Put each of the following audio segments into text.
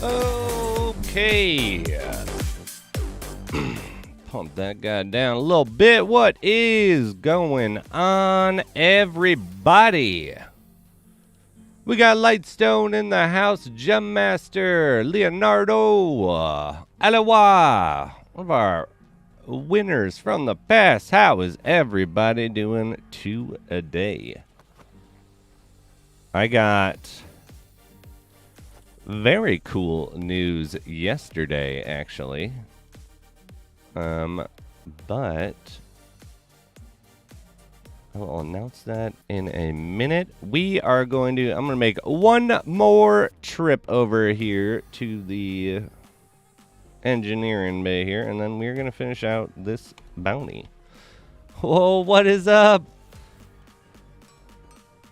Okay. Pump that guy down a little bit. What is going on, everybody? We got Lightstone in the house, Gem Master, Leonardo, Alawa, one of our winners from the past. How is everybody doing today? I got very cool news yesterday, actually. But I'll announce that in a minute. I'm going to make one more trip over here to the engineering bay here, and then we're going to finish out this bounty. Whoa, what is up?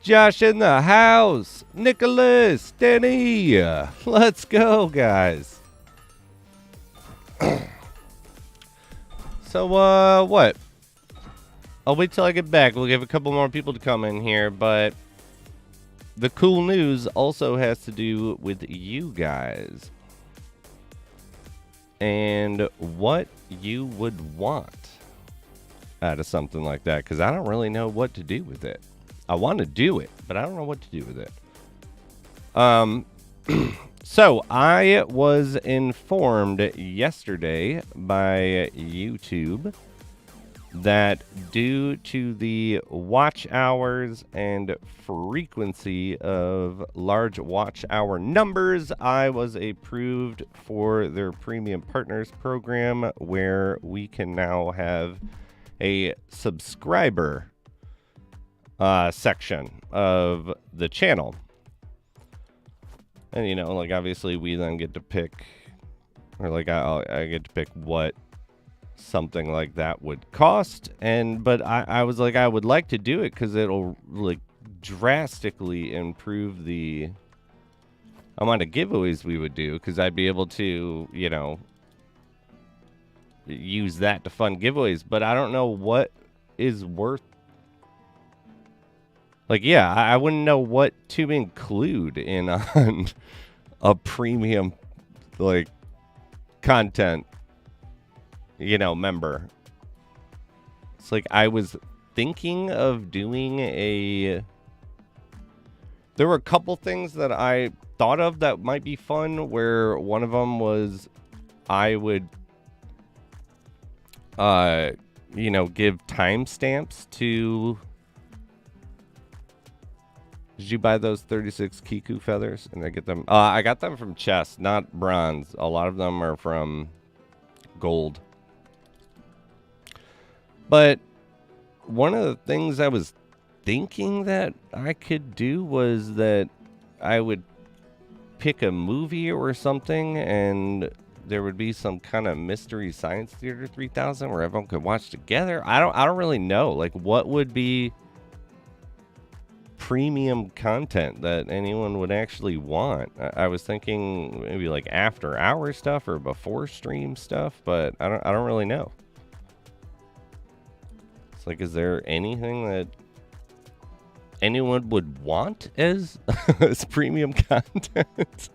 Josh in the house. Nicholas, Denny. Let's go, guys. So, what? I'll wait till I get back. We'll give a couple more people to come in here, but the cool news also has to do with you guys and what you would want out of something like that, because I don't really know what to do with it. I want to do it, but I don't know what to do with it. So I was informed yesterday by YouTube that due to the watch hours and frequency of large watch hour numbers, I was approved for their premium partners program, where we can now have a subscriber section of the channel. And, you know, like, obviously we then get to pick, or like I get to pick what something like that would cost. But I was like, I would like to do it because it'll like drastically improve the amount of giveaways we would do, because I'd be able to, you know, use that to fund giveaways. But I don't know what is worth. Like, yeah, I wouldn't know what to include in on a premium, like, content, you know, member. It's like I was thinking of doing there were a couple things that I thought of that might be fun, where one of them was I would, you know, give timestamps to... Did you buy those 36 Kiku feathers? And I get them. I got them from chest, not bronze. A lot of them are from gold. But one of the things I was thinking that I could do was that I would pick a movie or something, and there would be some kind of Mystery Science Theater 3000 where everyone could watch together. I don't really know. Like, what would be premium content that anyone would actually want? I was thinking maybe like after hour stuff or before stream stuff, but I don't really know. It's like, is there anything that anyone would want as as premium content?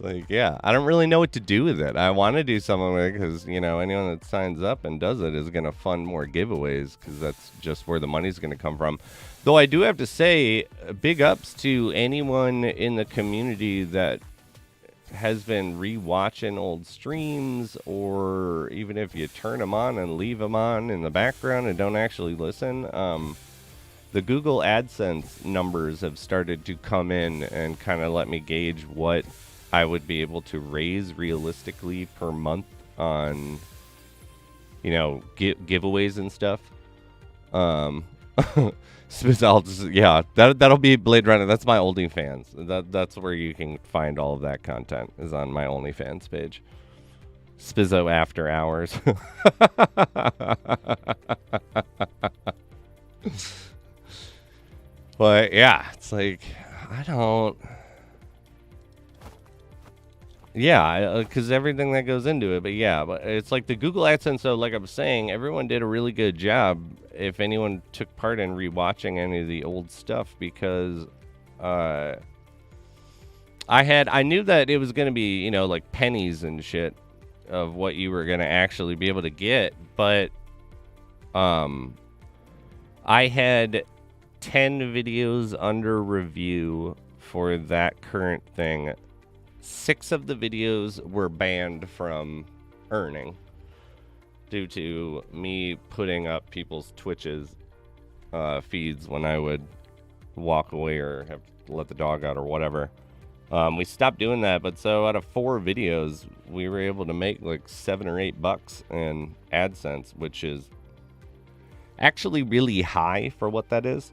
Like, yeah, I don't really know what to do with it. I want to do something with it because, you know, anyone that signs up and does it is going to fund more giveaways, because that's just where the money's going to come from. Though I do have to say, big ups to anyone in the community that has been rewatching old streams, or even if you turn them on and leave them on in the background and don't actually listen. The Google AdSense numbers have started to come in and kind of let me gauge what I would be able to raise realistically per month on, you know, giveaways and stuff. Yeah, that'll be Blade Runner. That's my OnlyFans. That's where you can find all of that content, is on my OnlyFans page. Spizzo After Hours. But yeah, it's like, I don't... Yeah, because everything that goes into it. But yeah, but it's like the Google AdSense. So like I was saying, everyone did a really good job if anyone took part in rewatching any of the old stuff, because I knew that it was going to be, you know, like pennies and shit of what you were going to actually be able to get, but I had 10 videos under review for that current thing. 6 of the videos were banned from earning due to me putting up people's Twitches feeds when I would walk away or have to let the dog out or whatever. We stopped doing that, but so out of 4 videos, we were able to make like $7 or $8 in AdSense, which is actually really high for what that is.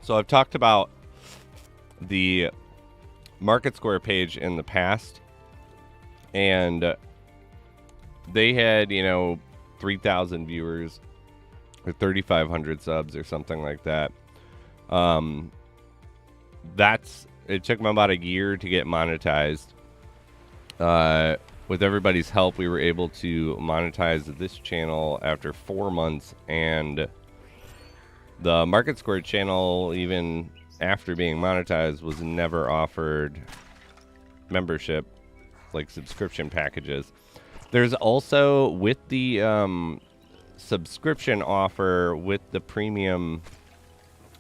So I've talked about the Market Square page in the past, and they had, you know, 3,000 viewers or 3,500 subs or something like that. It took them about a year to get monetized. With everybody's help, we were able to monetize this channel after 4 months, and the Market Square channel, even after being monetized, was never offered membership, like subscription packages. There's also, with the subscription offer with the premium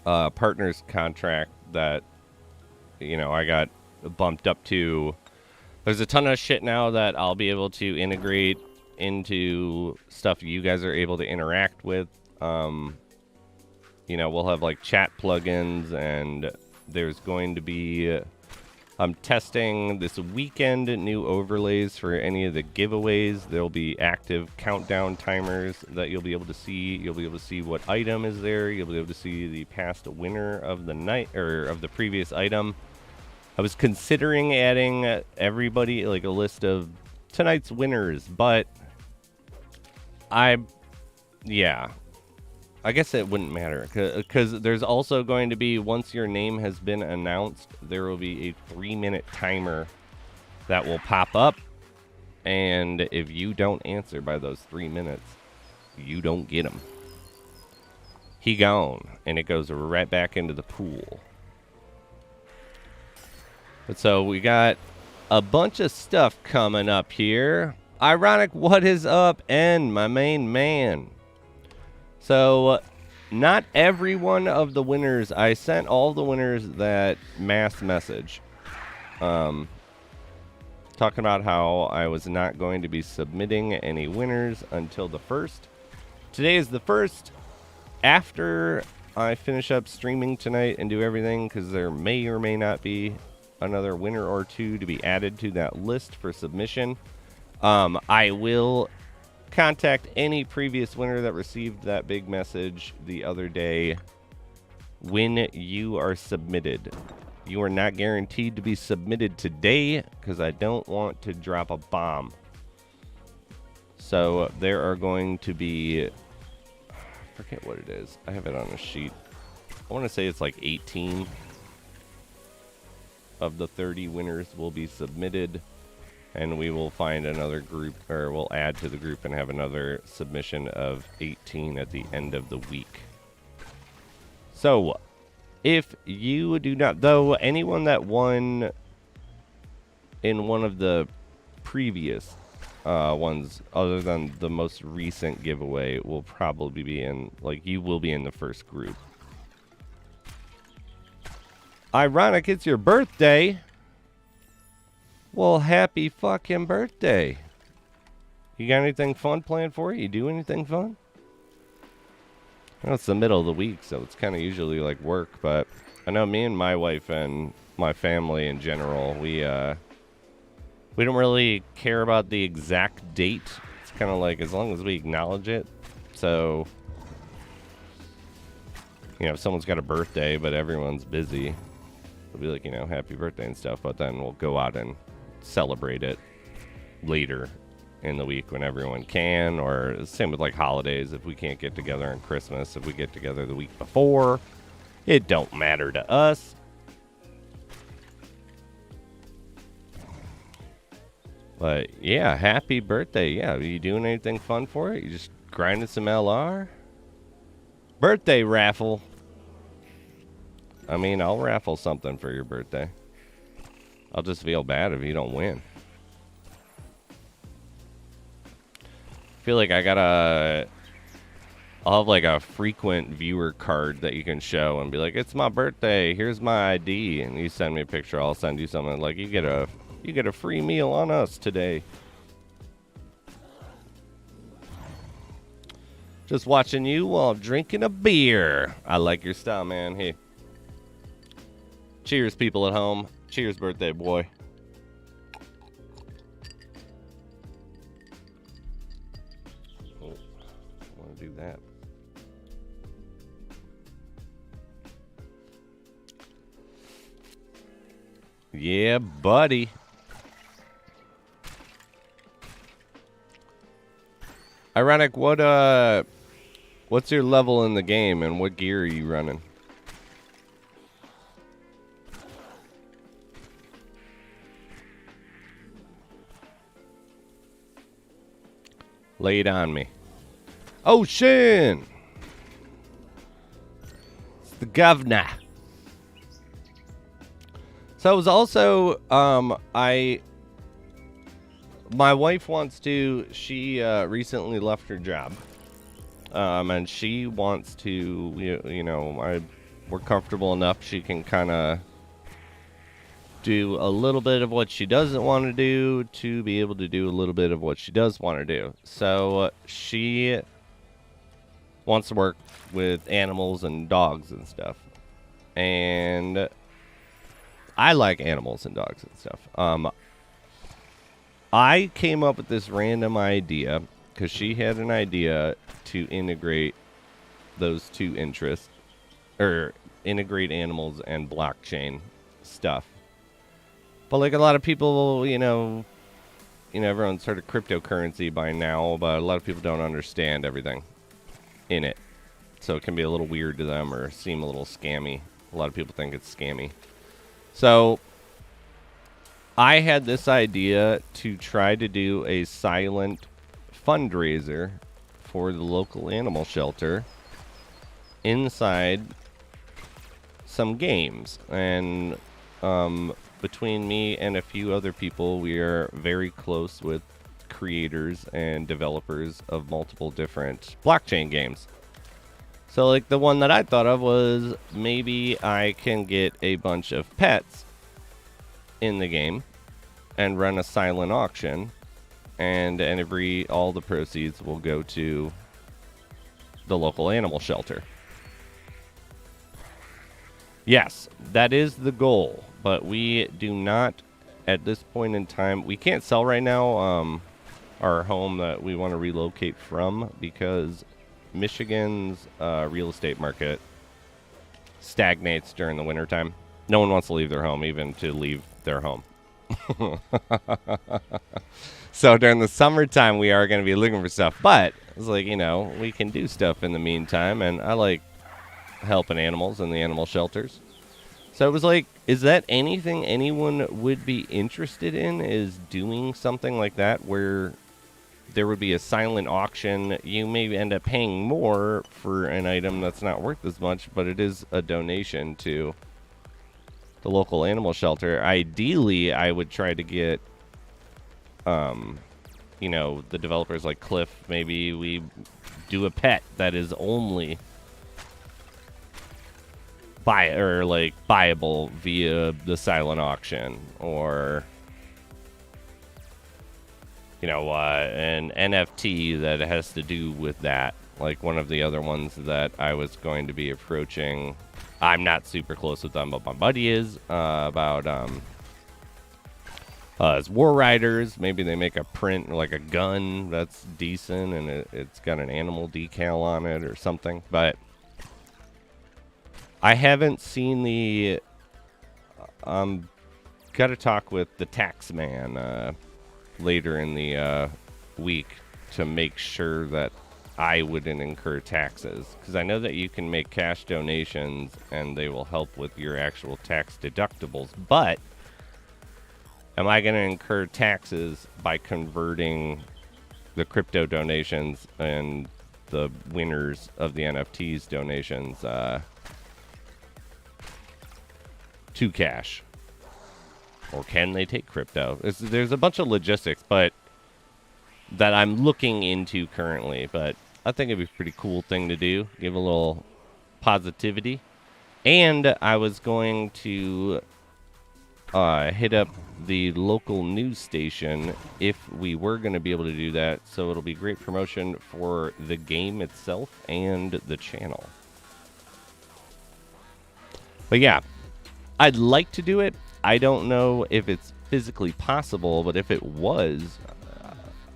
partners contract that, you know, I got bumped up to, there's a ton of shit now that I'll be able to integrate into stuff you guys are able to interact with. You know, we'll have like chat plugins, and there's going to be, I'm testing this weekend new overlays for any of the giveaways. There'll be active countdown timers that you'll be able to see. You'll be able to see what item is there. You'll be able to see the past winner of the night, or of the previous item. I was considering adding everybody, like a list of tonight's winners, but I guess it wouldn't matter, because there's also going to be, once your name has been announced, there will be a 3-minute timer that will pop up, and if you don't answer by those 3 minutes, you don't get them. He gone, and it goes right back into the pool. But so we got a bunch of stuff coming up here. Ironic, what is up, and my main man? So, not every one of the winners, I sent all the winners that mass message. Talking about how I was not going to be submitting any winners until the 1st. Today is the 1st. After I finish up streaming tonight and do everything, because there may or may not be another winner or two to be added to that list for submission, I will contact any previous winner that received that big message the other day when you are submitted. You are not guaranteed to be submitted today, because I don't want to drop a bomb. So there are going to be, I forget what it is. I have it on a sheet. I want to say it's like 18 of the 30 winners will be submitted. And we will find another group, or we'll add to the group and have another submission of 18 at the end of the week. So, if you do not, though, anyone that won in one of the previous ones, other than the most recent giveaway, will probably be in, like, you will be in the first group. Ironic, it's your birthday. Well, happy fucking birthday. You got anything fun planned for you? You do anything fun? Well, it's the middle of the week, so it's kind of usually like work, but I know me and my wife and my family in general, we don't really care about the exact date. It's kind of like, as long as we acknowledge it. So, you know, if someone's got a birthday, but everyone's busy, we'll be like, you know, happy birthday and stuff, but then we'll go out and celebrate it later in the week when everyone can, or same with like holidays. If we can't get together on Christmas, if we get together the week before, it don't matter to us. But yeah, happy birthday. Yeah, are you doing anything fun for it? You just grinding some LR? Birthday raffle. I mean, I'll raffle something for your birthday. I'll just feel bad if you don't win. I feel like I'll have like a frequent viewer card that you can show and be like, it's my birthday, here's my ID, and you send me a picture, I'll send you something like, you get a free meal on us today. Just watching you while drinking a beer. I like your style, man. Hey. Cheers, people at home. Cheers, birthday boy. Oh, I want to do that. Yeah, buddy. Ironic, what's your level in the game and what gear are you running? Lay it on me. Ocean! It's the governor. So it was also, my wife wants to, she recently left her job. And she wants to, we're comfortable enough. She can kind of do a little bit of what she doesn't want to do to be able to do a little bit of what she does want to do. So she wants to work with animals and dogs and stuff. And I like animals and dogs and stuff. I came up with this random idea because she had an idea to integrate those two interests, or integrate animals and blockchain stuff. But like a lot of people, everyone's heard of cryptocurrency by now, but a lot of people don't understand everything in it. So it can be a little weird to them or seem a little scammy. A lot of people think it's scammy. So I had this idea to try to do a silent fundraiser for the local animal shelter inside some games. And between me and a few other people, we are very close with creators and developers of multiple different blockchain games. So like the one that I thought of was maybe I can get a bunch of pets in the game and run a silent auction, and all the proceeds will go to the local animal shelter. Yes, that is the goal, but we do not, at this point in time, we can't sell right now our home that we want to relocate from because Michigan's real estate market stagnates during the wintertime. No one wants to leave their home, even to leave their home. So during the summertime, we are going to be looking for stuff. But it's like, we can do stuff in the meantime. And I like helping animals in the animal shelters. So it was like, is that anything anyone would be interested in, is doing something like that where there would be a silent auction? You may end up paying more for an item that's not worth as much, but it is a donation to the local animal shelter. Ideally, I would try to get, the developers like Cliff, maybe we do a pet that is only buyable via the silent auction, or an NFT that has to do with that. Like one of the other ones that I was going to be approaching, I'm not super close with them, but my buddy is, about it's War Riders. Maybe they make a print like a gun that's decent and it's got an animal decal on it or something. But I haven't seen the got to talk with the tax man later in the week to make sure that I wouldn't incur taxes, because I know that you can make cash donations and they will help with your actual tax deductibles, but am I going to incur taxes by converting the crypto donations and the winners of the NFTs donations to cash. Or can they take crypto? There's a bunch of logistics, but that I'm looking into currently. But I think it'd be a pretty cool thing to do. Give a little positivity. And I was going to hit up the local news station if we were going to be able to do that. So it'll be great promotion for the game itself and the channel. But yeah, I'd like to do it. I don't know if it's physically possible, but if it was,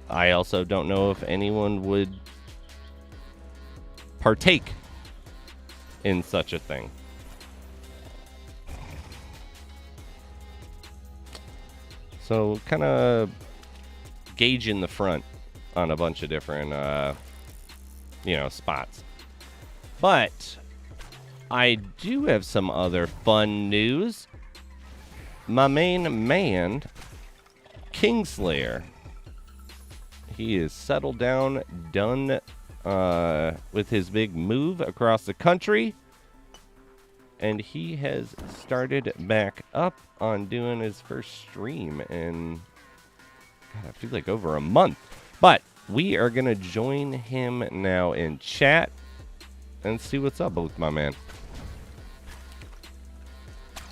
I also don't know if anyone would partake in such a thing. So kind of gauging the front on a bunch of different, spots. But I do have some other fun news. My main man, Kingslayer, he is settled down, done with his big move across the country, and he has started back up on doing his first stream in, God, I feel like over a month. But we are going to join him now in chat and see what's up with my man.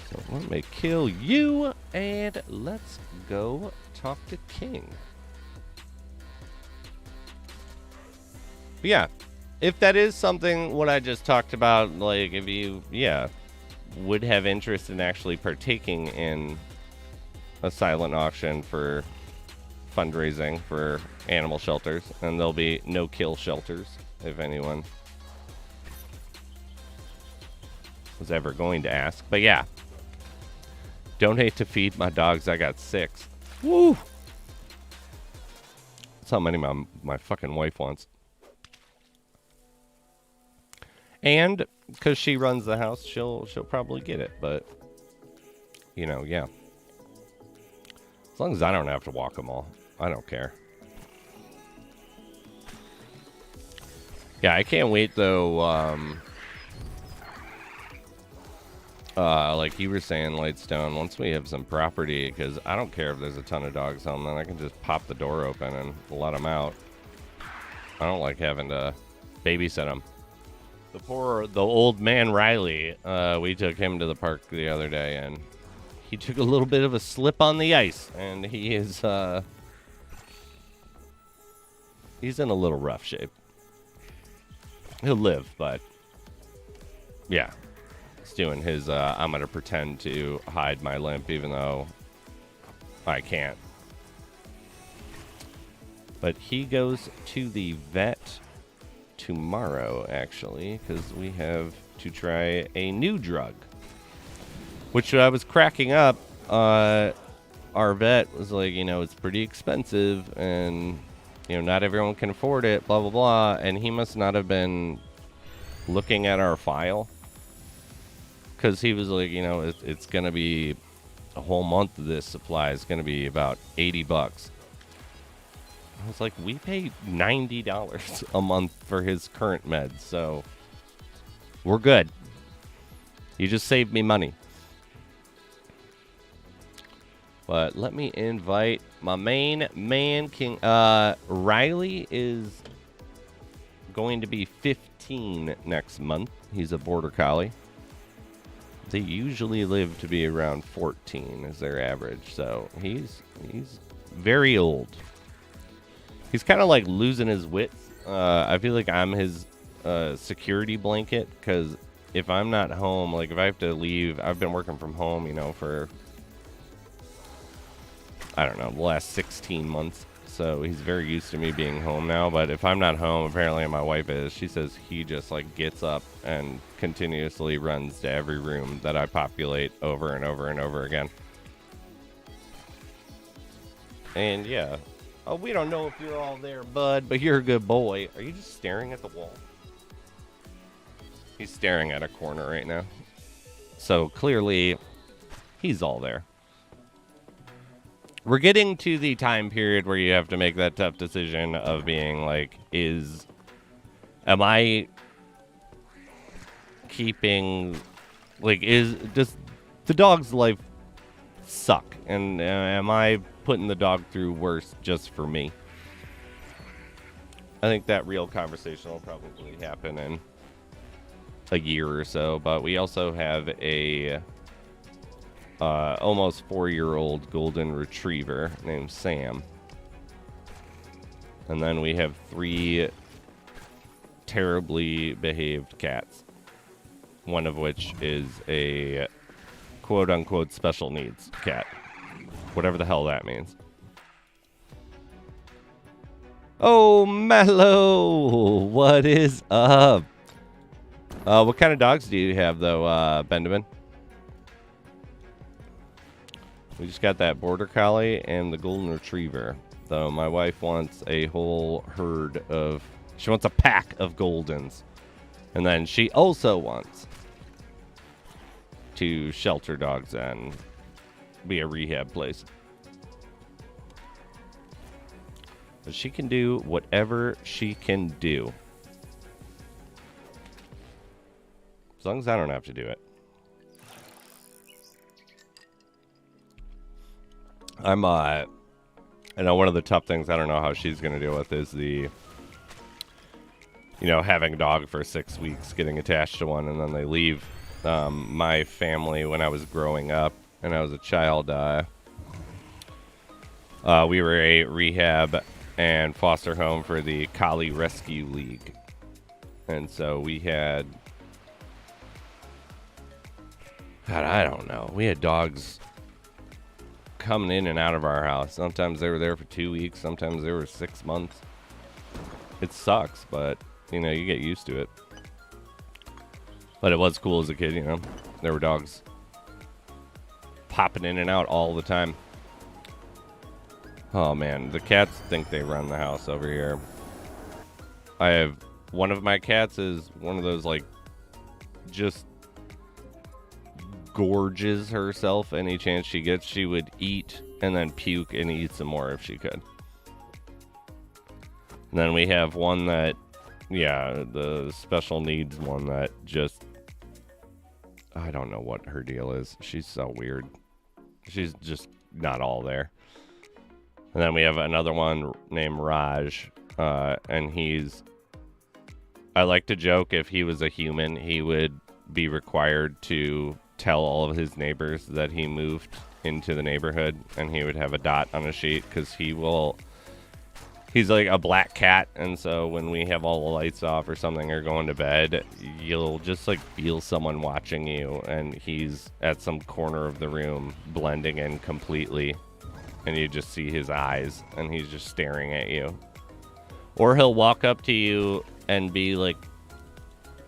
So let me kill you, and let's go talk to King. But yeah, if that is something what I just talked about, like if you, would have interest in actually partaking in a silent auction for fundraising for animal shelters, and there'll be no kill shelters if anyone was ever going to ask. But yeah. Donate to feed my dogs. I got 6. Woo! That's how many my fucking wife wants. And because she runs the house, she'll probably get it. But, yeah. As long as I don't have to walk them all, I don't care. Yeah, I can't wait though. Like you were saying, Lightstone, once we have some property, because I don't care if there's a ton of dogs home, then I can just pop the door open and let them out. I don't like having to babysit them. The old man Riley, we took him to the park the other day, and he took a little bit of a slip on the ice, and he is, he's in a little rough shape. He'll live, but yeah. Doing his I'm gonna pretend to hide my limp even though I can't. But he goes to the vet tomorrow actually, because we have to try a new drug, which I was cracking up. Our vet was like, it's pretty expensive and not everyone can afford it, blah blah blah, and he must not have been looking at our file. Because he was like, it's going to be a whole month of this supply is going to be about $80. I was like, we pay $90 a month for his current meds, so we're good. You just saved me money. But let me invite my main man, King. Riley is going to be 15 next month. He's a border collie. They usually live to be around 14 is their average, so he's very old. He's kind of like losing his wits. I feel like I'm his security blanket, because if I'm not home, like if I have to leave, I've been working from home, for, I don't know, the last 16 months. So he's very used to me being home now. But if I'm not home, apparently my wife is. She says he just like gets up and continuously runs to every room that I populate over and over and over again. And yeah. Oh, we don't know if you're all there, bud, but you're a good boy. Are you just staring at the wall? He's staring at a corner right now. So clearly he's all there. We're getting to the time period where you have to make that tough decision of being like, is Am I keeping, like, does the dog's life suck? And am I putting the dog through worse just for me? I think that real conversation will probably happen in a year or so. But we also have a almost 4-year-old golden retriever named Sam. And then we have 3 terribly behaved cats. One of which is a quote-unquote special needs cat. Whatever the hell that means. Oh, Mallow! What is up? What kind of dogs do you have, though, Benjamin? We just got that Border Collie and the Golden Retriever. Though my wife wants a whole herd of... She wants a pack of Goldens. And then she also wants to shelter dogs and be a rehab place. But she can do whatever she can do. As long as I don't have to do it. I know one of the tough things I don't know how she's going to deal with is the, having a dog for 6 weeks, getting attached to one, and then they leave. My family, when I was growing up and I was a child, we were a rehab and foster home for the Collie Rescue League. And so we had, God, I don't know. We had dogs coming in and out of our house. Sometimes they were there for 2 weeks. Sometimes they were 6 months. It sucks, but, you get used to it. But it was cool as a kid, There were dogs popping in and out all the time. Oh, man. The cats think they run the house over here. I have... One of my cats is one of those, just gorges herself any chance she gets. She would eat and then puke and eat some more if she could. And then we have one that, the special needs one that just, I don't know what her deal is. She's so weird. She's just not all there. And then we have another one named Raj, and I like to joke, if he was a human, he would be required to tell all of his neighbors that he moved into the neighborhood, and he would have a dot on a sheet, because he's like a black cat, and so when we have all the lights off or something or going to bed, you'll just feel someone watching you, and he's at some corner of the room blending in completely, and you just see his eyes, and he's just staring at you. Or he'll walk up to you and be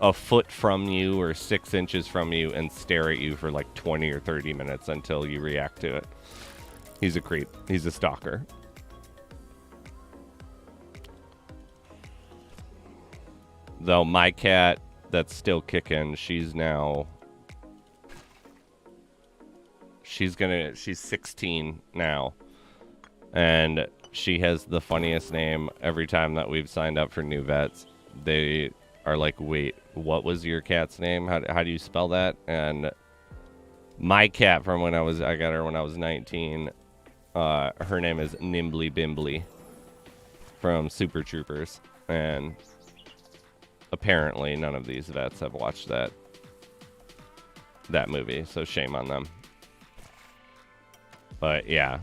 a foot from you or 6 inches from you and stare at you for 20 or 30 minutes until you react to it. He's a creep. He's a stalker. Though my cat that's still kicking, she's 16 now. And she has the funniest name every time that we've signed up for new vets. They are like, wait, what was your cat's name? How do you spell that? And my cat from I got her when I was 19, her name is Nimbly Bimbly from Super Troopers. And apparently none of these vets have watched that movie, so shame on them. But yeah.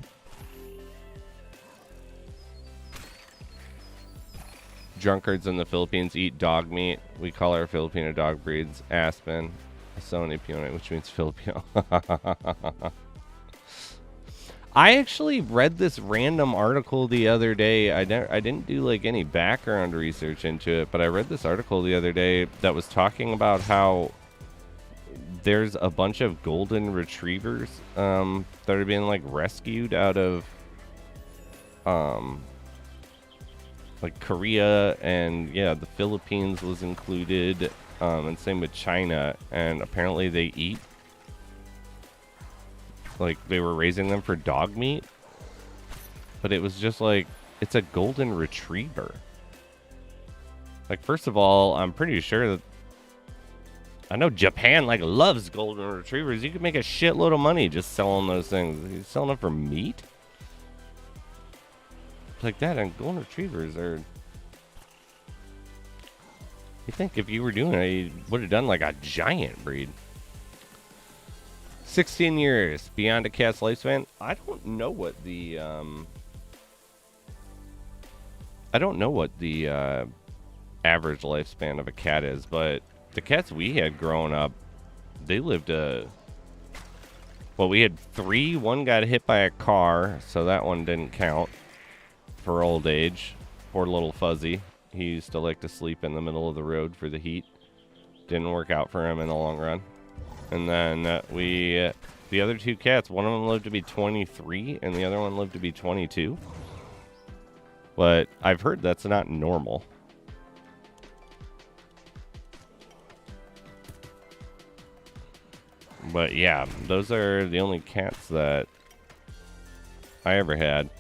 Drunkards in the Philippines eat dog meat. We call our Filipino dog breeds Aspen, Sony Pune, which means Filipino. I actually read this random article the other day. I didn't do any background research into it, but I read this article the other day that was talking about how there's a bunch of golden retrievers that are being rescued out of Korea, and the Philippines was included, and same with China, and apparently they eat they were raising them for dog meat, but it was just it's a golden retriever. Like, first of all, I'm pretty sure that I know Japan like loves golden retrievers. You could make a shitload of money just selling those things. You selling them for meat? Like that, and golden retrievers are. You think if you were doing it, you would have done like a giant breed. 16 years beyond a cat's lifespan. I don't know what the average lifespan of a cat is, but the cats we had growing up, they lived well, we had 3. One got hit by a car, so that one didn't count for old age. Poor little Fuzzy. He used to like to sleep in the middle of the road for the heat. Didn't work out for him in the long run. And then the other 2 cats, one of them lived to be 23 and the other one lived to be 22. But I've heard that's not normal. But yeah, those are the only cats that I ever had.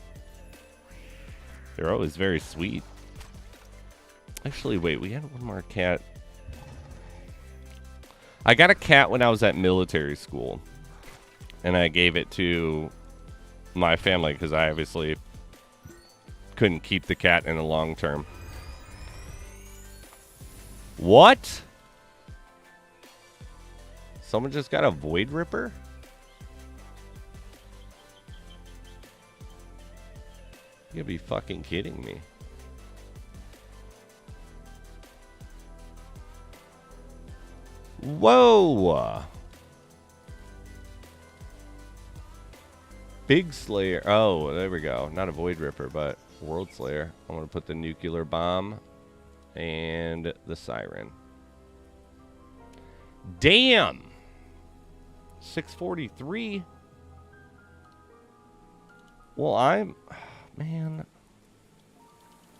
They're always very sweet. Actually, wait, we had one more cat. I got a cat when I was at military school. And I gave it to my family because I obviously couldn't keep the cat in the long term. What? Someone just got a Voidripper? You gotta be fucking kidding me. Whoa! Big Slayer. Oh, there we go. Not a Voidripper, but World Slayer. I'm gonna put the nuclear bomb and the siren. Damn! 643. Well, man.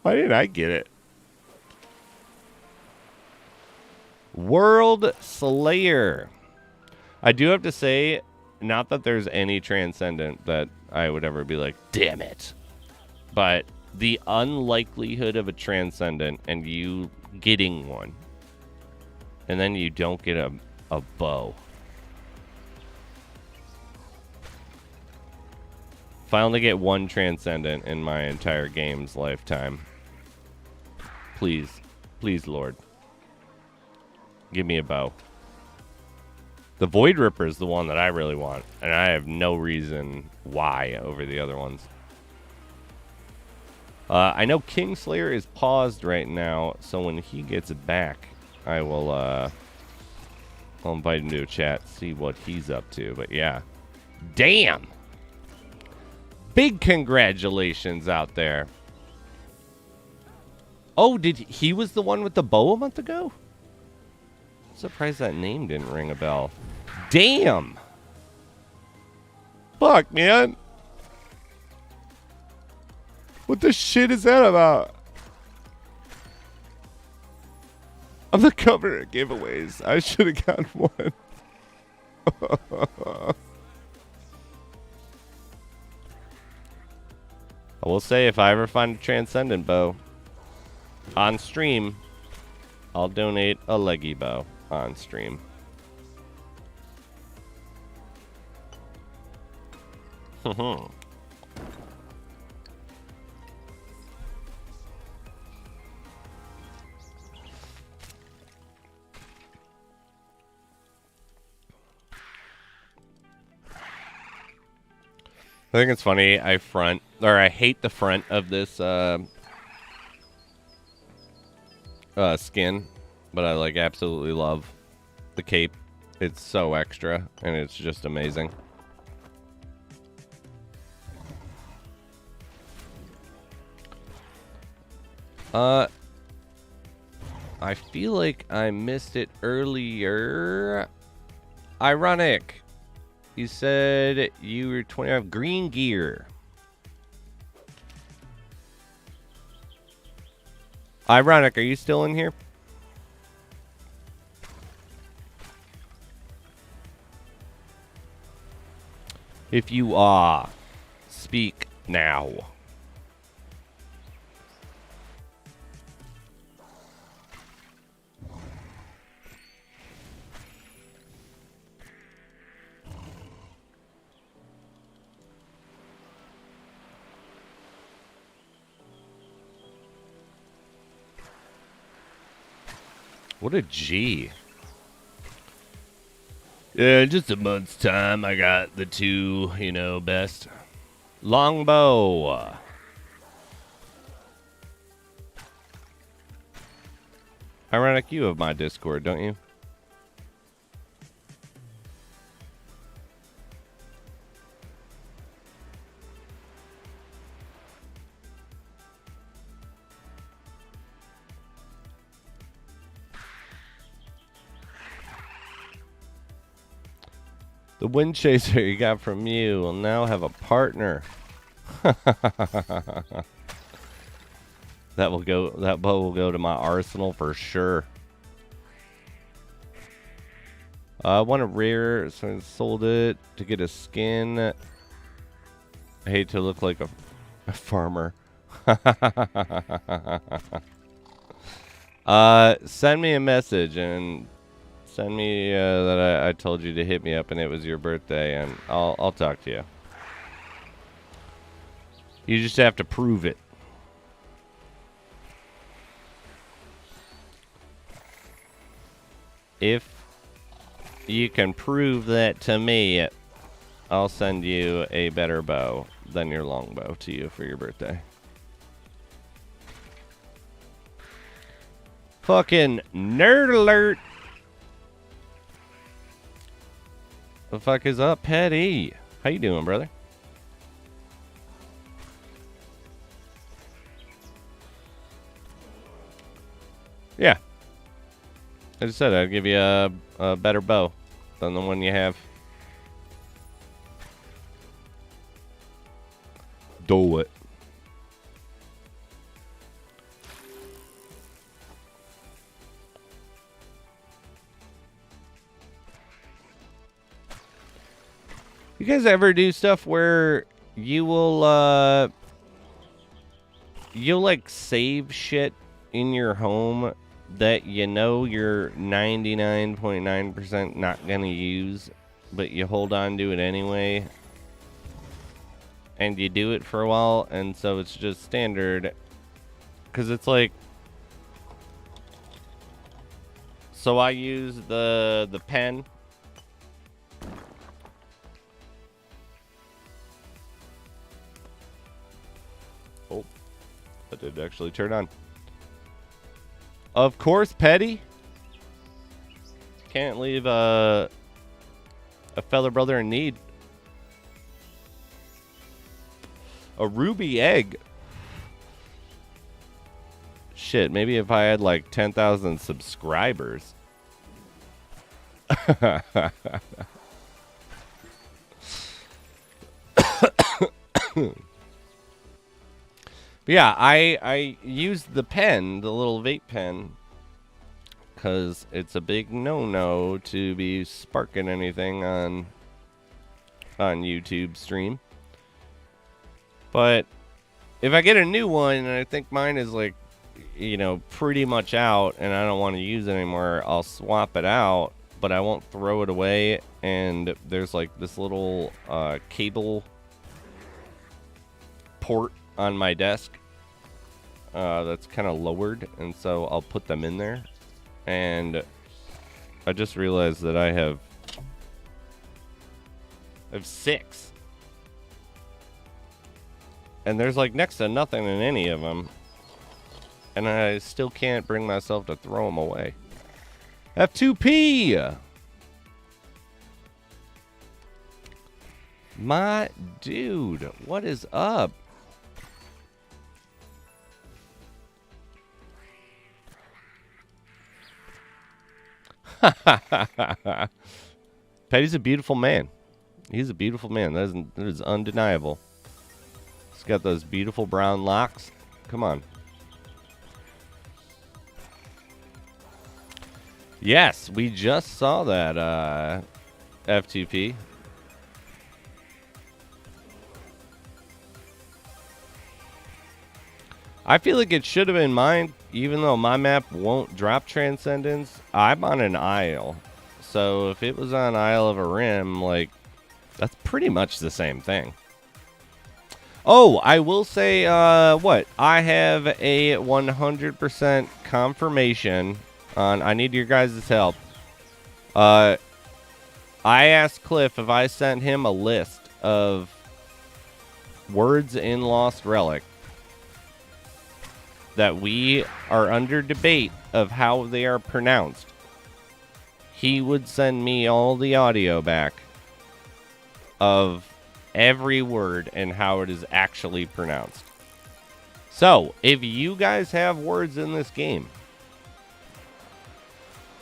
Why didn't I get it? World Slayer. I do have to say, not that there's any transcendent that I would ever be like, damn it. But the unlikelihood of a transcendent and you getting one, and then you don't get a bow. If I only get one transcendent in my entire game's lifetime, please, please, Lord, give me a bow. The Voidripper is the one that I really want, and I have no reason why over the other ones. I know Kingslayer is paused right now, so when he gets back, I will I'll invite him to a chat, see what he's up to. But yeah, damn. Big congratulations out there. Oh, he was the one with the bow a month ago? I'm surprised that name didn't ring a bell. Damn. Fuck, man. What the shit is that about? I'm the cover of giveaways. I should have got one. I will say, if I ever find a transcendent bow on stream, I'll donate a leggy bow on stream. I think it's funny. I hate the front of this skin, but I absolutely love the cape. It's so extra, and it's just amazing. I feel like I missed it earlier. Ironic. You said you were 25. Green gear. Ironic, are you still in here? If you are, speak now. What a G. Yeah, in just a month's time, I got the two, best. Longbow. Ironic, you have my Discord, don't you? The wind chaser you got from you will now have a partner. That bow will go to my arsenal for sure. I want a rare, so I sold it to get a skin. I hate to look like a farmer. Send me a message and send me that I told you to hit me up and it was your birthday, and I'll talk to you. You just have to prove it. If you can prove that to me, I'll send you a better bow than your longbow to you for your birthday. Fucking nerd alert. The fuck is up, Petty? How you doing, brother? Yeah. I just said I'd give you a better bow than the one you have. Do it. You guys ever do stuff where you will you'll like save shit in your home that you know you're 99.9% not gonna use, but you hold on to it anyway, and you do it for a while, and so it's just standard, because it's like, so I use the pen. Oh, that did actually turn on. Of course, Petty. Can't leave a fellow brother in need. A ruby egg. Shit, maybe if I had like 10,000 subscribers. Yeah, I use the pen, the little vape pen, because it's a big no-no to be sparking anything on YouTube stream. But if I get a new one and I think mine is like, pretty much out and I don't want to use it anymore, I'll swap it out, but I won't throw it away. And there's like this little cable port on my desk that's kind of lowered, and so I'll put them in there. And I just realized that I have 6, and there's like next to nothing in any of them, and I still can't bring myself to throw them away. F2P, my dude, what is up? Petty's a beautiful man. He's a beautiful man. That is undeniable. He's got those beautiful brown locks. Come on. Yes, we just saw that, F2P. I feel like it should have been mine, even though my map won't drop Transcendence. I'm on an isle. So if it was on Isle of a Rim, like, that's pretty much the same thing. Oh, I will say, I have a 100% confirmation on. I need your guys' help. I asked Cliff if I sent him a list of words in Lost Relic that we are under debate of how they are pronounced. He would send me all the audio back of every word and how it is actually pronounced. So, if you guys have words in this game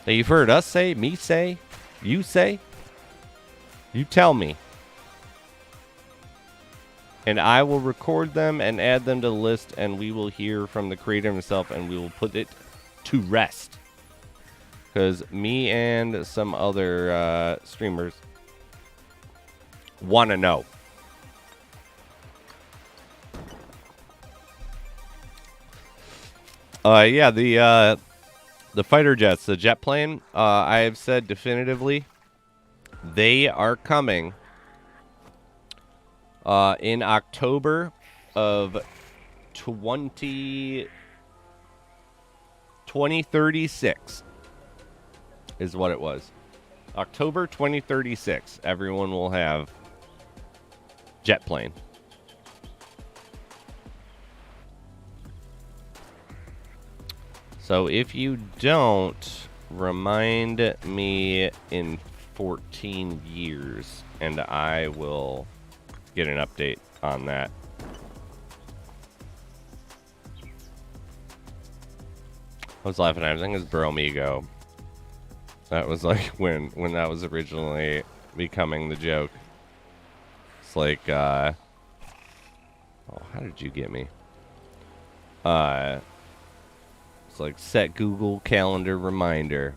that you've heard us say, me say, you tell me. And I will record them and add them to the list, and we will hear from the creator himself, and we will put it to rest. Because me and some other streamers want to know. Yeah, the fighter jets, the jet plane, I have said definitively they are coming in October of 2036 is what it was. October 2036, everyone will have jet plane. So if you don't, remind me in 14 years, and I will get an update on that. I was laughing at it. I think it was Bromigo. That was like when that was originally becoming the joke. It's like, oh, how did you get me? It's like set Google Calendar reminder.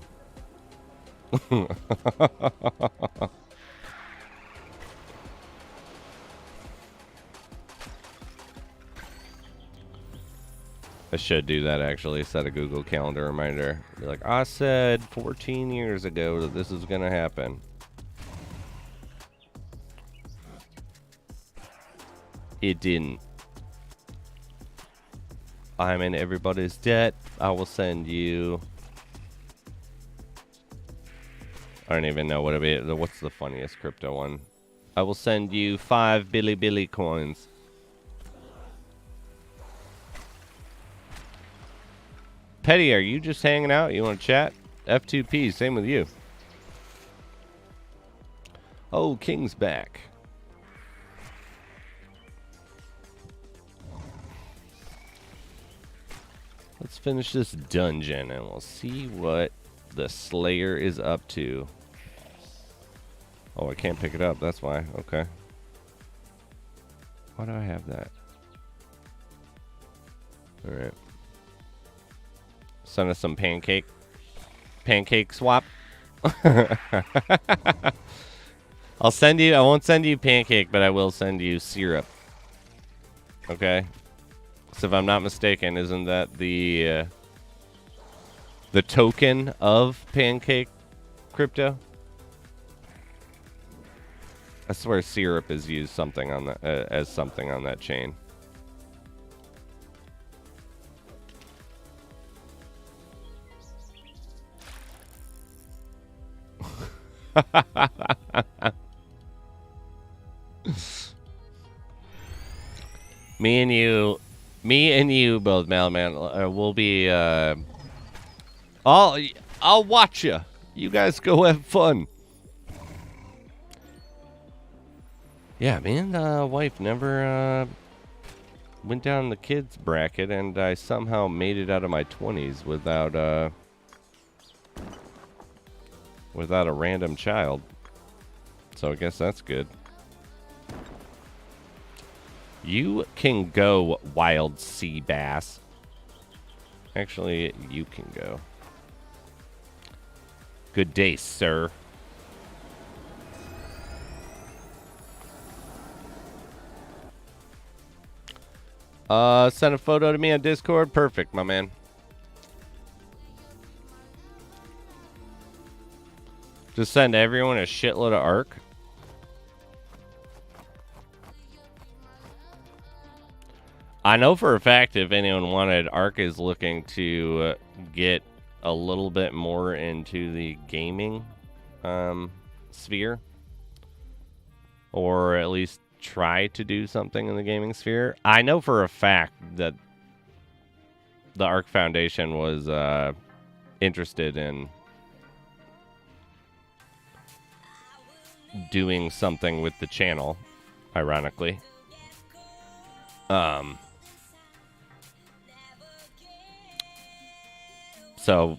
I should do that, actually. Set a Google Calendar reminder. Be like, I said 14 years ago that this is going to happen. It didn't. I'm in everybody's debt. I will send you... I don't even know what it is. What's the funniest crypto one? I will send you 5 Billy coins. Petty, are you just hanging out? You want to chat? F2P, same with you. Oh, King's back. Let's finish this dungeon and we'll see what the Slayer is up to. Oh, I can't pick it up. That's why. Okay. Why do I have that? All right. Send us some pancake swap. I'll send you, I won't send you pancake, but I will send you syrup. Okay? So if I'm not mistaken, isn't that the token of pancake crypto? I swear syrup is used something on that as something on that chain. Me and you both, Mailman, will be I'll watch you. You guys go have fun. Yeah, me and wife never went down the kids bracket, and I somehow made it out of my 20s without a random child. So I guess that's good. You can go, wild sea bass. Actually, you can go. Good day, sir. Send a photo to me on Discord. Perfect, my man. Just send everyone a shitload of ARC. I know for a fact if anyone wanted, ARC is looking to get a little bit more into the gaming sphere, or at least try to do something in the gaming sphere. I know for a fact that the Arc Foundation was interested in doing something with the channel, ironically. So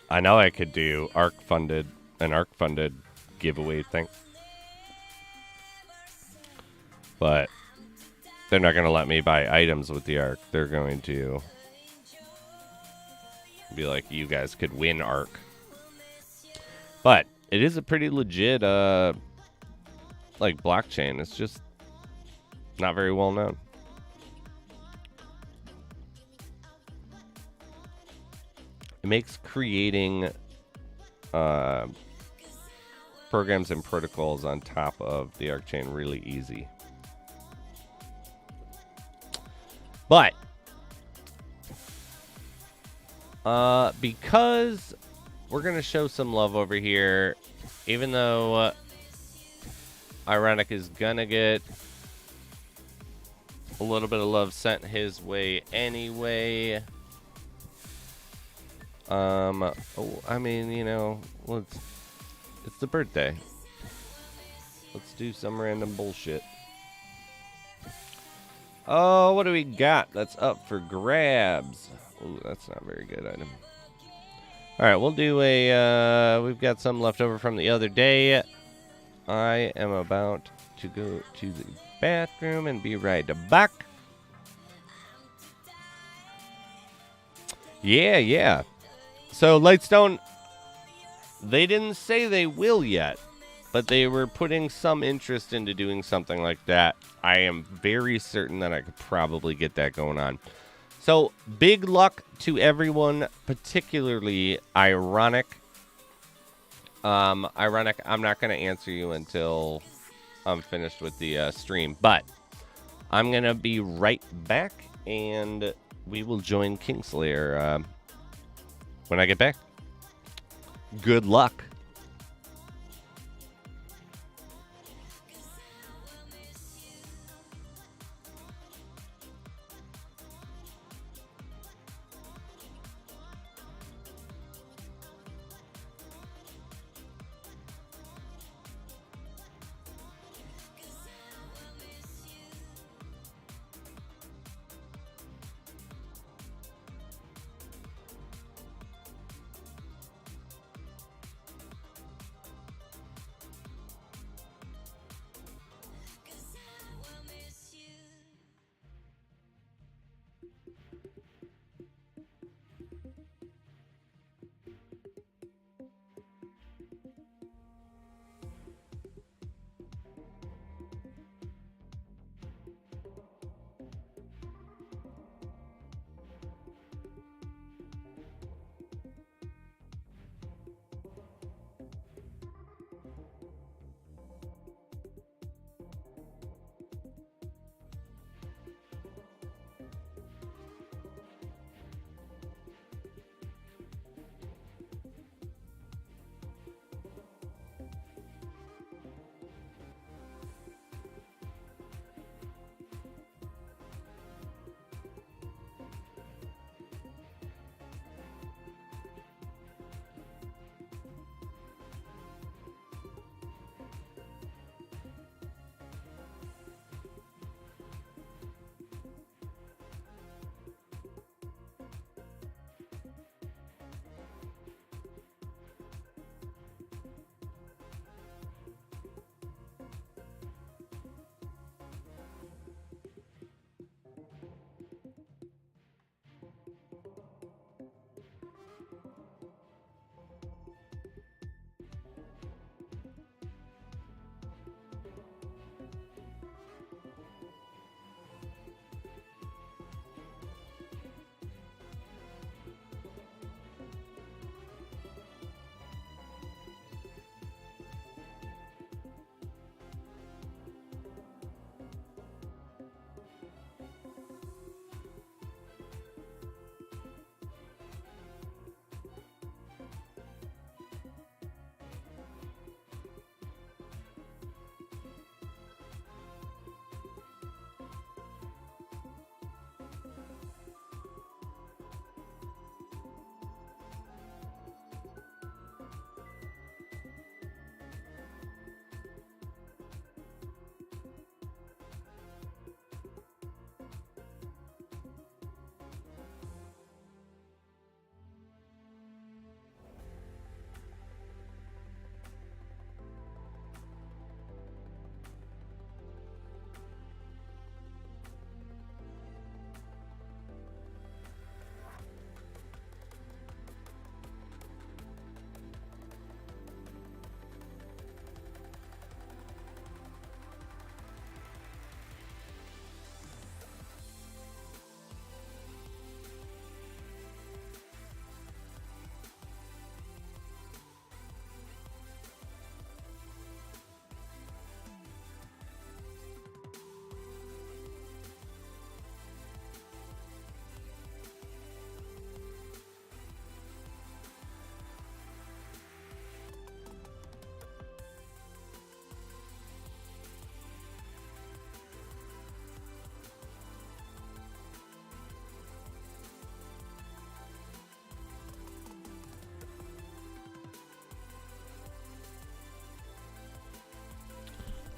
I know I could do an ARC funded giveaway thing. But they're not going to let me buy items with the ARC. They're going to be like, you guys could win ARC. But it is a pretty legit like blockchain. It's just not very well known. It makes creating programs and protocols on top of the ARC chain really easy. But because we're going to show some love over here, even though Ironic is going to get a little bit of love sent his way anyway. I mean, you know, it's the birthday. Let's do some random bullshit. Oh, what do we got that's up for grabs? Ooh, that's not a very good item. All right, we'll do we've got some left over from the other day. I am about to go to the bathroom and be right back. Yeah. So, Lightstone, they didn't say they will yet, but they were putting some interest into doing something like that. I am very certain that I could probably get that going on. So, big luck to everyone, particularly Ironic. Ironic, I'm not going to answer you until I'm finished with the stream, but I'm going to be right back, and we will join Kingslayer when I get back. Good luck.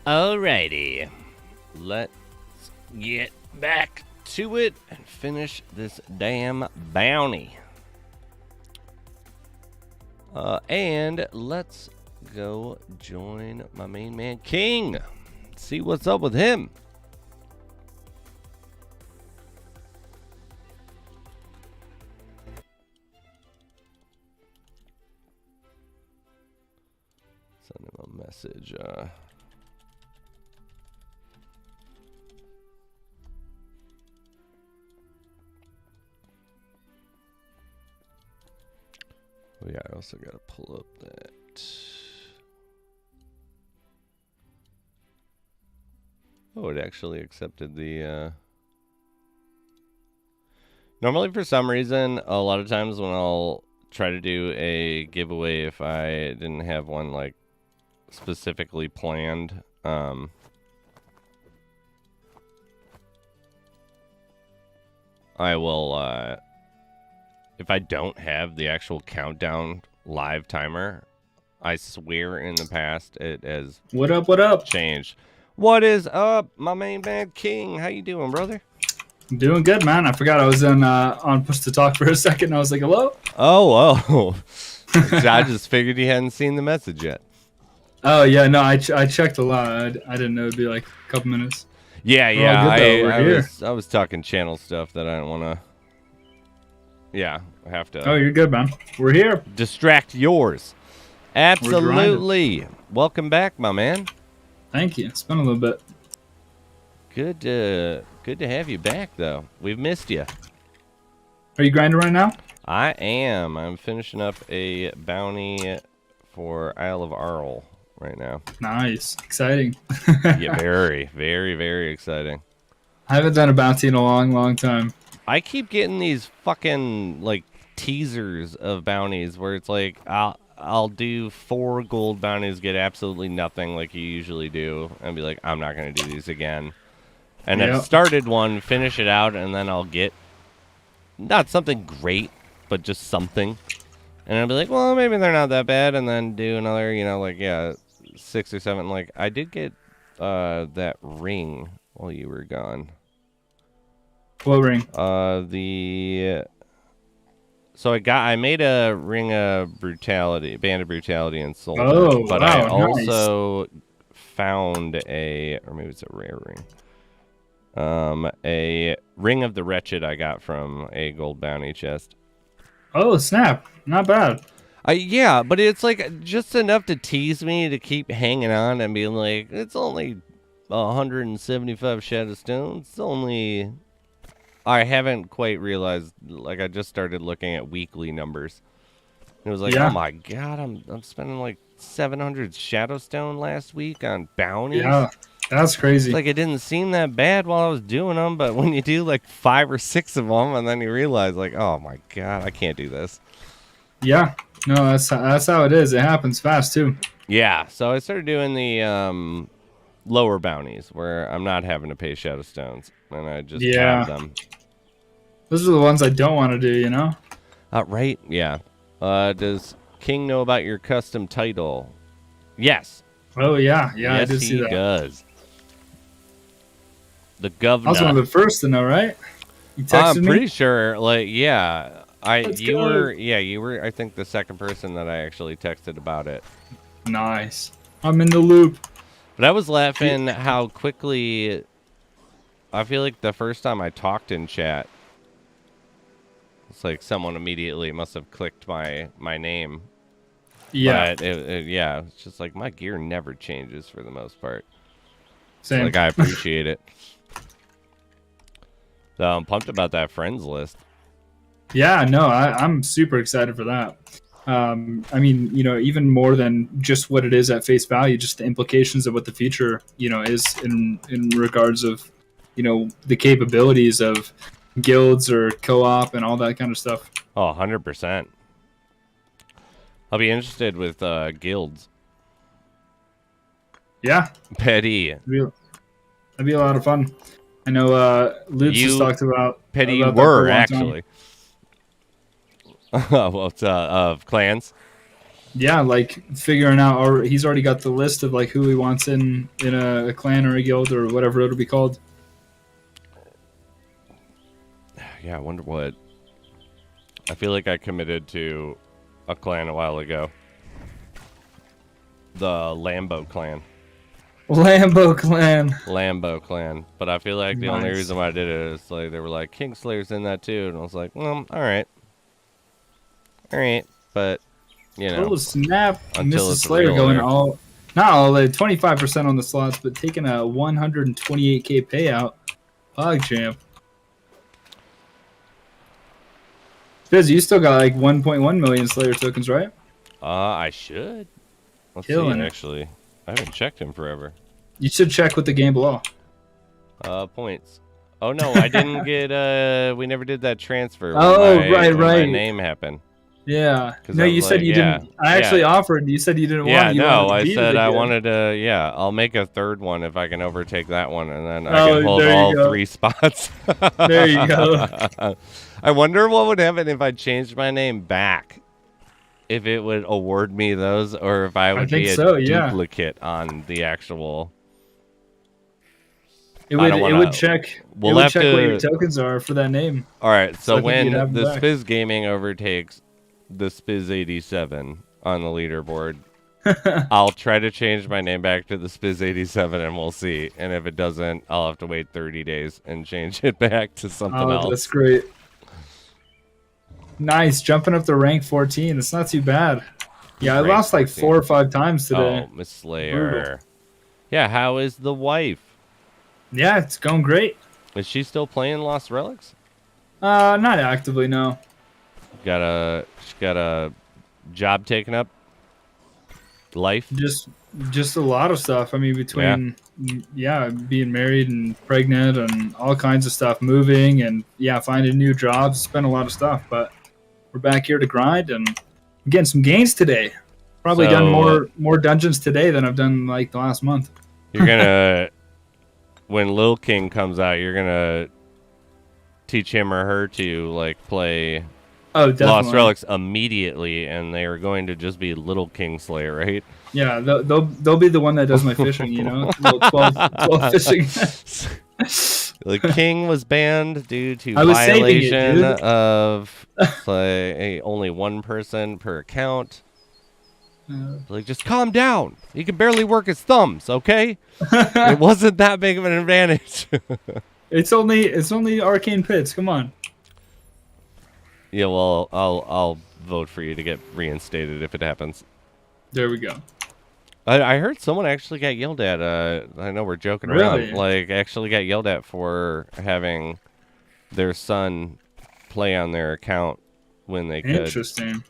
Alrighty. Let's get back to it and finish this damn bounty. And let's go join my main man, King. See what's up with him. Send him a message. Oh yeah, I also gotta pull up that. Oh, it actually accepted the. Normally, for some reason, a lot of times when I'll try to do a giveaway, if I didn't have one like specifically planned, I will. If I don't have the actual countdown live timer, I swear in the past it has What up? changed. What is up, my main man King? How you doing, brother? I'm doing good, man. I forgot I was on push to talk for a second. I was like, hello? Oh. I just figured you hadn't seen the message yet. Oh, yeah, no, I checked a lot. I didn't know it'd be like a couple minutes. Yeah. I I was talking channel stuff that I don't want to. Yeah, I have to. Oh, you're good, man. We're here. Distract yours. Absolutely. Welcome back, my man. Thank you. It's been a little bit. Good to have you back, though. We've missed you. Are you grinding right now? I am. I'm finishing up a bounty for Isle of Arle right now. Nice. Exciting. Yeah, very, very, very exciting. I haven't done a bounty in a long time. I keep getting these fucking like teasers of bounties where it's like I'll do 4 gold bounties, get absolutely nothing like you usually do, and be like, I'm not gonna do these again. And Yep. I've started one, finish it out, and then I'll get not something great, but just something. And I'll be like, well, maybe they're not that bad, and then do another, 6 or 7. Like I did get that ring while you were gone. What ring? So I made a ring of brutality, band of brutality, and sold it. Oh, But wow, I nice. also found or maybe it's a rare ring. A ring of the wretched I got from a gold bounty chest. Oh, snap. Not bad. Yeah, but it's like just enough to tease me to keep hanging on and being like, it's only 175 shadow stones. It's only. I haven't quite realized. Like I just started looking at weekly numbers. And it was like, Yeah. oh my god, I'm spending like 700 Shadowstone last week on bounties. Yeah, that's crazy. It's like it didn't seem that bad while I was doing them, but when you do like 5 or 6 of them, and then you realize like, oh my god, I can't do this. Yeah, no, that's how it is. It happens fast too. Yeah, so I started doing the lower bounties where I'm not having to pay Shadowstones, and I just have them. Those are the ones I don't want to do, you know? Right? Yeah. Does King know about your custom title? Yes. Oh, yeah. Yeah, yes, I did see that. He does. The governor. I was one of the first to know, right? You texted I'm me? pretty sure, like, yeah. You go. were, I think, the second person that I actually texted about it. Nice. I'm in the loop. But I was laughing how quickly, I feel like the first time I talked in chat, it's like someone immediately must have clicked my name. Yeah. But it's just like my gear never changes for the most part. Same. So, like, I appreciate it. So I'm pumped about that friends list. Yeah, no, I'm super excited for that. I mean, even more than just what it is at face value, just the implications of what the future, is in regards of, the capabilities of guilds or co-op and all that kind of stuff. Oh, 100%. I'll be interested with guilds. Yeah. Petty. That'd be a lot of fun. I know Loops has talked about... Petty about were, actually. Well, of clans. yeah, like figuring out, or he's already got the list of like who he wants in a clan or a guild or whatever it'll be called. Yeah, I wonder what. I feel like I committed to a clan a while ago. The Lambo clan. Lambo clan. Lambo clan. But I feel like the only reason why I did it is like they were like, Kingslayer's in that too. And I was like, well, alright. Alright. But, you know. Oh, snap. Until Mrs. it's Slayer real going there. all, not all, 25% on the slots, but taking a 128k payout. PogChamp. Fizz, you still got like 1.1 million Slayer tokens, right? I should. Let's Killing see, it. actually. I haven't checked him forever. You should check with the game below. Points. Oh, no, I didn't get, we never did that transfer. Oh, when right. my name happened. Yeah. 'Cause No, I you was said like, you didn't. I actually offered. You said you didn't want it. You no, wanted to I beat said it I again. wanted to, I'll make a third one if I can overtake that one, and then I Oh, can hold there you all go. 3 spots. There you go. I wonder what would happen if I changed my name back. If it would award me those, or if I would think be a so, yeah. duplicate on the actual... It I would. don't It wanna- would check. we'll it would have check what to- your tokens are for that name. All right, so I think when you'd have them the back. Spiz Gaming overtakes the Spiz 87 on the leaderboard, I'll try to change my name back to the Spiz 87 and we'll see. And if it doesn't, I'll have to wait 30 days and change it back to something else. That's great. Nice, jumping up to rank 14. It's not too bad. Yeah, I Rank lost like 14. 4 or 5 times today. Oh, Miss Slayer. Yeah, how is the wife? Yeah, it's going great. Is she still playing Lost Relics? Not actively, no. She got a job taken up? Life? Just a lot of stuff. I mean, between being married and pregnant and all kinds of stuff, moving and finding new jobs, spent a lot of stuff. But we're back here to grind and I'm getting some gains today. Probably done more dungeons today than I've done like the last month. You're gonna when Lil King comes out, you're gonna teach him or her to like play Oh, definitely. Lost Relics immediately, and they are going to just be Little Kingslayer, right? Yeah, they'll be the one that does my fishing, you know? Little 12 fishing. The King was banned due to I was saving it, violation dude. of like only one person per account. Like, just calm down. He can barely work his thumbs, okay? It wasn't that big of an advantage. It's only Arcane Pits, come on. Yeah, well, I'll vote for you to get reinstated if it happens. There we go. I heard someone actually got yelled at. I know we're joking Really? around. Like, actually got yelled at for having their son play on their account when they could. Interesting.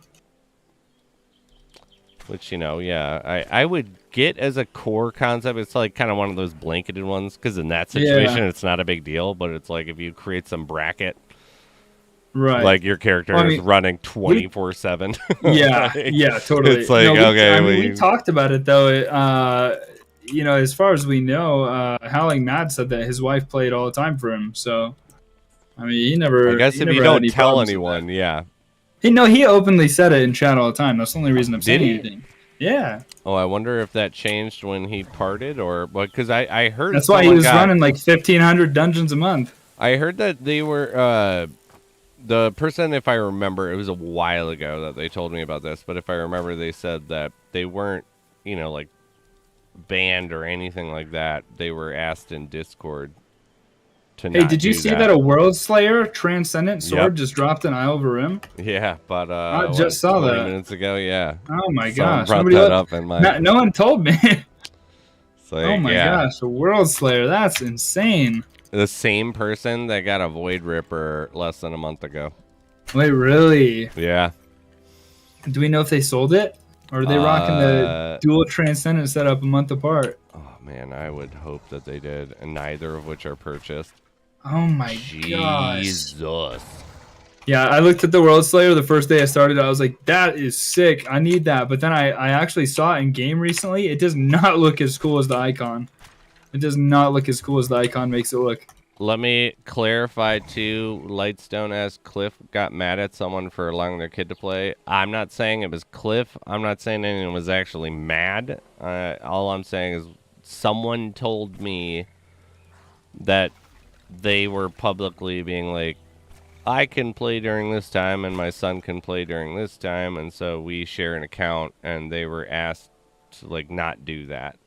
Which, you know, yeah, I would get as a core concept. It's like kind of one of those blanketed ones, because in that situation, it's not a big deal. But it's like if you create some bracket, Right. like your character Well, I is mean, running 24/7. Yeah, totally. It's like, okay, we talked about it though. You know, as far as we know, Howling Mad said that his wife played all the time for him. So, I mean, he never. I guess he if never you had don't any tell problems with anyone, yeah. that. He openly said it in chat all the time. That's the only reason I'm Did saying he? anything. Yeah. Oh, I wonder if that changed when he parted, or because I heard That's why he someone was running like 1,500 dungeons a month. I heard that they were the person, if I remember, it was a while ago that they told me about this, but if I remember, they said that they weren't, you know, like banned or anything like that. They were asked in Discord to Hey, not did you do see that a World Slayer Transcendent Sword just dropped an Isle of Rim? Yeah, but I just saw 20 that. minutes ago. Yeah. Oh my Someone gosh! brought Nobody that looked- up in my. No one told me. It's like, Oh my yeah. gosh, a World Slayer, that's insane. The same person that got a Voidripper less than a month ago. Wait, really? Yeah. Do we know if they sold it? Or are they rocking the dual Transcendent setup a month apart? Oh man, I would hope that they did, and neither of which are purchased. Oh my gosh. Jesus. Yeah, I looked at the World Slayer the first day I started. I was like, that is sick. I need that. But then I actually saw it in game recently. It does not look as cool as the icon. It does not look as cool as the icon makes it look. Let me clarify too. Lightstone as Cliff got mad at someone for allowing their kid to play. I'm not saying it was Cliff. I'm not saying anyone was actually mad. All I'm saying is someone told me that they were publicly being like, I can play during this time and my son can play during this time, and so we share an account, and they were asked to like not do that.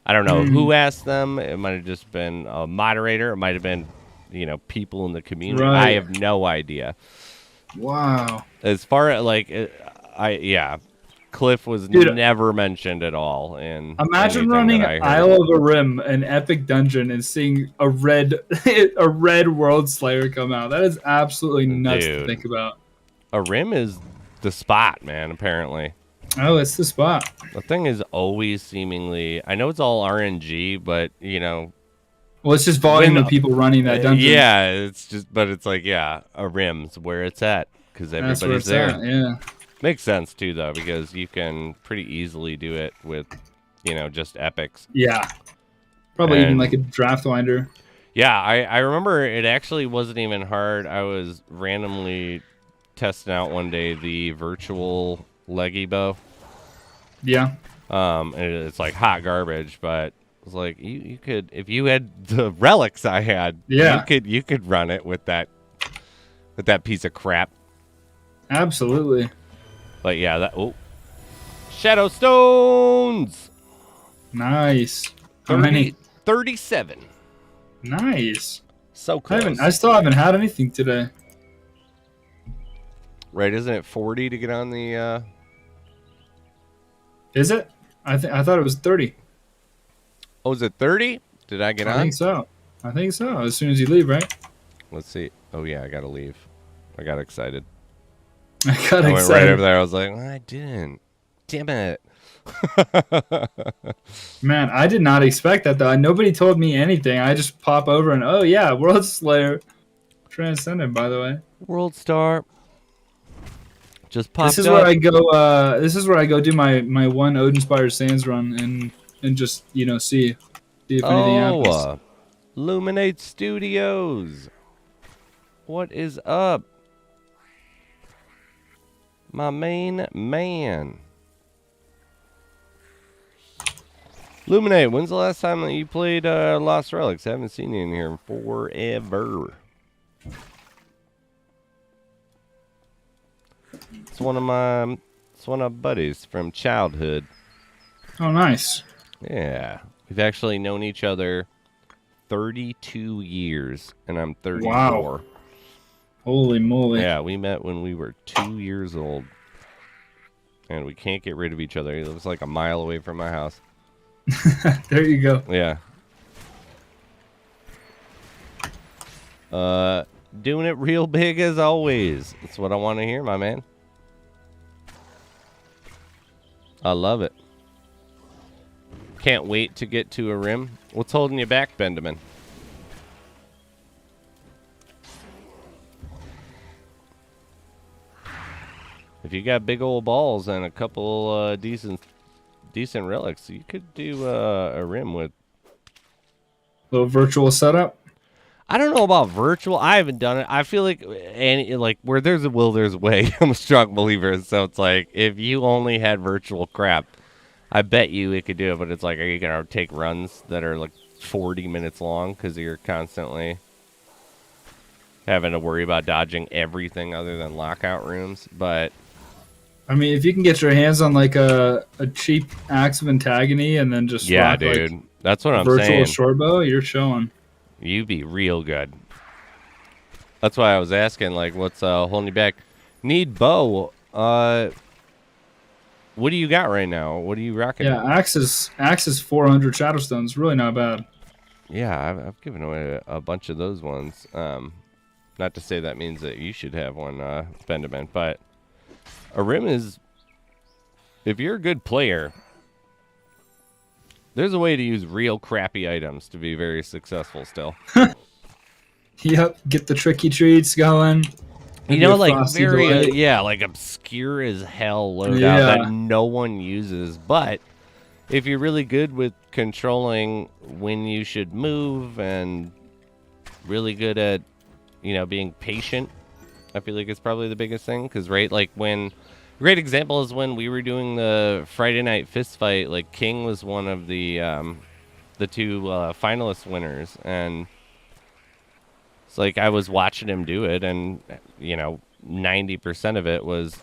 I don't know who asked them. It might have just been a moderator. It might have been, people in the community. Right. I have no idea. Wow. As far as like, Cliff was never mentioned at all. In imagine running Isle of a Rim, an epic dungeon, and seeing a red World Slayer come out. That is absolutely nuts to think about. A Rim is the spot, man. Apparently. Oh, it's the spot. The thing is always seemingly. I know it's all RNG, but well, it's just volume of people running that dungeon. Yeah, it's just, but it's like, a Rim's where it's at because everybody's there. Yeah, makes sense too, though, because you can pretty easily do it with, just epics. Yeah, probably even like a draft winder. Yeah, I remember it actually wasn't even hard. I was randomly testing out one day the virtual leggy bow. Yeah. And it's like hot garbage, but it's like you could, if you had the relics I had, you could run it with that piece of crap. Absolutely. But yeah, Shadow Stones. Nice. How many? 37. Nice. So close. I still haven't had anything today. Right, isn't it 40 to get on the Is it? I thought it was 30. Oh, is it 30? Did I get on? I think so. As soon as you leave, right? Let's see. Oh yeah, I gotta leave. I got excited. I went right over there. I was like, I didn't. Damn it. Man, I did not expect that though. Nobody told me anything. I just pop over and oh yeah, World Slayer Transcendent, by the way. World Star. Just popped This is up. where I go. This is where I go do my one Odinspire Sands run and just see if anything happens. Luminate Studios. What is up, my main man? Luminate, when's the last time that you played Lost Relics? I haven't seen you in here in forever. It's one of my buddies from childhood. Oh, nice. Yeah, we've actually known each other 32 years, and I'm 34. Wow. Holy moly. Yeah, we met when we were 2 years old, and we can't get rid of each other. He lives like a mile away from my house. There you go. Yeah. Doing it real big as always. That's what I want to hear, my man. I love it. Can't wait to get to a rim. What's holding you back, Benjamin? If you got big old balls and a couple decent relics, you could do a rim with little virtual setup. I don't know about virtual. I haven't done it. I feel like where there's a will, there's a way. I'm a strong believer. So it's like if you only had virtual crap, I bet you it could do it. But it's like, are you gonna take runs that are like 40 minutes long because you're constantly having to worry about dodging everything other than lockout rooms? But I mean, if you can get your hands on like a cheap Axe of Antagony and then just rock, dude, like, that's what I'm saying. saying. Virtual shortbow, you're showing. You be real good. That's why I was asking, like, what's holding you back? Need bow. What do you got right now? What are you rocking? Yeah, Axe is 400 Shadowstones. Really not bad. Yeah, I've given away a bunch of those ones. Not to say that means that you should have one, Benjamin, but a rim is, if you're a good player, there's a way to use real crappy items to be very successful still. Yep, get the tricky treats going. You know, like very, like obscure as hell loadout that no one uses. But if you're really good with controlling when you should move and really good at, being patient. I feel like it's probably the biggest thing. Because, right, like when... Great example is when we were doing the Friday night fist fight. Like, King was one of the 2 finalist winners. And it's like I was watching him do it. And, 90% of it was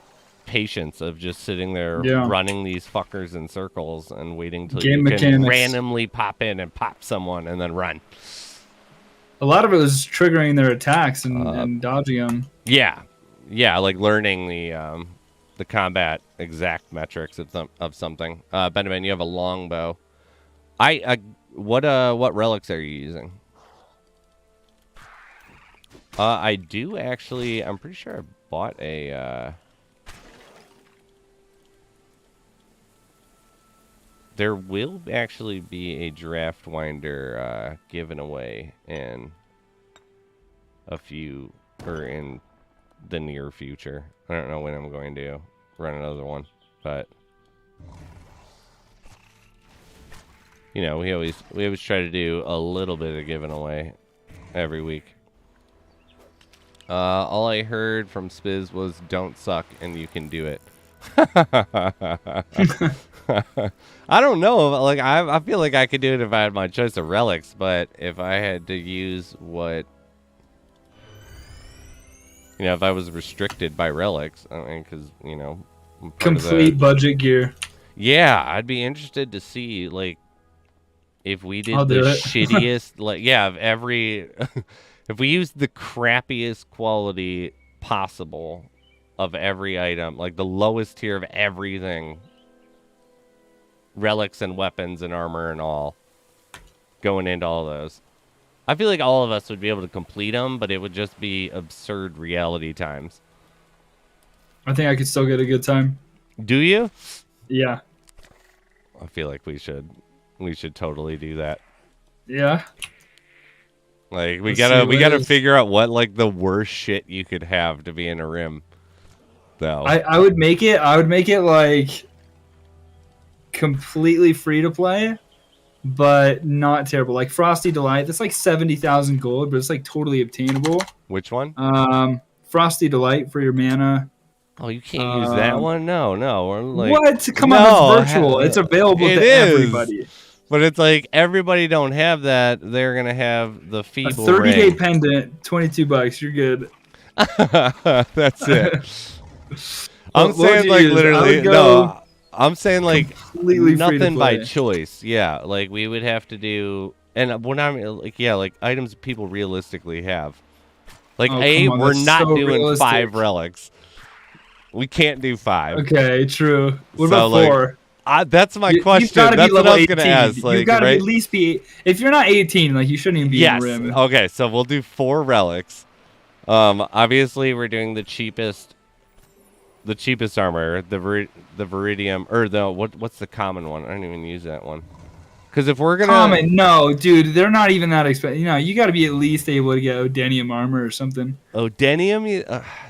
patience of just sitting there running these fuckers in circles and waiting till you can randomly pop in and pop someone and then run. A lot of it was triggering their attacks and dodging them. Yeah, like learning the combat exact metrics of something. Benjamin, you have a longbow. What relics are you using? I do actually. I'm pretty sure I bought a. There will actually be a draft winder given away in in the near future. I don't know when I'm going to run another one, but we always try to do a little bit of giving away every week. All I heard from Spiz was "Don't suck and you can do it." I don't know. Like I feel like I could do it if I had my choice of relics, but if I had to use what, if I was restricted by relics, I mean, because complete budget gear. Yeah, I'd be interested to see like if we did the shittiest, if we used the crappiest quality possible of every item, like the lowest tier of everything. Relics and weapons and armor and all going into all those. I feel like all of us would be able to complete them, but it would just be absurd reality times. I think I could still get a good time. Do you? Yeah. I feel like we should totally do that. Yeah. Like we gotta figure out what like the worst shit you could have to be in a rim. Though. I would make it like completely free to play, but not terrible. Like Frosty Delight, that's like 70,000 gold, but it's like totally obtainable. Which one? Frosty Delight for your mana. Oh, you can't use that one? No. We're like, what? Come on, it's virtual. It's available to everybody. But it's like everybody don't have that. They're gonna have the feeble. A 30-day pendant, $22. You're good. That's it. I'm saying like literally no. I'm saying like nothing by choice. Yeah, like we would have to do, and when I'm like, like items people realistically have. Like we're not doing realistic. 5 relics. We can't do 5. Okay, true. What about 4? That's my question. That's what I was gonna ask. Like, you've got to at least be. If you're not 18, like you shouldn't even be in the rim. Okay, so we'll do 4 relics. Obviously we're doing the cheapest armor, the Viridium, or what's the common one? I don't even use that one. Because if we're gonna common, no, dude, they're not even that expensive. You got to be at least able to get Odenium armor or something. Odenium,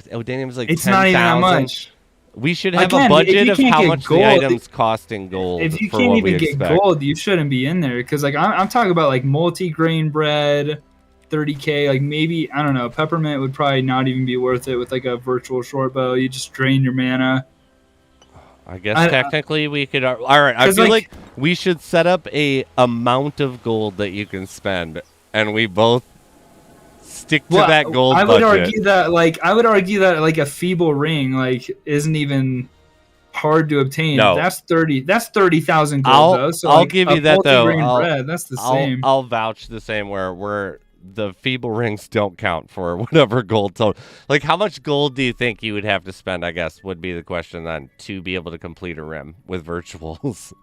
Odenium is like it's 10, not even that much. We should have a budget of how much gold, the items cost in gold. If you can't even get gold, you shouldn't be in there. Because like I'm talking about like multi-grain bread. 30k, like maybe, I don't know, peppermint would probably not even be worth it with like a virtual short bow. You just drain your mana. I guess technically we could. All right, I feel like we should set up a amount of gold that you can spend, and we both stick to that gold budget. I would argue that like a feeble ring like isn't even hard to obtain. No. That's 30,000 gold though. So I'll give you that though. Bread, that's the same. I'll vouch the same where the feeble rings don't count for whatever gold. So, like, how much gold do you think you would have to spend, I guess, would be the question then, to be able to complete a rim with virtuals?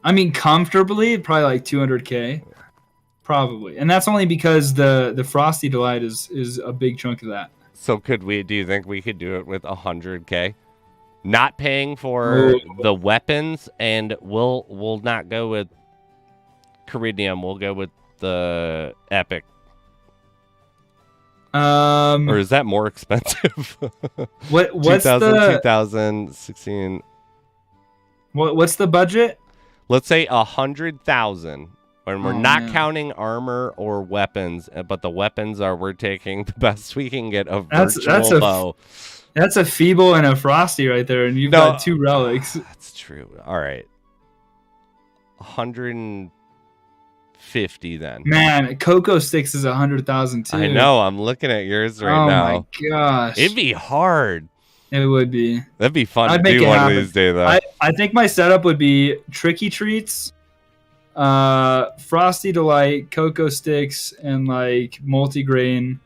I mean, comfortably, probably like 200k. Probably. And that's only because the Frosty Delight is a big chunk of that. So do you think we could do it with 100k? Not paying for the weapons, and we'll not go with Caridium, we'll go with the epic. Or is that more expensive? What's 2016. What's the budget? Let's say 100,000. And we're not counting armor or weapons, but the weapons we're taking the best we can get a virtual bow. That's a Feeble and a Frosty right there, and you've got 2 relics. That's true. All right. 150 then. Man, Cocoa Sticks is 100,000 too. I know. I'm looking at yours right now. Oh my gosh. It'd be hard. It would be. That'd be fun to do one of these days, though. I think my setup would be Tricky Treats, Frosty Delight, Cocoa Sticks, and like multigrain,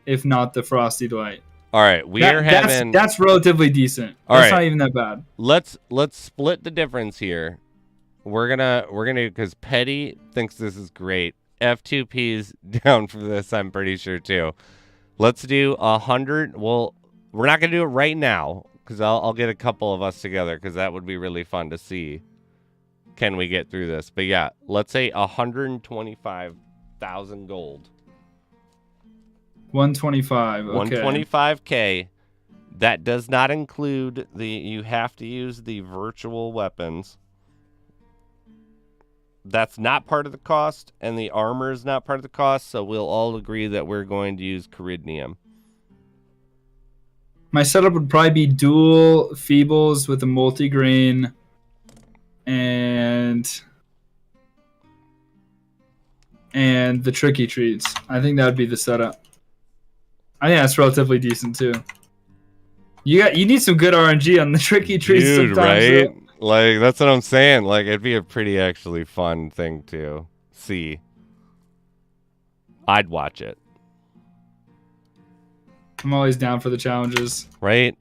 if not the Frosty Delight. All right, that's relatively decent. That's not even that bad. Let's split the difference here. We're gonna because Petty thinks this is great. F2P's down for this, I'm pretty sure too. Let's do 100. Well, we're not gonna do it right now because I'll get a couple of us together because that would be really fun to see. Can we get through this? But yeah, let's say 125,000 gold. 125. Okay. 125K. That does not include you have to use the virtual weapons. That's not part of the cost, and the armor is not part of the cost, so we'll all agree that we're going to use Caridnium. My setup would probably be dual Feebles with a multigrain and the Tricky Treats. I think that would be the setup. I think that's relatively decent too. You need some good RNG on the Tricky Treats, dude, sometimes. Right? So. Like that's what I'm saying. Like it'd be a pretty actually fun thing to see. I'd watch it. I'm always down for the challenges. Right?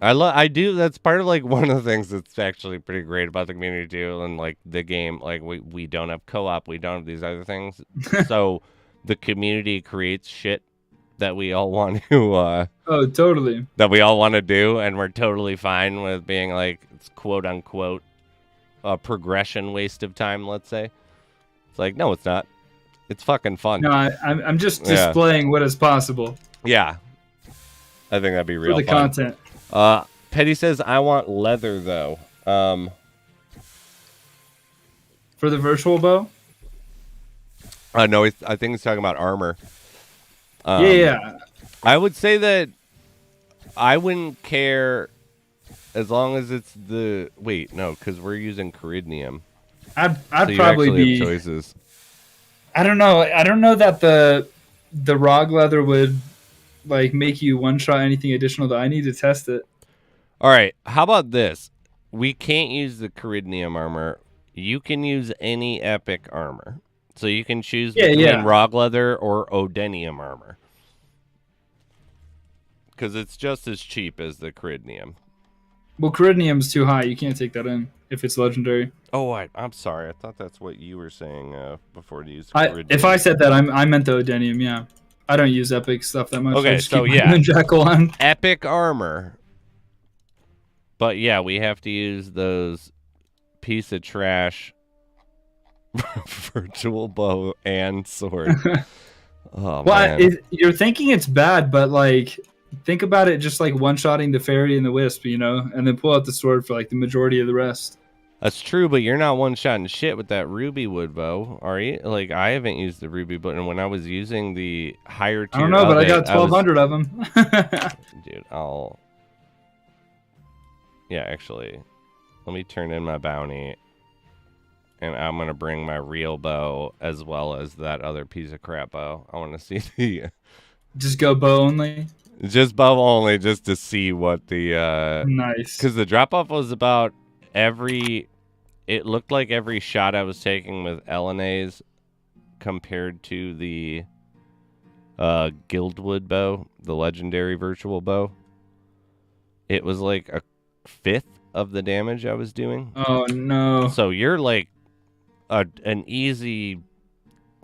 I do. That's part of like one of the things that's actually pretty great about the community too, and like the game. Like we don't have co-op. We don't have these other things. So the community creates shit that we all want to. Oh, totally. That we all want to do, and we're totally fine with being like it's quote unquote a progression waste of time. Let's say it's like no, it's not. It's fucking fun. No, I'm just displaying what is possible. Yeah, I think that'd be real for the fun. content. Petty says I want leather though. For the virtual bow? No, I think he's talking about armor. Yeah. I would say that I wouldn't care as long as it's the because we're using Caridnium. I'd so probably be have choices. I don't know. I don't know that the ROG leather would like make you one shot anything additional though. I need to test it. All right. How about this? We can't use the Caridnium armor. You can use any epic armor. So you can choose between ROG leather or Odenium armor. Because it's just as cheap as the Caridnium. Well, Caridnium's too high. You can't take that in if it's legendary. Oh, I'm sorry. I thought that's what you were saying before to use Caridnium. If I said that, I meant the Odenium, yeah. I don't use epic stuff that much. Okay, so yeah. Jackal on. Epic armor. But yeah, we have to use those piece of trash virtual bow and sword. Oh, well, man. You're thinking it's bad, but like think about it just like one-shotting the fairy and the wisp, you know, and then pull out the sword for like the majority of the rest. That's true, but you're not one-shotting shit with that ruby wood bow, are you? Like I haven't used the ruby bow, and when I was using the higher tier, I don't know, but I got 1,200 of them. Dude, yeah, actually, let me turn in my bounty. And I'm going to bring my real bow as well as that other piece of crap bow. I want to see the... Just go bow only? Just bow only, just to see what the... Nice. Because the drop-off was about every... It looked like every shot I was taking with LNAs compared to the Guildwood bow, the legendary virtual bow. It was like a fifth of the damage I was doing. Oh, no. So you're like... an easy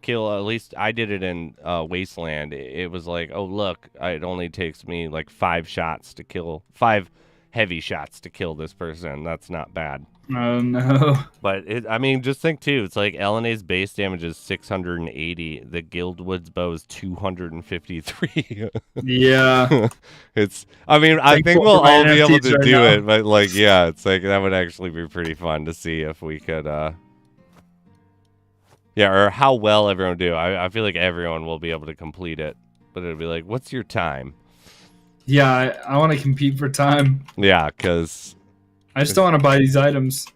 kill. At least I did it in Wasteland. It was like, oh look, it only takes me like 5 heavy shots to kill this person. That's not bad. Oh no. But I mean, just think too. It's like LNA's base damage is 680. The Guildwood's bow is 253. Yeah. It's. I mean, I think we'll all be able to do it. But like, yeah, it's like that would actually be pretty fun to see if we could. Yeah, or how well everyone do. I feel like everyone will be able to complete it, but it'll be like, what's your time? Yeah, I want to compete for time. Yeah, because I just don't want to buy these items.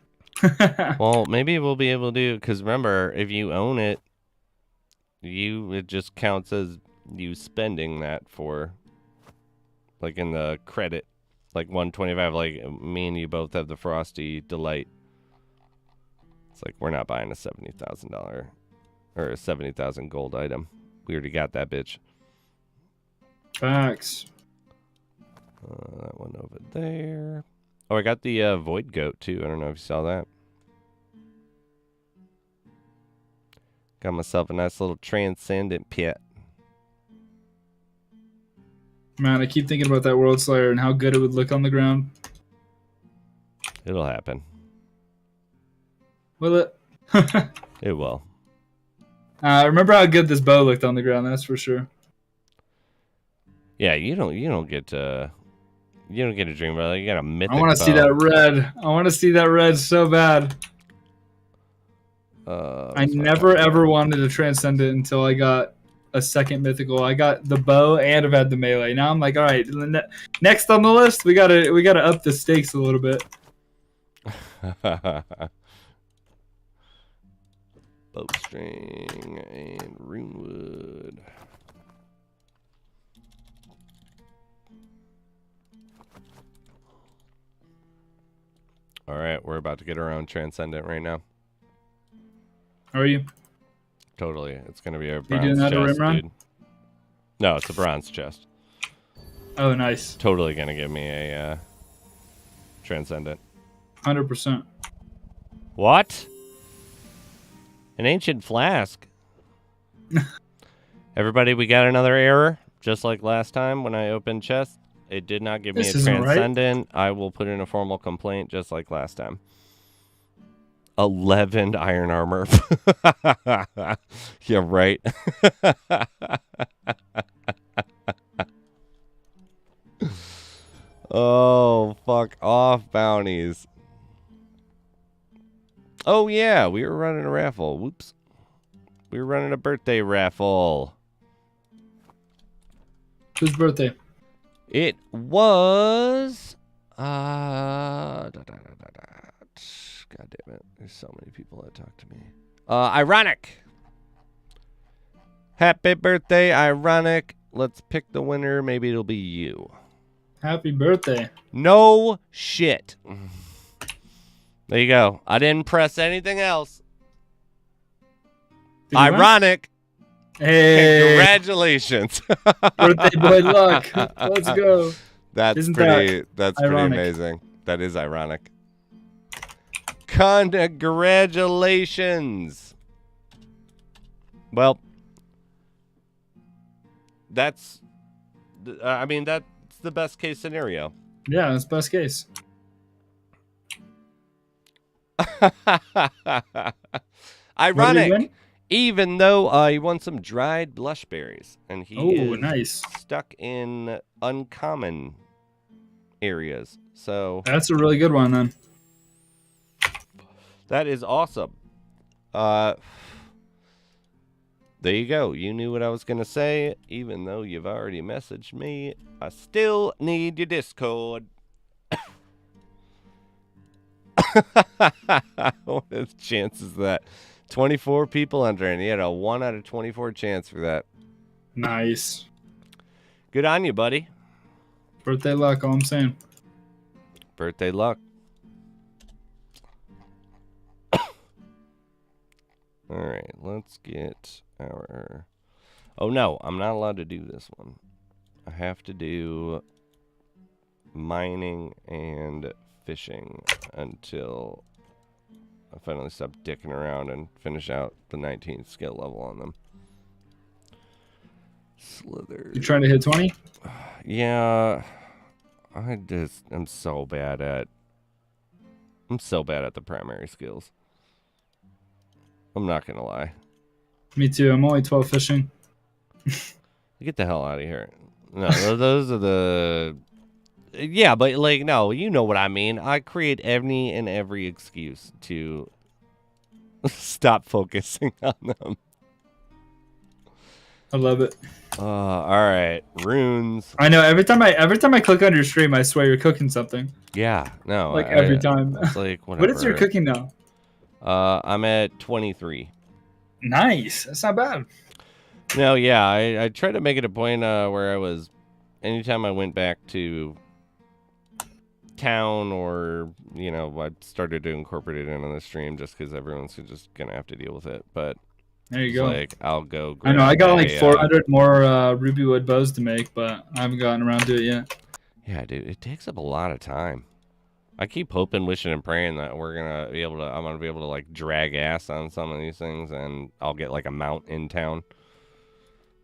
well, maybe we'll be able to. Because remember, if you own it, it just counts as you spending that for, like in the credit, like 125. Like me and you both have the Frosty Delight. It's like we're not buying a $70,000 or a 70,000 gold item. We already got that bitch. Facts. That one over there. Oh, I got the Void Goat too. I don't know if you saw that. Got myself a nice little transcendent pet. Man, I keep thinking about that World Slayer and how good it would look on the ground. It'll happen. Will it? It will. Remember how good this bow looked on the ground, that's for sure. Yeah, you don't get to dream about it. You got a mythic I want to see that red. I want to see that red so bad. I never ever wanted to transcend it until I got a second mythical. I got the bow and I've had the melee. Now I'm like, all right, next on the list, we gotta up the stakes a little bit. Bowstring and runewood. All right, we're about to get our own transcendent right now. How are you? Totally, it's gonna be a You doing bronze that chest, rim run? dude. No, it's a bronze chest. Oh, nice. Totally gonna give me a transcendent. 100%. What? An ancient flask. Everybody, we got another error, just like last time when I opened chest. It did not give me a This isn't right. transcendent. I will put in a formal complaint, just like last time. 11 iron armor. Yeah, right. Oh, fuck off, bounties. Oh, yeah, we were running a raffle. Whoops. We were running a birthday raffle. Whose birthday? It was... God damn it. There's so many people that talk to me. Ironic. Happy birthday, Ironic. Let's pick the winner. Maybe it'll be you. Happy birthday. No shit. There you go. I didn't press anything else. Ironic. Hey. Congratulations. Birthday boy luck. Let's go. That's pretty amazing. That is ironic. Congratulations. Well, that's the best case scenario. Yeah, that's best case. Ironic. Even though he won some dried blushberries, and he is nice. Stuck in uncommon areas. So that's a really good one, then. That is awesome. There you go. You knew what I was going to say, even though you've already messaged me. I still need your Discord. What are the chances of that? 24 people under, and he had a 1 out of 24 chance for that. Nice. Good on you, buddy. Birthday luck, all I'm saying. Birthday luck. All right, let's get our... Oh, no, I'm not allowed to do this one. I have to do mining and fishing until I finally stop dicking around and finish out the 19th skill level on them. Slither. You trying to hit 20? Yeah. I'm so bad at the primary skills. I'm not going to lie. Me too. I'm only 12 fishing. Get the hell out of here. No, those are the... Yeah, but, like, no, you know what I mean. I create any and every excuse to stop focusing on them. I love it. All right, runes. I know every time I click on your stream, I swear you're cooking something. Yeah, no, Like every time. It's like whatever. What is your cooking now? I'm at 23. Nice. That's not bad. No, yeah, I tried to make it a point where I was, anytime I went back to town or, you know, I started to incorporate it in on the stream just because everyone's just going to have to deal with it. But there you go. Like, I'll go. I know, I got like 400 more ruby wood bows to make, but I haven't gotten around to it yet. Yeah, dude, it takes up a lot of time. I keep hoping, wishing, and praying that we're gonna be able to. I'm gonna be able to like drag ass on some of these things, and I'll get like a mount in town.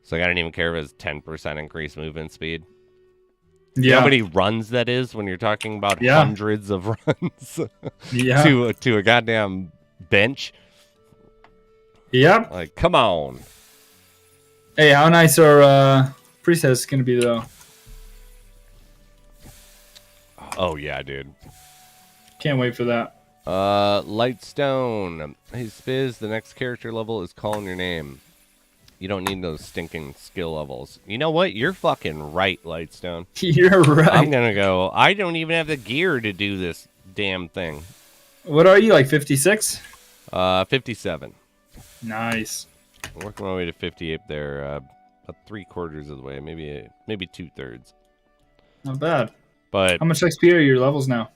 So like, I don't even care if it's 10% increased movement speed. Yeah. You know how many runs that is when you're talking about hundreds of runs to a goddamn bench? Yep. Like, come on. Hey, how nice are presets gonna be though? Oh yeah, dude. Can't wait for that. Lightstone. Hey Spiz, the next character level is calling your name. You don't need those stinking skill levels. You know what? You're fucking right, Lightstone. You're right. I'm gonna go. I don't even have the gear to do this damn thing. What are you, like 56? 57. Nice. I'm working my way to 58 there. About 3/4 of the way, maybe 2/3. Not bad. But how much XP are your levels now?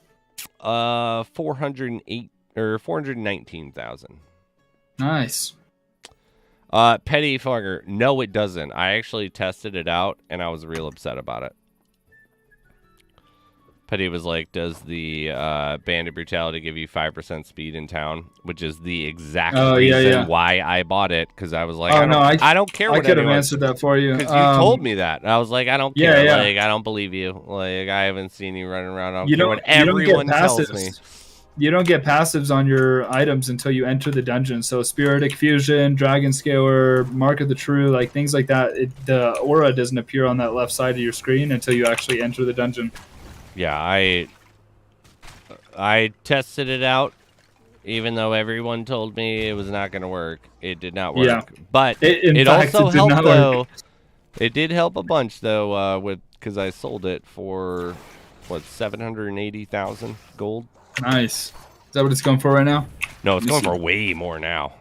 408 or 419,000. Nice. Petty Fogger, no, it doesn't. I actually tested it out, and I was real upset about it. Petty was like, does the Bandit Brutality give you 5% speed in town? Which is the exact reason why I bought it, because I was like, I don't care what I could have answered that for you. Because you told me that. And I was like, I don't care. Yeah. Like, I don't believe you. Like, I haven't seen you running around. I don't care what everyone tells me. You don't get passives on your items until you enter the dungeon. So Spiritic Fusion, Dragon Scaler, Mark of the True, like things like that. The aura doesn't appear on that left side of your screen until you actually enter the dungeon. Yeah, I tested it out, even though everyone told me it was not going to work. It did not work. Yeah. But it also helped, though. It did help a bunch, though, because I sold it for, what, 780,000 gold? Nice. Is that what it's going for right now? No, it's going for way more now.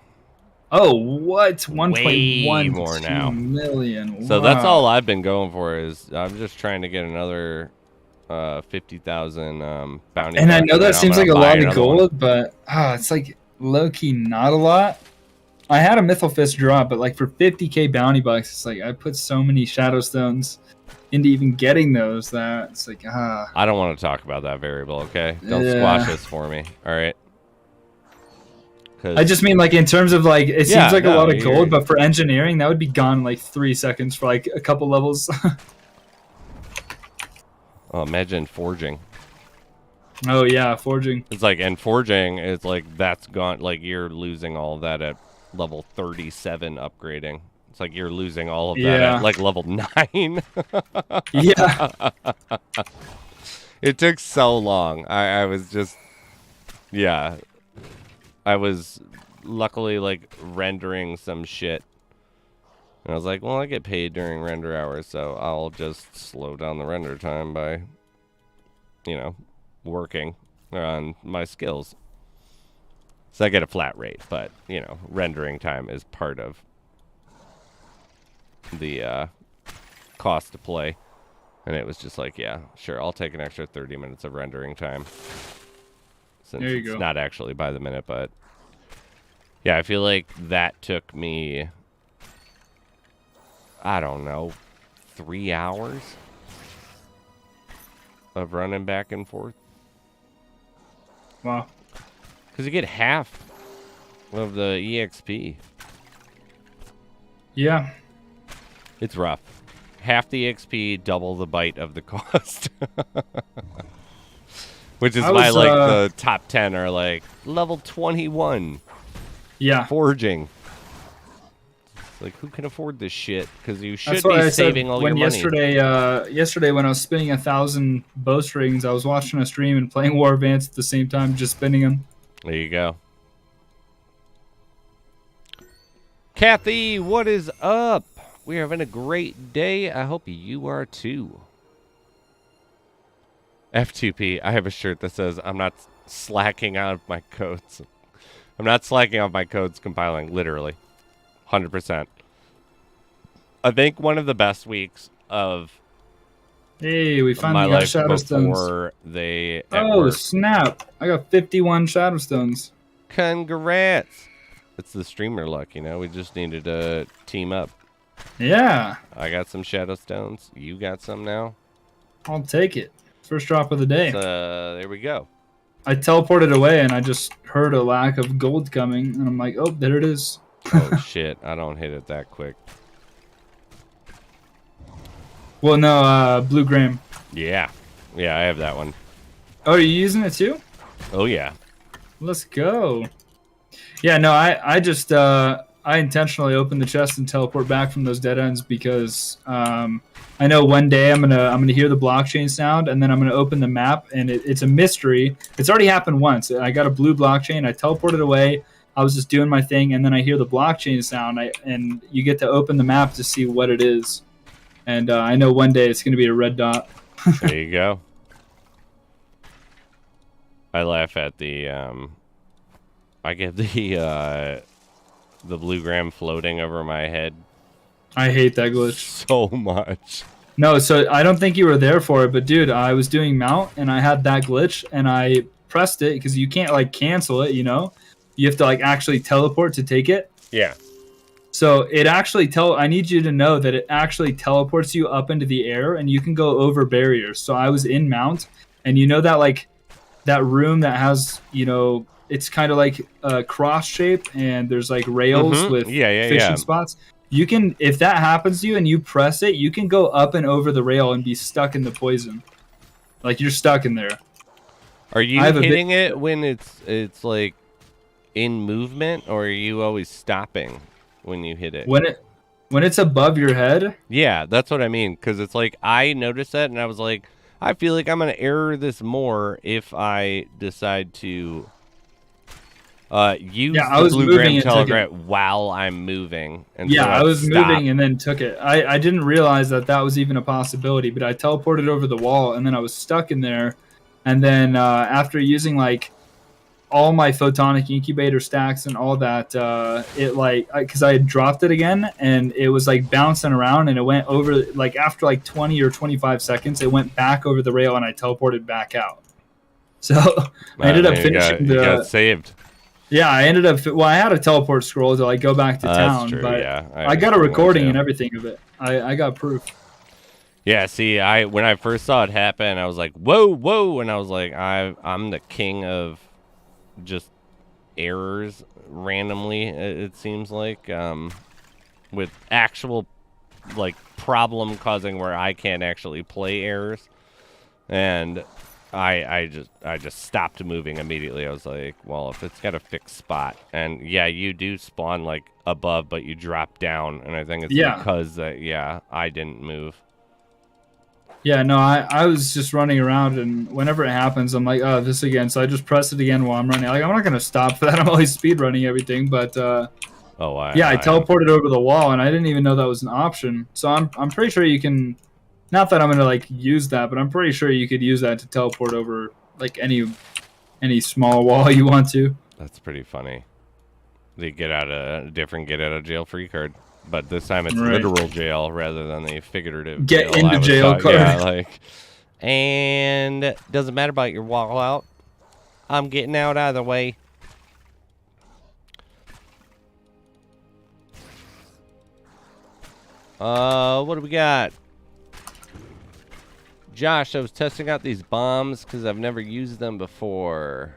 Oh, what? 1.1 more now. Million. Wow. So that's all I've been going for is I'm just trying to get another 50,000 bounty. And I know that seems like a lot of gold, but it's like low-key not a lot. I had a Mythal Fist drop, but like for 50k bounty bucks, it's like I put so many Shadow Stones into even getting those that it's like I don't want to talk about that variable, okay? Don't squash this for me, all right? I just mean like in terms of like it seems like a lot of gold, but for engineering that would be gone in like 3 seconds for like a couple levels. Oh, imagine forging. Oh yeah, forging. It's like, and forging is like that's gone. Like you're losing all of that at level 37 upgrading. It's like you're losing all of that at like level 9. Yeah. It took so long. I was just, I was luckily like rendering some shit. And I was like, well, I get paid during render hours, so I'll just slow down the render time by, you know, working on my skills. So I get a flat rate, but, you know, rendering time is part of the cost to play. And it was just like, yeah, sure, I'll take an extra 30 minutes of rendering time. Since it's not actually by the minute, but yeah, I feel like that took me, I don't know, 3 hours of running back and forth. Wow. Because you get half of the EXP. Yeah. It's rough. Half the XP, double the bite of the cost. Which is why, like, the top 10 are, like, level 21. Yeah. Forging. Like, who can afford this shit? Because you should be saving all your money. Yesterday, when I was spinning 1,000 bowstrings, I was watching a stream and playing War Advance at the same time, just spinning them. There you go. Kathy, what is up? We're having a great day. I hope you are too. F2P, I have a shirt that says, I'm not slacking out of my codes. I'm not slacking off my codes compiling, literally. 100%. I think one of the best weeks of Hey, we my finally got life Shadow Stones. before they Oh, snap. I got 51 Shadow Stones. Congrats. It's the streamer luck, you know? We just needed to team up. Yeah. I got some Shadow Stones. You got some now? I'll take it. First drop of the day. So, there we go. I teleported away and I just heard a lack of gold coming. And I'm like, oh, there it is. Oh, shit. I don't hit it that quick. Well, no, Blue Graham. Yeah. Yeah, I have that one. Oh, are you using it too? Oh, yeah. Let's go. Yeah, no, I just I intentionally opened the chest and teleport back from those dead ends because I know one day I'm gonna hear the blockchain sound and then I'm gonna open the map and it's a mystery. It's already happened once. I got a blue blockchain. I teleported away. I was just doing my thing and then I hear the blockchain sound. And you get to open the map to see what it is. And I know one day it's gonna be a red dot. There you go. I laugh at the I get the blue gram floating over my head I hate that glitch so much. No, so I don't think you were there for it, but dude, I was doing mount and I had that glitch and I pressed it because you can't like cancel it, you know? You have to like actually teleport to take it. Yeah. So it actually I need you to know that it actually teleports you up into the air and you can go over barriers. So I was in mount and you know that like that room that has, you know, it's kind of like a cross shape and there's like rails with fishing spots. You can, if that happens to you and you press it, you can go up and over the rail and be stuck in the poison. Like you're stuck in there. Are you hitting it when it's like in movement, or are you always stopping when you hit it? When it's above your head? Yeah, that's what I mean. Because it's like I noticed that and I was like, I feel like I'm gonna error this more if I decide to use the blue gram telegraph while I'm moving. And yeah, I was moving and then took it. I didn't realize that was even a possibility, but I teleported over the wall and then I was stuck in there. And then after using like all my photonic incubator stacks and all that, it like, because I had dropped it again and it was like bouncing around and it went over, like after like 20 or 25 seconds, it went back over the rail and I teleported back out. So I ended up finishing you got saved. Yeah, I ended up. Well, I had a teleport scroll to like go back to town, true, but yeah. I got a recording and everything of it. I got proof. Yeah, see, when I first saw it happen, I was like, whoa, and I was like, I'm the king of just errors randomly. It seems like with actual like problem causing where I can't actually play errors, and I just stopped moving immediately. I was like, well, if it's got a fixed spot, and yeah, you do spawn like above, but you drop down, and I think it's because I didn't move. Yeah, no, I was just running around, and whenever it happens, I'm like, oh, this again. So I just press it again while I'm running. Like, I'm not gonna stop for that. I'm always speed running everything, but I teleported over the wall, and I didn't even know that was an option. So I'm pretty sure you can. Not that I'm gonna like use that, but I'm pretty sure you could use that to teleport over like any small wall you want to. That's pretty funny. They get out a different get out of jail free card, but this time it's literal jail rather than the figurative get into jail card. Yeah, like, and doesn't matter about your wall out. I'm getting out either way. What do we got? Josh, I was testing out these bombs because I've never used them before.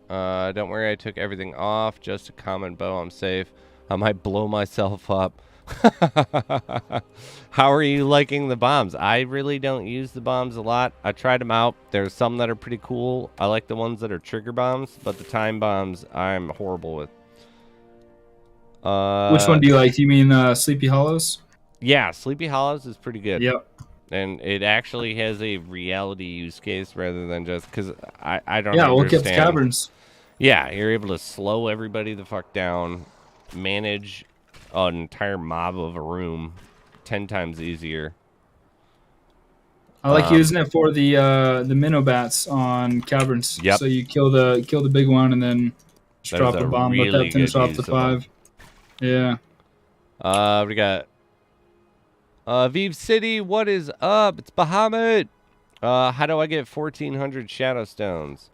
Don't worry, I took everything off. Just a common bow, I'm safe. I might blow myself up. How are you liking the bombs? I really don't use the bombs a lot. I tried them out. There's some that are pretty cool. I like the ones that are trigger bombs, but the time bombs I'm horrible with. Which one do you like? You mean Sleepy Hollows? Yeah, Sleepy Hollows is pretty good. Yep. And it actually has a reality use case rather than just because I don't understand. Yeah, we'll get the caverns. Yeah, you're able to slow everybody the fuck down, manage an entire mob of a room 10 times easier. I like using it for the Minobats on caverns. Yep. So you kill the big one and then just drop a bomb. Really let that finish off the use of them. 5. Yeah. We got Vive City. What is up? It's Bahamut. How do I get 1,400 Shadow Stones?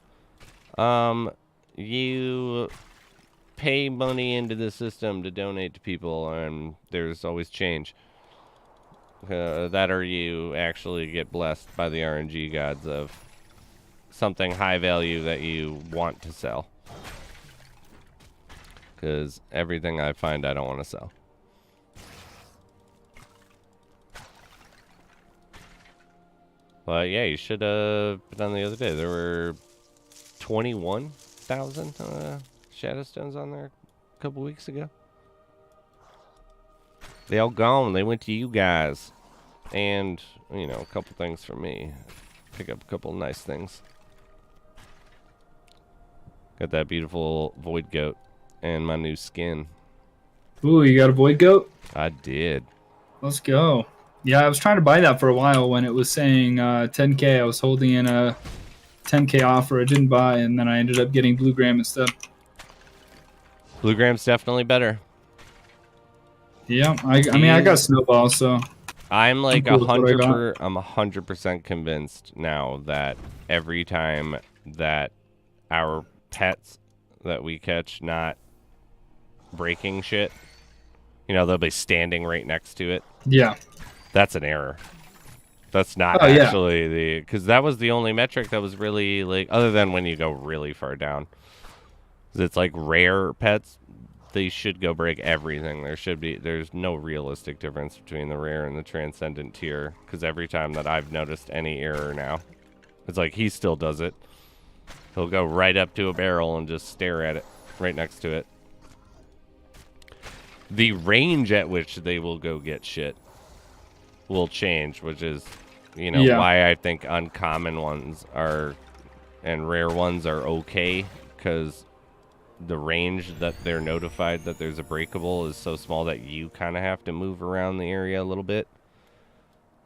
You pay money into the system to donate to people, and there's always change. That or you actually get blessed by the RNG gods of something high value that you want to sell. Because everything I find I don't want to sell. But yeah, you should have been on the other day. There were 21,000 Shadow Stones on there a couple weeks ago. They all gone. They went to you guys. And, you know, a couple things for me. Pick up a couple nice things. Got that beautiful Void Goat and my new skin. Ooh, you got a Void Goat? I did. Let's go. Yeah, I was trying to buy that for a while when it was saying 10K. I was holding in a 10K offer. I didn't buy, and then I ended up getting Blue Gram instead. Blue Gram's definitely better. Yeah, I mean, I got Snowball, so... I'm like cool with what I got. I'm 100% convinced now that every time that our pets that we catch not breaking shit, you know, they'll be standing right next to it. Yeah. That's an error. That's not actually the... Because that was the only metric that was really, like... Other than when you go really far down. 'Cause it's like rare pets. They should go break everything. There's no realistic difference between the rare and the transcendent tier. Because every time that I've noticed any error now, it's like he still does it. He'll go right up to a barrel and just stare at it right next to it. The range at which they will go get shit will change, which is, you know, why I think uncommon ones are and rare ones are okay, because the range that they're notified that there's a breakable is so small that you kind of have to move around the area a little bit,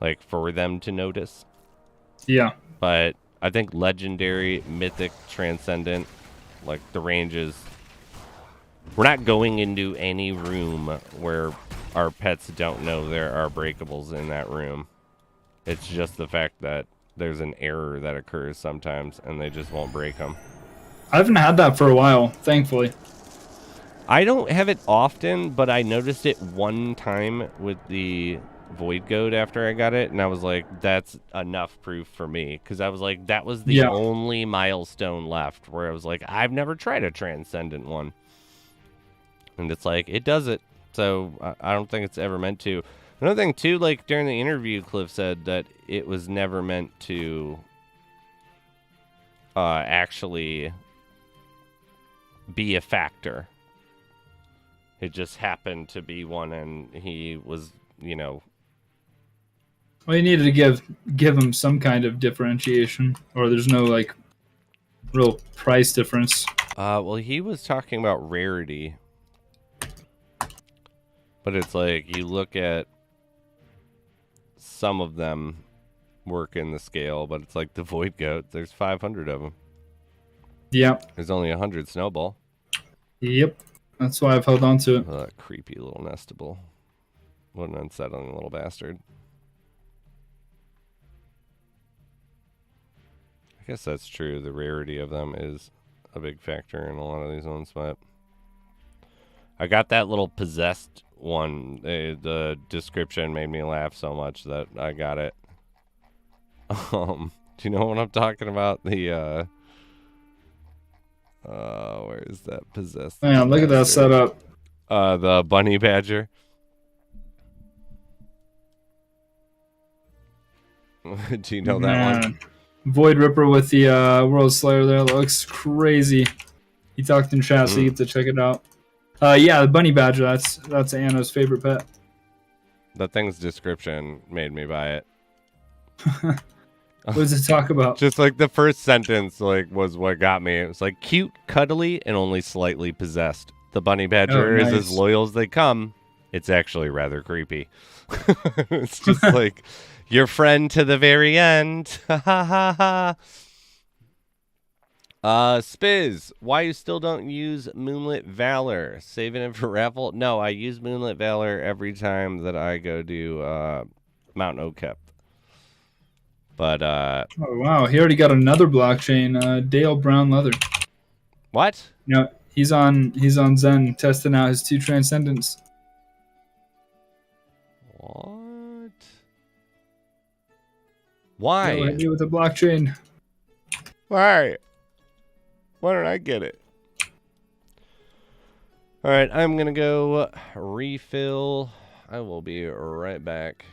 like, for them to notice. Yeah. But I think legendary, mythic, transcendent, like, the range is... We're not going into any room where our pets don't know there are breakables in that room. It's just the fact that there's an error that occurs sometimes, and they just won't break them. I haven't had that for a while, thankfully. I don't have it often, but I noticed it one time with the Void Goat after I got it, and I was like, that's enough proof for me. Because I was like, that was the only milestone left where I was like, I've never tried a transcendent one. And it's like, it does it. So I don't think it's ever meant to. Another thing, too, like during the interview, Cliff said that it was never meant to actually be a factor. It just happened to be one, and he was, you know... Well, you needed to give him some kind of differentiation, or there's no, like, real price difference. Well, he was talking about rarity. But it's like, you look at some of them work in the scale, but it's like the Void Goat, there's 500 of them. Yep. There's only 100 Snowball. Yep. That's why I've held on to it. Creepy little nestable. What an unsettling little bastard. I guess that's true. The rarity of them is a big factor in a lot of these ones, but I got that little possessed one. The description made me laugh so much that I got it. Do you know what I'm talking about? The where is that possessed? Man, look at that setup. The bunny badger. Do you know that one? Voidripper with the World Slayer there. That looks crazy. He talked in chat, so you get to check it out. Yeah, the bunny badger. That's Anna's favorite pet. That thing's description made me buy it. What does it talk about? Just like the first sentence, like, was what got me. It was like cute, cuddly, and only slightly possessed. The bunny badger is as loyal as they come. It's actually rather creepy. It's just like your friend to the very end. Ha ha ha ha. Spiz, why you still don't use Moonlit Valor? Saving it for raffle? No, I use Moonlit Valor every time that I go to Mount Okep. But Oh wow, he already got another blockchain, Dale Brown Leather. what? You know, he's on Zen testing out his 2 transcendents. What? Yo, Why? hit me with a blockchain. Why? Why don't I get it? All right, I'm going to go refill. I will be right back.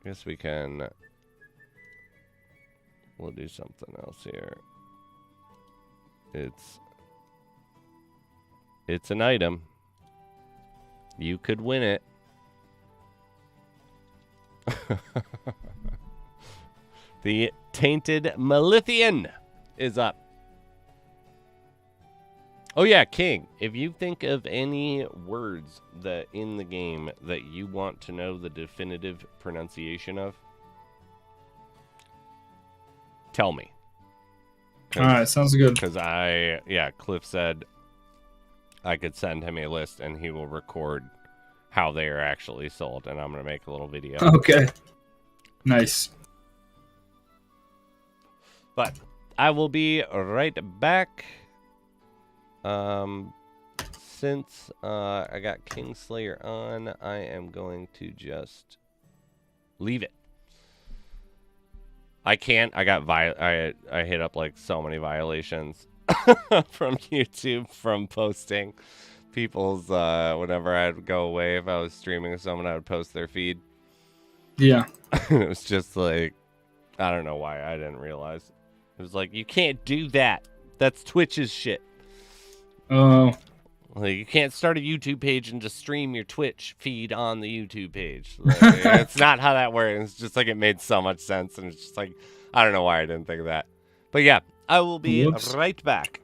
Guess we can... We'll do something else here. It's an item. You could win it. The Tainted Malithian is up. Oh yeah, King, if you think of any words that in the game that you want to know the definitive pronunciation of, tell me. All right, sounds good. Because Cliff said I could send him a list and he will record how they are actually sold, and I'm going to make a little video. Okay. Nice. But I will be right back. Since I got Kingslayer on, I am going to just leave it. I can't. I got I hit up like so many violations from YouTube from posting people's whenever I'd go away, if I was streaming with someone, I would post their feed. Yeah. It was just like, I don't know why I didn't realize. It was like, you can't do that. That's Twitch's shit. Oh. Like, you can't start a YouTube page and just stream your Twitch feed on the YouTube page. Like, it's not how that works. It's just like it made so much sense, and it's just like, I don't know why I didn't think of that. But yeah, I will be right back.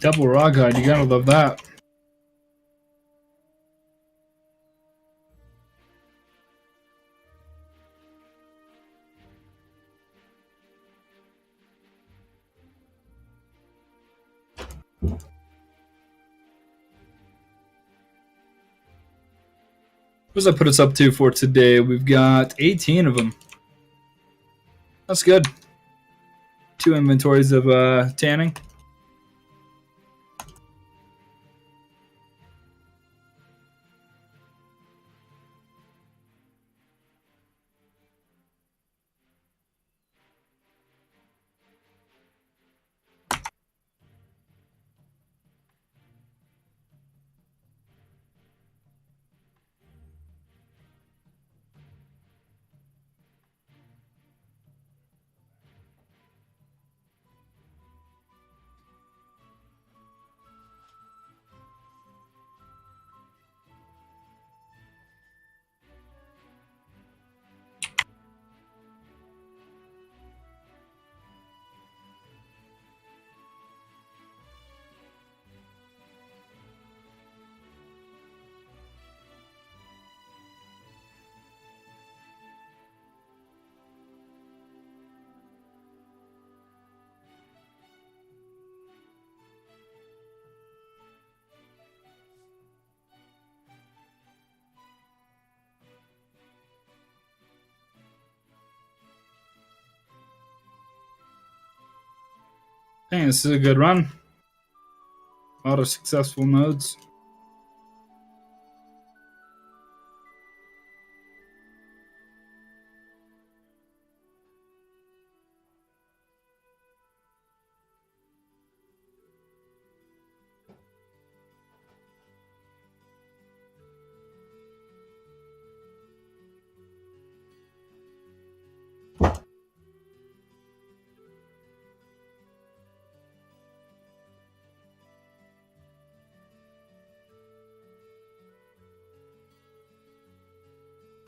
Double rawhide, you gotta love that. What does that put us up to for today? We've got 18 of them. That's good. 2 inventories of tanning. Dang, this is a good run. A lot of successful nodes.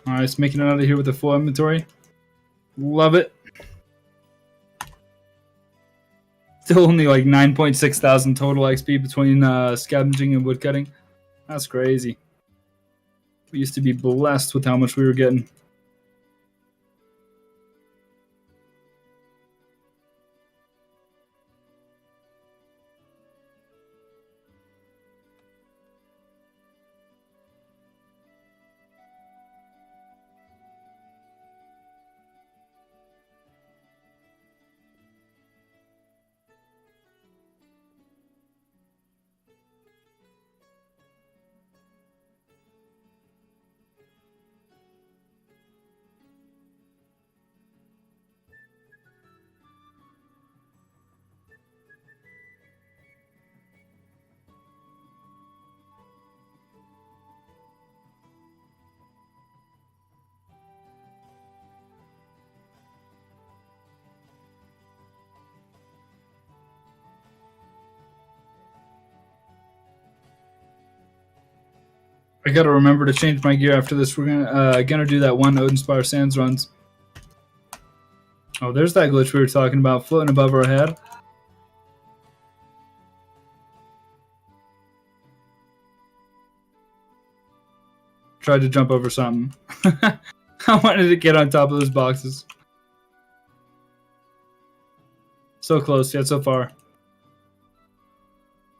Alright, it's making it out of here with a full inventory. Love it. Still only like 9.6 thousand total XP between scavenging and woodcutting. That's crazy. We used to be blessed with how much we were getting. I gotta remember to change my gear after this. We're gonna do that one Odinspire Sands runs. Oh, there's that glitch we were talking about, floating above our head. Tried to jump over something. I wanted to get on top of those boxes. So close, yet so far.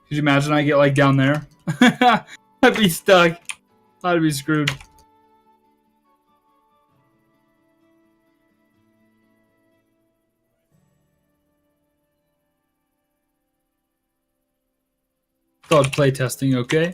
Could you imagine I get like down there? I'd be stuck. I'd be screwed. It's called playtesting, okay?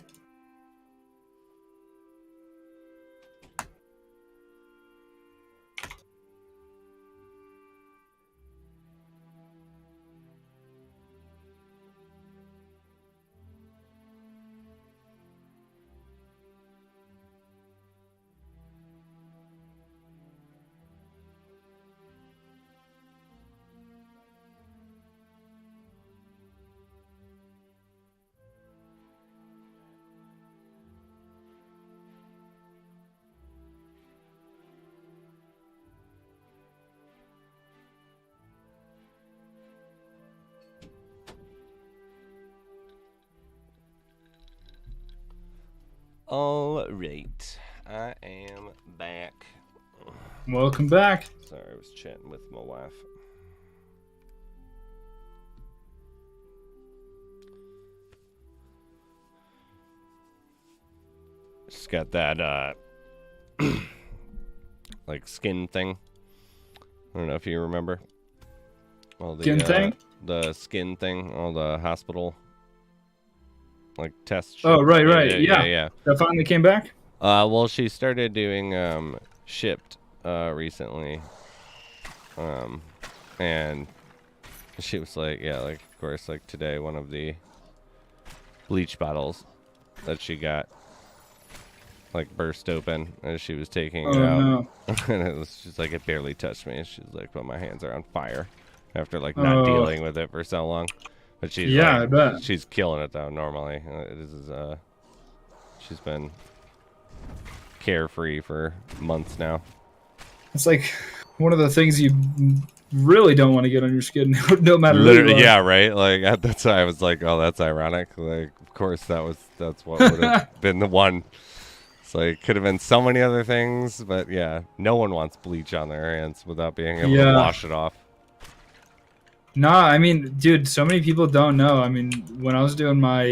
All right, I am back. Welcome back. Sorry, I was chatting with my wife. She's got that like skin thing. I don't know if you remember. All the Skin thing? The skin thing, all the hospital like tests. Oh, right. Yeah. That finally came back? Well, she started doing shipped recently. And she was like, yeah, like of course, like today, one of the bleach bottles that she got like burst open as she was taking it out. No. And it was just like, it barely touched me. She's like, but my hands are on fire after like not dealing with it for so long. But she's I bet. She's killing it though. Normally, she's been carefree for months now. It's like one of the things you really don't want to get on your skin, no matter Literally, what. yeah, right. Like that's why I was like, oh, that's ironic. Like, of course, that's what would have been the one. It's like could have been so many other things, but yeah, no one wants bleach on their hands without being able to wash it off. Nah, I mean, dude, so many people don't know. I mean, when I was doing my,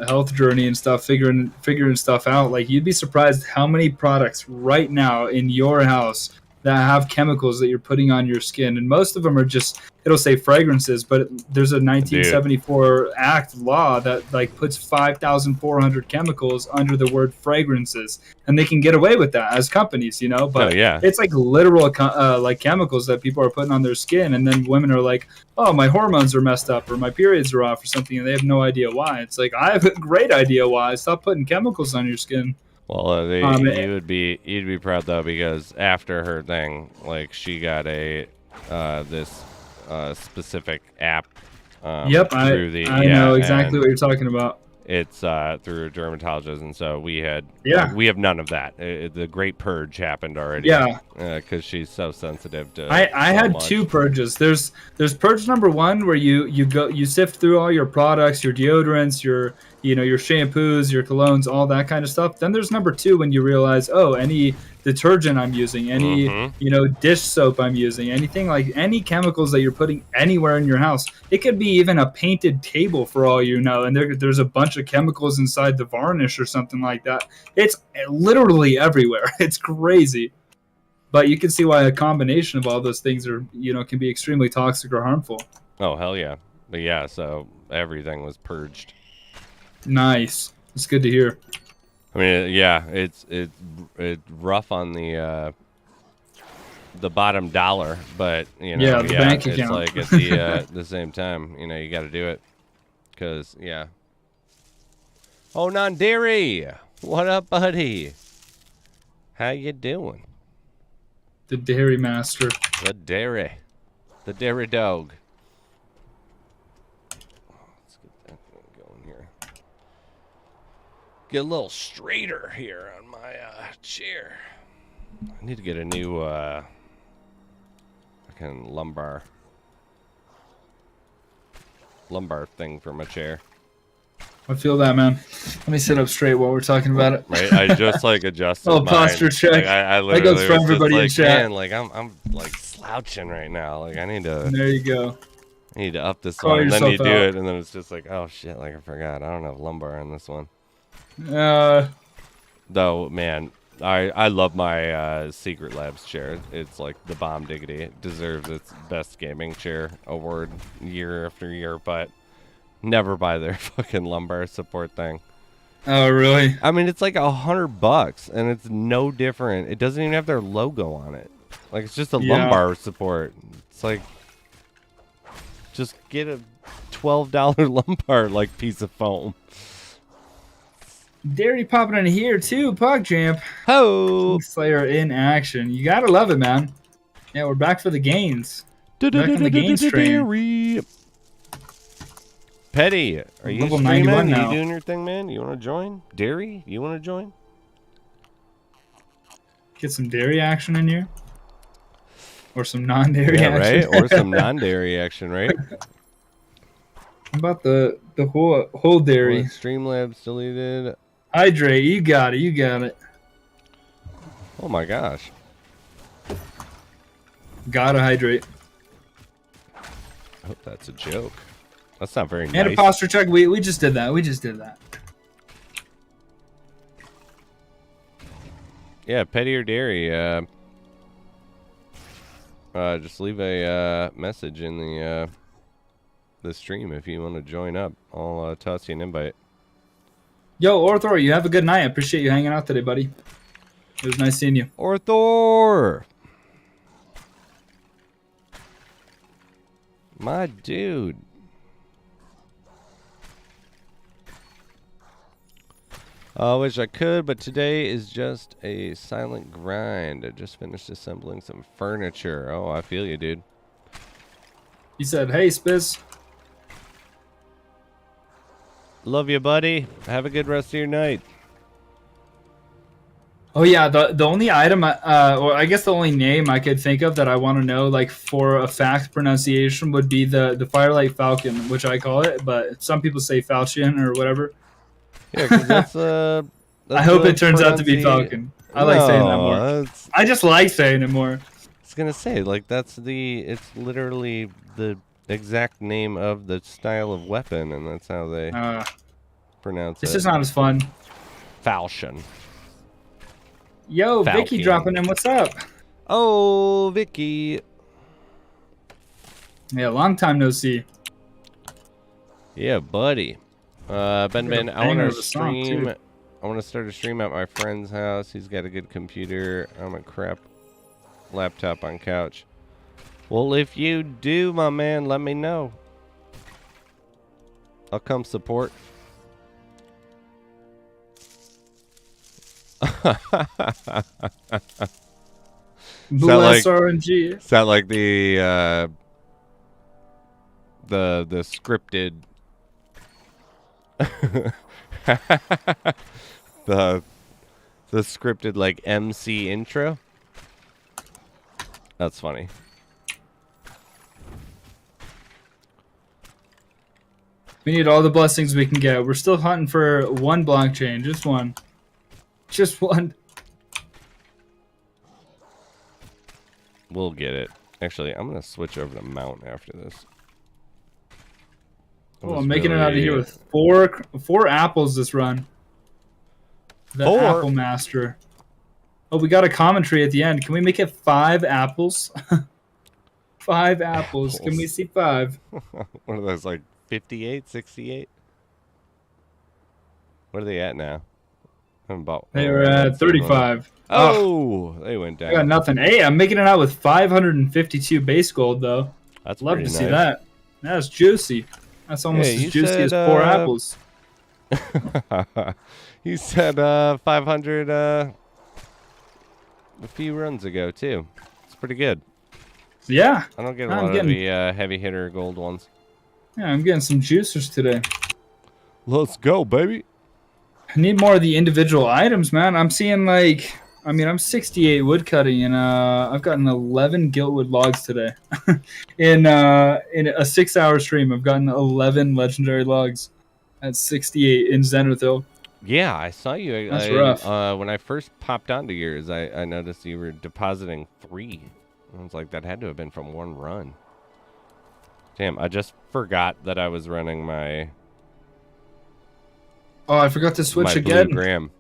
health journey and stuff, figuring stuff out, like you'd be surprised how many products right now in your house that have chemicals that you're putting on your skin, and most of them are just, it'll say fragrances, but there's a 1974 act law that like puts 5,400 chemicals under the word fragrances, and they can get away with that as companies, but it's like literal like chemicals that people are putting on their skin, and then women are like, oh, my hormones are messed up or my periods are off or something, and they have no idea why. It's like, I have a great idea why. Stop putting chemicals on your skin. Well, you'd be proud though, because after her thing, like she got a this specific app. Yep, I know exactly what you're talking about. It's through a dermatologist, and so we had we have none of that. The Great Purge happened already. Yeah, because she's so sensitive to. I had two purges. There's purge number one where you sift through all your products, your deodorants, your shampoos, your colognes, all that kind of stuff. Then there's number two when you realize, oh, any detergent I'm using, any dish soap I'm using, anything like any chemicals that you're putting anywhere in your house. It could be even a painted table for all you know, and there's a bunch of chemicals inside the varnish or something like that. It's literally everywhere. It's crazy. But you can see why a combination of all those things are, can be extremely toxic or harmful. Oh, hell yeah. But yeah, so everything was purged. Nice. It's good to hear. I mean, yeah, it's rough on the bottom dollar, but the bank account. It's like at the same time, you got to do it, because Oh, non-dairy, what up, buddy? How you doing? The dairy master. The dairy dog. Let's get that thing going here. Get a little straighter here on my chair. I need to get a new fucking lumbar thing for my chair. I feel that, man. Let me sit up straight while we're talking about it. Right, I just like adjusted. Oh, posture check. Like, I literally that goes for everybody in chat. Man, like I'm like slouching right now. Like I need to. There you go. I need to up this one, and then you do it, and then it's just like, oh shit, like I forgot. I don't have lumbar on this one. Though, man, I love my Secret Labs chair. It's like the bomb diggity. It deserves its best gaming chair award year after year, but never buy their fucking lumbar support thing. Oh, really? I mean, it's like $100, and it's no different. It doesn't even have their logo on it. Like, it's just a lumbar support. It's like, just get a $12 lumbar like piece of foam. Dairy popping in here too, PogChamp. Ho! Kingslayer in action. You gotta love it, man. Yeah, we're back for the gains. Back on the gains train. Petty, are you Level streaming? 91 Are now. you doing your thing, man? You want to join? Dairy, you want to join? Get some dairy action in here, or some non-dairy action. Right? Or some non-dairy action, right? How about the whole dairy? Streamlabs deleted. Hydrate. You got it. You got it. Oh my gosh. Gotta hydrate. I hope that's a joke. That's not very And nice. a posture check. We just did that. We just did that. Yeah, petty or dairy. Just leave a message in the stream if you want to join up. I'll toss you an invite. Yo, Orthor, you have a good night. I appreciate you hanging out today, buddy. It was nice seeing you. Orthor! My dude. I wish I could, but today is just a silent grind. I just finished assembling some furniture. Oh, I feel you, dude. He said, hey, Spiz. Love you, buddy. Have a good rest of your night. Oh, yeah, the only item, or I guess the only name I could think of that I want to know, like, for a fact pronunciation would be the Firelight Falcon, which I call it, but some people say Falchion or whatever. Yeah, 'cause that's I hope it turns out to be Falcon. I like saying that more. I just like saying it more. I was gonna say, like, it's literally the exact name of the style of weapon, and that's how they pronounce it. It's just not as fun. Falchion. Yo, Falcon. Vicky dropping in. What's up? Oh, Vicky. Yeah, long time no see. Yeah, buddy. Ben, I want to stream. I want to start a stream at my friend's house. He's got a good computer. I'm a crap laptop on couch. Well, if you do, my man, let me know. I'll come support. Bless RNG. Is that like the scripted the scripted like MC intro? That's funny. We need all the blessings we can get. We're still hunting for one blockchain, just one. Just one. We'll get it. Actually, I'm gonna switch over to Mount after this. Oh, I'm making it out of here with four apples this run. The Apple Master. Oh, we got a commentary at the end. Can we make it 5 apples? 5 apples. Can we see 5? What are those, like 58, 68? What are they at now? I haven't bought. They were at 35. Oh, they went down. I got nothing. Hey, I'm making it out with 552 base gold, though. That's love to nice. see that. That's juicy. That's almost as juicy as 4 apples. You said 500 a few runs ago, too. It's pretty good. Yeah. I don't get a lot of the heavy hitter gold ones. Yeah, I'm getting some juicers today. Let's go, baby. I need more of the individual items, man. I'm seeing like, I mean, I'm 68 wood cutting, and I've gotten 11 giltwood logs today. in a 6-hour stream, I've gotten 11 legendary logs at 68 in Zenithil. Yeah, I saw you. That's rough. When I first popped onto yours, I noticed you were depositing 3. I was like, that had to have been from one run. Damn, I just forgot that I was running my... Oh, I forgot to switch my again. Blue Graham.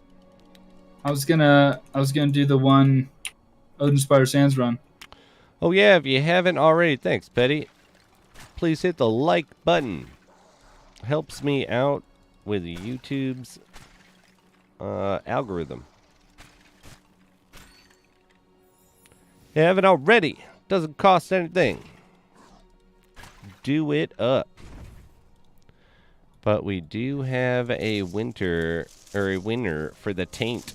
I was gonna do the one Odin Spire Sands run. Oh yeah, if you haven't already, thanks, Petty. Please hit the like button. Helps me out with YouTube's algorithm. If you haven't already, doesn't cost anything. Do it up. But we do have a winner for the taint.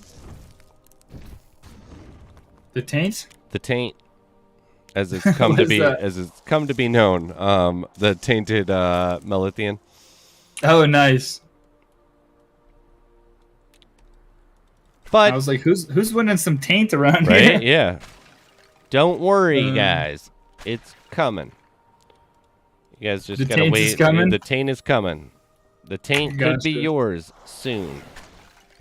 The taint? The taint, as it's come to be, known, the tainted Melithian. Oh, nice. But I was like, who's winning some taint around right? here? Yeah. Don't worry, guys. It's coming. You guys just gotta wait. The taint is coming. The taint could be yours soon.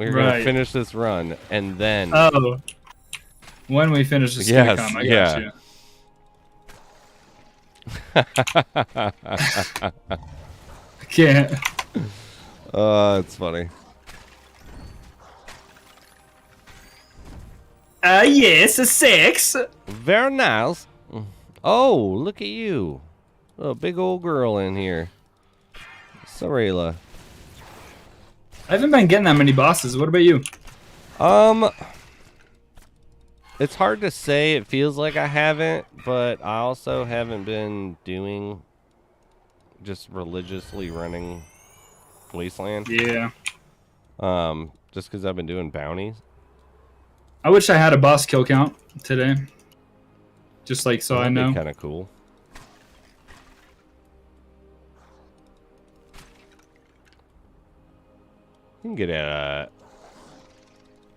We're gonna finish this run, and then. Oh. When we finish this, yes, I got you. I can't. It's funny. Yes, a 6. Very nice. Oh, look at you. Oh, big old girl in here. Sorayla. I haven't been getting that many bosses. What about you? It's hard to say. It feels like I haven't, but I also haven't been doing just religiously running Wasteland. Yeah. Just because I've been doing bounties. I wish I had a boss kill count today. Just like so I know. Kind of cool. You can get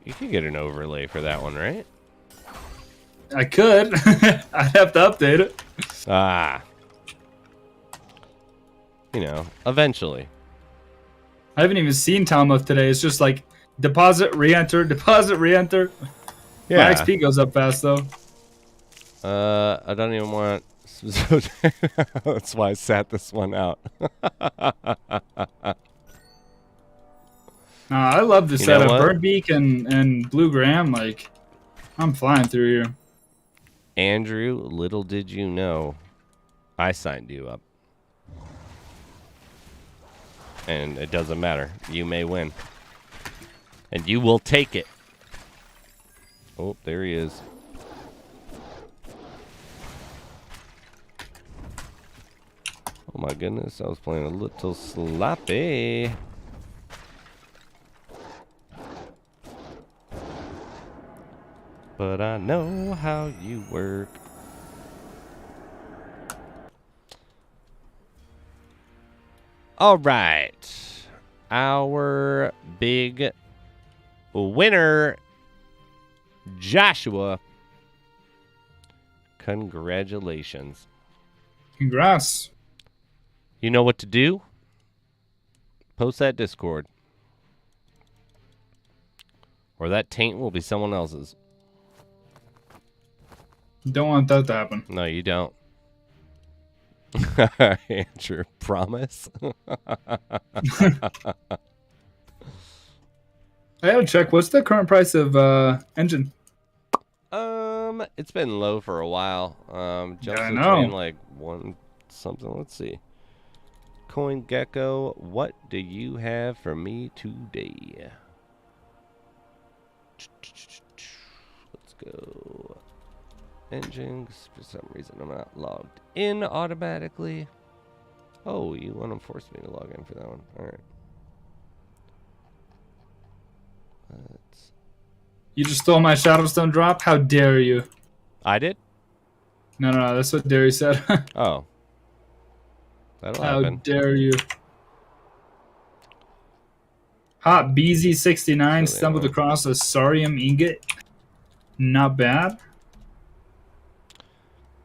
you can get an overlay for that one, right? I could. I'd have to update it. Ah. You know, eventually. I haven't even seen Talmuth today. It's just like deposit, re-enter, deposit, re-enter. Yeah. My XP goes up fast though. I don't even want. That's why I sat this one out. I love the setup. Birdbeak and Blue Graham, like, I'm flying through here. Andrew, little did you know, I signed you up. And it doesn't matter. You may win. And you will take it. Oh, there he is. Oh my goodness, I was playing a little sloppy. But I know how you work. All right. Our big winner, Joshua. Congratulations. Congrats. You know what to do? Post that Discord. Or that taint will be someone else's. Don't want that to happen. No, you don't. Andrew, promise? I gotta check. What's the current price of engine? It's been low for a while. Just I know. between like one something. Let's see. CoinGecko, what do you have for me today? Let's go. Engines. For some reason, I'm not logged in automatically. Oh, you want to force me to log in for that one? All right. You just stole my Shadowstone drop? How dare you? I did? No, that's what Derry said. Oh. That'll How happen. dare you? Hot BZ69 stumbled across a Sarium ingot. Not bad.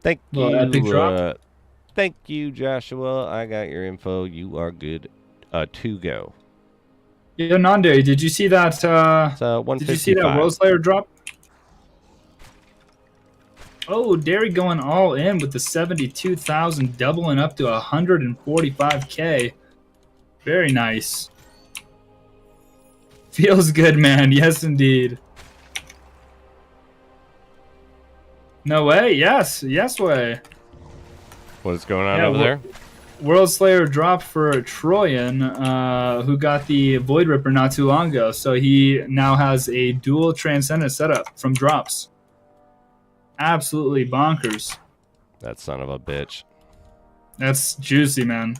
Thank you. Epic drop. Thank you, Joshua. I got your info. You are good to go. Yeah, non-dairy. Did you see that? Did you see that World Slayer drop? Oh, Dairy going all in with the 72,000, doubling up to 145K. Very nice. Feels good, man. Yes, indeed. No way. Yes way. What is going on over there? World Slayer dropped for Troyan, who got the Voidripper not too long ago. So he now has a dual Transcendent setup from drops. Absolutely bonkers. That son of a bitch. That's juicy, man.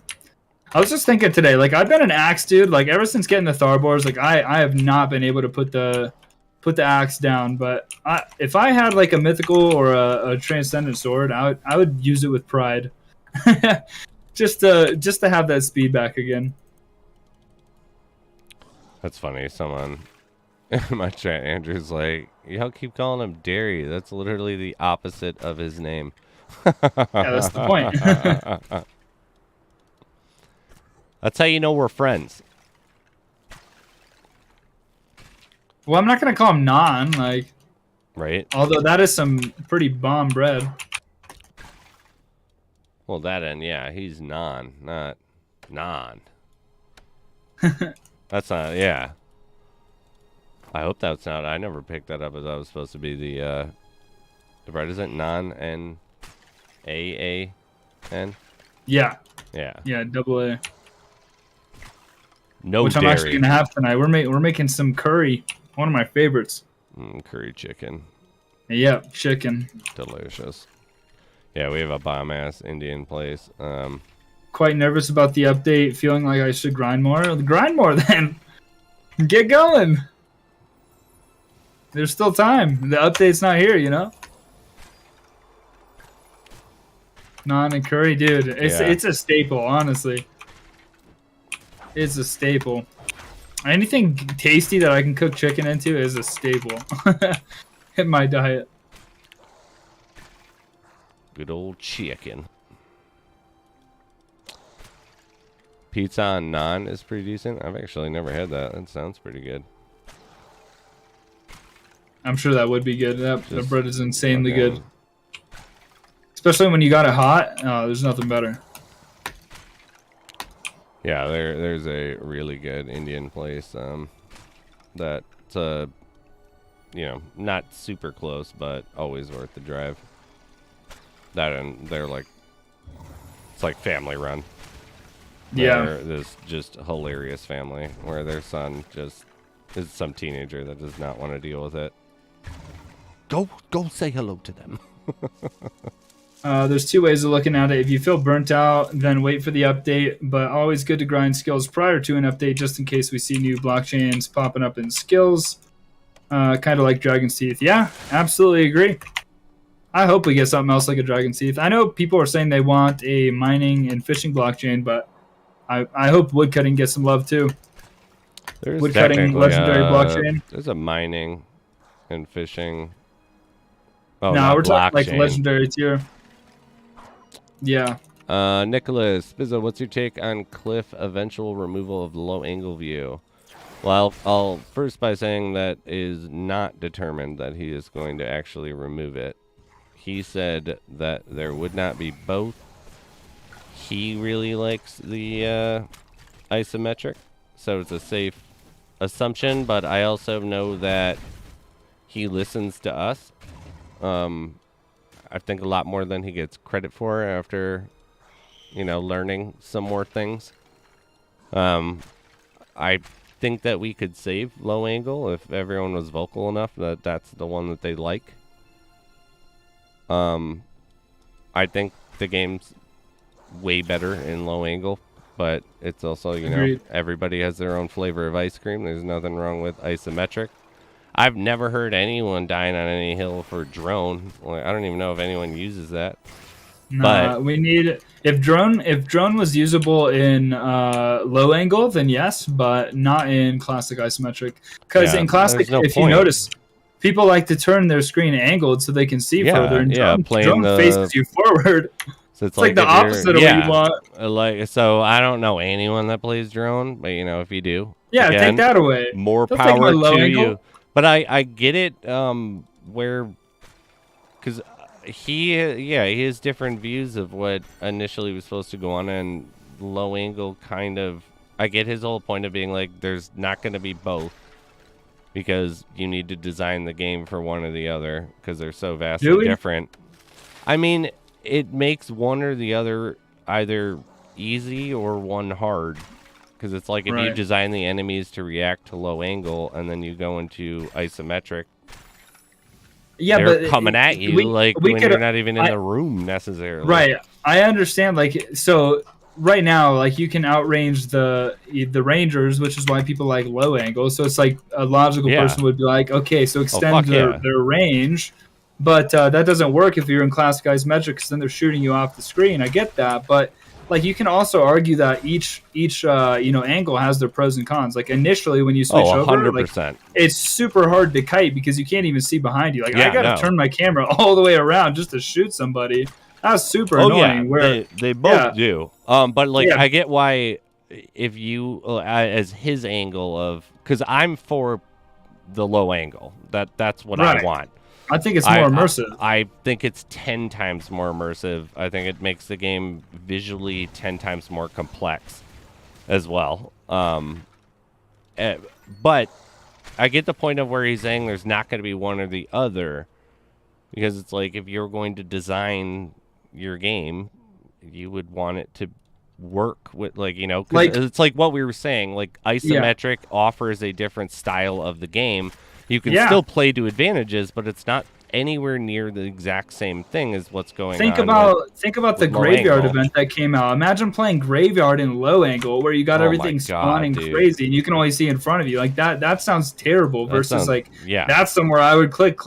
I was just thinking today, like, I've been an axe dude, like, ever since getting the Tharbors, like, I have not been able to put the axe down, but if I had, like, a mythical or a Transcendent sword, I would use it with pride. just to have that speed back again. That's funny. Someone in my chat, Andrew's like, y'all keep calling him Derry. That's literally the opposite of his name. Yeah, that's the point. That's how you know we're friends. Well, I'm not gonna call him non, like, right? although that is some pretty bomb bread. Well, that and yeah, he's non, not non. That's not, yeah. I hope that's not. I never picked that up as I was supposed to be the bread. Isn't non N A N? Yeah. Yeah. Yeah, double A. No Which dairy. I'm actually gonna have tonight. We're making some curry. One of my favorites. Curry chicken. Yep, chicken. Delicious. Yeah, we have a bomb ass Indian place. Quite nervous about the update, feeling like I should grind more. Grind more then. Get going. There's still time. The update's not here, you know? Naan and curry, dude. It's a staple, honestly. It's a staple. Anything tasty that I can cook chicken into is a staple in my diet. Good old chicken. Pizza on naan is pretty decent. I've actually never had that. That sounds pretty good. I'm sure that would be good. The bread is insanely okay. good. Especially when you got it hot. There's nothing better. Yeah, there's a really good Indian place that's you know, not super close, but always worth the drive. That and they're like, it's like family run. Yeah. They're this just hilarious family where their son just is some teenager that does not want to deal with it. Go say hello to them. There's two ways of looking at it. If you feel burnt out, then wait for the update, but always good to grind skills prior to an update just in case we see new blockchains popping up in skills. Kind of like Dragon's Teeth. Yeah, absolutely agree. I hope we get something else like a Dragon's Teeth. I know people are saying they want a mining and fishing blockchain, but I hope woodcutting gets some love too. There's Woodcutting legendary blockchain. There's a mining and fishing. Oh, no, we're talking like blockchain. legendary tier. Yeah. Nicholas Bizzo, what's your take on Cliff eventual removal of the low angle view? Well, I'll first by saying that is not determined that he is going to actually remove it. He said that there would not be both. He really likes the isometric, so it's a safe assumption, but I also know that he listens to us. I think a lot more than he gets credit for after, you know, learning some more things. I think that we could save low angle if everyone was vocal enough that that's the one that they like. I think the game's way better in low angle, but it's also, you know, everybody has their own flavor of ice cream. There's nothing wrong with isometric. I've never heard anyone dying on any hill for drone. Like, I don't even know if anyone uses that. Nah, but we need if drone was usable in low angle, then yes, but not in classic isometric. Because in classic, if you notice, people like to turn their screen angled so they can see further. And drone faces you forward. So it's like the opposite of what you want. Like, so I don't know anyone that plays drone, but you know, if you do, yeah, again, take that away. More power to you. But I get it. Where, because he has different views of what initially was supposed to go on, and low angle kind of. I get his whole point of being like, there's not going to be both. Because you need to design the game for one or the other because they're so vastly different. I mean, it makes one or the other either easy or one hard. Because it's like if you design the enemies to react to low angle and then you go into isometric, they're coming at you when you're not even in the room necessarily. Right. I understand. Like, so right now, like, you can outrange the rangers, which is why people like low angle. So it's like a logical person would be like, okay, so extend their range. But that doesn't work if you're in classic isometric, because then they're shooting you off the screen. I get that, but like, you can also argue that each angle has their pros and cons. Like, initially when you switch over, like, it's super hard to kite because you can't even see behind you. Like, I gotta turn my camera all the way around just to shoot somebody. That's super annoying. Yeah, where they both do. But like, I get why if you as his angle of, because I'm for the low angle. That's what Right. I want. I think it's more immersive. I think it's 10 times more immersive. I think it makes the game visually 10 times more complex as well. But I get the point of where he's saying there's not going to be one or the other, because it's like if you're going to design your game, you would want it to work with, like, you know, 'cause Like- it's like what we were saying, like isometric offers a different style of the game. You can still play to advantages, but it's not anywhere near the exact same thing as what's going Think on. about the low Graveyard angle. event that came out. Imagine playing Graveyard in low angle, where you got Oh my everything God, spawning dude. crazy, and you can only see in front of you. Like that sounds terrible. That Versus sounds- like yeah. that's somewhere I would click,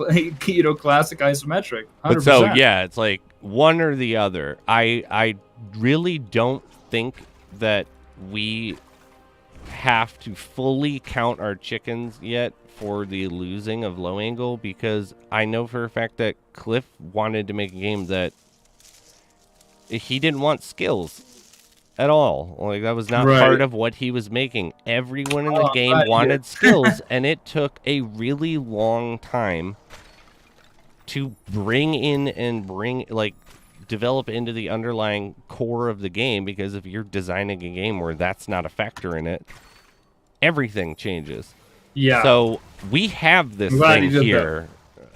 you know, classic isometric. 100%. But so yeah, it's like one or the other. I really don't think that we have to fully count our chickens yet for the losing of low angle, because I know for a fact that Cliff wanted to make a game that he didn't want skills at all. Like that was not Right. part of what he was making. Everyone in the game right, wanted skills, and it took a really long time to bring in and develop into the underlying core of the game, because if you're designing a game where that's not a factor in it, everything changes. Yeah. So we have this I'm glad thing you did here.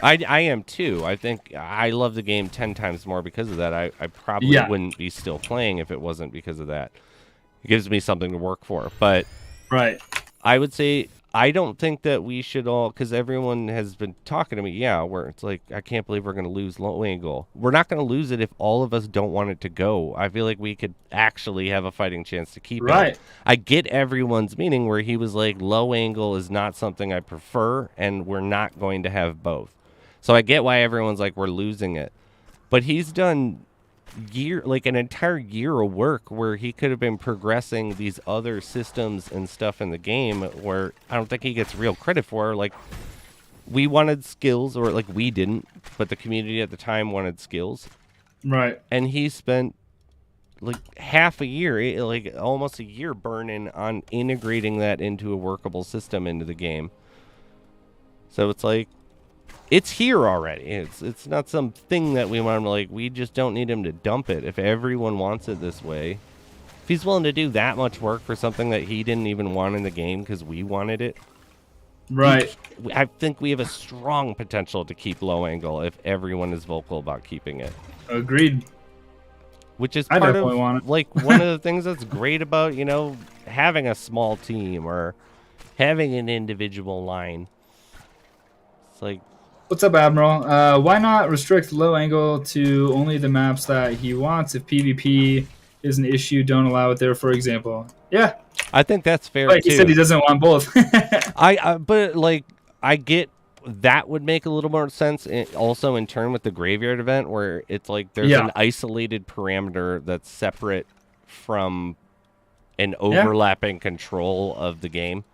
I am too. I think I love the game 10 times more because of that. I probably wouldn't be still playing if it wasn't because of that. It gives me something to work for. But right. I would say I don't think that we should all, because everyone has been talking to me, where it's like, I can't believe we're going to lose low angle. We're not going to lose it if all of us don't want it to go. I feel like we could actually have a fighting chance to keep it. I get everyone's meaning where he was like, low angle is not something I prefer, and we're not going to have both. So I get why everyone's like, we're losing it. But he's done an entire year of work where he could have been progressing these other systems and stuff in the game, where I don't think he gets real credit for. Like, we wanted skills, or like we didn't, but the community at the time wanted skills. Right. And he spent like half a year, like almost a year burning on integrating that into a workable system into the game. So it's like, it's here already. It's not something that we want him to, like, we just don't need him to dump it. If everyone wants it this way, if he's willing to do that much work for something that he didn't even want in the game because we wanted it. Right. I think we have a strong potential to keep low angle if everyone is vocal about keeping it. Agreed. Which is I part definitely of, want it. like, one of the things that's great about, you know, having a small team or having an individual line. It's like, What's up, Admiral? Why not restrict low angle to only the maps that he wants? If PvP is an issue, don't allow it there, for example. Yeah. I think that's fair, But too. he said he doesn't want both. But like, I get that would make a little more sense. Also, in turn with the Graveyard event, where it's like there's an isolated parameter that's separate from an overlapping control of the game.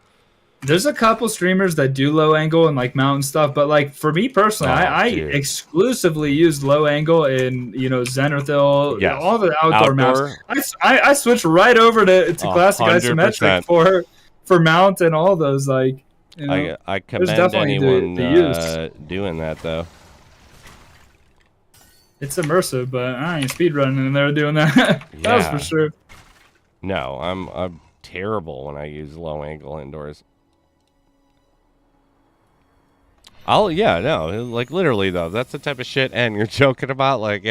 There's a couple streamers that do low angle and like mountain stuff, but like for me personally, I exclusively use low angle in, you know, Zenithil, all the outdoor maps. I switch right over to classic 100%. Isometric for mount and all those. Like, you know, I commend anyone doing that though. It's immersive, but I ain't speedrunning and they're doing that. That was for sure. No, I'm terrible when I use low angle indoors. Like literally though, that's the type of shit, and you're joking about, like,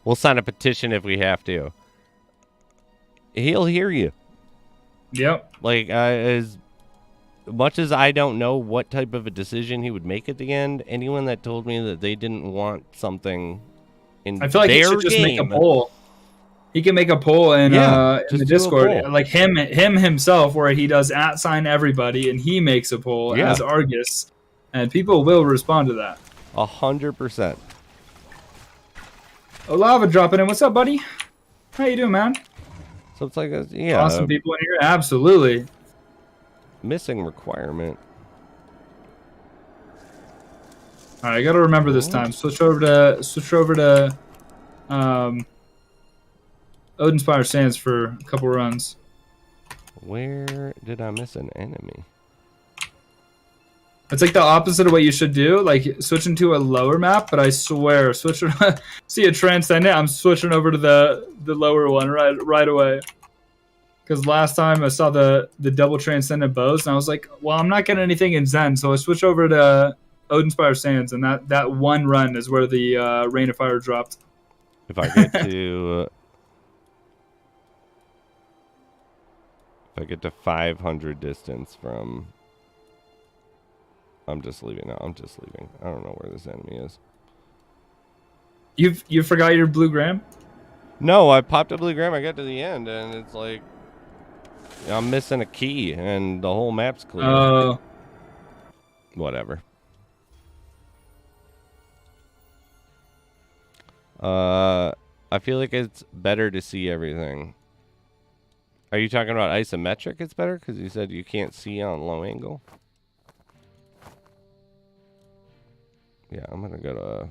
we'll sign a petition if we have to. He'll hear you. Yep. Like, as much as I don't know what type of a decision he would make at the end, anyone that told me that they didn't want something in I feel like he should just make a poll. He can make a poll in the Discord, like him himself, where he does @ everybody, and he makes a poll as Argus. And people will respond to that. 100%. Olava dropping in. What's up, buddy? How you doing, man? So it's like, awesome people in here. Absolutely. Missing requirement. All right, I got to remember this time. Switch over to Odinspire Sands for a couple runs. Where did I miss an enemy? It's like the opposite of what you should do. Like switching to a lower map, but I swear, see a transcendent, I'm switching over to the lower one right away. Because last time I saw the double transcendent bows, and I was like, well, I'm not getting anything in Zen, so I switched over to Odinspire Sands, and that one run is where the Rain of Fire dropped. If I get to if I get to 500 distance from, I'm just leaving now. I'm just leaving. I don't know where this enemy is. You forgot your blue gram? No, I popped a blue gram. I got to the end, and it's like I'm missing a key, and the whole map's clear. Oh. Whatever. I feel like it's better to see everything. Are you talking about isometric? It's better because you said you can't see on low angle. Yeah, I'm gonna go to.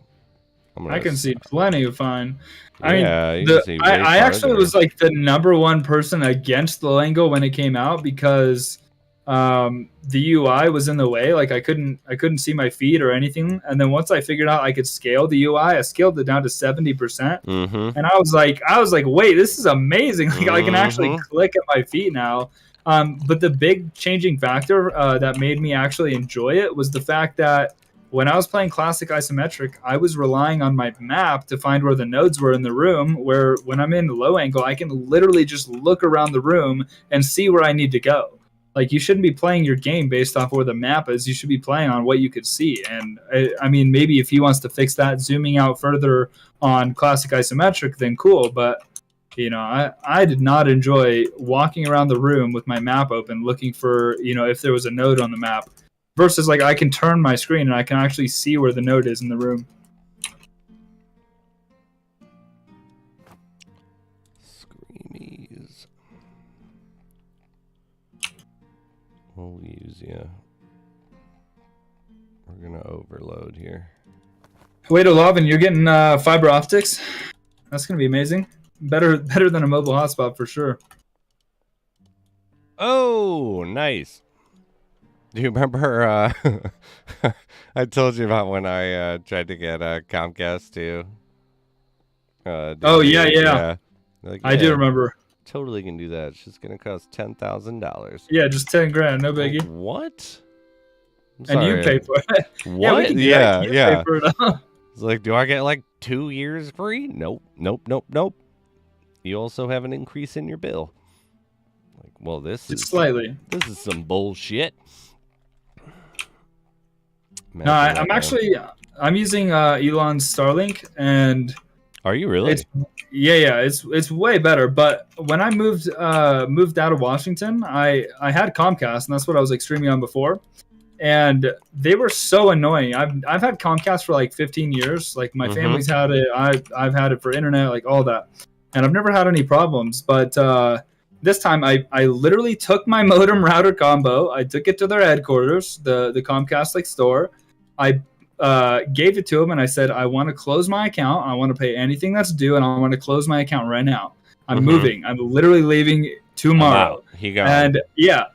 I can see plenty of fine. Yeah, I actually was like the #1 person against the angle when it came out because the UI was in the way. Like I couldn't see my feet or anything. And then once I figured out I could scale the UI, I scaled it down to 70%. And I was like, wait, this is amazing. Like I can actually click at my feet now. But the big changing factor that made me actually enjoy it was the fact that when I was playing classic isometric, I was relying on my map to find where the nodes were in the room, where when I'm in low angle, I can literally just look around the room and see where I need to go. Like, you shouldn't be playing your game based off where the map is. You should be playing on what you could see. And, I mean, maybe if he wants to fix that, zooming out further on classic isometric, then cool. But, you know, I did not enjoy walking around the room with my map open looking for, you know, if there was a node on the map. Versus, like, I can turn my screen and I can actually see where the node is in the room. Screamies. We'll use you. We're gonna overload here. Wait, Olavin, you're getting fiber optics? That's gonna be amazing. Better than a mobile hotspot for sure. Oh, nice. Do you remember I told you about when I tried to get Comcast to oh yeah. Like, I do remember. Totally can do that. It's just gonna cost $10,000. Yeah, just 10 grand, no biggie. Like, what? And you pay for it. What? Yeah, yeah. Pay for it. It's like, do I get like 2 years free? Nope. You also have an increase in your bill. Like, well, this is slightly. This is some bullshit. No, I'm using Elon's Starlink, and are you really? It's way better. But when I moved out of Washington, I had Comcast, and that's what I was like streaming on before, and they were so annoying. I've had Comcast for like 15 years. Like my family's had it. I've had it for internet, like all that, and I've never had any problems. But this time, I literally took my modem router combo. I took it to their headquarters, the Comcast like store. I gave it to him and I said, I want to close my account. I want to pay anything that's due, and I want to close my account right now. I'm moving. I'm literally leaving tomorrow. He got and yeah.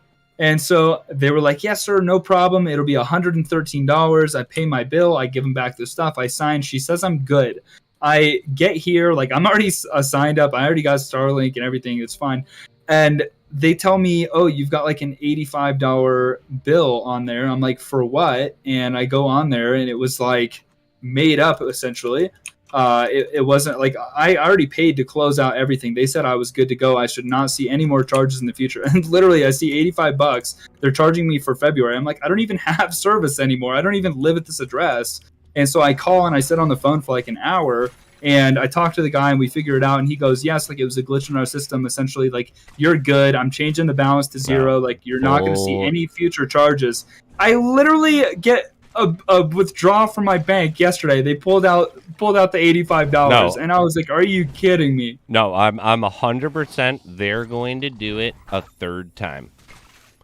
And so they were like, yes, sir, no problem. It'll be $113. I pay my bill. I give them back the stuff. I sign. She says I'm good. I get here. Like, I'm already signed up. I already got Starlink and everything. It's fine. And they tell me, oh, you've got like an $85 bill on there. I'm like, for what? And I go on there, and it was like made up, essentially. It wasn't like I already paid to close out everything. They said I was good to go. I should not see any more charges in the future. And literally, I see $85. They're charging me for February. I'm like, I don't even have service anymore. I don't even live at this address. And so I call and I sit on the phone for like an hour. And I talked to the guy and we figure it out. And he goes, yes, like it was a glitch in our system. Essentially, like, you're good. I'm changing the balance to 0. Like, you're not going to see any future charges. I literally get a withdrawal from my bank yesterday. They pulled out the $85. No. And I was like, are you kidding me? No, I'm 100% they're going to do it a third time.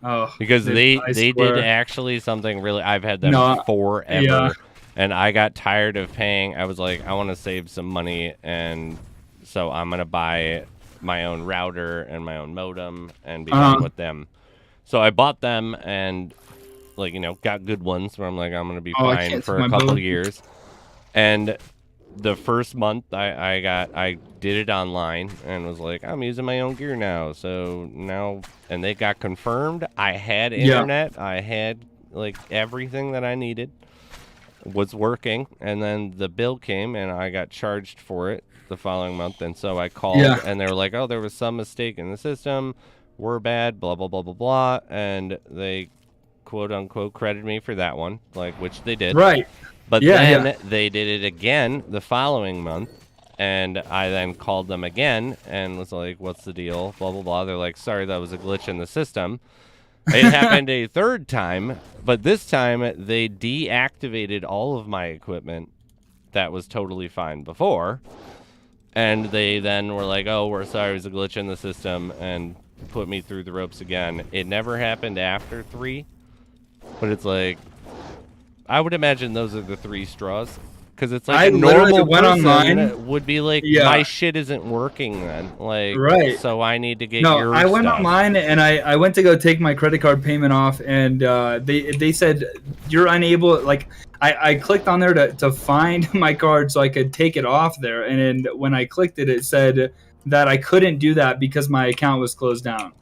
Oh, because they did actually something really. I've had them forever. Yeah. And I got tired of paying. I was like, I want to save some money, and so I'm going to buy my own router and my own modem and be done with them. So I bought them, and like, got good ones where I'm like, I'm gonna be Oh, I fine can't for my a couple boat. years. And the first month I did it online and was like, I'm using my own gear now. So now, and they got confirmed. I had internet. I had like everything that I needed was working. And then the bill came and I got charged for it the following month. And so I called and they were like, oh, there was some mistake in the system. We're bad, blah, blah, blah, blah, blah. And they quote unquote credited me for that one, like, which they did. Right. But then they did it again the following month, and I then called them again and was like, what's the deal? Blah, blah, blah. They're like, sorry, that was a glitch in the system. It happened a third time, but this time they deactivated all of my equipment that was totally fine before. And they then were like, oh, we're sorry, it was a glitch in the system, and put me through the ropes again. It never happened after 3, but it's like, I would imagine those are the 3 straws, because it's like a normal person would be like, my shit isn't working then, like, so I need to get your I went stuff. online and I went to go take my credit card payment off, and they said you're unable. Like I clicked on there to find my card so I could take it off there, and then when I clicked it, it said that I couldn't do that because my account was closed down.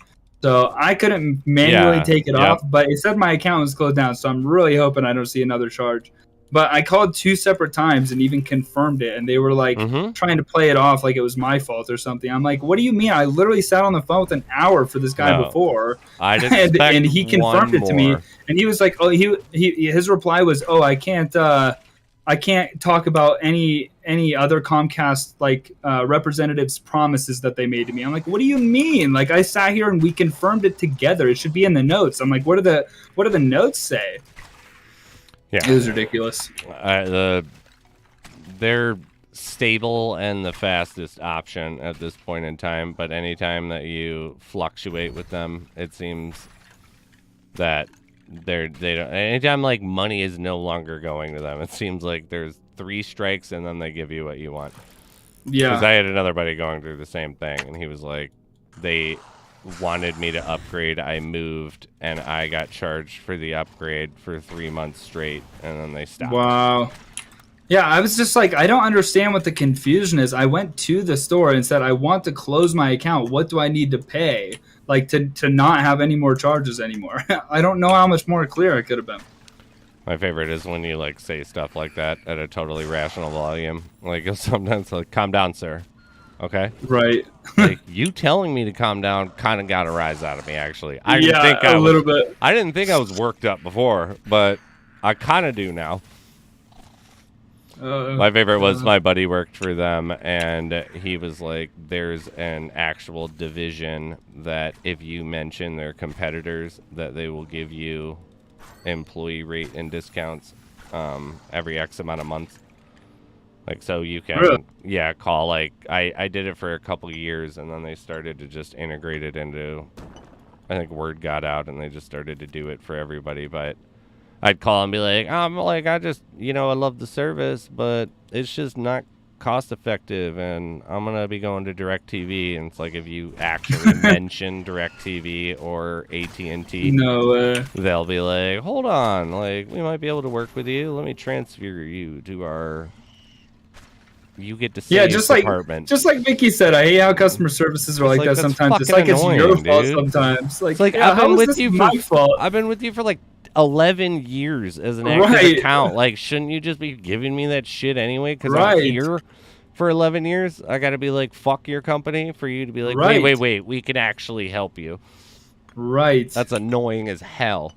So I couldn't manually take it off, but it said my account was closed down. So I'm really hoping I don't see another charge. But I called 2 separate times and even confirmed it. And they were like trying to play it off like it was my fault or something. I'm like, what do you mean? I literally sat on the phone with an hour for this guy before. And he confirmed it to me. And he was like, oh, his reply was, oh, I can't talk about any other Comcast like representatives' promises that they made to me. I'm like, what do you mean? Like, I sat here and we confirmed it together. It should be in the notes. I'm like, what do the notes say? Yeah, it was ridiculous. They're stable and the fastest option at this point in time, but anytime that you fluctuate with them, it seems that they don't. Anytime like money is no longer going to them, it seems like there's 3 strikes and then they give you what you want. Yeah, because I had another buddy going through the same thing, and he was like, they wanted me to upgrade. I moved and I got charged for the upgrade for 3 months straight, and then they stopped. Wow. Yeah, I was just like, I don't understand what the confusion is. I went to the store and said, I want to close my account. What do I need to pay? Like to not have any more charges anymore. I don't know how much more clear it could have been. My favorite is when you like say stuff like that at a totally rational volume. Like you'll sometimes like, calm down, sir. Okay. Right. Like you telling me to calm down kind of got a rise out of me. Actually, I didn't think I was worked up before, but I kind of do now. My favorite was my buddy worked for them, and he was like, "There's an actual division that if you mention their competitors, that they will give you employee rate and discounts every X amount of months." Like, so you can, call, like, I did it for a couple of years, and then they started to just integrate it into, I think word got out, and they just started to do it for everybody, but I'd call and be like, I just, I love the service, but it's just not cost effective, and I'm going to be going to DirecTV, and it's like, if you actually mention DirecTV or AT&T, they'll be like, hold on, like, we might be able to work with you, let me transfer you to our... You get to see department. Just like Vicky said, I hate how customer services are like that sometimes. It's like annoying, it's your fault dude. Sometimes. Like, I've been with you I've been with you for like 11 years as an active account. Like, shouldn't you just be giving me that shit anyway? Because I'm here for 11 years. I got to be like, fuck your company for you to be like, wait, we can actually help you. Right. That's annoying as hell.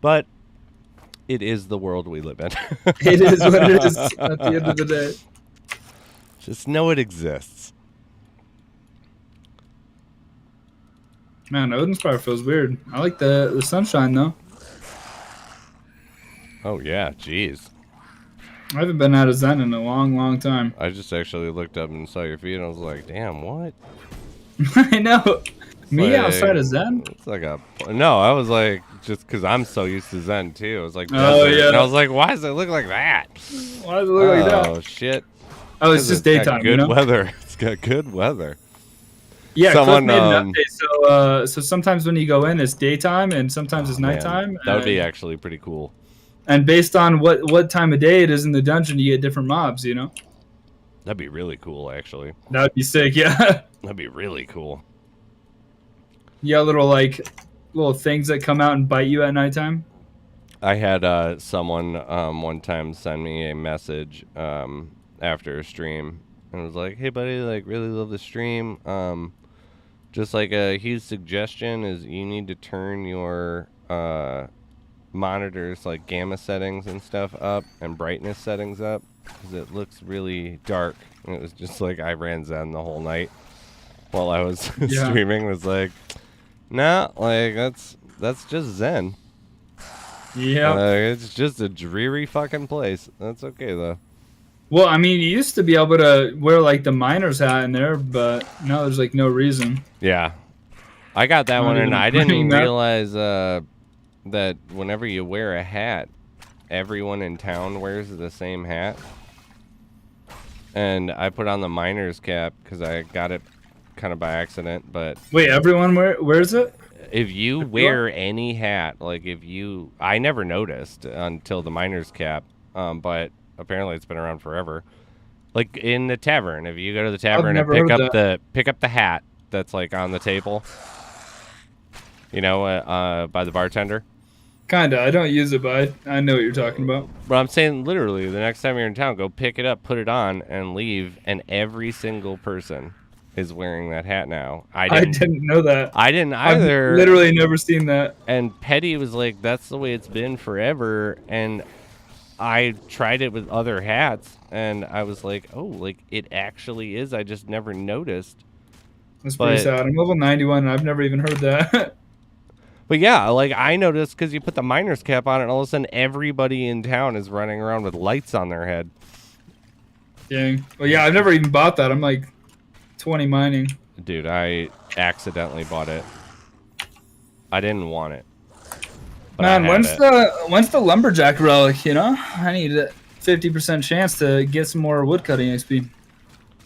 But it is the world we live in. It is what it is at the end of the day. Just know it exists. Man, Odinspire feels weird. I like the sunshine, though. Oh, yeah. Jeez. I haven't been out of Zen in a long, long time. I just actually looked up and saw your feed, and I was like, damn, what? I know. Me outside of Zen? It's like a... No, I was like, just because I'm so used to Zen, too. It was like, oh, yeah. And I was like, why does it look like that? Why does it look like that? Oh, shit. Oh, it's just daytime, good weather. It's got good weather. Yeah, Cliff Someone, made an update. So sometimes when you go in, it's daytime, and sometimes it's man, nighttime. that would be actually pretty cool. And based on what time of day it is in the dungeon, you get different mobs. You know. That'd be really cool, actually. That'd be sick. Yeah. That'd be really cool. Yeah, little things that come out and bite you at nighttime. I had someone one time send me a message after a stream and was like, "Hey, buddy, like really love the stream. Just like a huge suggestion is you need to turn your monitors like gamma settings and stuff up and brightness settings up because it looks really dark." And it was just like I ran Zen the whole night while I was streaming. Was like, nah, like that's just Zen. Yeah, it's just a dreary fucking place. That's okay though. Well, I mean, you used to be able to wear like the miner's hat in there, but now there's like no reason. Yeah, I got that one, and I didn't realize that whenever you wear a hat, everyone in town wears the same hat. And I put on the miner's cap because I got it kind of by accident. But wait, everyone wears it? If you wear any hat, like I never noticed until the miner's cap, but apparently it's been around forever. Like in the tavern, if you go to the tavern and pick up the hat that's like on the table, you know, by the bartender. Kinda. I don't use it, but I know what you're talking about. But I'm saying literally, the next time you're in town, go pick it up, put it on, and leave, and every single person is wearing that hat now. I didn't know that. I didn't either. I've literally never seen that. And Petty was like, that's the way it's been forever. And I tried it with other hats, and I was like, oh, like it actually is. I just never noticed. That's pretty sad. I'm level 91, and I've never even heard that. But yeah, like I noticed because you put the miner's cap on it, and all of a sudden everybody in town is running around with lights on their head. Dang. Well, yeah, I've never even bought that. I'm like 20 mining. Dude, I accidentally bought it. I didn't want it. Man, when's the lumberjack relic? You know, I need a 50% chance to get some more woodcutting XP.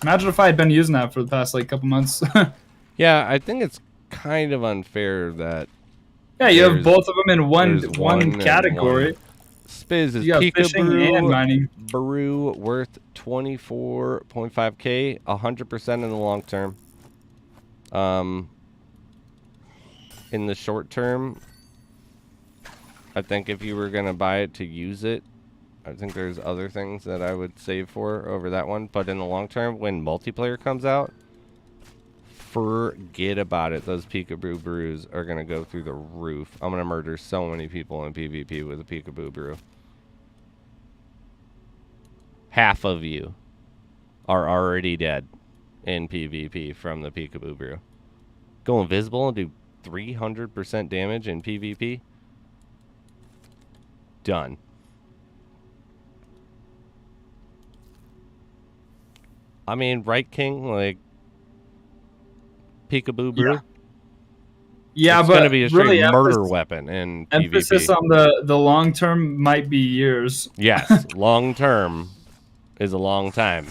Imagine if I had been using that for the past like couple months. Yeah, I think it's kind of unfair that. Yeah, you have both of them in one category. Spiz is fishing and mining. Baru worth 24.5k, 100% in the long term. In the short term, I think if you were gonna buy it to use it, I think there's other things that I would save for over that one. But in the long term, when multiplayer comes out, forget about it. Those peekaboo brews are going to go through the roof. I'm going to murder so many people in PvP with a peekaboo brew. Half of you are already dead in PvP from the peekaboo brew. Go invisible and do 300% damage in PvP. Done. I mean, right, King? Like, peekaboo brew. Yeah, it's but going to be a straight really murder weapon in emphasis PvP. on the long term might be years. Yes, long term is a long time,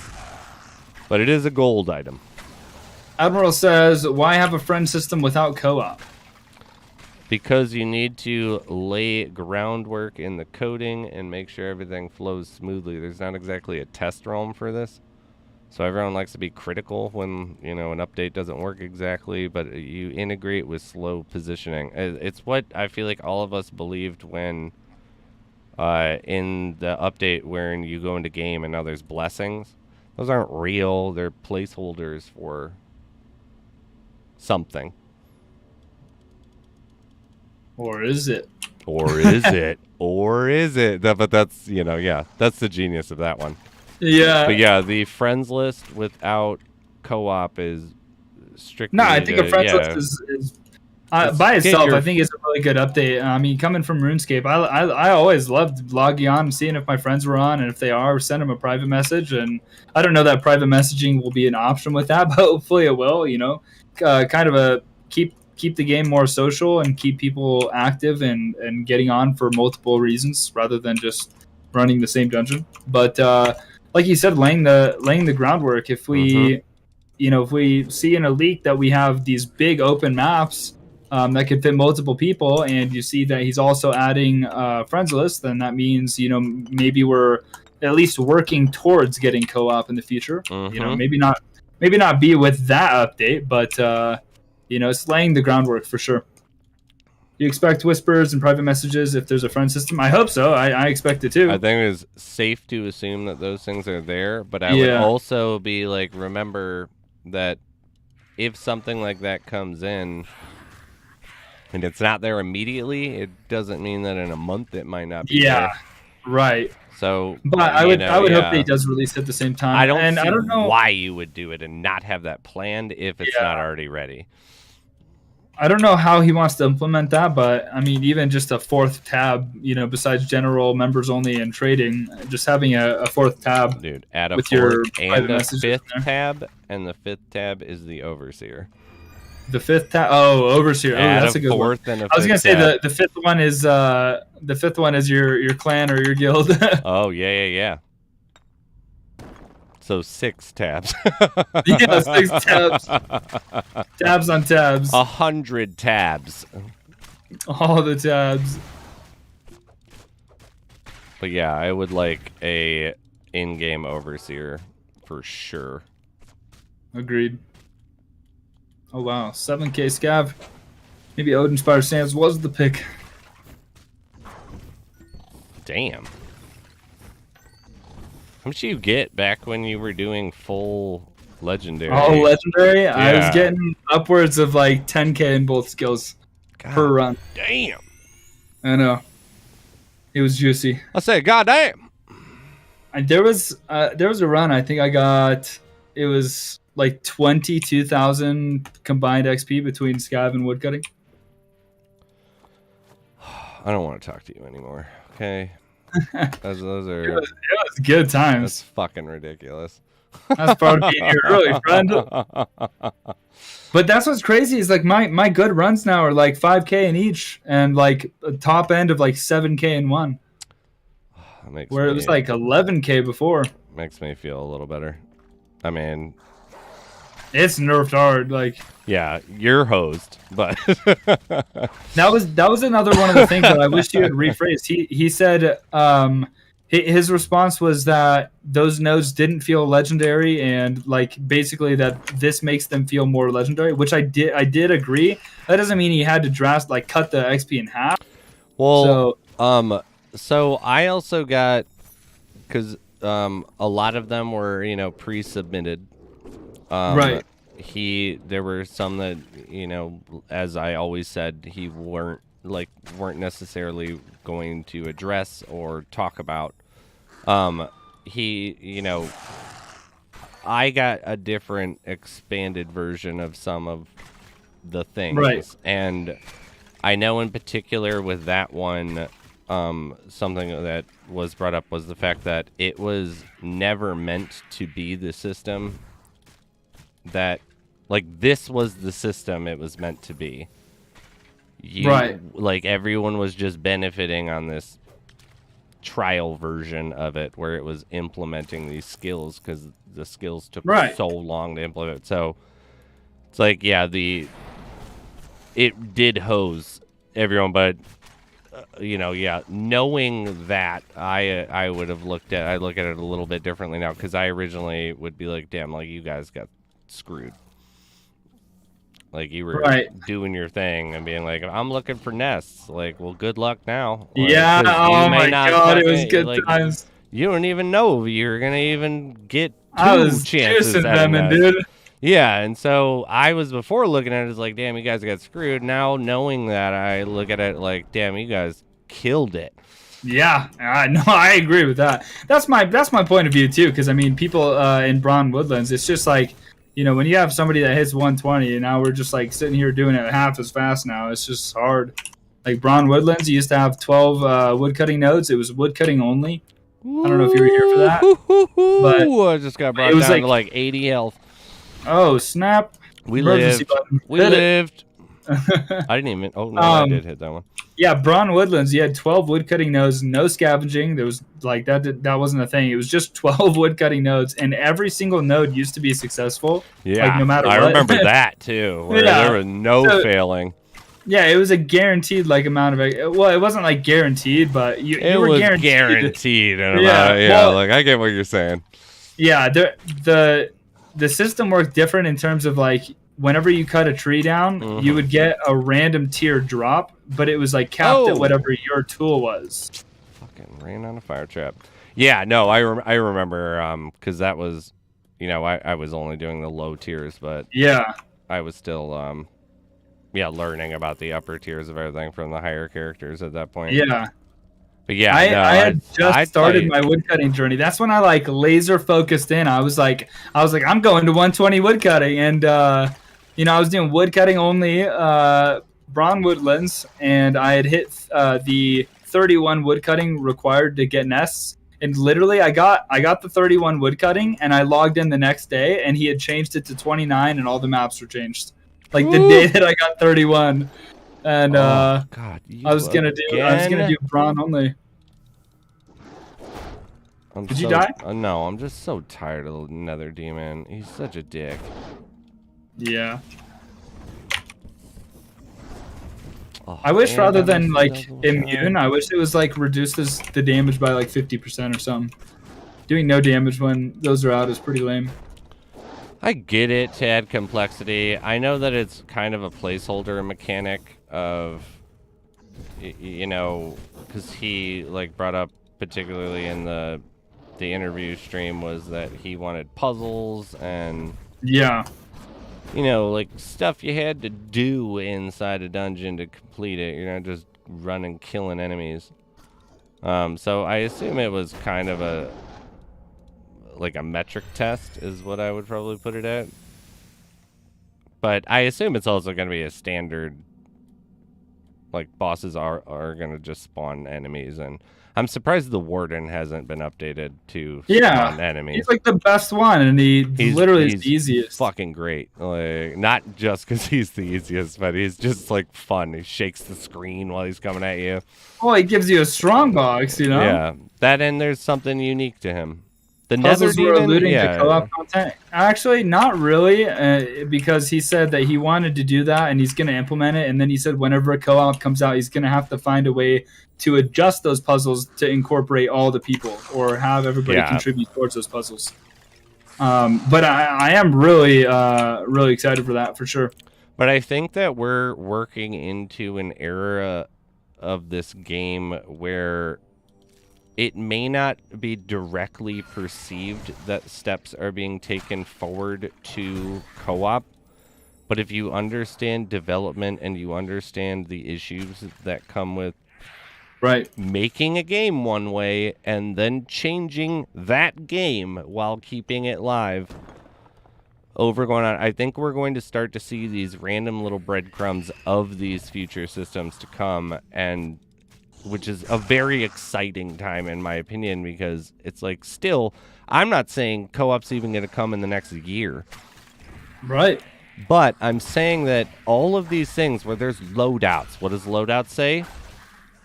but it is a gold item. Admiral says, "Why have a friend system without co-op?" Because you need to lay groundwork in the coding and make sure everything flows smoothly. There's not exactly a test realm for this. So everyone likes to be critical when, you know, an update doesn't work exactly, but you integrate with slow positioning. It's what I feel like all of us believed when in the update wherein you go into game and now there's blessings. Those aren't real. They're placeholders for something. Or is it? Or is it? Or is it? But that's, you know, yeah, that's the genius of that one. Yeah. But yeah, the friends list without co-op is strictly. No, I think a friends list is by itself. I think it's a really good update. I mean, coming from RuneScape, I always loved logging on and seeing if my friends were on, and if they are, send them a private message. And I don't know that private messaging will be an option with that, but hopefully it will. You know, kind of a keep the game more social and keep people active and getting on for multiple reasons rather than just running the same dungeon. But like you said, laying the groundwork. If we if we see in a leak that we have these big open maps that could fit multiple people, and you see that he's also adding friends list, then that means maybe we're at least working towards getting co-op in the future. Maybe not be with that update, but it's laying the groundwork for sure. You expect whispers and private messages if there's a friend system? I hope so. I expect it too. I think it is safe to assume that those things are there, but I would also be like, remember that if something like that comes in and it's not there immediately, it doesn't mean that in a month it might not be there. Right. So, but I would hope that he does release at the same time. I don't know why you would do it and not have that planned if it's not already ready. I don't know how he wants to implement that, but I mean, even just a fourth tab, besides general, members only, and trading, just having a fourth tab. Dude, add a with fourth and a fifth tab, and the fifth tab is the overseer. The fifth tab. Oh, overseer. That's a good one. I was gonna say the fifth one is your clan or your guild. Oh yeah. So 6 tabs. Yeah, 6 tabs. Tabs on tabs. 100 tabs. All the tabs. But yeah, I would like a in-game overseer for sure. Agreed. Oh wow, 7K scav. Maybe Odinspire Sands was the pick. Damn. How much do you get back when you were doing full legendary? Oh, legendary? Yeah. I was getting upwards of like 10K in both skills per run. Damn. I know. It was juicy. I said, God damn. There was a run. I think it was like 22,000 combined XP between scav and woodcutting. I don't want to talk to you anymore. Okay. Those are. It was good times. That's fucking ridiculous. That's part of being here early, friend. But that's what's crazy is like my good runs now are like 5K in each, and like a top end of like 7K in one. Where it was like 11K before. Makes me feel a little better. I mean, it's nerfed hard. Like, yeah, you're hosed, but that was another one of the things that I wish you had rephrased. He said his response was that those nodes didn't feel legendary, and like basically that this makes them feel more legendary, which I did agree. That doesn't mean he had to cut the XP in half. Well, so I also got, because a lot of them were pre-submitted. Right. There were some that as I always said, he weren't necessarily going to address or talk about. I got a different expanded version of some of the things, right? And I know in particular with that one, something that was brought up was the fact that it was never meant to be the system that, this was the system it was meant to be. Right. Like, everyone was just benefiting on this trial version of it where it was implementing these skills because the skills took so long to implement. So it's like, yeah, it did hose everyone, but knowing that, I would have look at it a little bit differently now, because I originally would be like, damn, you guys got screwed. You were doing your thing and being like, I'm looking for nests. Well, good luck now. Yeah, oh my God, it was good times. You don't even know if you're going to even get two chances at them, dude. Yeah, and so I was before looking at it as damn, you guys got screwed. Now knowing that, I look at it damn, you guys killed it. Yeah, I agree with that. That's my point of view too, because I mean, people in Brawn Woodlands, it's just when you have somebody that hits 120, and now we're just sitting here doing it half as fast now. It's just hard. Brawn Woodlands, you used to have 12 woodcutting nodes. It was woodcutting only. I don't know if you were here for that. But I just got brought down to 80 health. Oh, snap. We lived. I didn't even. Oh, no, I did hit that one. Yeah, Braun Woodlands. You had 12 woodcutting nodes, no scavenging. There was like that wasn't a thing. It was just 12 woodcutting nodes, and every single node used to be successful. Like Yeah, no matter I what. remember that too, where there Yeah. was no So, failing. yeah, it was a guaranteed like amount of. Well, it wasn't like guaranteed, but you were Was guaranteed. an Yeah. amount. Yeah, Well, like I get what you're saying. yeah. The system worked different in terms of like whenever you cut a tree down, you would get a random tier drop, but it was like capped at whatever your tool was. Fucking ran on a fire trap. Yeah, no, I remember because that was, I was only doing the low tiers, but Yeah. I was still learning about the upper tiers of everything from the higher characters at that point. Yeah. But yeah, I had just started fight. my woodcutting journey. That's when I like laser focused in. I was like, I'm going to 120 woodcutting, and I was doing woodcutting only, Braun Woodlands, and I had hit the 31 woodcutting required to get nests. And literally, I got the 31 woodcutting, and I logged in the next day, and he had changed it to 29, and all the maps were changed. Like the day that I got 31. And God, I was gonna do Braun only. Did you die? No, I'm just so tired of the Nether Demon. He's such a dick. Yeah. Oh, I wish rather than like doesn't immune, I wish it was like reduces the damage by like 50% or something. Doing no damage when those are out is pretty lame. I get it to add complexity. I know that it's kind of a placeholder mechanic of, because he like brought up particularly in the interview stream was that he wanted puzzles and Yeah. like stuff you had to do inside a dungeon to complete it. You're not just running killing enemies. So I assume it was kind of a metric test is what I would probably put it at. But I assume it's also going to be a standard, like bosses are going to just spawn enemies, and I'm surprised the Warden hasn't been updated to spawn enemies. He's like the best one, and he's literally the easiest. Fucking great. Like, not just because he's the easiest, but he's just like fun. He shakes the screen while he's coming at you. Well, he gives you a strong box, Yeah, that and there's something unique to him. The puzzles Nether were Demon, alluding to co-op content. Actually, not really, because he said that he wanted to do that and he's going to implement it. And then he said whenever a co-op comes out, he's going to have to find a way to adjust those puzzles to incorporate all the people or have everybody contribute towards those puzzles. But I am really, really excited for that for sure. But I think that we're working into an era of this game where it may not be directly perceived that steps are being taken forward to co-op, but if you understand development and you understand the issues that come with making a game one way and then changing that game while keeping it live going on, I think we're going to start to see these random little breadcrumbs of these future systems to come, and which is a very exciting time in my opinion, because it's like still, I'm not saying co-op's even going to come in the next year. Right. But I'm saying that all of these things where there's loadouts, what does loadout say?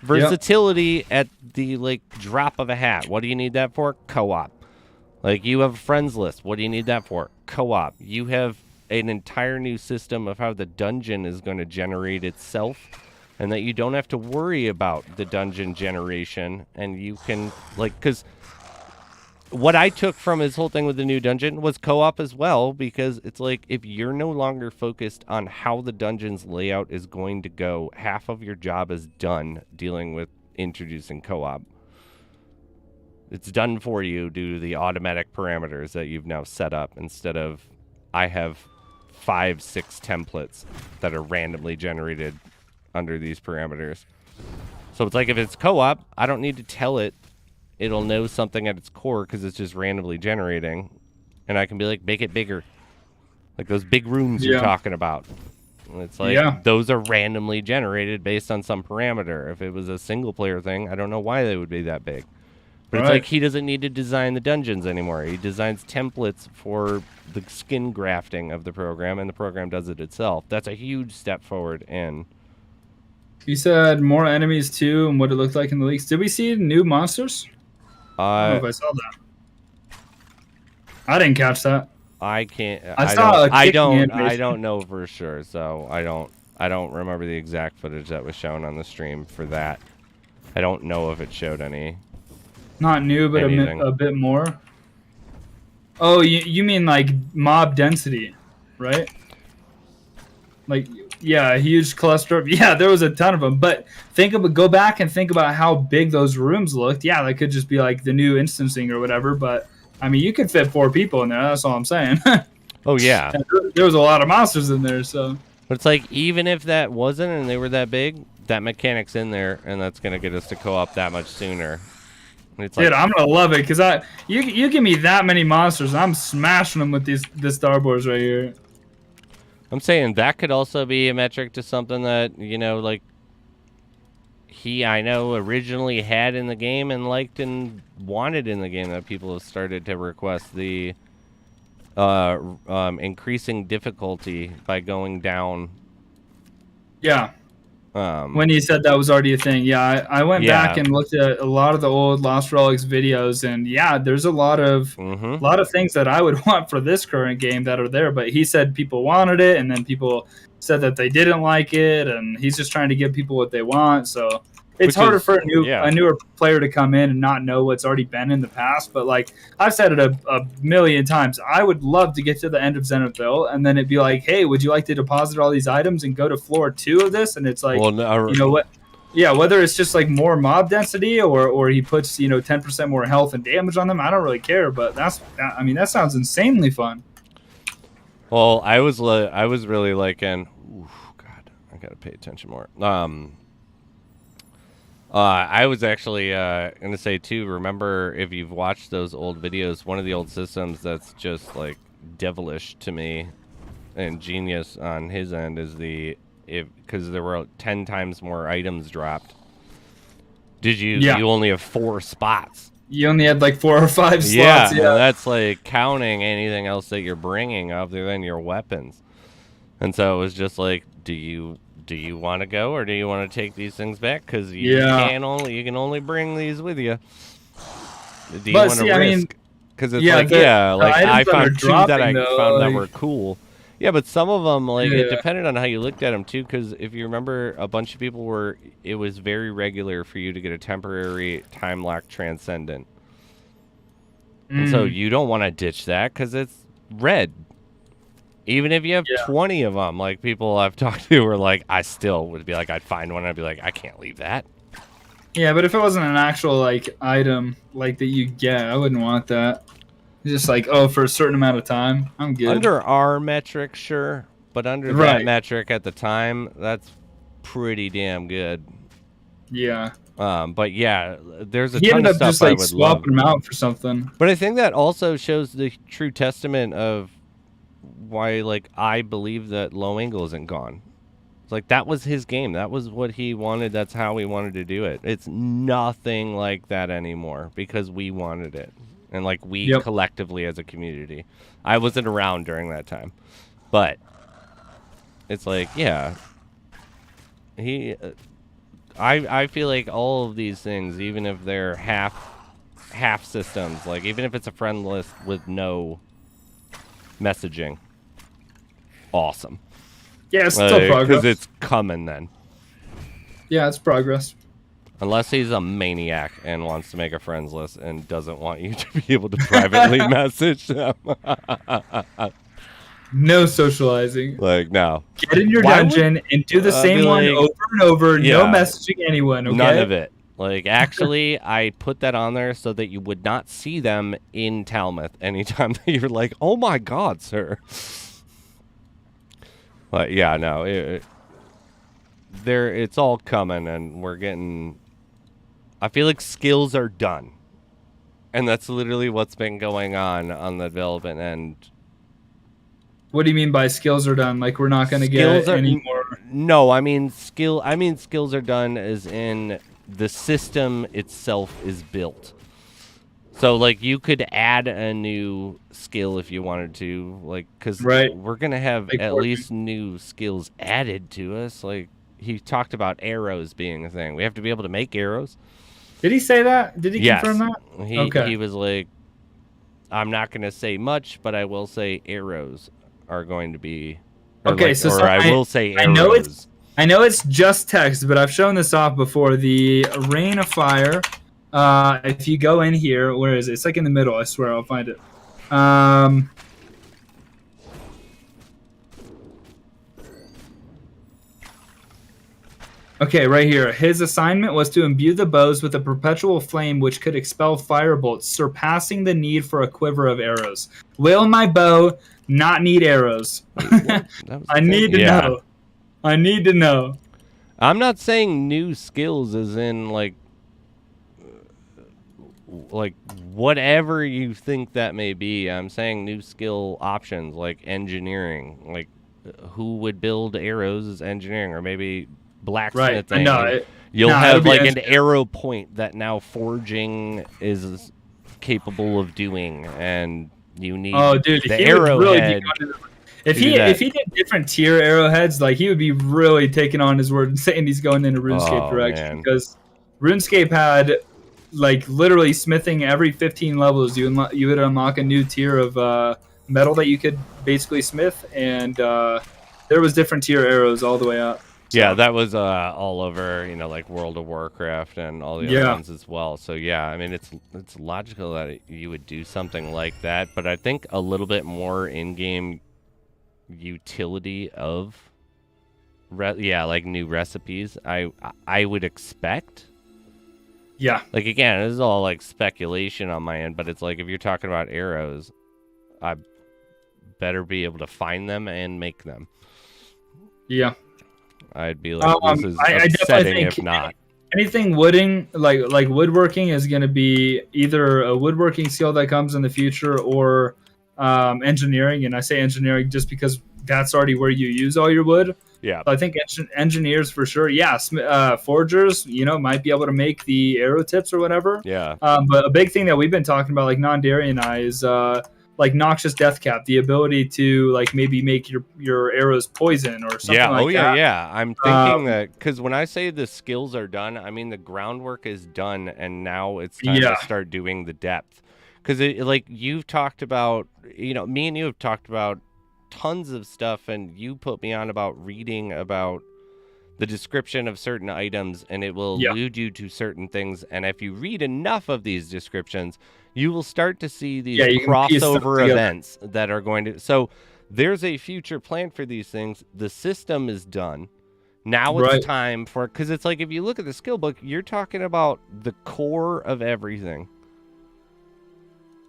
Versatility at the like drop of a hat. What do you need that for? Co-op. Like you have a friends list. What do you need that for? Co-op. You have an entire new system of how the dungeon is going to generate itself, and that you don't have to worry about the dungeon generation, and you can, like, because what I took from his whole thing with the new dungeon was co-op as well, because it's like, if you're no longer focused on how the dungeon's layout is going to go, half of your job is done dealing with introducing co-op. It's done for you due to the automatic parameters that you've now set up, instead of, I have 5-6 templates that are randomly generated under these parameters. So it's like, if it's co-op, I don't need to tell it. It'll know something at its core because it's just randomly generating, and I can be like, make it bigger, like those big rooms you're talking about. And it's like those are randomly generated based on some parameter. If it was a single player thing, I don't know why they would be that big. But it's like, he doesn't need to design the dungeons anymore. He designs templates for the skin grafting of the program, and the program does it itself. That's a huge step forward in You said more enemies too, and what it looked like in the leaks. Did we see new monsters? I don't know Uh, if I saw that. I didn't catch that. I can't. I saw a kicking I animation. don't know for sure. So I don't remember the exact footage that was shown on the stream for that. I don't know if it showed Not new, but anything. a bit more. Oh, you mean like mob density, right? Like, yeah, a huge cluster of, yeah, there was a ton of them. But go back and think about how big those rooms looked. Yeah, that could just be like the new instancing or whatever. But I mean, you could fit 4 people in there. That's all I'm saying. Oh yeah. And there was a lot of monsters in there, so. But it's like, even if that wasn't and they were that big, that mechanic's in there, and that's gonna get us to co-op that much sooner. It's like, Dude, I'm gonna love it because you give me that many monsters, I'm smashing them with this starboards right here. I'm saying that could also be a metric to something that, you know, like I know originally had in the game and liked and wanted in the game, that people have started to request the increasing difficulty by going down. Yeah. When you said that was already a thing, yeah, I went back and looked at a lot of the old Lost Relics videos, and yeah, there's a lot of things that I would want for this current game that are there. But he said people wanted it, and then people said that they didn't like it, and he's just trying to give people what they want. So it's harder for a newer player to come in and not know what's already been in the past. But like I've said it a million times, I would love to get to the end of Zenithville, and then it'd be like, hey, would you like to deposit all these items and go to floor 2 of this? And it's like, well, no, you know what? Yeah, whether it's just like more mob density or he puts 10% more health and damage on them, I don't really care. But I mean that sounds insanely fun. Well, I was really liking. Oof, God, I gotta pay attention more. I was actually gonna say too. Remember, if you've watched those old videos, one of the old systems that's just like devilish to me and genius on his end is because there were 10 times more items dropped. You only have 4 spots. You only had like 4 or 5 slots. Yeah, that's like counting anything else that you're bringing other than your weapons. And so it was just like, do you want to go, or do you want to take these things back? Because you can only bring these with you. Do you want to risk? Because it's I found 2 that I found that were cool. Yeah, but some of them, it depended on how you looked at them too. Because if you remember, a bunch of people it was very regular for you to get a temporary time lock transcendent. And so you don't want to ditch that because it's red. Even if you have 20 of them, like people I've talked to were like, I still would be like, I'd find one and I'd be like, I can't leave that. Yeah, but if it wasn't an actual like item like that you get, I wouldn't want that. It's just like, oh, for a certain amount of time, I'm good. Under our metric, sure, but under that metric at the time, that's pretty damn good. Yeah. But yeah, there's a he ton ended of up stuff just I like would swapping love. them out for something. But I think that also shows the true testament of why, like, I believe that Low Angle isn't gone. It's like, that was his game. That was what he wanted. That's how he wanted to do it. It's nothing like that anymore because we wanted it. And, like, we collectively as a community. I wasn't around during that time. But it's like, yeah. I feel like all of these things, even if they're half systems, like, even if it's a friend list with no messaging, awesome. Yeah, it's still progress. Because it's coming then. Yeah, it's progress. Unless he's a maniac and wants to make a friends list and doesn't want you to be able to privately message them. No socializing. Like, no. Get in your dungeon and do the same one over and over. Yeah, no messaging anyone, okay? None of it. Like, actually, I put that on there so that you would not see them in Talmuth anytime that you're like, oh my god, sir. But yeah, no. It's all coming, and we're getting... I feel like skills are done. And that's literally what's been going on the development end. What do you mean by skills are done? Like, we're not going to get any more... No, I mean skills are done as in the system itself is built. So, like, you could add a new skill if you wanted to, like, because we're going to have at least new skills added to us. Like, he talked about arrows being a thing. We have to be able to make arrows. Did he say that? Did he Yes. confirm that? He was like, I'm not going to say much, but I will say arrows are going to be. Okay, like, I will say arrows. I know it's just text, but I've shown this off before. The Rain of Fire. If you go in here, where is it? It's like in the middle. I swear, I'll find it. Okay, right here. His assignment was to imbue the bows with a perpetual flame which could expel firebolts, surpassing the need for a quiver of arrows. Will my bow not need arrows? I need to know. I need to know. I'm not saying new skills as in like whatever you think that may be. I'm saying new skill options like engineering. Like who would build arrows is engineering, or maybe blacksmithing. Right. You'll have like an arrow point that now forging is capable of doing, and you need the arrowhead. If he did different tier arrowheads, like he would be really taking on his word and saying he's going in a RuneScape direction, because RuneScape had like literally smithing every 15 levels. You would unlock a new tier of metal that you could basically smith, and there was different tier arrows all the way up. So. Yeah, that was all over, like World of Warcraft and all the other ones as well. So yeah, I mean, it's logical that you would do something like that, but I think a little bit more in-game utility of like new recipes I would expect. Yeah, like again, this is all like speculation on my end, but it's like if you're talking about arrows, I better be able to find them and make them. Yeah, I'd be like, this is upsetting if not. Anything wooding, like woodworking, is going to be either a woodworking skill that comes in the future, or engineering. And I say engineering just because that's already where you use all your wood. Yeah. So I think engineers for sure. Yeah, forgers, might be able to make the arrow tips or whatever. Yeah. But a big thing that we've been talking about, like Non-Dairy and I, is like Noxious Death Cap, the ability to like maybe make your arrows poison or something like that. Yeah. I'm thinking that because when I say the skills are done, I mean the groundwork is done, and now it's time to start doing the depth. Because like you've talked about, me and you have talked about tons of stuff, and you put me on about reading about the description of certain items, and it will allude you to certain things. And if you read enough of these descriptions, you will start to see these crossover events that are going to. So there's a future plan for these things. The system is done. Now it's time for, because it's like if you look at the skill book, you're talking about the core of everything.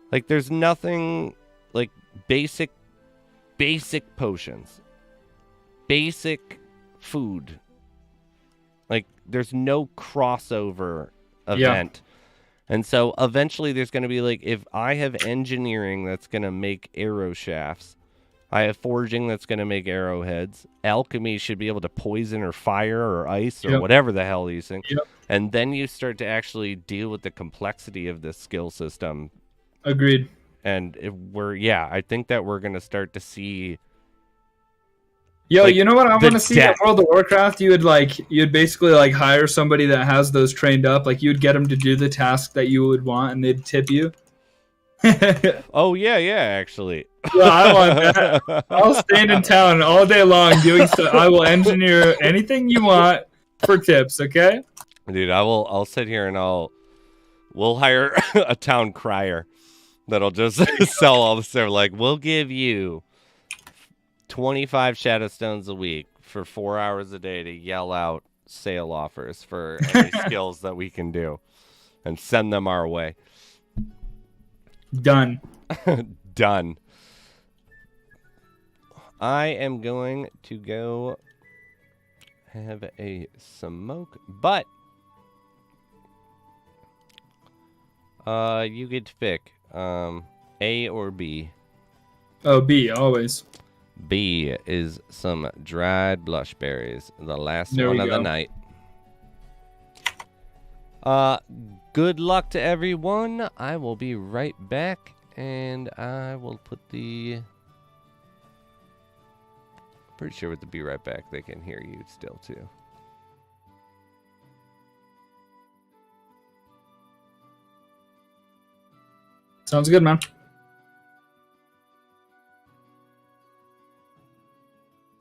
Like there's nothing like basic potions, basic food. Like there's no crossover event. And so eventually there's going to be like, if I have engineering that's going to make arrow shafts, I have forging that's going to make arrowheads, alchemy should be able to poison or fire or ice or whatever the hell these things. And then you start to actually deal with the complexity of this skill system. Agreed. And I think that we're going to start to see. Yo, you know what I want to see in World of Warcraft? You'd basically like hire somebody that has those trained up. Like you'd get them to do the task that you would want, and they'd tip you. Oh yeah, actually. Yeah, I want that. I'll stand in town all day long doing stuff. I will engineer anything you want for tips. Okay, dude. I'll sit here and we'll hire a town crier that'll just sell all the stuff. Like we'll give you 25 Shadowstones a week for 4 hours a day to yell out sale offers for any skills that we can do, and send them our way. Done. Done. I am going to go have a smoke, but you get to pick A or B. Oh, B, always. B is some dried blushberries, the last one of the night. Good luck to everyone. I will be right back, and I will put pretty sure with the be right back, they can hear you still too. Sounds good, man.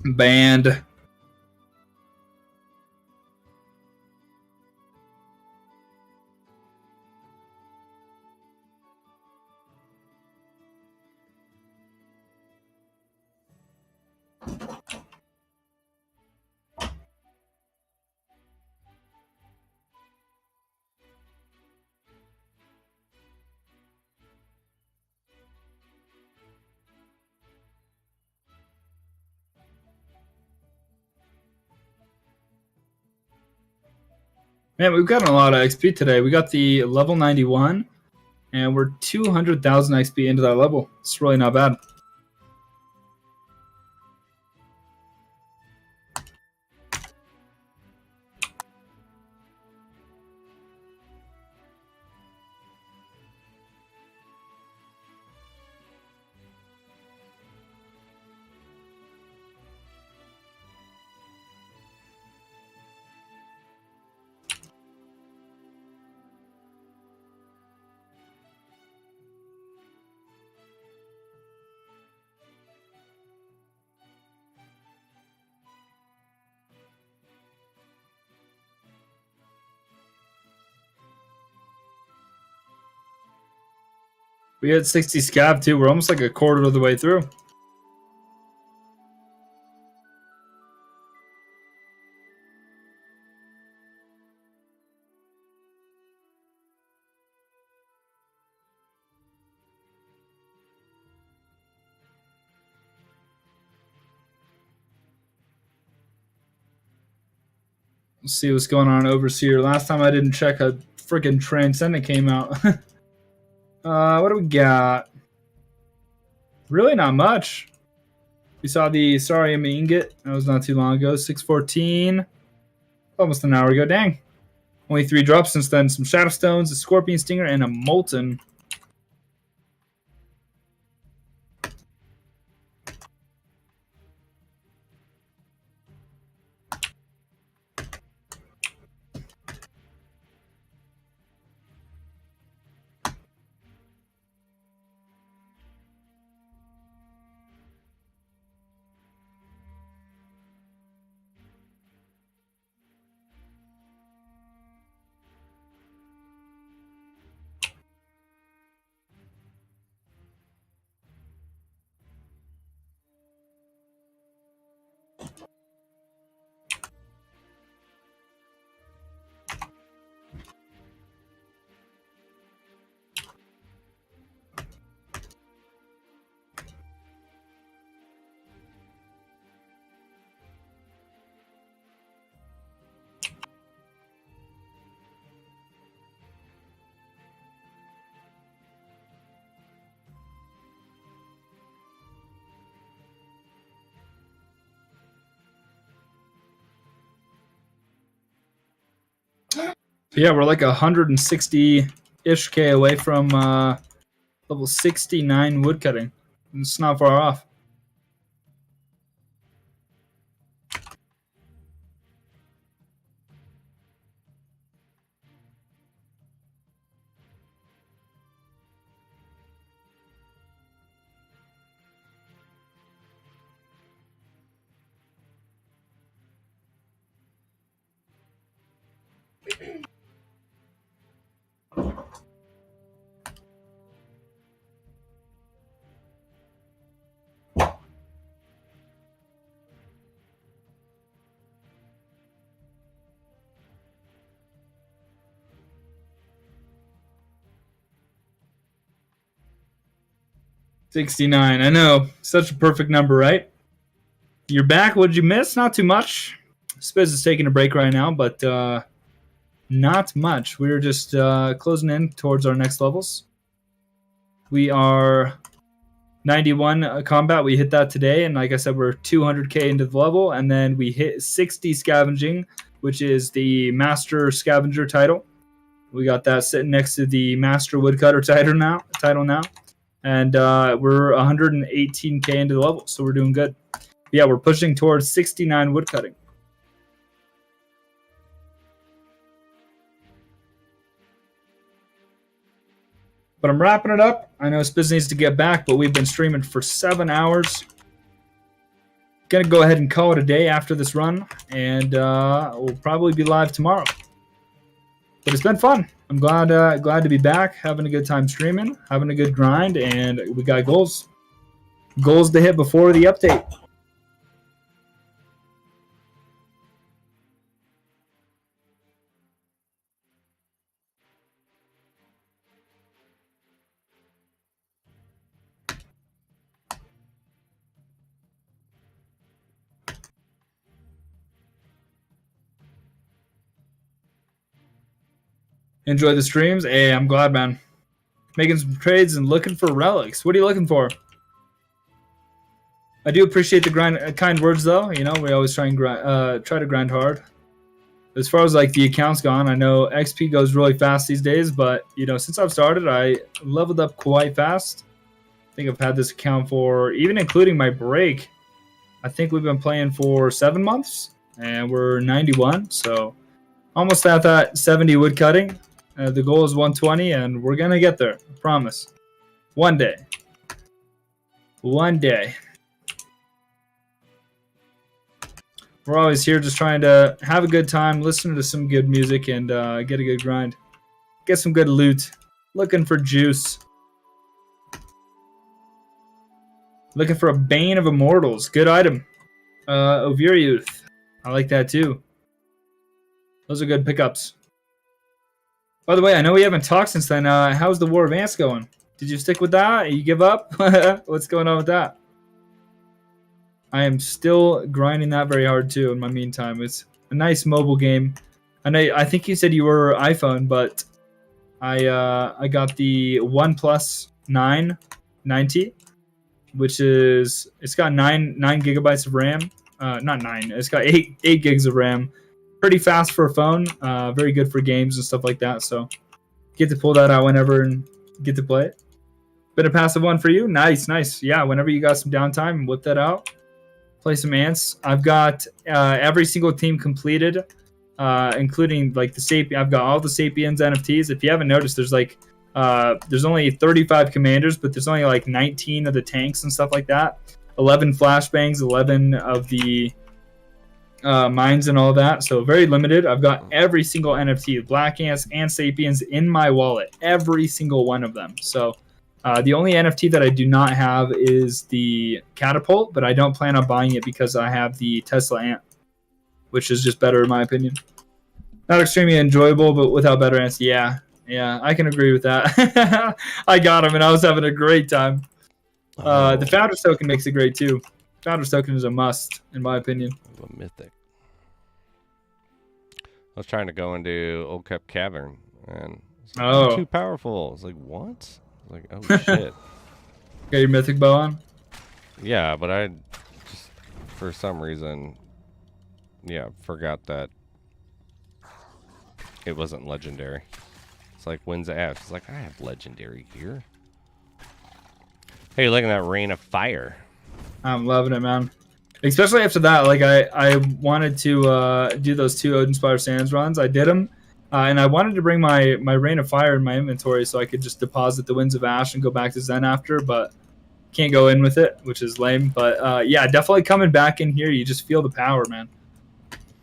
Banned. Man, we've gotten a lot of XP today. We got the level 91, and we're 200,000 XP into that level. It's really not bad. We had 60 scav too. We're almost like a quarter of the way through. Let's see what's going on Overseer. Last time I didn't check, a freaking Transcendent came out. What do we got? Really not much. We saw the Sarium Ingot. That was not too long ago. 614. Almost an hour ago. Dang. Only 3 drops since then. Some Shadow Stones, a Scorpion Stinger, and a Molten. Yeah, we're like 160-ish K away from level 69 woodcutting. It's not far off. $69. I know. Such a perfect number, right? You're back. What did you miss? Not too much. Spiz is taking a break right now, but not much. We're just closing in towards our next levels. We are 91 combat. We hit that today, and like I said, we're 200k into the level, and then we hit 60 scavenging, which is the Master Scavenger title. We got that sitting next to the Master Woodcutter title now. And we're 118k into the level, so we're doing good. Yeah, we're pushing towards 69 woodcutting. But I'm wrapping it up. I know Spiz needs to get back, but we've been streaming for 7 hours. Gonna go ahead and call it a day after this run, and we'll probably be live tomorrow. But it's been fun. I'm glad to be back, having a good time streaming, having a good grind, and we got goals to hit before the update. Enjoy the streams. Hey, I'm glad, man. Making some trades and looking for relics. What are you looking for? I do appreciate the kind words, though. You know, we always try to grind hard. As far as like the account's gone, I know XP goes really fast these days, but you know, since I've started, I leveled up quite fast. I think I've had this account for, even including my break, I think we've been playing for 7 months, and we're 91, so almost at that 70 wood cutting. The goal is 120, and we're gonna get there. I promise. One day. One day. We're always here just trying to have a good time, listen to some good music, and get a good grind. Get some good loot. Looking for juice. Looking for a Bane of Immortals. Good item. Ovir Youth. I like that too. Those are good pickups. By the way, I know we haven't talked since then. How's the War of Ants going? Did you stick with that? You give up? What's going on with that? I am still grinding that very hard too in my meantime. It's a nice mobile game. I think you said you were iPhone, but I got the OnePlus 990, which is, it's got 9 gigabytes of RAM. Not 9. It's got 8 gigs of RAM. Pretty fast for a phone. Very good for games and stuff like that. So get to pull that out whenever and get to play it. Been a passive one for you? Nice, nice. Yeah, whenever you got some downtime, whip that out. Play some ants. I've got every single team completed, including like the Sapien. I've got all the Sapiens NFTs. If you haven't noticed, there's only 35 commanders, but there's only like 19 of the tanks and stuff like that. 11 flashbangs, 11 of the mines and all that. So very limited. I've got every single NFT, Black Ants and Sapiens, in my wallet. Every single one of them. So the only NFT that I do not have is the catapult, but I don't plan on buying it because I have the Tesla ant, which is just better in my opinion. Not extremely enjoyable, but without better ants, yeah, I can agree with that. I got him, and I was having a great time. The Founders token makes it great too. Founders token is a must, in my opinion. A mythic. I was trying to go into Old Kept Cavern, and it's like, I'm too powerful. It's like, what? Like, oh shit. Got your mythic bow on? Yeah, but I just, for some reason, forgot that it wasn't legendary. It's like, when's the app? It's like, I have legendary here. Hey, look at that Rain of Fire. I'm loving it, man. Especially after that, like I wanted to do those 2 Odinspire Sands runs. I did them. And I wanted to bring my Rain of Fire in my inventory so I could just deposit the Winds of Ash and go back to Zen after, but can't go in with it, which is lame. But yeah, definitely coming back in here, you just feel the power, man.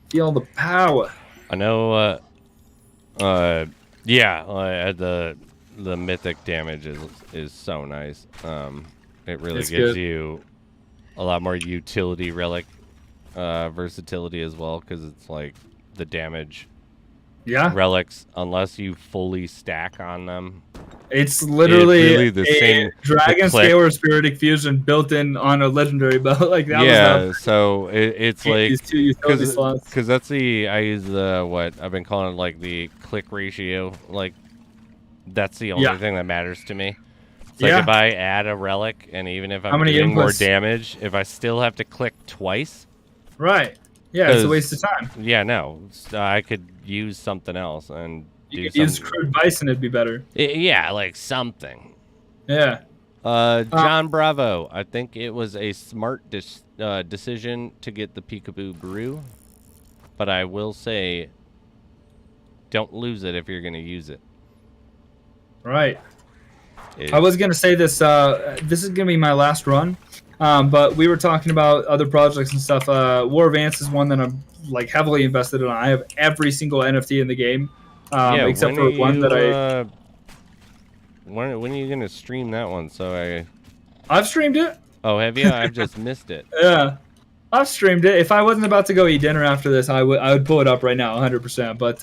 Feel the power. I know, the mythic damage is so nice. It really gives you a lot more utility relic versatility as well, because it's like the damage. Yeah. Relics, unless you fully stack on them. It's literally really the same Dragon Scale or Spiritic Fusion built in on a legendary bow. Like that. Yeah, so it's like these 2 utility slots. Because that's I use the what I've been calling it, like the click ratio. Like that's the only thing that matters to me. It's like if I add a relic, and even if I'm doing more damage, if I still have to click twice. Right. Yeah, it's a waste of time. Yeah, no. I could use something else and you could use Crude Bison, it'd be better. Yeah, like something. Yeah. John Bravo, I think it was a smart decision to get the Peekaboo Brew, but I will say, don't lose it if you're going to use it. Right. I was gonna say this. This is gonna be my last run, but we were talking about other projects and stuff. War of Ants is one that I'm like heavily invested in. I have every single NFT in the game, except for one that I. When are you gonna stream that one? So I've streamed it. Oh, have you? I've just missed it. Yeah, I've streamed it. If I wasn't about to go eat dinner after this, I would pull it up right now, 100%. But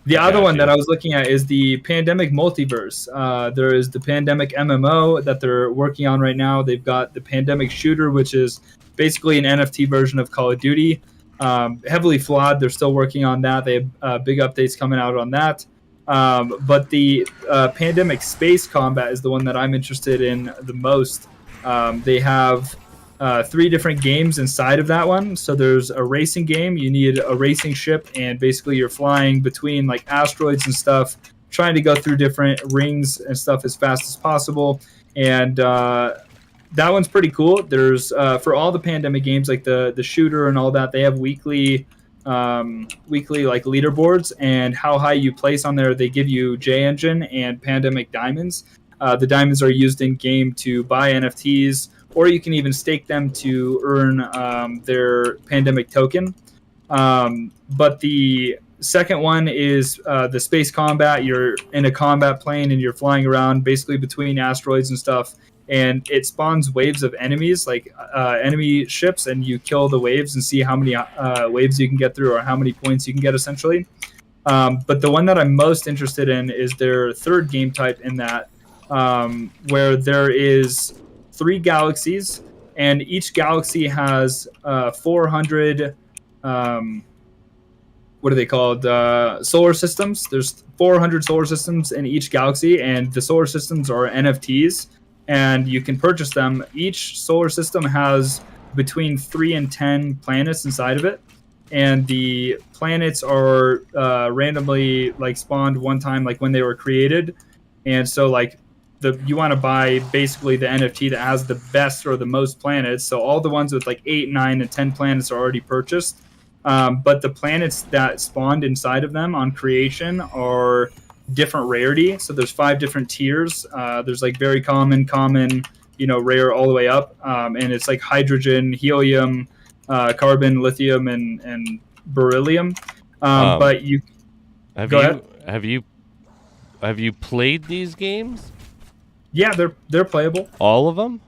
the other one that I was looking at is the Pandemic Multiverse. There is the Pandemic MMO that they're working on right now. They've got the Pandemic Shooter, which is basically an NFT version of Call of Duty. Heavily flawed. They're still working on that. They have big updates coming out on that. But the Pandemic Space Combat is the one that I'm interested in the most. They have 3 different games inside of that one. So there's a racing game. You need a racing ship, and basically you're flying between like asteroids and stuff, trying to go through different rings and stuff as fast as possible. And that one's pretty cool. There's for all the Pandemic games, like the shooter and all that, they have weekly like leaderboards, and how high you place on there, they give you J Engine and Pandemic Diamonds. The diamonds are used in game to buy NFTs, or you can even stake them to earn their Pandemic token. But the second one is the space combat. You're in a combat plane and you're flying around basically between asteroids and stuff, and it spawns waves of enemies, like enemy ships, and you kill the waves and see how many waves you can get through, or how many points you can get, essentially. But the one that I'm most interested in is their third game type in that, where there is 3 galaxies, and each galaxy has 400 what are they called, solar systems. There's 400 solar systems in each galaxy, and the solar systems are NFTs, and you can purchase them. Each solar system has between 3 and 10 planets inside of it, and the planets are randomly like spawned one time, like when they were created. And so like you want to buy basically the NFT that has the best or the most planets. So all the ones with like 8, 9, and 10 planets are already purchased. But the planets that spawned inside of them on creation are different rarity. So there's 5 different tiers. There's like very common, rare, all the way up. And it's like hydrogen, helium, carbon, lithium, and beryllium. But you have you played these games? Yeah, they're playable. All of them?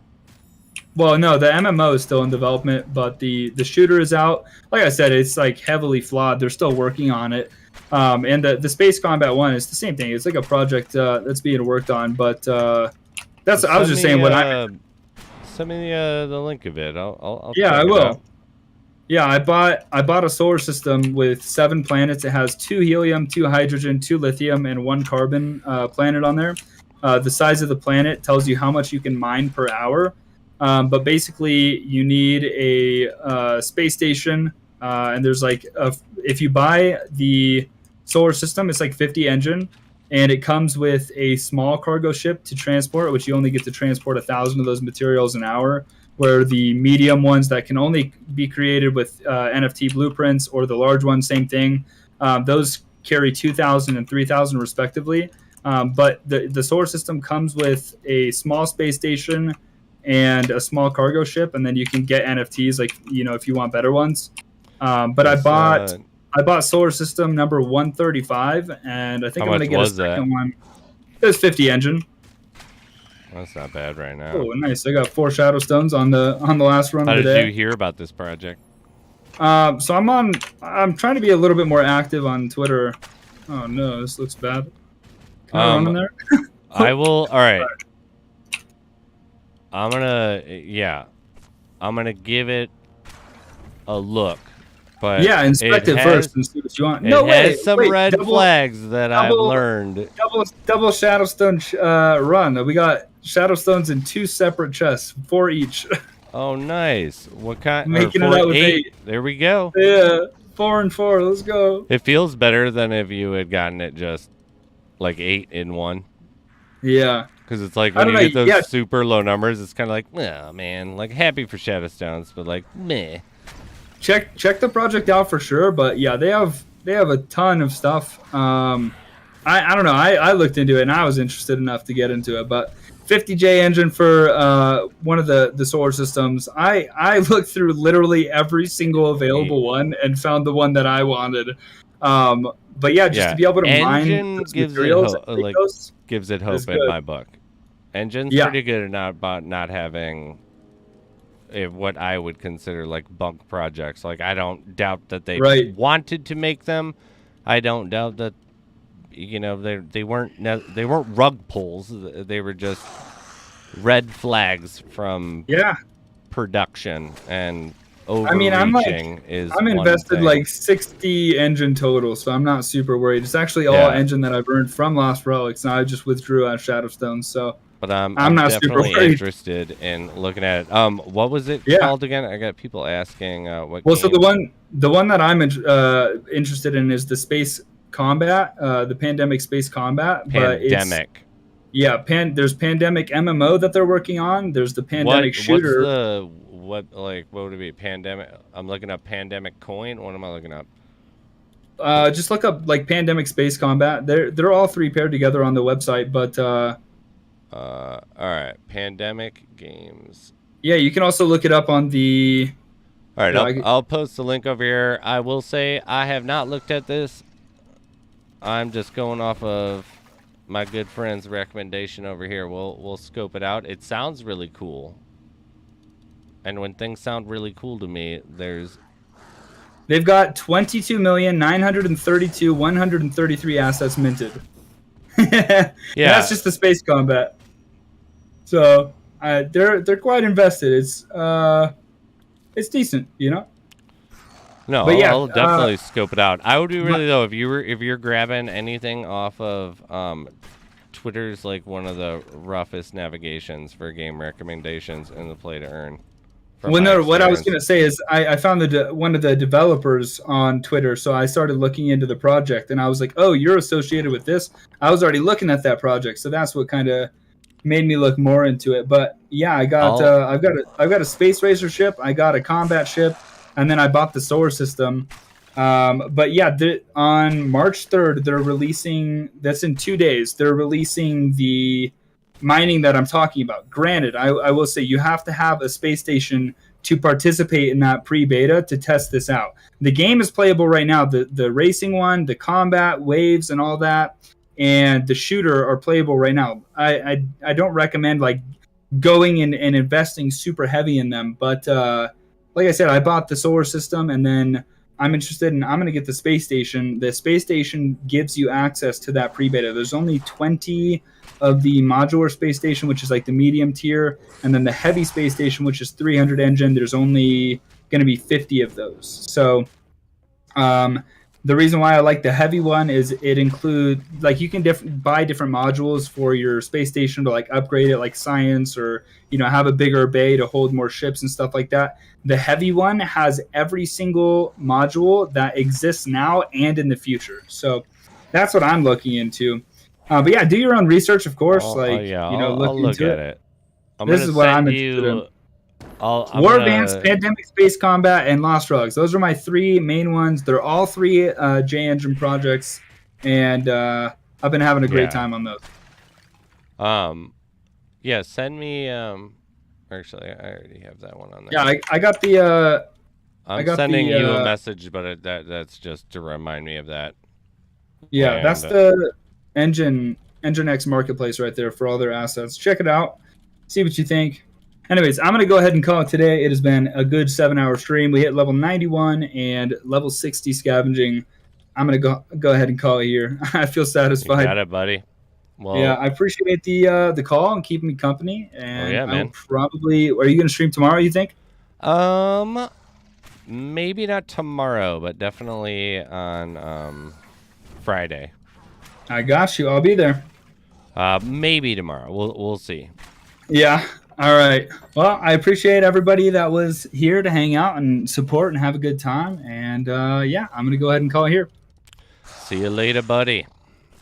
Well, no, the MMO is still in development, but the shooter is out. Like I said, it's like heavily flawed. They're still working on it. And the space combat one is the same thing. It's like a project that's being worked on. But I was just saying what I. Send me the link of it. I'll yeah, I will. Out. Yeah, I bought a solar system with 7 planets. It has 2 helium, 2 hydrogen, 2 lithium, and 1 carbon planet on there. The size of the planet tells you how much you can mine per hour. But basically, you need a space station, and there's like if you buy the solar system, it's like 50 engine, and it comes with a small cargo ship to transport, which you only get to transport 1,000 of those materials an hour. Where the medium ones that can only be created with NFT blueprints, or the large ones, same thing. Those carry 2,000 and 3,000 respectively. But the solar system comes with a small space station and a small cargo ship, and then you can get NFTs, like, if you want better ones. But I bought solar system number 135, and I think I'm going to get a second one. It was 50 engine. That's not bad right now. Oh, nice! I got 4 shadow stones on the last run of the day. How did you hear about this project? So I'm trying to be a little bit more active on Twitter. Oh no, this looks bad. Can I run in there? I will. All right. I'm gonna give it a look. But yeah, inspect it first and see what you want. No, it has some red flags that I've learned. Double Shadowstone run. We got Shadowstones in 2 separate chests, 4 each. Oh, nice. What kind? Making it out with 8. There we go. Yeah, 4 and 4. Let's go. It feels better than if you had gotten it just like 8 in 1. Yeah. Because it's like when you get those super low numbers, it's kind of like, oh man, like happy for Shadowstones, but like meh. Check the project out for sure, but yeah, they have a ton of stuff. I don't know. I looked into it and I was interested enough to get into it, but 50J engine for one of the solar systems. I looked through literally every single available one and found the one that I wanted. But yeah, just to be able to mine Engine those gives materials, it and make those gives it is hope in good. my book. Engine's Yeah, pretty good about not having what I would consider like bunk projects. Like I don't doubt that they right. wanted to make them. I don't doubt that they weren't rug pulls. They were just red flags from Yeah. production, and I mean, overreaching is I'm one invested thing. like 60 engine total, so I'm not super worried. It's actually all Yeah, engine that I've earned from Lost Relics, and I just withdrew out of Shadowstone, so but I'm I'm not super definitely worried. interested in looking at it. What was it Yeah. called again? I got people asking what Well, so game. the one that I'm interested in is the space combat, the pandemic space combat. But it's Pandemic. there's pandemic MMO that they're working on. There's the pandemic What's shooter. the what would it be? Pandemic. I'm looking up pandemic coin. What am I looking up? Just look up like pandemic space combat. They're all three paired together on the website, but All right, pandemic games. yeah, you can also look it up on the. All right, Here, I'll post the link over here. I will say I have not looked at this. I'm just going off of my good friend's recommendation over here. We'll scope it out. It sounds really cool. And when things sound really cool to me, they've got 22,932,133 assets minted. yeah. That's just the space combat. So they're quite invested. It's decent, you know. No, But yeah, I'll definitely scope it out. I would be really though if you're grabbing anything off of Twitter's like one of the roughest navigations for game recommendations in the play to earn. well, no, what I was gonna say is I found one of the developers on Twitter, so I started looking into the project, and I was like, oh, you're associated with this. I was already looking at that project, so that's what kind of made me look more into it. But yeah, I've got a space racer ship, I got a combat ship, and then I bought the solar system. But yeah, on March 3rd, they're releasing. That's in 2 days. They're releasing the mining that I'm talking about. Granted, I will say you have to have a space station to participate in that pre-beta to test this out. The game is playable right now. The racing one, the combat, waves, and all that, and the shooter are playable right now. I don't recommend like going and investing super heavy in them, but like I said, I bought the solar system, and then I'm going to get the space station. The space station gives you access to that pre-beta. There's only 20 of the modular space station, which is like the medium tier, and then the heavy space station, which is 300 engine. There's only going to be 50 of those. So the reason why I like the heavy one is it includes like you can buy different modules for your space station to like upgrade it, like science, or have a bigger bay to hold more ships and stuff like that. The heavy one has every single module that exists now and in the future. So that's what I'm looking into. But yeah, do your own research, of course. I'll Look look at into it. This is what I'm interested in. War Advance, Pandemic Space Combat, and Lost Relics. Those are my three main ones. They're all three J Engine projects, and I've been having a great time on those. Yeah, send me. Actually, I already have that one on there. Yeah, I got the. I'm sending you a message, but that's just to remind me of that. Yeah, and that's the Engine X marketplace right there for all their assets. Check it out. See what you think. Anyways, I'm going to go ahead and call it today. It has been a good 7-hour stream. We hit level 91 and level 60 scavenging. I'm going to go ahead and call it here. I feel satisfied. You got it, buddy. Well, yeah, I appreciate the call and keeping me company. And yeah, man. Are you going to stream tomorrow, you think? Maybe not tomorrow, but definitely on Friday. I got you. I'll be there. Maybe tomorrow. We'll see. Yeah. All right. Well, I appreciate everybody that was here to hang out and support and have a good time. And yeah, I'm going to go ahead and call it here. See you later, buddy.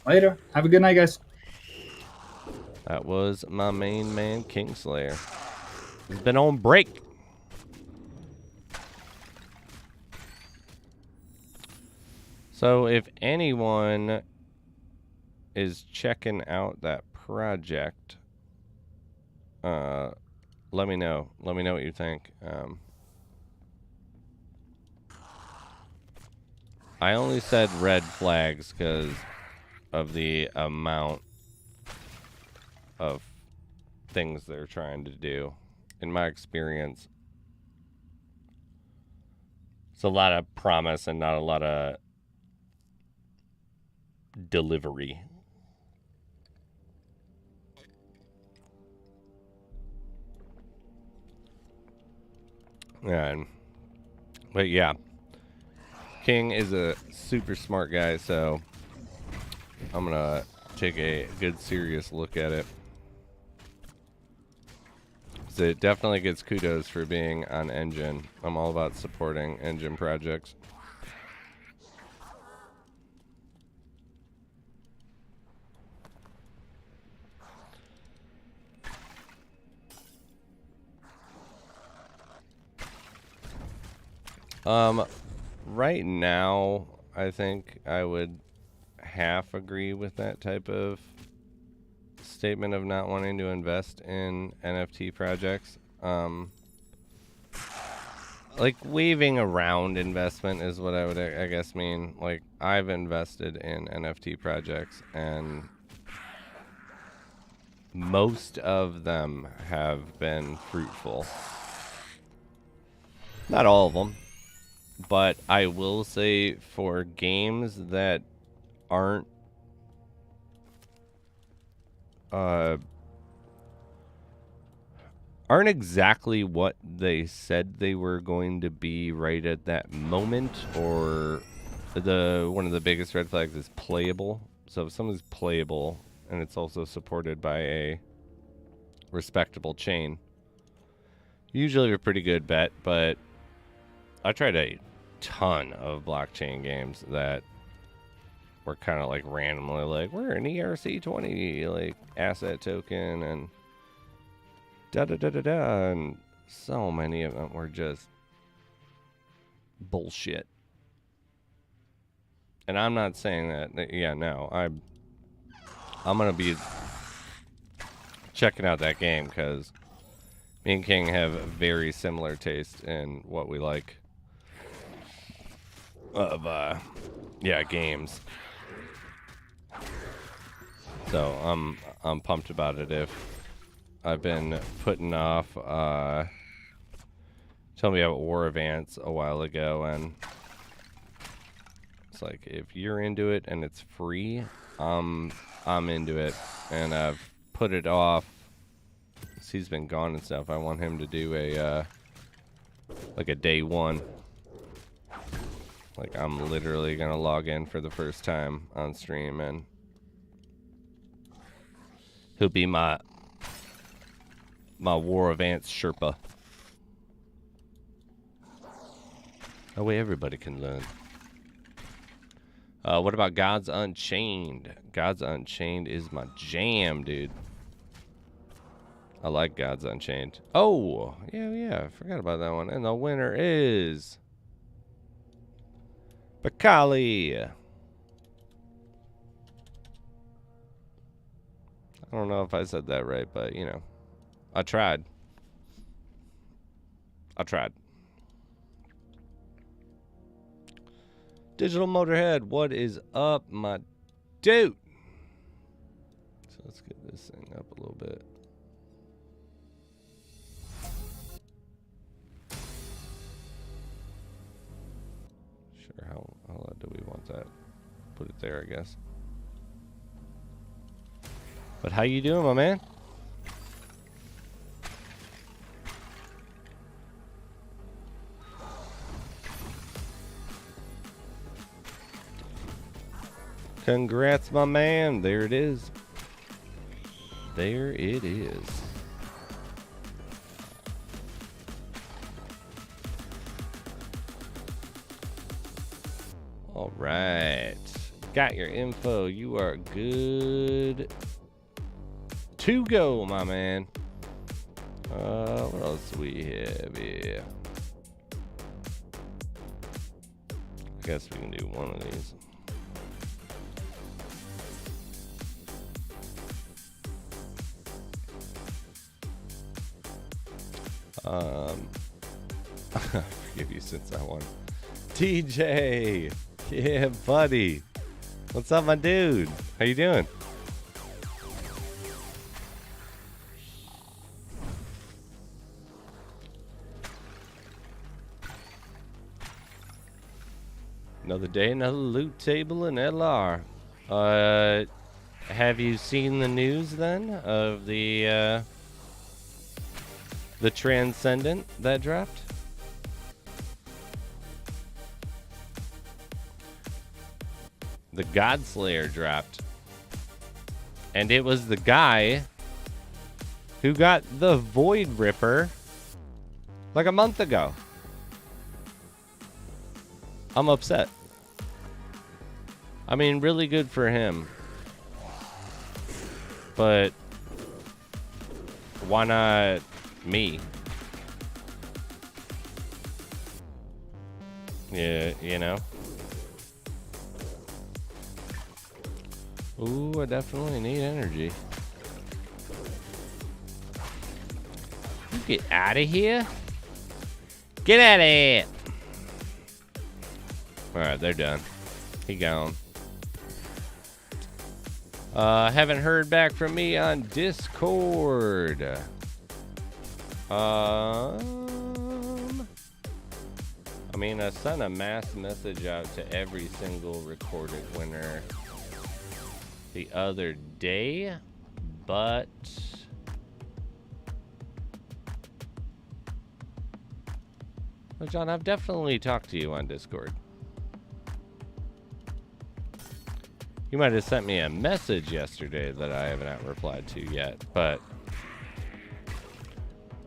Later. Have a good night, guys. That was my main man, Kingslayer. He's been on break. So if anyone is checking out that project, let me know. Let me know what you think. I only said red flags because of the amount of things they're trying to do. In my experience, it's a lot of promise and not a lot of delivery. But yeah, King is a super smart guy, so I'm gonna take a good serious look at it. So it definitely gets kudos for being on Engine. I'm all about supporting Engine projects. Right now, I think I would half agree with that type of statement of not wanting to invest in NFT projects. Like waving around investment is what I would, I guess, mean. Like, I've invested in NFT projects, and most of them have been fruitful. Not all of them. But I will say for games that aren't exactly what they said they were going to be right at that moment, or one of the biggest red flags is playable. So if something's playable and it's also supported by a respectable chain, usually a pretty good bet. But I tried a ton of blockchain games that were kind of like randomly like, we're an ERC20 like asset token and da da da da da, and so many of them were just bullshit. And I'm not saying that, yeah, no, I'm gonna be checking out that game because me and King have a very similar taste in what we like of games. So I'm pumped about it. If I've been putting off telling me about War of Ants a while ago, and it's like, if you're into it and it's free, I'm into it. And I've put it off. He's been gone and stuff. I want him to do a like a day one. Like, I'm literally gonna log in for the first time on stream, and he'll be my War of Ants Sherpa. That way everybody can learn. What about Gods Unchained? Gods Unchained is my jam, dude. I like Gods Unchained. Oh, yeah, I forgot about that one. And the winner is Bakali. I don't know if I said that right, but, you know, I tried. Digital Motorhead, what is up, my dude? So let's get this thing up a little bit. Sure, how loud do we want that? Put it there, I guess. But how you doing, my man? Congrats, my man. There it is. There it is. All right. Got your info. You are good to go, my man. What else do we have here? I guess we can do one of these. I forgive you since I won. TJ, yeah, buddy. What's up, my dude? How you doing? Another day, another loot table in LR. Have you seen the news then of the Transcendent that dropped? The Godslayer dropped. And it was the guy who got the Voidripper like a month ago. I'm upset. I mean, really good for him. But why not me? Yeah, you know? Ooh, I definitely need energy. You get out of here. Get out of here. Alright, they're done. He gone. Haven't heard back from me on Discord. I mean, I sent a mass message out to every single recorded winner the other day, but well, John, I've definitely talked to you on Discord. You might have sent me a message yesterday that I haven't replied to yet, but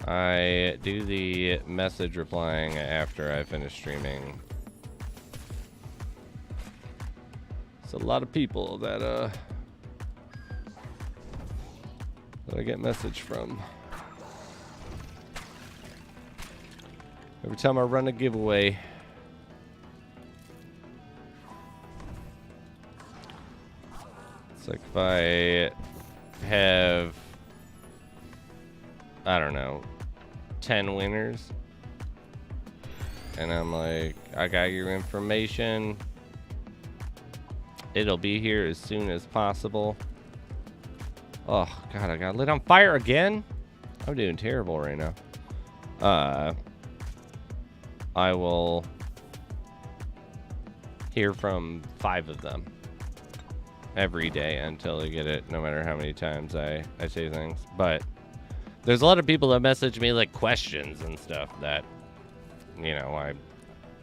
I do the message replying after I finish streaming. It's a lot of people that I get message from. Every time I run a giveaway. It's like if I have, I don't know, 10 winners, and I'm like, I got your information. It'll be here as soon as possible. Oh, God, I got lit on fire again? I'm doing terrible right now. I will hear from 5 of them every day until I get it, no matter how many times I say things. But there's a lot of people that message me like questions and stuff that, you know,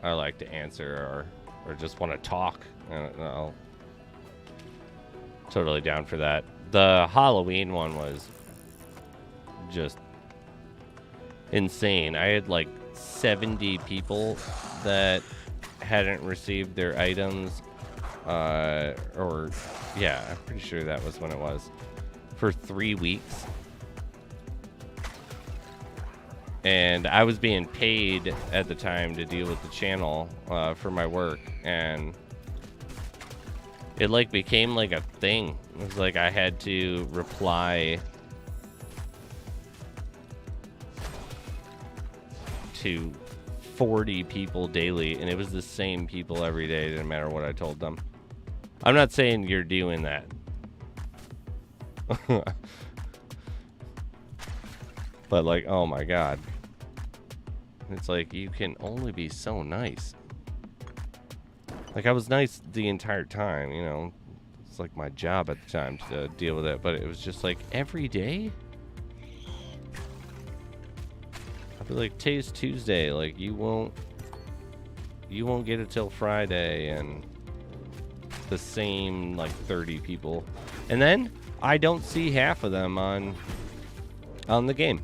I like to answer or just want to talk. And I'll totally down for that. The Halloween one was just insane. I had like 70 people that hadn't received their items, or yeah, I'm pretty sure that was when it was, for 3 weeks. And I was being paid at the time to deal with the channel for my work, and it like became like a thing. It was like I had to reply to 40 people daily, and it was the same people every day, no matter what I told them. I'm not saying you're doing that. But like, oh my God. It's like, you can only be so nice. Like, I was nice the entire time, you know. It's like my job at the time to deal with it, but it was just like every day. I'd be like, today's Tuesday, like you won't get it till Friday, and the same like 30 people, and then I don't see half of them on the game.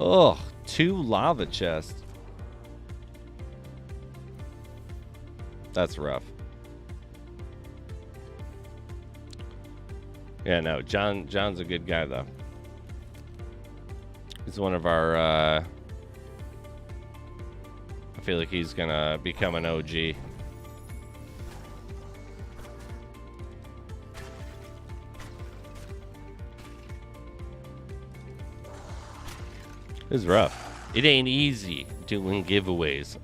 Ugh, 2 lava chests. That's rough. Yeah, no, John's a good guy though. He's one of our feel like he's gonna become an OG. It's rough. It ain't easy doing giveaways.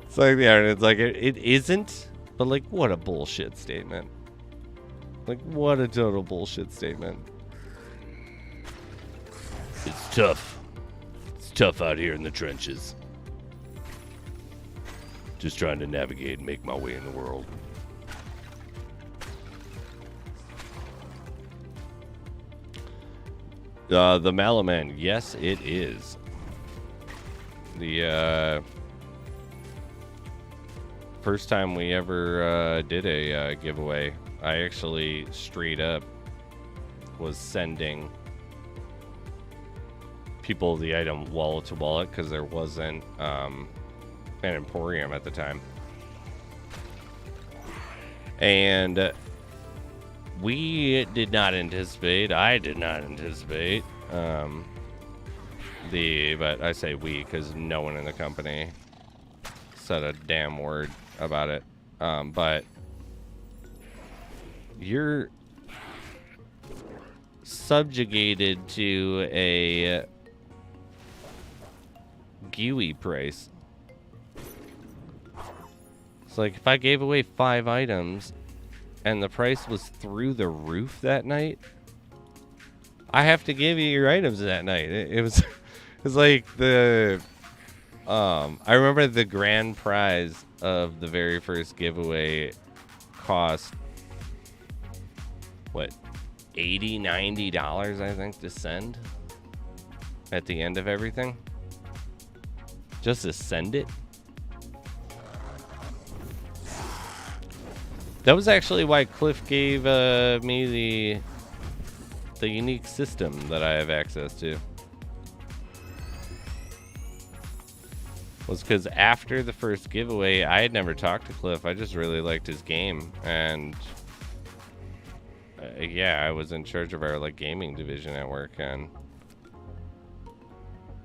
It's like, yeah, it's like it isn't, but like, what a bullshit statement. Like, what a total bullshit statement. It's tough. It's tough out here in the trenches. Just trying to navigate and make my way in the world. The Malaman, yes, it is. The first time we ever did a giveaway, I actually straight up was sending people the item wallet to wallet because there wasn't an Emporium at the time. And we did not anticipate, I did not anticipate, but I say we because no one in the company said a damn word about it. But you're subjugated to a GUI price. It's like if I gave away 5 items and the price was through the roof that night, I have to give you your items that night. It was like the I remember the grand prize of the very first giveaway cost what, $80-$90 I think to send at the end of everything, just to send it. That was actually why Cliff gave me the unique system that I have access to. Was because after the first giveaway, I had never talked to Cliff. I just really liked his game, and yeah, I was in charge of our like gaming division at work, and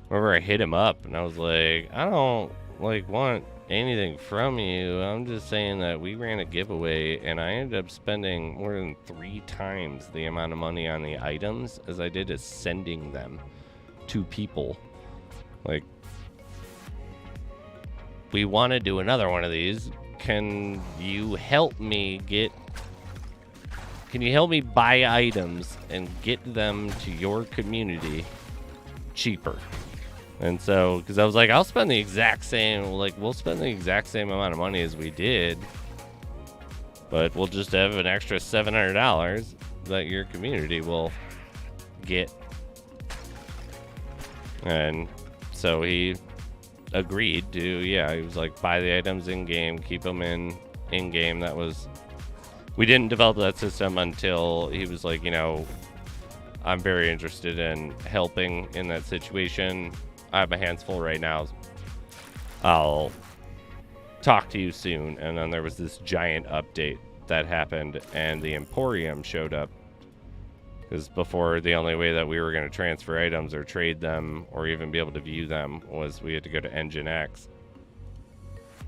remember I hit him up and I was like, I don't like want anything from you. I'm just saying that we ran a giveaway and I ended up spending more than 3 times the amount of money on the items as I did as sending them to people. Like, we want to do another one of these. Can you help me buy items and get them to your community cheaper? And so, because I was like, I'll spend the exact same, like, we'll spend the exact same amount of money as we did, but we'll just have an extra $700 that your community will get. And so he agreed to, yeah, he was like, buy the items in-game, keep them in-game. That was, we didn't develop that system until he was like, you know, I'm very interested in helping in that situation. I have my hands full right now. I'll talk to you soon. And then there was this giant update that happened, and the Emporium showed up. Because before, the only way that we were going to transfer items or trade them or even be able to view them was we had to go to Engine X.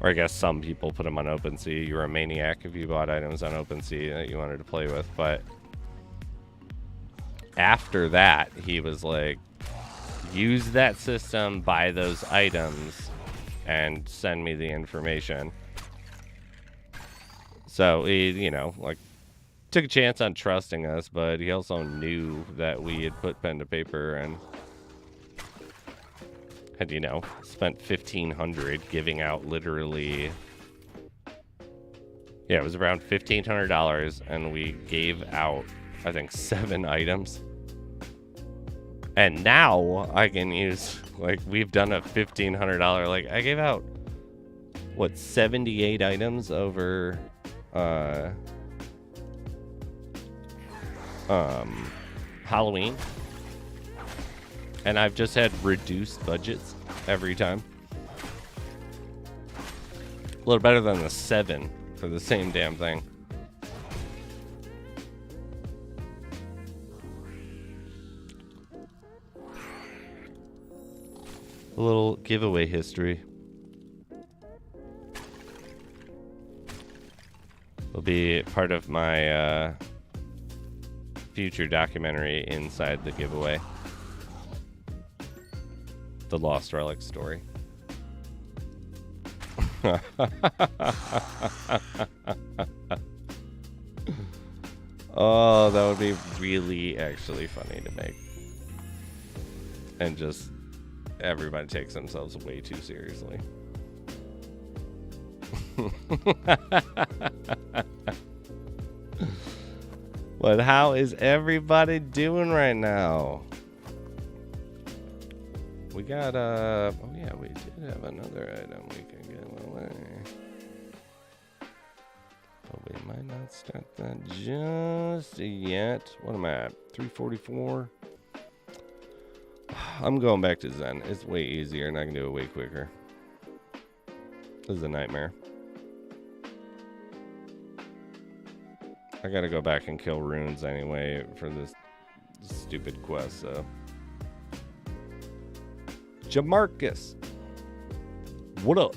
Or I guess some people put them on OpenSea. You were a maniac if you bought items on OpenSea that you wanted to play with. But after that, he was like, use that system, buy those items, and send me the information. So he, you know, like, took a chance on trusting us, but he also knew that we had put pen to paper and had, you know, spent $1,500 giving out literally, yeah, it was around $1,500, and we gave out, I think, 7 items. And now I can use, like, we've done a $1,500, like, I gave out, what, 78 items over, Halloween. And I've just had reduced budgets every time. A little better than the 7 for the same damn thing. A little giveaway history. Will be part of my future documentary inside the giveaway. The Lost Relics story. Oh, that would be really actually funny to make. And just everybody takes themselves way too seriously. But how is everybody doing right now? We got oh yeah, we did have another item we can give away. But we might not start that just yet. What am I at? 344. I'm going back to Zen. It's way easier and I can do it way quicker. This is a nightmare. I gotta go back and kill runes anyway for this stupid quest, so. Jamarcus, what up?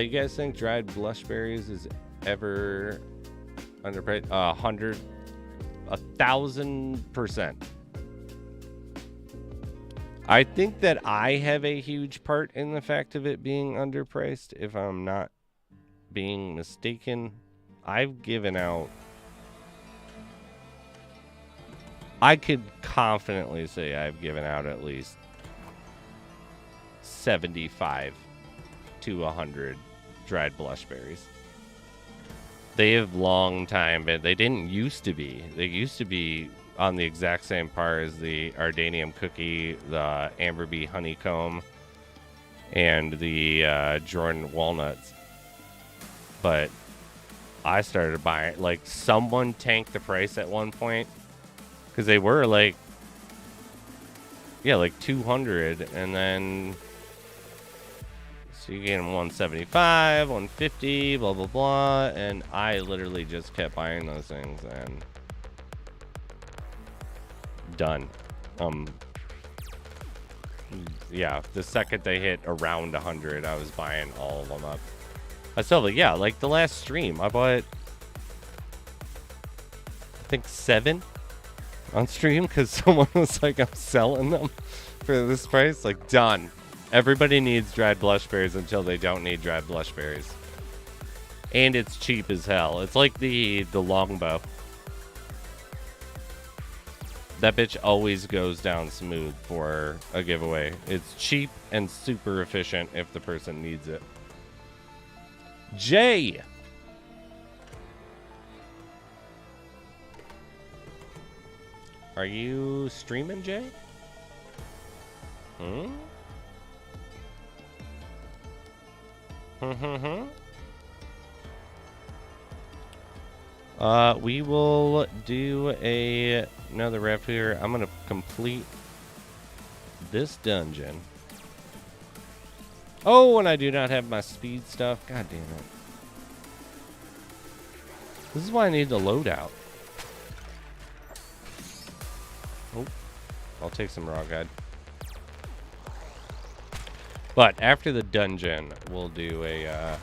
You guys think dried blushberries is ever underpriced? 1,000%. I think that I have a huge part in the fact of it being underpriced, if I'm not being mistaken. I've given out, I could confidently say I've given out at least 75 to 100 dried blushberries. They have long time been, they didn't used to be. They used to be on the exact same par as the Ardanium cookie, the Amber Bee honeycomb, and the Jordan walnuts. But I started buying, like, someone tanked the price at one point because they were like, yeah, like 200, and then so you get them 175, 150, blah blah blah, and I literally just kept buying those things and done. Yeah, the second they hit around 100, I was buying all of them up. I still, like, yeah, like the last stream, I bought, I think 7 on stream because someone was like, I'm selling them for this price. Like, done. Everybody needs dried blushberries until they don't need dried blushberries. And it's cheap as hell. It's like the longbow. That bitch always goes down smooth for a giveaway. It's cheap and super efficient if the person needs it. Jay! Are you streaming, Jay? Hmm? We will do another rep here. I'm gonna complete this dungeon. Oh, and I do not have my speed stuff. God damn it. This is why I need the loadout. Oh, I'll take some raw guide. But after the dungeon, we'll do a, I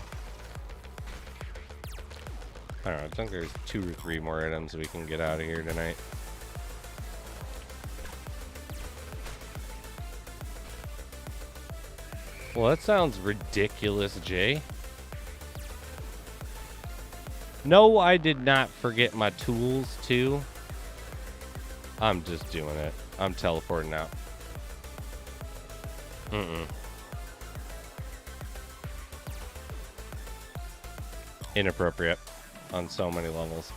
don't know, I think there's 2 or 3 more items we can get out of here tonight. Well, that sounds ridiculous, Jay. No, I did not forget my tools, too. I'm just doing it. I'm teleporting out. Inappropriate on so many levels.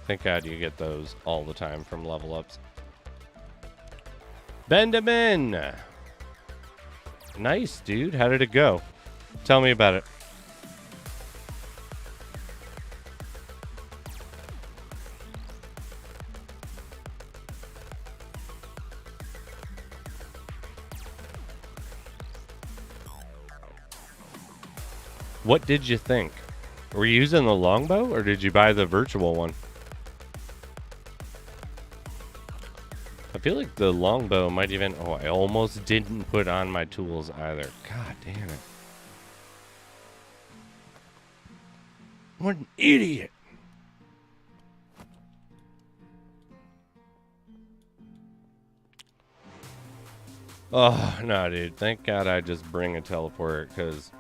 Thank God you get those all the time from level ups. Benjamin! Nice, dude. How did it go? Tell me about it. What did you think? Were you using the longbow or did you buy the virtual one? I feel like the longbow might even... Oh, I almost didn't put on my tools either. God damn it. What an idiot. Oh, no, dude. Thank God I just bring a teleport, because...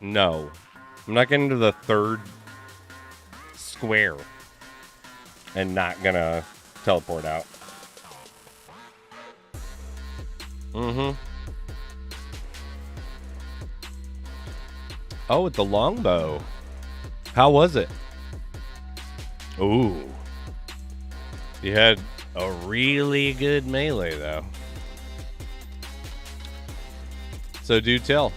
No. I'm not getting to the third square and not gonna teleport out. Mm-hmm. Oh, with the longbow. How was it? Ooh. You had a really good melee, though. So do tell.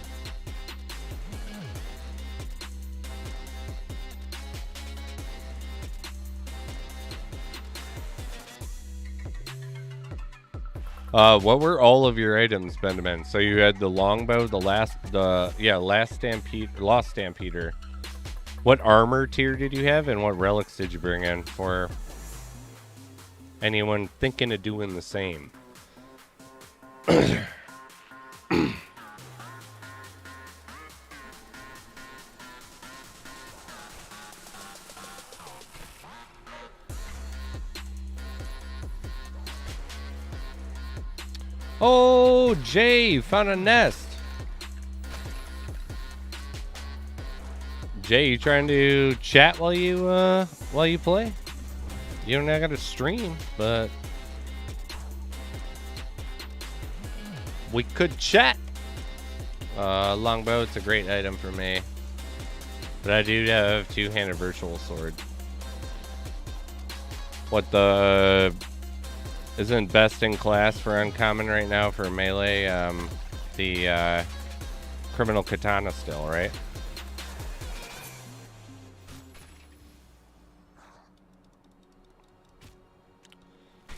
What were all of your items, Benjamin? So you had the longbow, Lost Stampeder. What armor tier did you have, and what relics did you bring in for anyone thinking of doing the same? Oh, Jay found a nest. Jay, you trying to chat while you play? You're not gonna stream, but we could chat. Longbow, it's a great item for me, but I do have two-handed virtual sword. What the? Isn't best in class for uncommon right now for melee? The criminal katana still, right?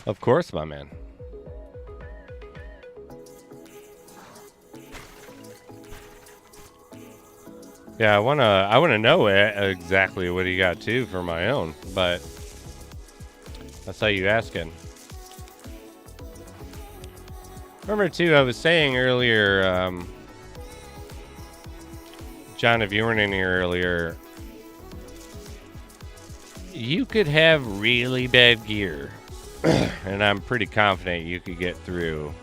Of course, my man. Yeah, I wanna know exactly what he got too for my own, but that's how you asking. Remember too, I was saying earlier, John, if you weren't in here earlier, you could have really bad gear, and I'm pretty confident you could get through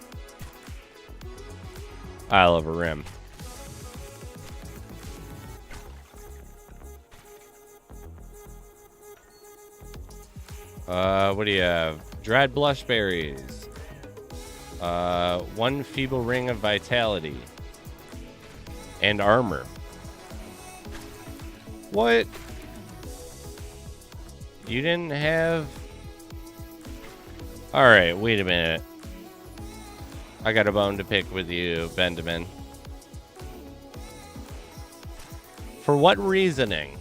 Isle of Rim. What do you have? Dried blushberries. One feeble ring of vitality. And armor. What? You didn't have... Alright, wait a minute. I got a bone to pick with you, Benjamin. For what reasoning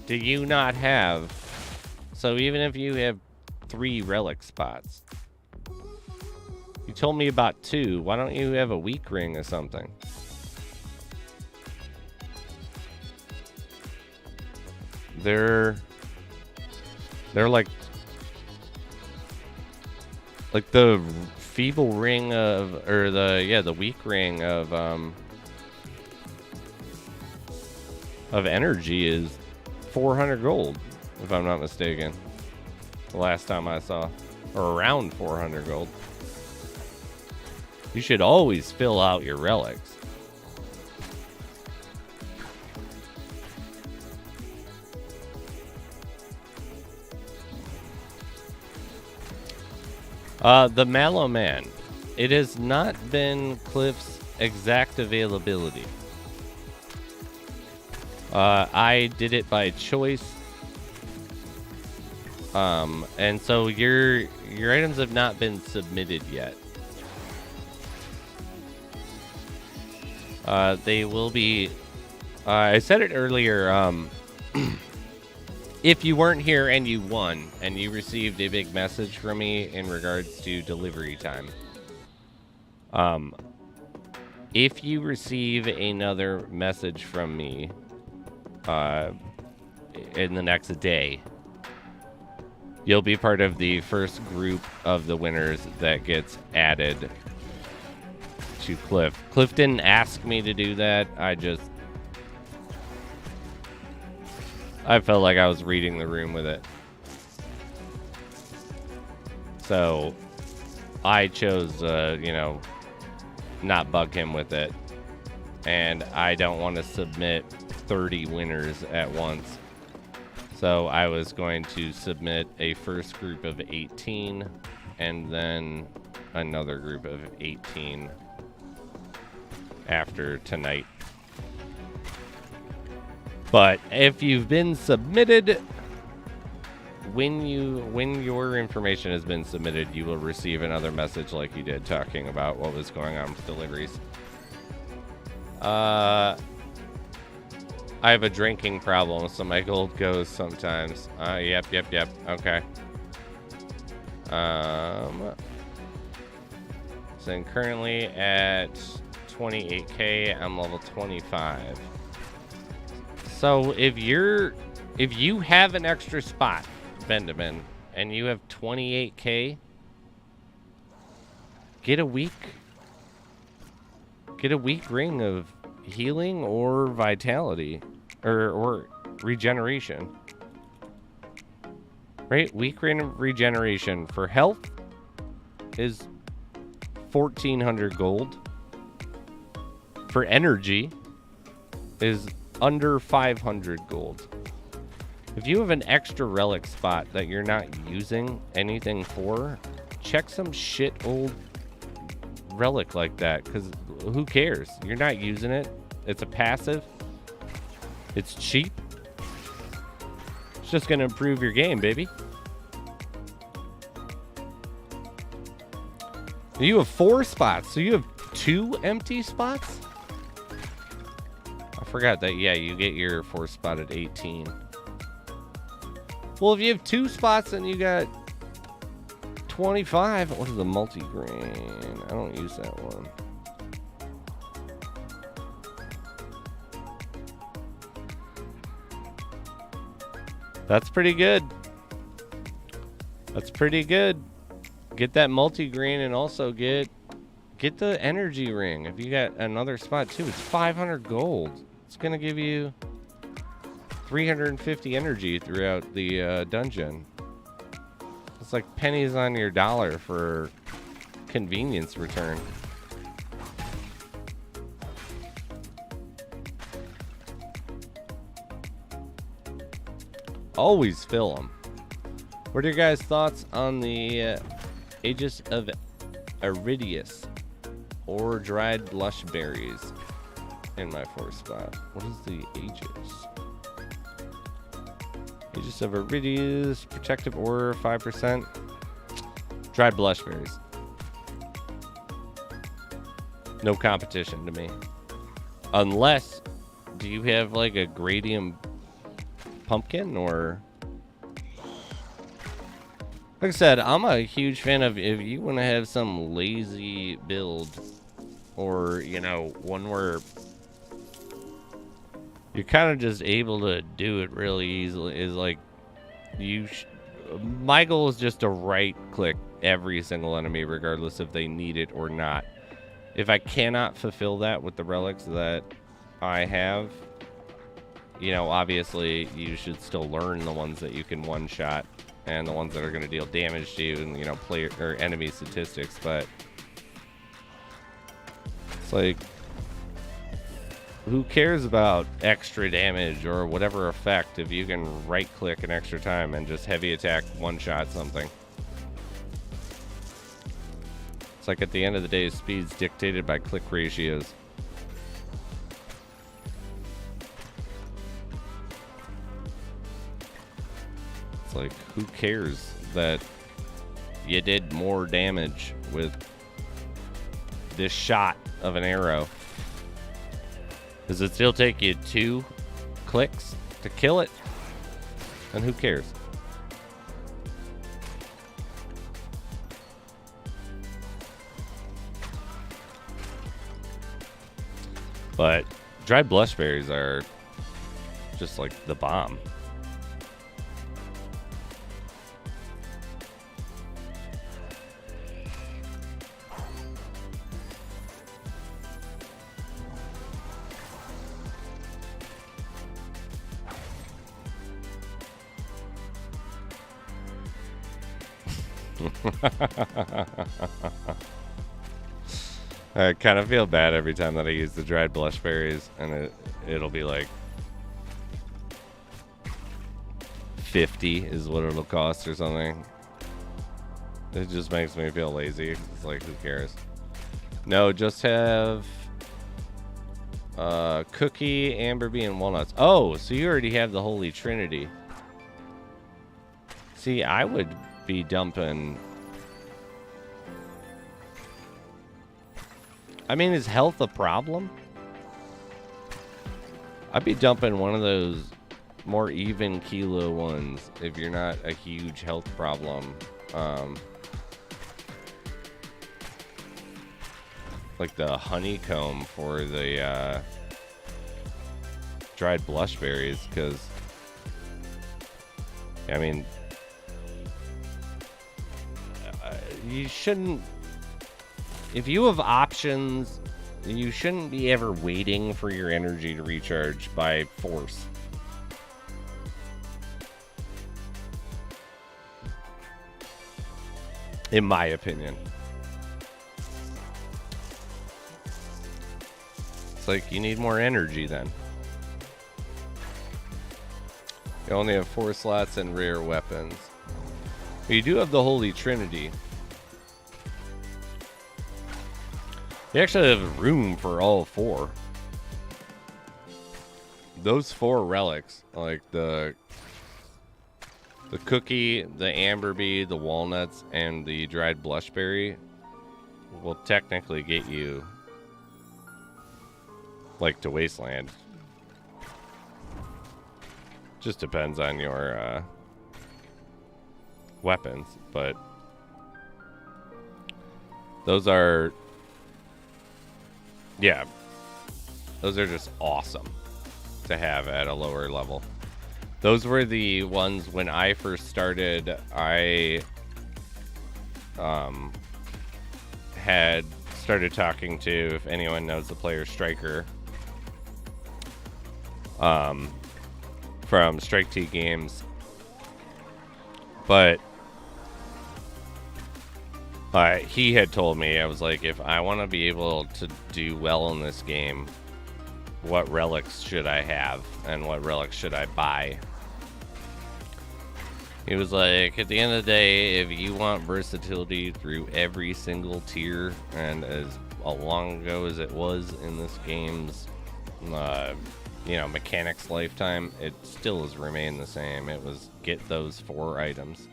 do you not have... So even if you have 3 relic spots... You told me about 2. Why don't you have a weak ring or something? They're like the feeble ring of, or the weak ring of energy is 400 gold, if I'm not mistaken. The last time I saw, or around 400 gold. You should always fill out your relics. The Mallow Man. It has not been Cliff's exact availability. I did it by choice. And so your items have not been submitted yet. They will be... I said it earlier, if you weren't here and you won, and you received a big message from me in regards to delivery time, if you receive another message from me in the next day, You'll be part of the first group of the winners that gets added to Cliff. Cliff didn't ask me to do that. I felt like I was reading the room with it. So I chose, not bug him with it. And I don't want to submit 30 winners at once. So I was going to submit a first group of 18 and then another group of 18 after tonight. But if you've been submitted, when your information has been submitted, you will receive another message like you did talking about what was going on with deliveries. I have a drinking problem, so my gold goes sometimes. Yep. Okay. So I'm currently at 28k. I'm level 25. So if you have an extra spot, Benjamin, and you have 28k, get a week ring of healing or vitality or regeneration. Right? Week ring of regeneration for health is 1400 gold. For energy is under 500 gold. If you have an extra relic spot that you're not using anything for, check some shit old relic like that, because who cares? You're not using it. It's a passive. It's cheap. It's just going to improve your game, baby. You have 4 spots, so you have 2 empty spots? I forgot that, yeah, you get your 4th spot at 18. Well, if you have 2 spots and you got 25, what is a multi-grain? I don't use that one. That's pretty good. That's pretty good. Get that multi-grain and also get the energy ring. If you got another spot too, it's 500 gold. It's gonna give you 350 energy throughout the dungeon. It's like pennies on your dollar for convenience return. Always fill them. What are your guys' thoughts on the Aegis of Iridius or dried lush berries in my 4th spot? What is the Aegis? Aegis of Iridius, protective aura 5%. Dried blushberries. No competition to me. Unless, do you have like a gradium pumpkin or? Like I said, I'm a huge fan of if you want to have some lazy build or, one where you're kind of just able to do it really easily, is like my goal is just to right click every single enemy regardless if they need it or not. If I cannot fulfill that with the relics that I have, obviously you should still learn the ones that you can one shot and the ones that are going to deal damage to you and player or enemy statistics. But it's like, who cares about extra damage or whatever effect if you can right click an extra time and just heavy attack one shot something? It's like at the end of the day, speed's dictated by click ratios. It's like, who cares that you did more damage with this shot of an arrow? Does it still take you 2 clicks to kill it? And who cares? But dried blushberries are just like the bomb. I kind of feel bad every time that I use the dried blushberries, and it'll be like 50 is what it'll cost or something. It just makes me feel lazy. It's like, who cares? No, just have cookie, amberby, and walnuts. Oh, so you already have the Holy Trinity. See, I would be dumping... I mean, is health a problem? I'd be dumping one of those more even kilo ones if you're not a huge health problem. Like the honeycomb for the dried blushberries, because I mean, you shouldn't, if you have options, you shouldn't be ever waiting for your energy to recharge by force. In my opinion. It's like you need more energy then. You only have 4 slots and rare weapons. But you do have the Holy Trinity. You actually have room for all 4. Those 4 relics, like the cookie, the amberby, the walnuts, and the dried blushberry, will technically get you like to Wasteland. Just depends on your weapons, but those are, yeah, those are just awesome to have at a lower level. Those were the ones when I first started. I had started talking to, if anyone knows the player Striker, from Strike T Games, but he had told me, I was like, if I want to be able to do well in this game, what relics should I have and what relics should I buy? He was like, at the end of the day, if you want versatility through every single tier, and as long ago as it was in this game's mechanics lifetime, it still has remained the same. It was get those 4 items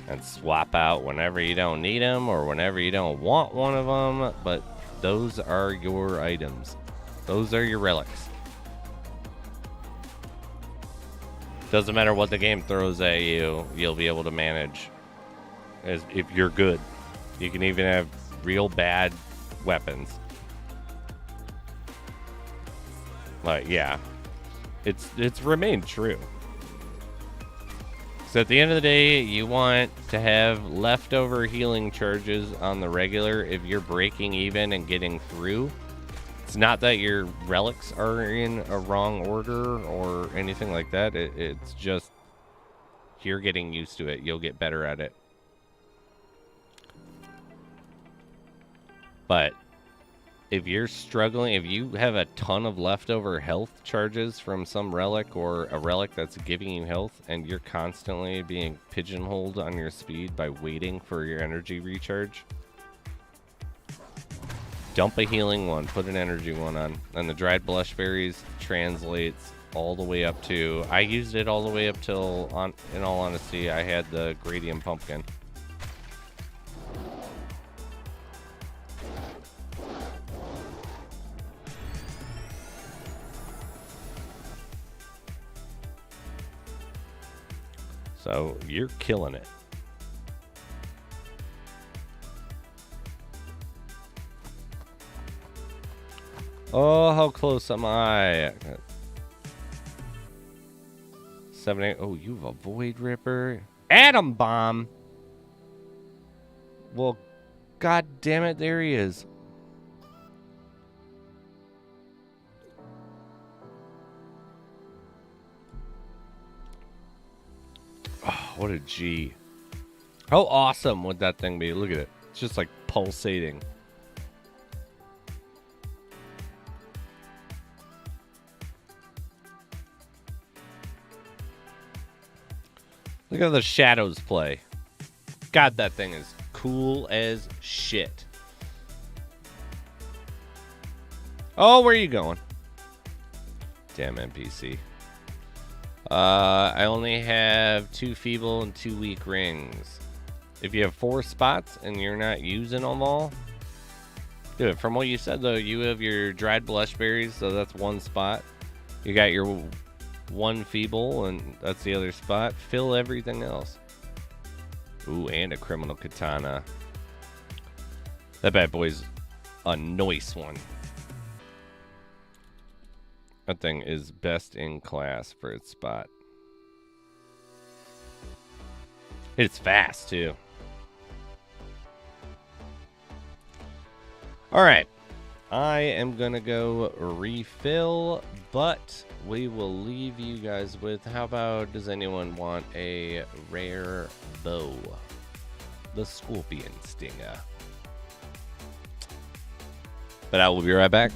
and swap out whenever you don't need them or whenever you don't want one of them, but those are your items. Those are your relics. Doesn't matter what the game throws at you, you'll be able to manage as if you're good. You can even have real bad weapons. But yeah, it's remained true. So at the end of the day, you want to have leftover healing charges on the regular if you're breaking even and getting through. It's not that your relics are in a wrong order or anything like that. It's just you're getting used to it. You'll get better at it. But if you're struggling, if you have a ton of leftover health charges from some relic or a relic that's giving you health and you're constantly being pigeonholed on your speed by waiting for your energy recharge, dump a healing one, put an energy one on. And the dried blushberries translates all the way up to, I used it all the way up till, in all honesty, I had the Gradium Pumpkin. So you're killing it. Oh, how close am I? 7, 8. Oh, you have a Voidripper. Atom Bomb. Well, god damn it, there he is. Oh, what a G. How awesome would that thing be? Look at it. It's just like pulsating. Look at the shadows play. God, that thing is cool as shit. Oh, where are you going? Damn NPC. I only have 2 feeble and 2 weak rings. If you have 4 spots and you're not using them all, dude, from what you said though, you have your dried blushberries, so that's 1 spot. You got your 1 feeble, and that's the other spot. Fill everything else. Ooh, and a criminal katana. That bad boy's a nice one. That thing is best in class for its spot. It's fast, too. Alright. I am going to go refill, but we will leave you guys with, how about, does anyone want a rare bow? The Scorpion Stinger. But I will be right back.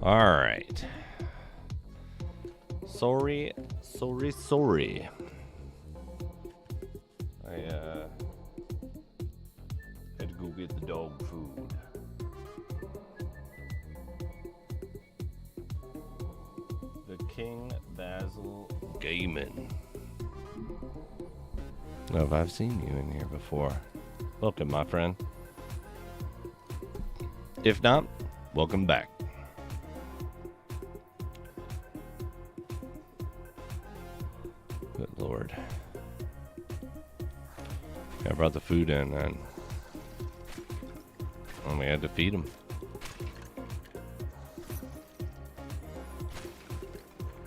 All right. Sorry. I had to go get the dog food. The King Basil Gaiman. Oh, if I've seen you in here before. Welcome, my friend. If not, welcome back. Good Lord. I brought the food in and we had to feed him.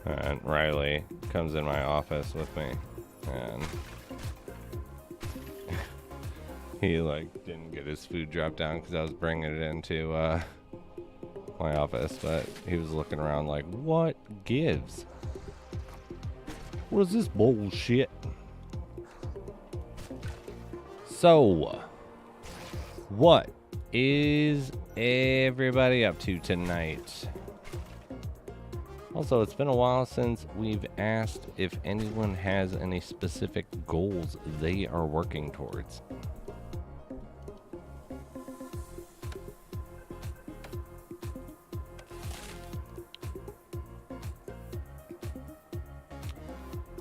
And Riley comes in my office with me and he like didn't get his food dropped down because I was bringing it into my office, but he was looking around like, what gives? What is this bullshit? So, what is everybody up to tonight? Also, it's been a while since we've asked if anyone has any specific goals they are working towards.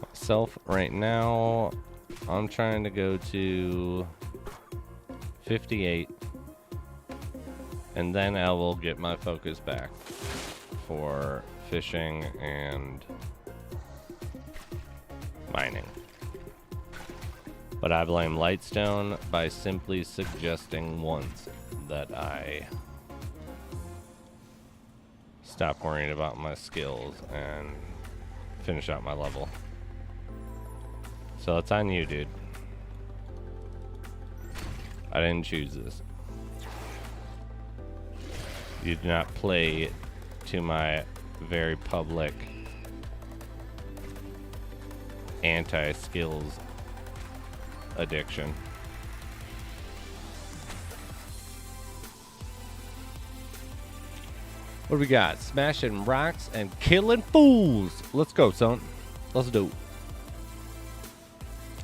Myself, right now, I'm trying to go to 58, and then I will get my focus back for fishing and mining. But I blame Lightstone by simply suggesting once that I stop worrying about my skills and finish out my level. So it's on you, dude. I didn't choose this. You did not play to my very public anti-skills addiction. What do we got? Smashing rocks and killing fools. Let's go, son. Let's do it.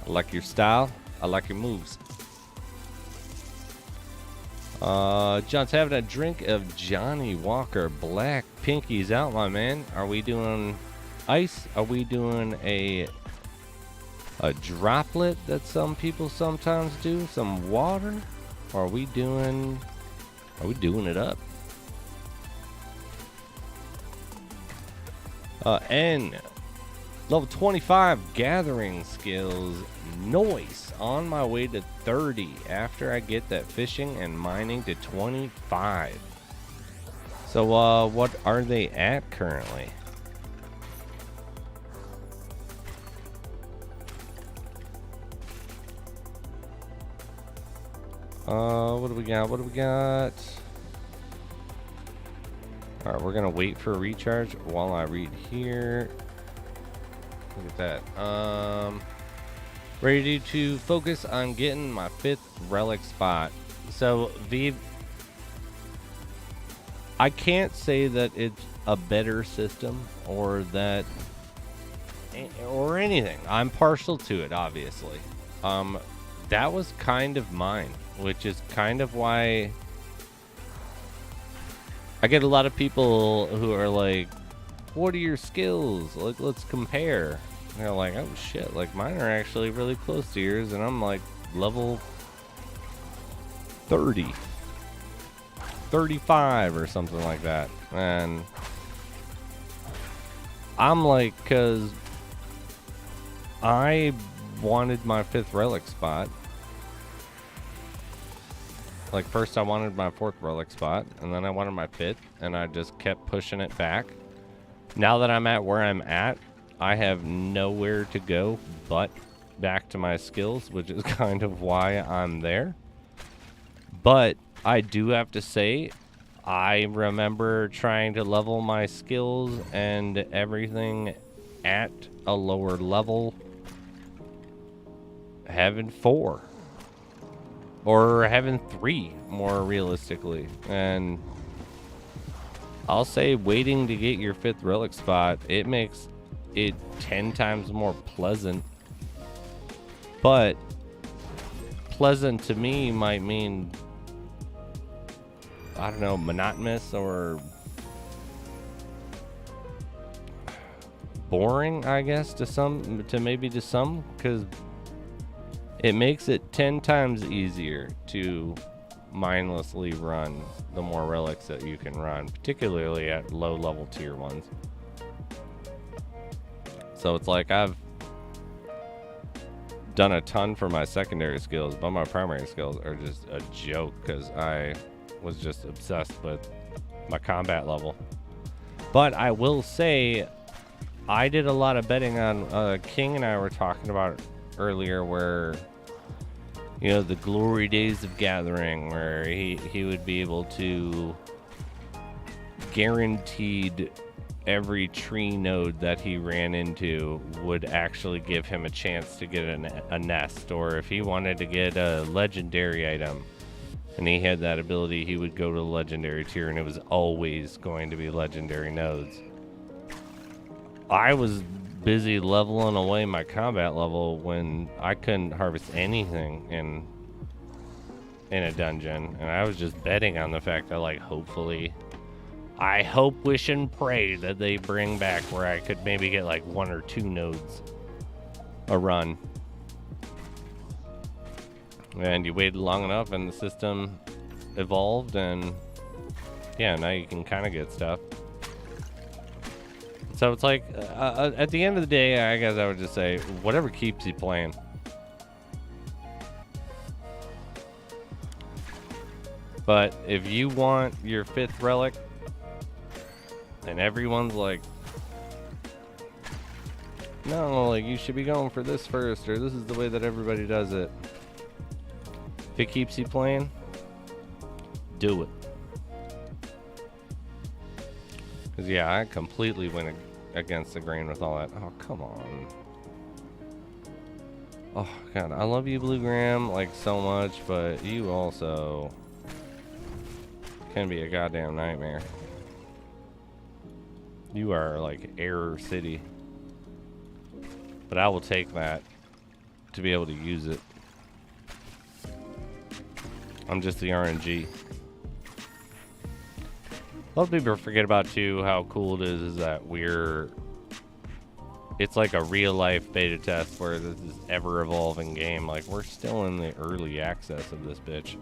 I like your style. I like your moves. John's having a drink of Johnny Walker Black. Pinky's out, my man. Are we doing ice? Are we doing a droplet that some people sometimes do? Some water? Or are we doing it up? And level 25 gathering skills. Nice. On my way to 30 after I get that fishing and mining to 25. So what are they at currently? What do we got? What do we got? Alright, we're gonna wait for a recharge while I read here. Look at that. Ready to focus on getting my 5th relic spot. So, V, I can't say that it's a better system or that or anything. I'm partial to it, obviously. That was kind of mine, which is kind of why I get a lot of people who are like, what are your skills? Like, let's compare. And they're like, oh shit, like mine are actually really close to yours, and I'm like level 30, 35 or something like that. And I'm like, cause I wanted my 5th relic spot. Like, first I wanted my 4th relic spot, and then I wanted my 5th, and I just kept pushing it back. Now that I'm at where I'm at, I have nowhere to go but back to my skills, which is kind of why I'm there. But I do have to say, I remember trying to level my skills and everything at a lower level, having 4. Or having 3, more realistically. And I'll say waiting to get your 5th relic spot, it makes it 10 times more pleasant. But pleasant to me might mean, I don't know, monotonous or boring, I guess, to some, because it makes it 10 times easier to mindlessly run the more relics that you can run, particularly at low level tier ones. So it's like I've done a ton for my secondary skills, but my primary skills are just a joke because I was just obsessed with my combat level. But I will say, I did a lot of betting on, King and I were talking about earlier, where, you know, the glory days of gathering, where he would be able to guaranteed every tree node that he ran into would actually give him a chance to get a nest, or if he wanted to get a legendary item and he had that ability, he would go to the legendary tier, and it was always going to be legendary nodes. I was busy leveling away my combat level when I couldn't harvest anything in a dungeon, and I was just betting on the fact that, like, hopefully, I hope, wish, and pray that they bring back where I could maybe get like 1 or 2 nodes a run. And you waited long enough, and the system evolved, and yeah, now you can kind of get stuff. So it's like, at the end of the day, I guess I would just say, whatever keeps you playing. But if you want your 5th relic, and everyone's like, no, like, you should be going for this first, or this is the way that everybody does it. If it keeps you playing, do it. Because, yeah, I completely went against the grain with all that. Oh, come on. Oh, God, I love you, Blue Graham, like, so much, but you also can be a goddamn nightmare. You are, like, Error City. But I will take that to be able to use it. I'm just the RNG. A lot of people forget about, too, how cool it is that it's like a real-life beta test where this is ever-evolving game. Like, we're still in the early access of this bitch.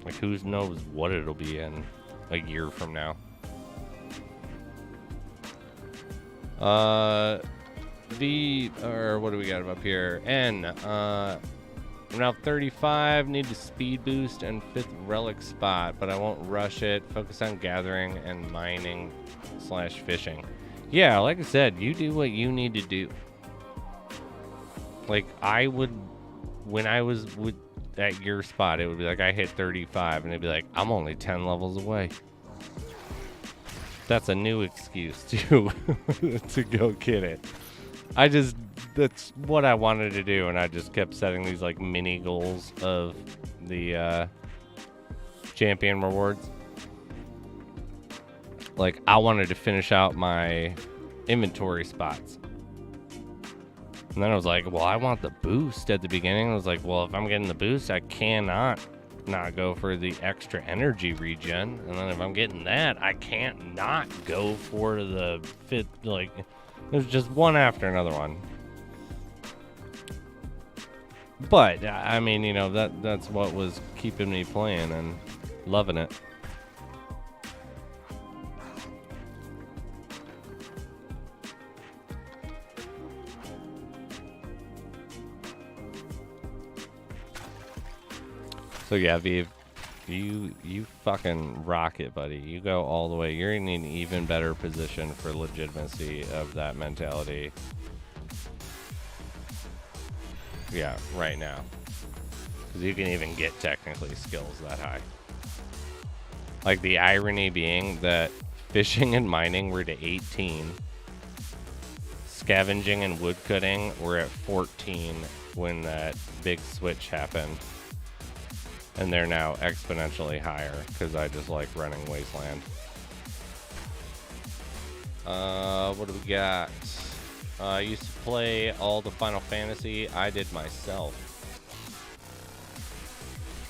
Like, who knows what it'll be in a year from now. What do we got up here? N, I'm now 35, need to speed boost and 5th relic spot, but I won't rush it. Focus on gathering and mining / fishing. Yeah, like I said, you do what you need to do. Like, I would, when I was at your spot, it would be like I hit 35, and it'd be like, I'm only 10 levels away. That's a new excuse to to go get it. That's what I wanted to do, and I just kept setting these like mini goals of the champion rewards. Like, I wanted to finish out my inventory spots. And then I was like, well, I want the boost at the beginning. I was like, well, if I'm getting the boost, I cannot not go for the extra energy regen. And then if I'm getting that, I can't not go for the fit. Like, there's just one after another one. But I mean, you know, that's what was keeping me playing and loving it. So yeah, Viv, you fucking rock it, buddy. You go all the way. You're in an even better position for legitimacy of that mentality. Yeah, right now. Because you can even get technically skills that high. Like the irony being that fishing and mining were to 18. Scavenging and woodcutting were at 14 when that big switch happened. And they're now exponentially higher because I just like running Wasteland. What do we got? I used to play all the Final Fantasy. I did myself.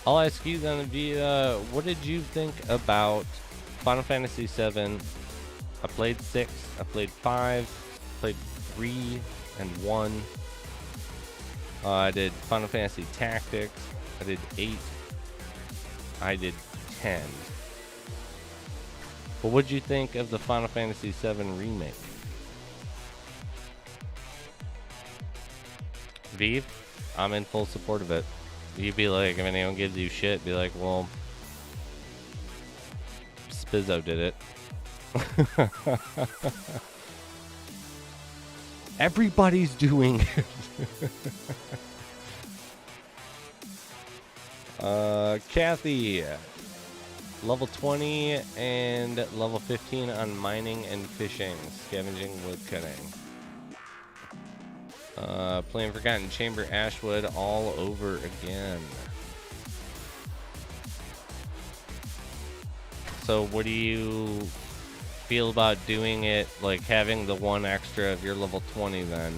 I'll ask you then, what did you think about Final Fantasy 7? I played 6, I played 5, played 3 and 1. I did Final Fantasy Tactics. I did 8. I did 10. But what'd you think of the Final Fantasy 7 remake? Viv, I'm in full support of it. You'd be like, if anyone gives you shit, be like, well, Spizzo did it. Everybody's doing it. Kathy, level 20 and level 15 on mining and fishing, scavenging, woodcutting. Playing Forgotten Chamber, Ashwood all over again. So what do you feel about doing it, like having the one extra of your level 20 then?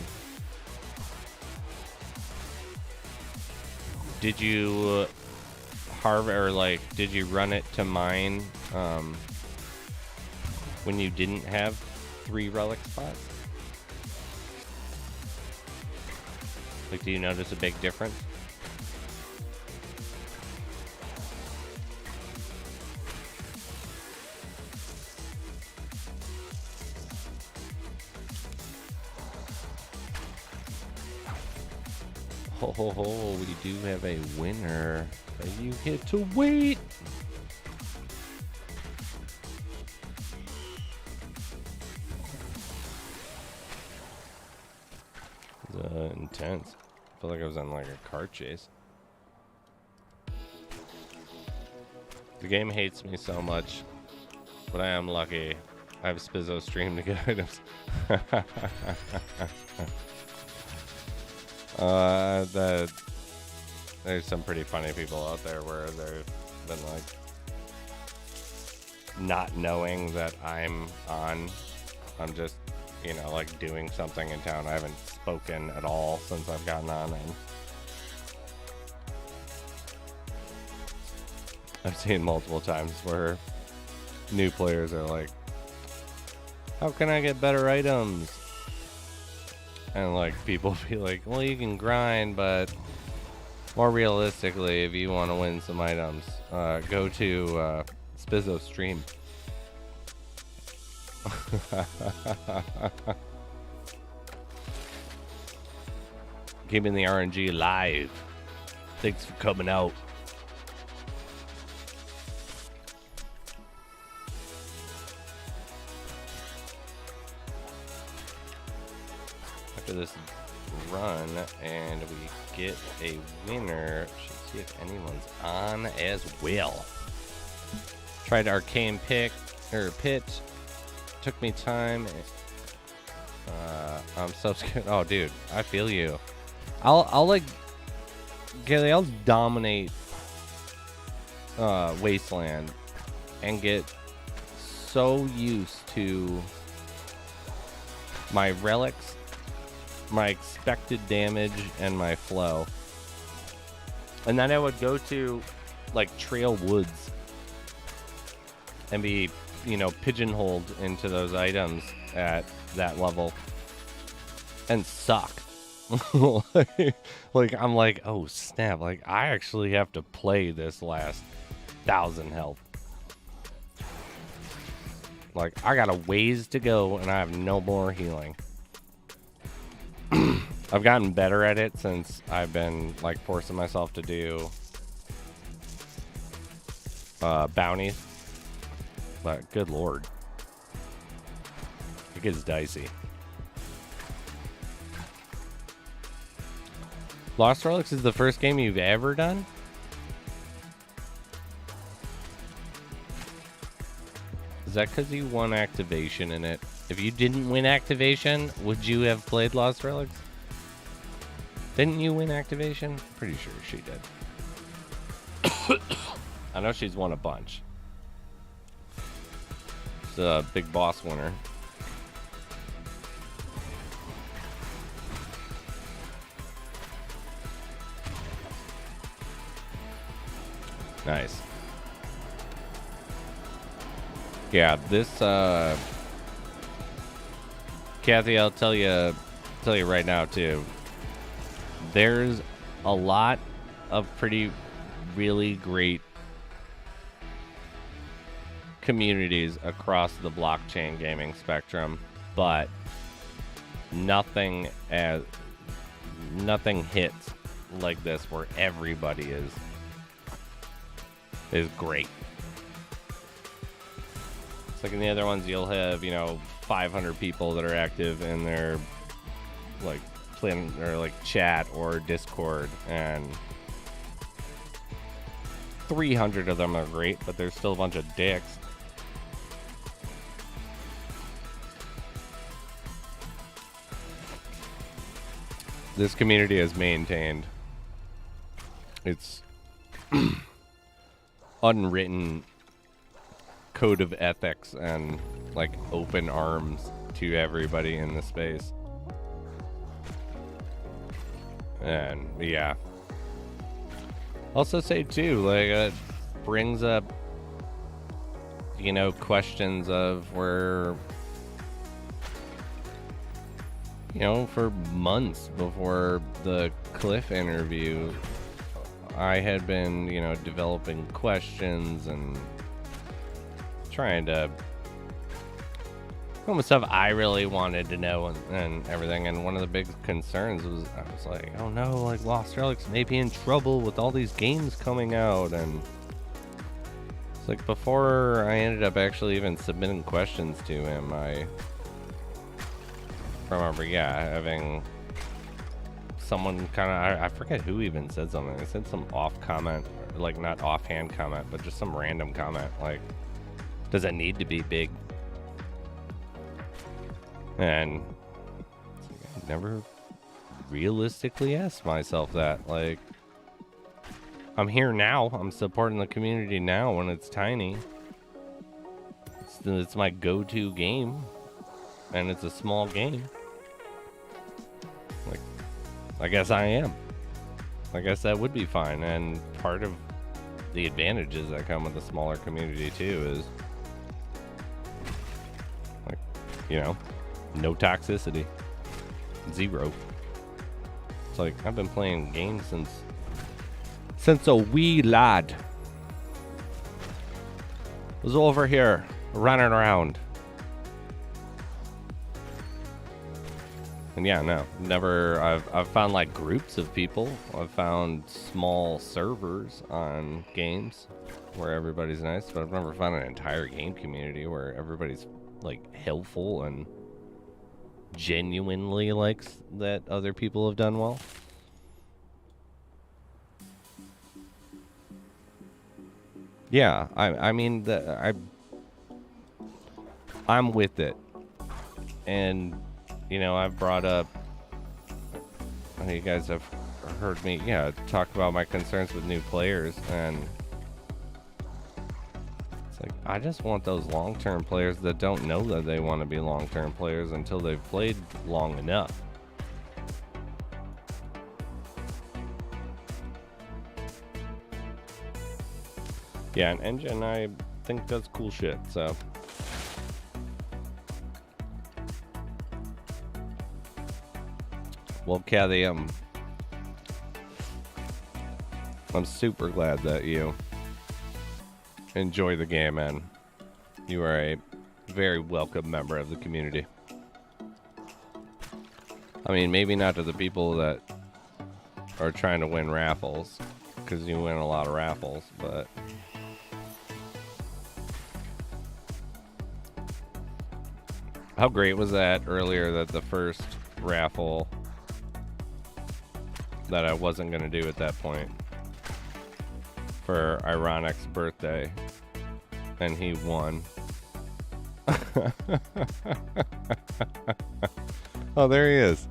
Did you did you run it to mine when you didn't have 3 relic spots? Like, do you notice a big difference? Ho ho ho, we do have a winner. But you get to wait. Intense. I feel like I was on like a car chase. The game hates me so much, but I am lucky. I have Spizzo stream to get items. There's some pretty funny people out there where they've been like not knowing that I'm just, you know, like doing something in town. I haven't spoken at all since I've gotten on, and I've seen multiple times where new players are like, how can I get better items? And like people be like, well, you can grind, but more realistically, if you want to win some items, go to Spizzo's stream. Keeping the RNG alive. Thanks for coming out. After this run, and we get a winner, should see if anyone's on as well. Tried arcane pit. Took me time. I'm so scared. Oh, dude, I feel you. I'll like, Gilly, I'll dominate Wasteland and get so used to my relics, my expected damage, and my flow. And then I would go to like Trail Woods and be, you know, pigeonholed into those items at that level and suck. like I'm like, oh snap, like I actually have to play this last 1,000 health. Like I got a ways to go and I have no more healing. I've gotten better at it since I've been like forcing myself to do bounties, but good lord, it gets dicey. Lost Relics is the first game you've ever done? Is that because you won activation in it? If you didn't win activation, would you have played Lost Relics? Didn't you win activation? Pretty sure she did. I know she's won a bunch. She's a big boss winner. Nice. Yeah, this Kathy, I'll tell you right now too. There's a lot of really great communities across the blockchain gaming spectrum, but nothing hits like this where everybody is great. It's like in the other ones, you'll have, you know, 500 people that are active in their like plan or like chat or Discord, and 300 of them are great, but there's still a bunch of dicks. This community has maintained its unwritten code of ethics and like open arms to everybody in the space. And yeah, also say too, like it brings up, you know, questions of where, you know, for months before the Cliff interview, I had been, you know, developing questions and trying to come with stuff I really wanted to know and everything. And one of the big concerns was, I was like, oh no, like Lost Relics may be in trouble with all these games coming out. And it's like before I ended up actually even submitting questions to him, I remember, yeah, having someone kind of, I forget who even said something. They said some off comment, like not offhand comment, but just some random comment, like, does it need to be big? And I never realistically asked myself that. Like, I'm here now. I'm supporting the community now when it's tiny. It's my go-to game, and it's a small game. Like, I guess I am. I guess that would be fine. And part of the advantages that come with a smaller community too is, like, you know, no toxicity, zero. It's like I've been playing games since a wee lad was over here running around. And yeah, no, never. I've found like groups of people. I've found small servers on games where everybody's nice, but I've never found an entire game community where everybody's like helpful and genuinely likes that other people have done well. Yeah, I mean, I'm with it, and you know, I've brought up, I think you guys have heard me, yeah, talk about my concerns with new players, and it's Like, I just want those long-term players that don't know that they want to be long-term players until they've played long enough. Yeah, an engine I think does cool shit, so. Well, Kathy, I'm super glad that you enjoy the game, and you are a very welcome member of the community. I mean, maybe not to the people that are trying to win raffles, because you win a lot of raffles, but how great was that earlier that the first raffle that I wasn't going to do at that point for Ironic's birthday, and he won. Oh, there he is.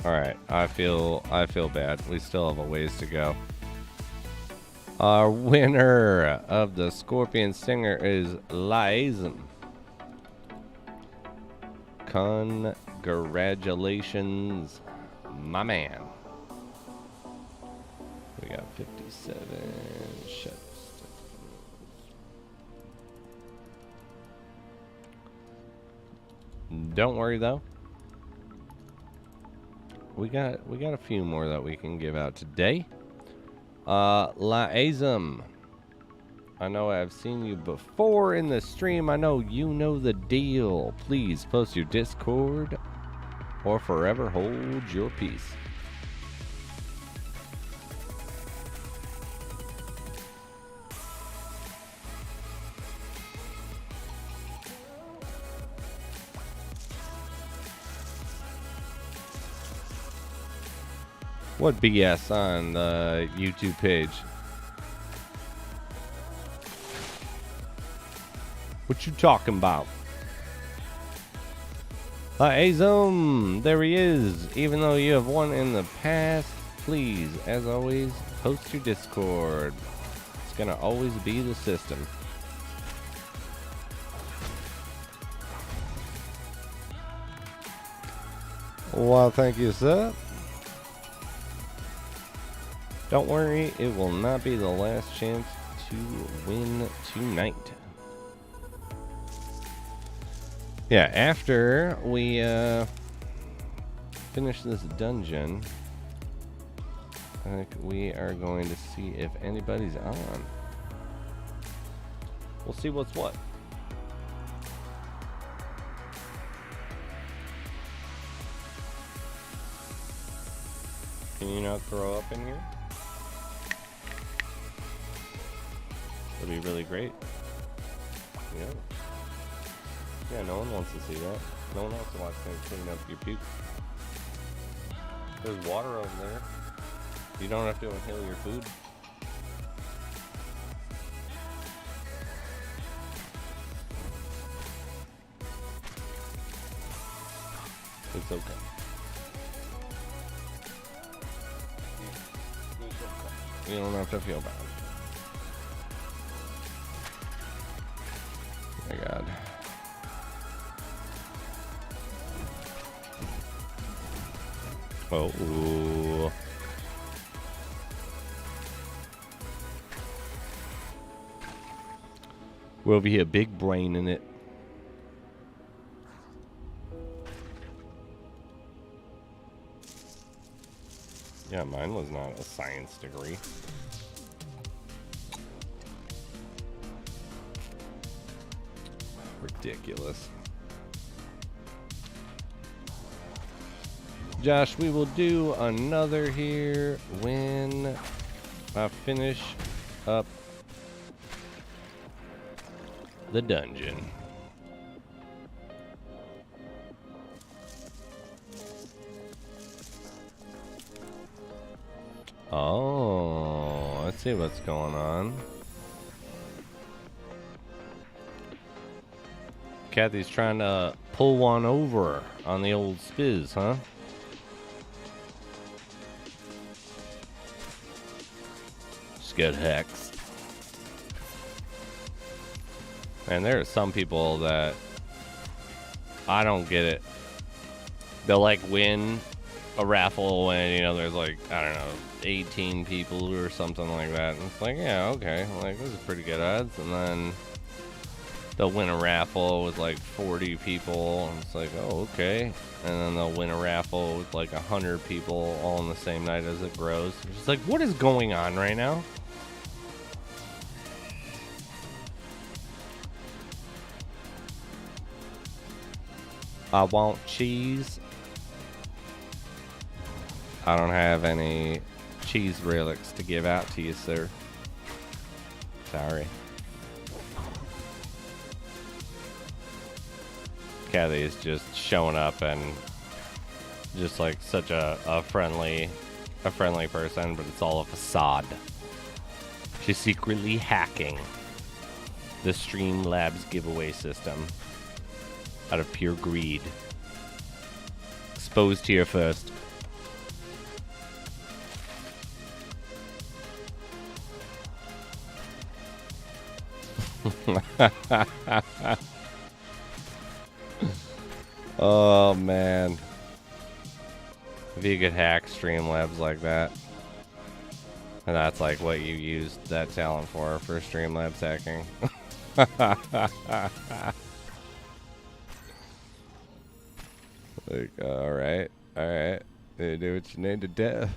All right, I feel bad. We still have a ways to go. Our winner of the Scorpion Stinger is Liza. Congratulations, my man. We got 57 shots. Don't worry though. We got a few more that we can give out today. Laazum. I know I've seen you before in the stream. I know you know the deal. Please post your Discord or forever hold your peace. What BS on the YouTube page? What you talking about? Azum, there he is. Even though you have won in the past, please, as always, post your Discord. It's gonna always be the system. Well, thank you, sir. Don't worry, it will not be the last chance to win tonight. Yeah, after we finish this dungeon, I think we are going to see if anybody's on. We'll see what's what. Can you not throw up in here? That'd be really great. Yeah. Yeah, no one wants to see that. No one wants to watch things clean up your puke. There's water over there. You don't have to inhale your food. It's okay. You don't have to feel bad. Oh my God. Oh. Will be a big brain in it. Yeah, mine was not a science degree. Ridiculous. Josh, we will do another here when I finish up the dungeon. Oh, let's see what's going on. Kathy's trying to pull one over on the old Spiz, huh? just get hexed. And there are some people that I don't get it. They'll like win a raffle when, you know, there's like, I don't know, 18 people or something like that. And it's like, yeah, okay, like this is pretty good odds. And then they'll win a raffle with like 40 people. And it's like, oh, okay. And then they'll win a raffle with like 100 people all on the same night as it grows. It's just like, what is going on right now? I want cheese. I don't have any cheese relics to give out to you, sir. Sorry. Kathy is just showing up and just like such a friendly person, but it's all a facade. She's secretly hacking the Streamlabs giveaway system out of pure greed. Exposed here first. Oh man, if you could hack Streamlabs like that, and that's like what you used that talent for Streamlabs hacking. Like, all right, you do what you need to do.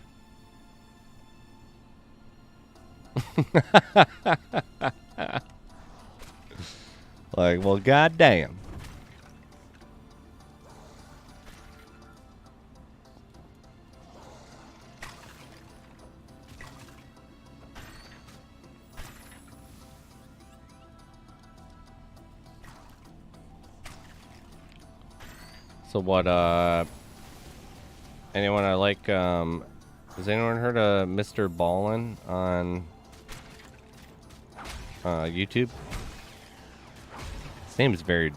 Like, well, goddamn. So what, anyone I like, has anyone heard of Mr. Ballin on, YouTube? His name is very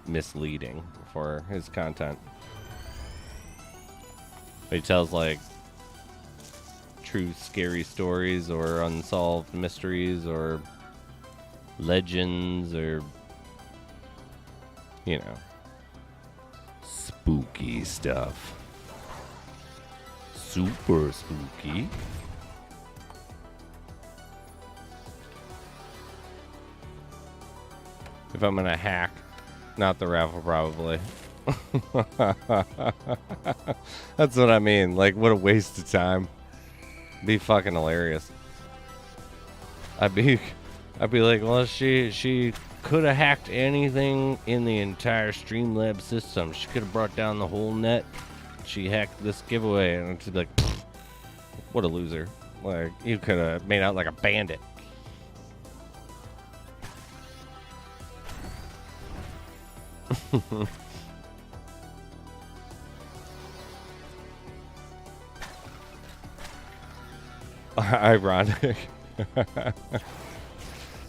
misleading for his content. But he tells, like, true scary stories or unsolved mysteries or legends or, you know, spooky stuff. Super spooky. If I'm gonna hack, not the raffle, probably. That's what I mean. Like, what a waste of time. Be fucking hilarious. I'd be like, well, she could have hacked anything in the entire Streamlabs system. She could have brought down the whole net. She hacked this giveaway, and she'd be like, what a loser. Like, you could have made out like a bandit. Ironic.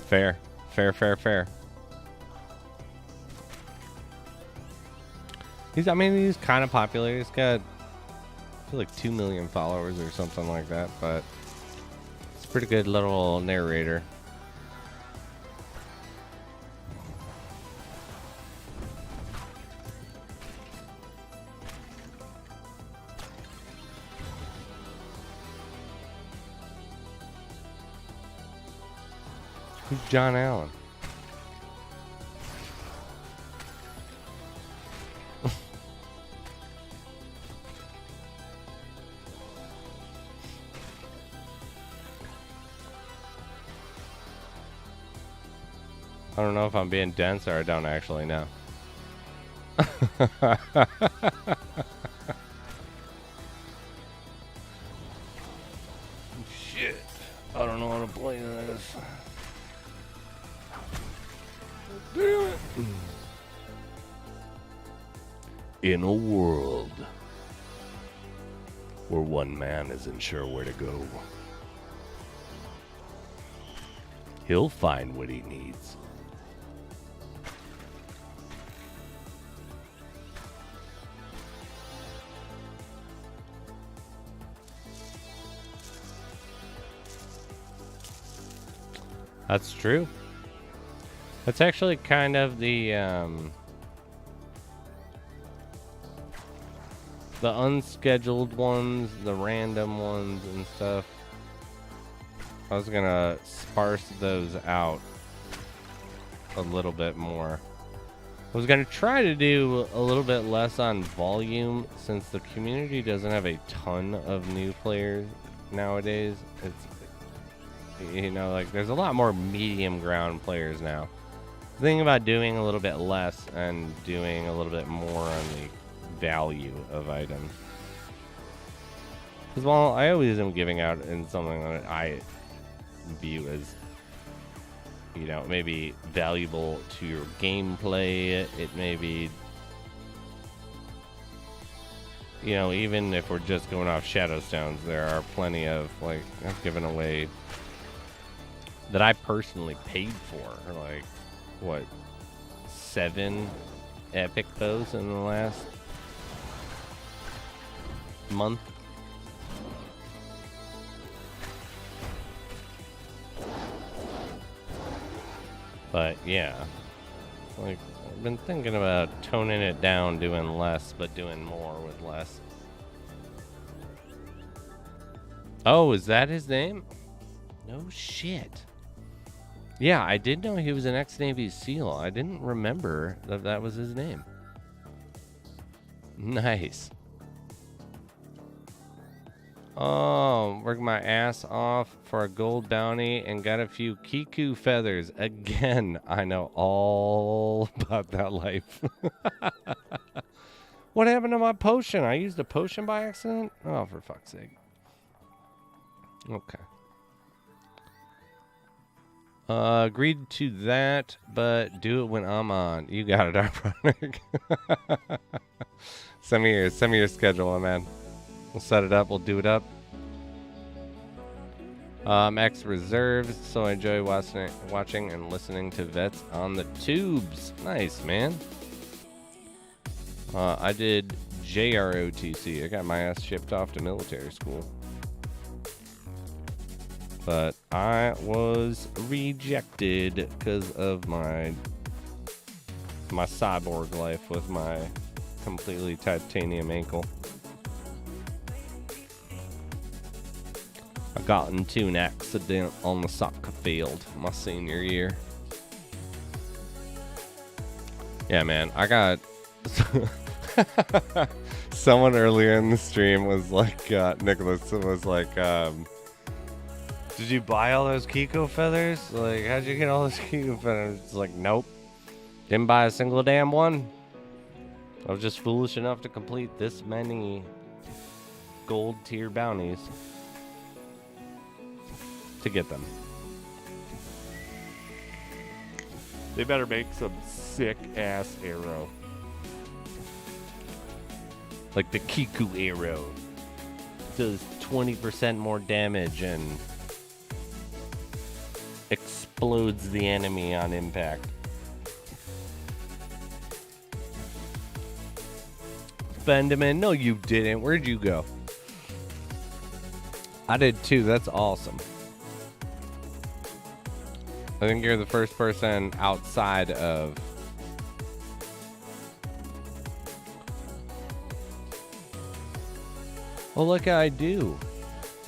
Fair. He's kind of popular. He's got, I feel like 2 million followers or something like that, but it's a pretty good little narrator. Who's John Allen? I don't know if I'm being dense or I don't actually know. Shit. I don't know how to play this. Damn it. In a world where one man isn't sure where to go, he'll find what he needs. That's true. That's actually kind of the unscheduled ones, the random ones and stuff. I was gonna sparse those out a little bit more. I was gonna try to do a little bit less on volume since the community doesn't have a ton of new players nowadays. It's, you know, like there's a lot more medium ground players now. Thinking about doing a little bit less and doing a little bit more on the value of items. Because while I always am giving out in something that I view as, you know, maybe valuable to your gameplay, it may be, you know, even if we're just going off Shadow Stones, there are plenty of, like, I've given away that I personally paid for, like, what, 7 epic those in the last month. But yeah, like I've been thinking about toning it down, doing less, but doing more with less. Oh, is that his name? No shit. Yeah, I did know he was an ex-Navy SEAL. I didn't remember that that was his name. Nice. Oh, worked my ass off for a gold bounty and got a few Kiku feathers. Again, I know all about that life. What happened to my potion? I used a potion by accident? Oh, for fuck's sake. Okay. Agreed to that, but do it when I'm on. You got it, Ironic. Send me your schedule, my man. We'll set it up. We'll do it up. X reserves, so I enjoy watching and listening to vets on the tubes. Nice, man. I did JROTC. I got my ass shipped off to military school. But I was rejected because of my cyborg life with my completely titanium ankle. I got into an accident on the soccer field my senior year. Yeah, man, I got someone earlier in the stream was like, Nicholas was like, did you buy all those Kiko feathers? Like, how'd you get all those Kiko feathers? It's like, nope. Didn't buy a single damn one. I was just foolish enough to complete this many gold tier bounties to get them. They better make some sick ass arrow. Like the Kiku arrow. Does 20% more damage and explodes the enemy on impact. Benjamin, no you didn't. Where'd you go? I did too. That's awesome. I think you're the first person outside of well, look how I do.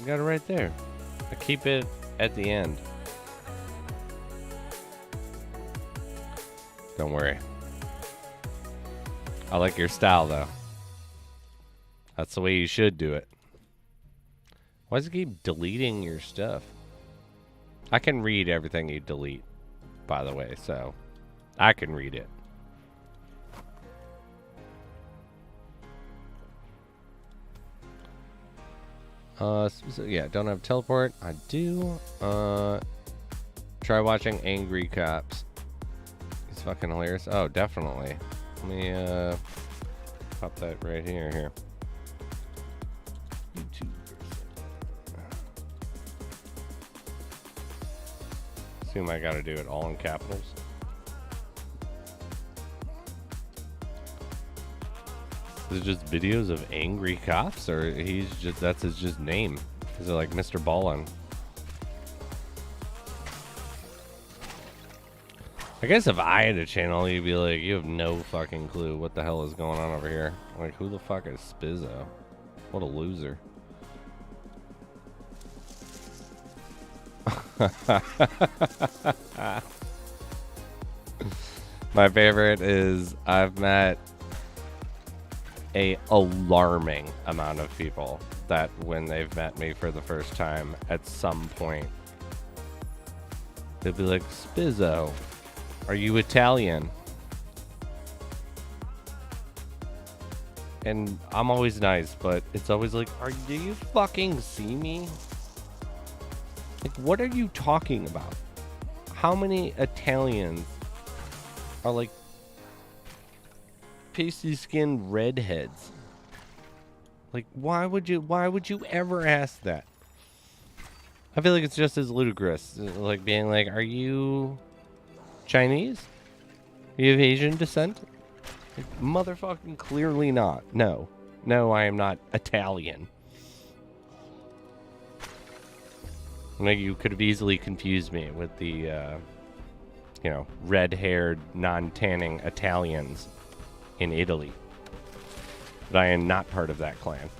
I got it right there. I keep it at the end. Don't worry. I like your style, though. That's the way you should do it. Why does it keep deleting your stuff? I can read everything you delete, by the way, so I can read it. So yeah, don't have teleport. I do. Try watching Angry Cops. It's fucking hilarious. Oh, definitely. Let me pop that right here. YouTube. Assume I gotta do it all in capitals. Is it just videos of angry cops, or that's his just name? Is it like Mr. Ballin? I guess if I had a channel, you'd be like, you have no fucking clue what the hell is going on over here. Like, who the fuck is Spizzo? What a loser. My favorite is I've met a alarming amount of people that when they've met me for the first time, at some point, they'll be like, Spizzo, are you Italian? And I'm always nice, but it's always like, do you fucking see me? Like, what are you talking about? How many Italians are like pasty skinned redheads? Like, why would you ever ask that? I feel like it's just as ludicrous, like being like, are you Chinese? You have Asian descent? Like, motherfucking clearly not. No, I am not Italian. Like, you could have easily confused me with the, red-haired, non-tanning Italians in Italy. But I am not part of that clan.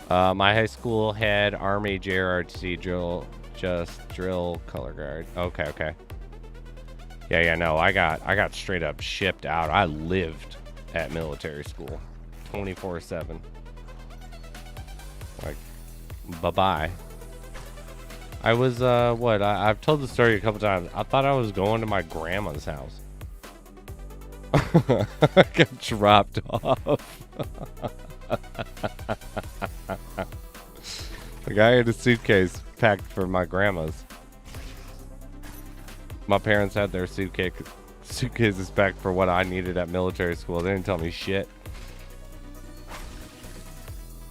My high school had Army JROTC drill color guard. Okay. Yeah, no, I got straight up shipped out. I lived at military school 24/7. Like, bye-bye. I was, I've told the story a couple times. I thought I was going to my grandma's house. I got dropped off. The guy had a suitcase packed for my grandma's. My parents had their suitcases packed for what I needed at military school. They didn't tell me shit.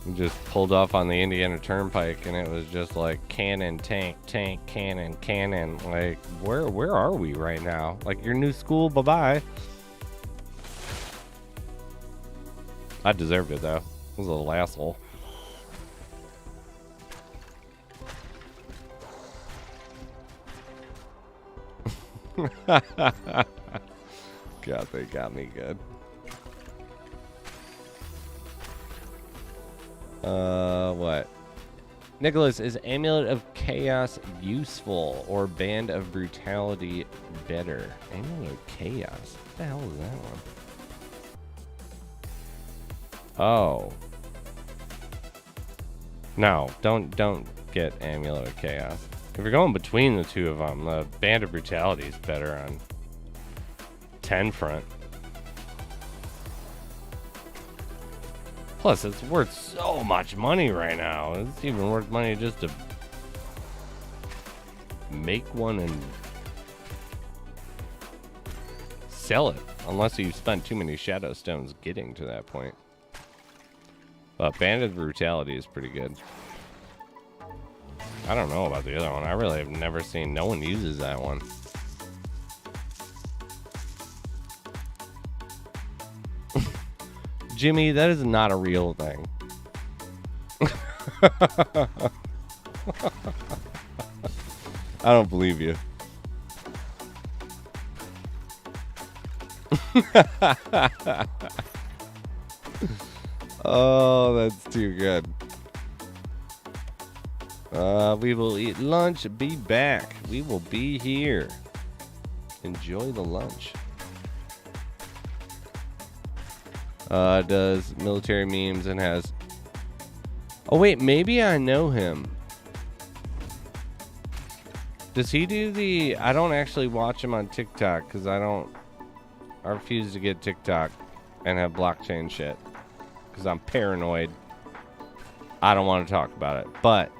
We just pulled off on the Indiana Turnpike, and it was just like cannon, tank, cannon, cannon. Like, where are we right now? Like, your new school, bye-bye. I deserved it, though. I was a little asshole. God, they got me good. What? Nicholas, is Amulet of Chaos useful or Band of Brutality better? Amulet of Chaos? What the hell is that one? Oh. No, don't get Amulet of Chaos. If you're going between the two of them, the Band of Brutality is better on 10 front. Plus, it's worth so much money right now. It's even worth money just to make one and sell it. Unless you've spent too many Shadow Stones getting to that point. But Band of Brutality is pretty good. I don't know about the other one. I really have never seen. No one uses that one. Jimmy, that is not a real thing. I don't believe you. Oh, that's too good. We will eat lunch. Be back. We will be here. Enjoy the lunch. Does military memes and has... Oh, wait. Maybe I know him. Does he do the... I don't actually watch him on TikTok because I refuse to get TikTok and have blockchain shit because I'm paranoid. I don't want to talk about it. But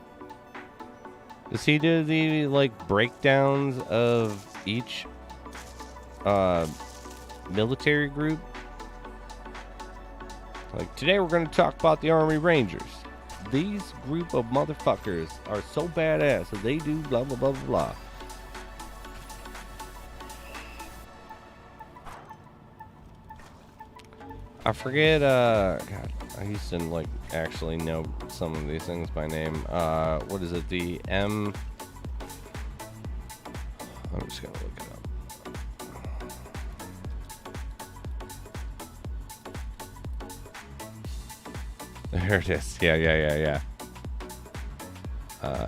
does he do the like breakdowns of each military group? Like, today we're going to talk about the Army Rangers. These group of motherfuckers are so badass that they do blah blah blah blah blah. I forget, God, I used to, like, actually know some of these things by name. What is it, I'm just gonna look it up. There it is. Yeah.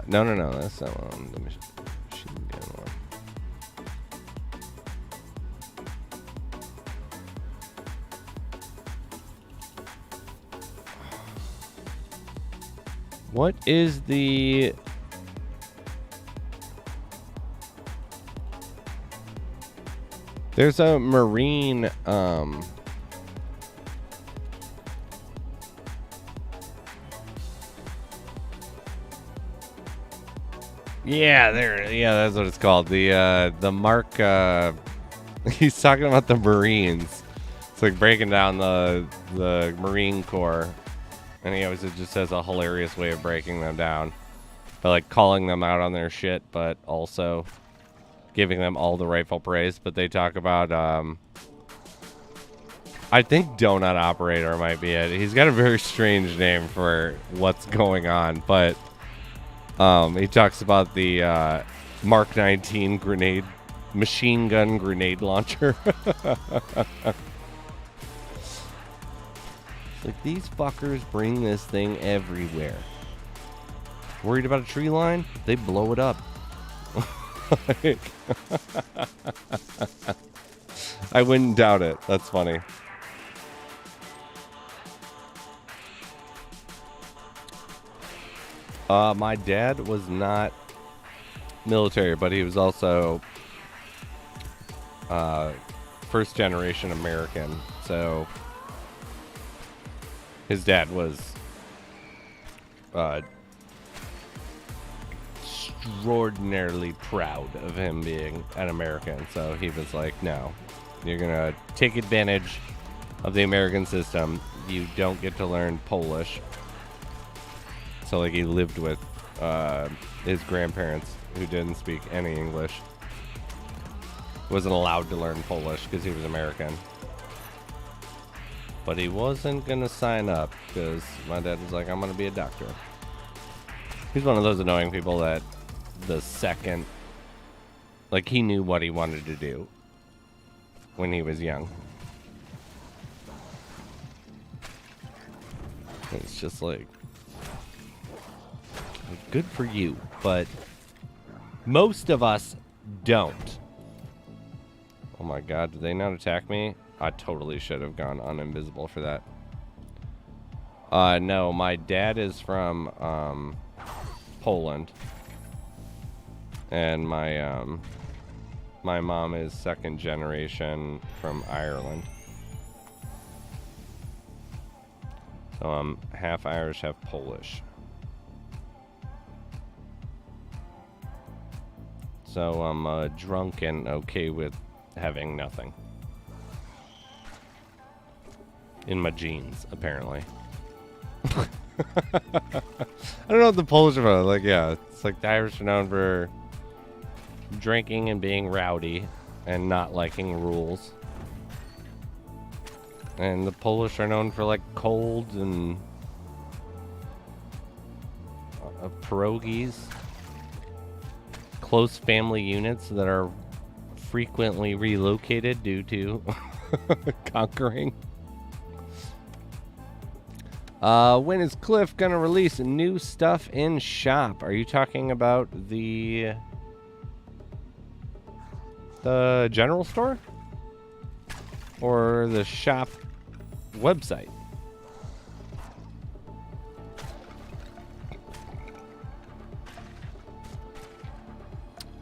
No. That's that one. The machine gun one. What is the... There's a marine, yeah, that's what it's called. The Mark, he's talking about the Marines. It's like breaking down the Marine Corps. And he always just has a hilarious way of breaking them down. By like calling them out on their shit, but also giving them all the rightful praise. But they talk about, I think Donut Operator might be it. He's got a very strange name for what's going on. But he talks about the Mark 19 grenade, machine gun grenade launcher. Like, these fuckers bring this thing everywhere. Worried about a tree line? They blow it up. I wouldn't doubt it. That's funny. My dad was not military, but he was also first generation American. So his dad was extraordinarily proud of him being an American. So he was like, no, you're going to take advantage of the American system. You don't get to learn Polish. So like he lived with his grandparents who didn't speak any English. Wasn't allowed to learn Polish because he was American. But he wasn't going to sign up because my dad was like, I'm going to be a doctor. He's one of those annoying people that the second, like, he knew what he wanted to do when he was young. It's just like, good for you, but most of us don't. Oh my god, did they not attack me? I totally should have gone uninvisible for that. No, my dad is from Poland, and my mom is second generation from Ireland. So I'm half Irish, half Polish. So I'm drunk and okay with having nothing in my jeans, apparently. I don't know what the Polish are about. Like, yeah, it's like the Irish are known for drinking and being rowdy and not liking rules. And the Polish are known for, like, cold and pierogies. Close family units that are frequently relocated due to conquering. When is Cliff gonna release new stuff in shop? Are you talking about the general store or the shop website?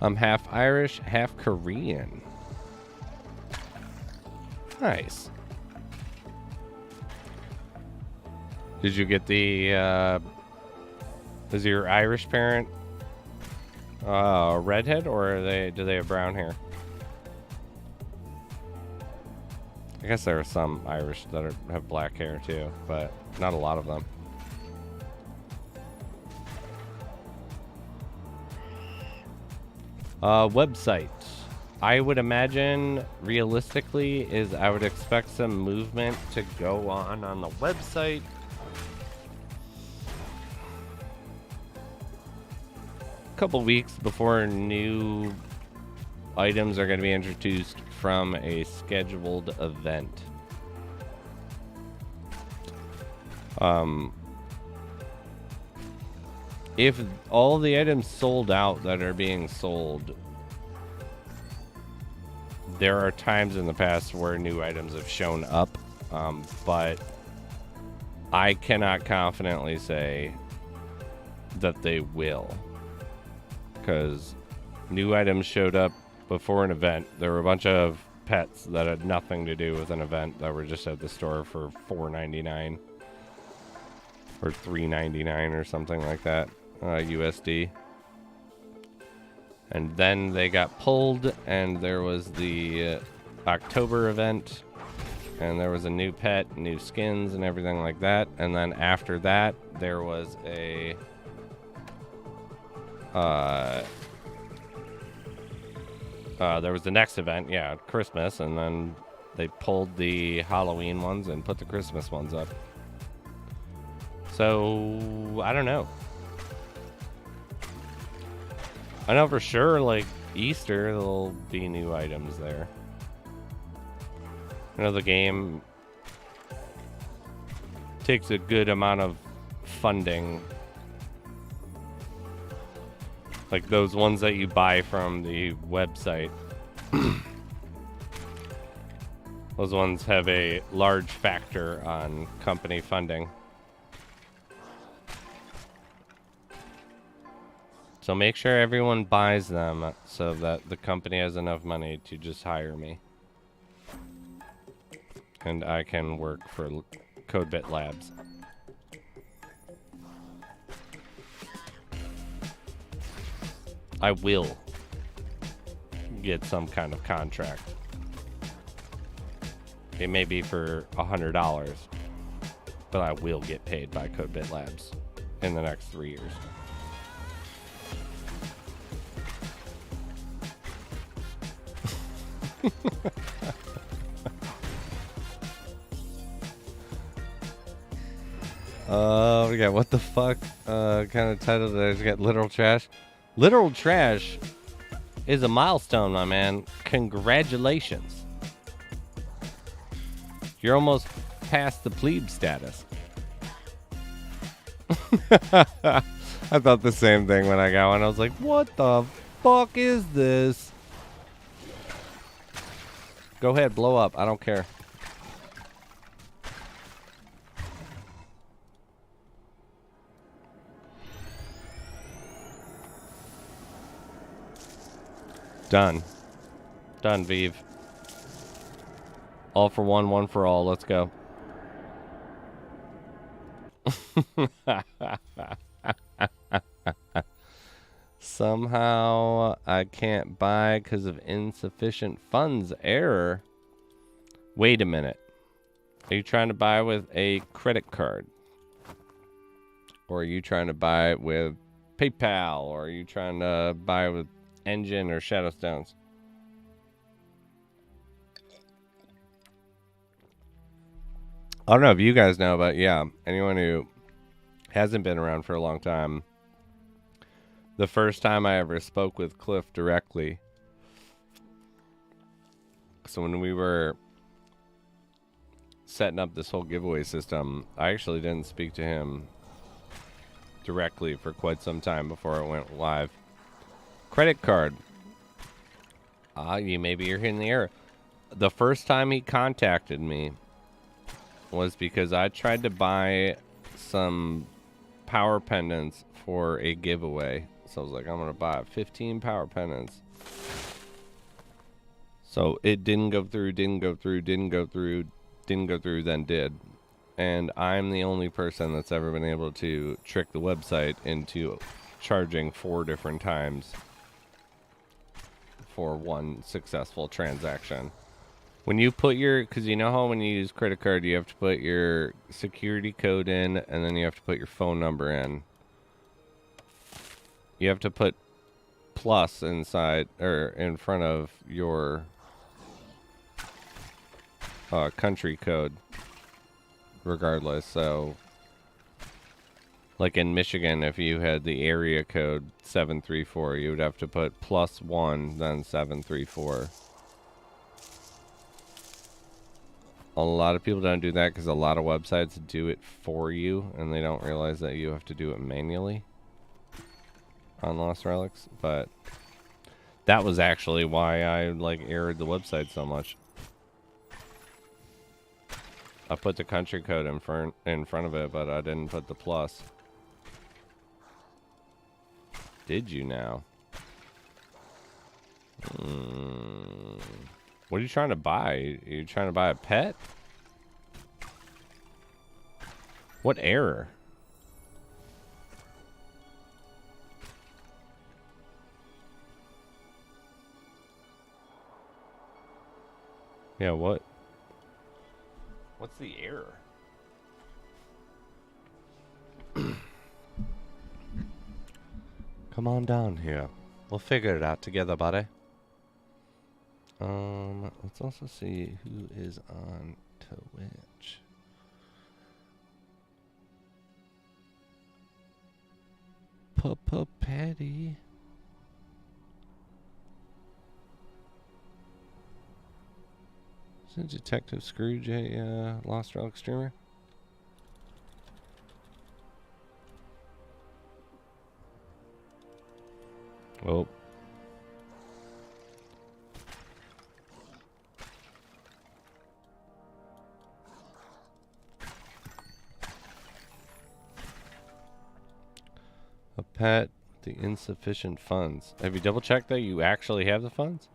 I'm half Irish, half Korean. Nice. Did you get the, is your Irish parent redhead, or do they have brown hair? I guess there are some Irish that have black hair too, but not a lot of them. Website. I would imagine, realistically, I would expect some movement to go on the website. A couple weeks before new items are going to be introduced from a scheduled event. if all the items sold out that are being sold, there are times in the past where new items have shown up, but I cannot confidently say that they will, because new items showed up before an event. There were a bunch of pets that had nothing to do with an event that were just at the store for $4.99 or $3.99 or something like that, USD. And then they got pulled, and there was the October event, and there was a new pet, new skins, and everything like that. And then after that, there was a there was the next event, yeah, Christmas, and then they pulled the Halloween ones and put the Christmas ones up. So I don't know. I know for sure, like, Easter, there'll be new items there. I know the game takes a good amount of funding. Like those ones that you buy from the website. Those ones have a large factor on company funding. So make sure everyone buys them so that the company has enough money to just hire me. And I can work for CodeBit Labs. I will get some kind of contract. It may be for $100, but I will get paid by CodeBit Labs in the next 3 years. We got what the fuck kind of title did I just get? Literal trash. Literal trash is a milestone, my man. Congratulations. You're almost past the plebe status. I thought the same thing when I got one. I was like, what the fuck is this? Go ahead, blow up. I don't care. Done. Done, Vive. All for one, one for all. Let's go. Somehow I can't buy because of insufficient funds. Error. Wait a minute. Are you trying to buy with a credit card? Or are you trying to buy with PayPal? Or are you trying to buy with Engine or Shadowstones? I don't know if you guys know, but yeah, anyone who hasn't been around for a long time, the first time I ever spoke with Cliff directly, so when we were setting up this whole giveaway system, I actually didn't speak to him directly for quite some time before it went live. Credit card. Maybe you're hitting the error. The first time he contacted me was because I tried to buy some power pendants for a giveaway. So I was like, I'm going to buy 15 power pendants. So it didn't go through, then did. And I'm the only person that's ever been able to trick the website into charging 4 different times for one successful transaction. When you put your, because you know how when you use credit card, you have to put your security code in, and then you have to put your phone number in. You have to put plus inside, or in front of your country code, regardless. So, like in Michigan, if you had the area code 734, you would have to put +1, then 734. A lot of people don't do that because a lot of websites do it for you, and they don't realize that you have to do it manually. on Lost Relics, but that was actually why I like errored the website so much. I put the country code in front of it, but I didn't put the plus. Did you now? What are you trying to buy? Are you trying to buy a pet? What error? Yeah, what? What's the error? Come on down here. We'll figure it out together, buddy. Let's also see who is on Twitch. Papa Patty. Is Detective Scrooge a Lost Relic streamer? Oh. A pet, the insufficient funds. Have you double checked that you actually have the funds?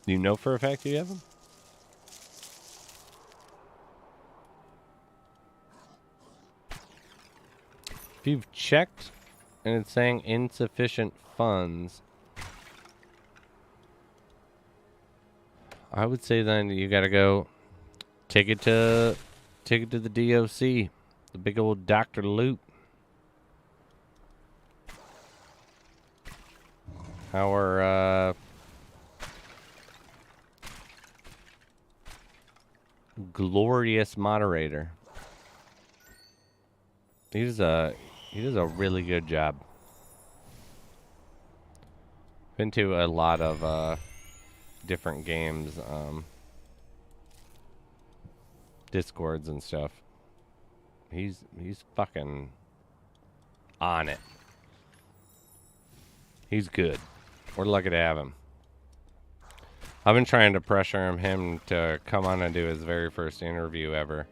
Do you know for a fact you have them? If you've checked and it's saying insufficient funds, I would say then you gotta go take it to the DOC, the big old Dr. Loot. Our glorious moderator. He does a really good job. Been to a lot of different games, Discords and stuff. He's fucking on it. He's good. We're lucky to have him. I've been trying to pressure him to come on and do his very first interview ever.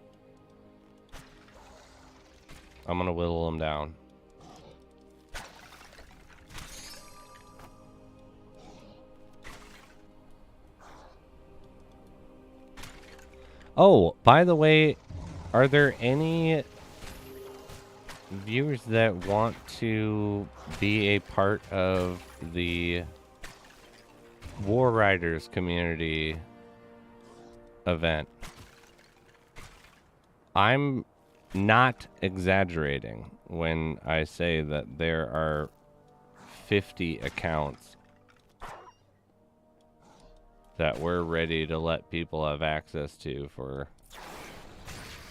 I'm gonna whittle him down. Oh, by the way, are there any viewers that want to be a part of the War Riders community event? I'm not exaggerating when I say that there are 50 accounts that we're ready to let people have access to for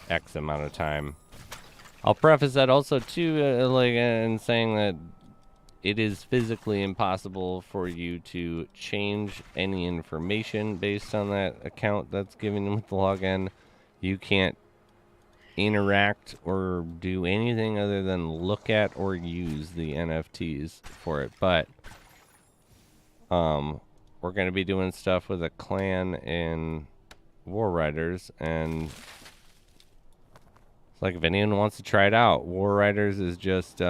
X amount of time. I'll preface that also too, in saying that it is physically impossible for you to change any information based on that account that's given with the login. You can't interact or do anything other than look at or use the NFTs for it. But we're going to be doing stuff with a clan in War Riders, and it's like if anyone wants to try it out, War Riders is just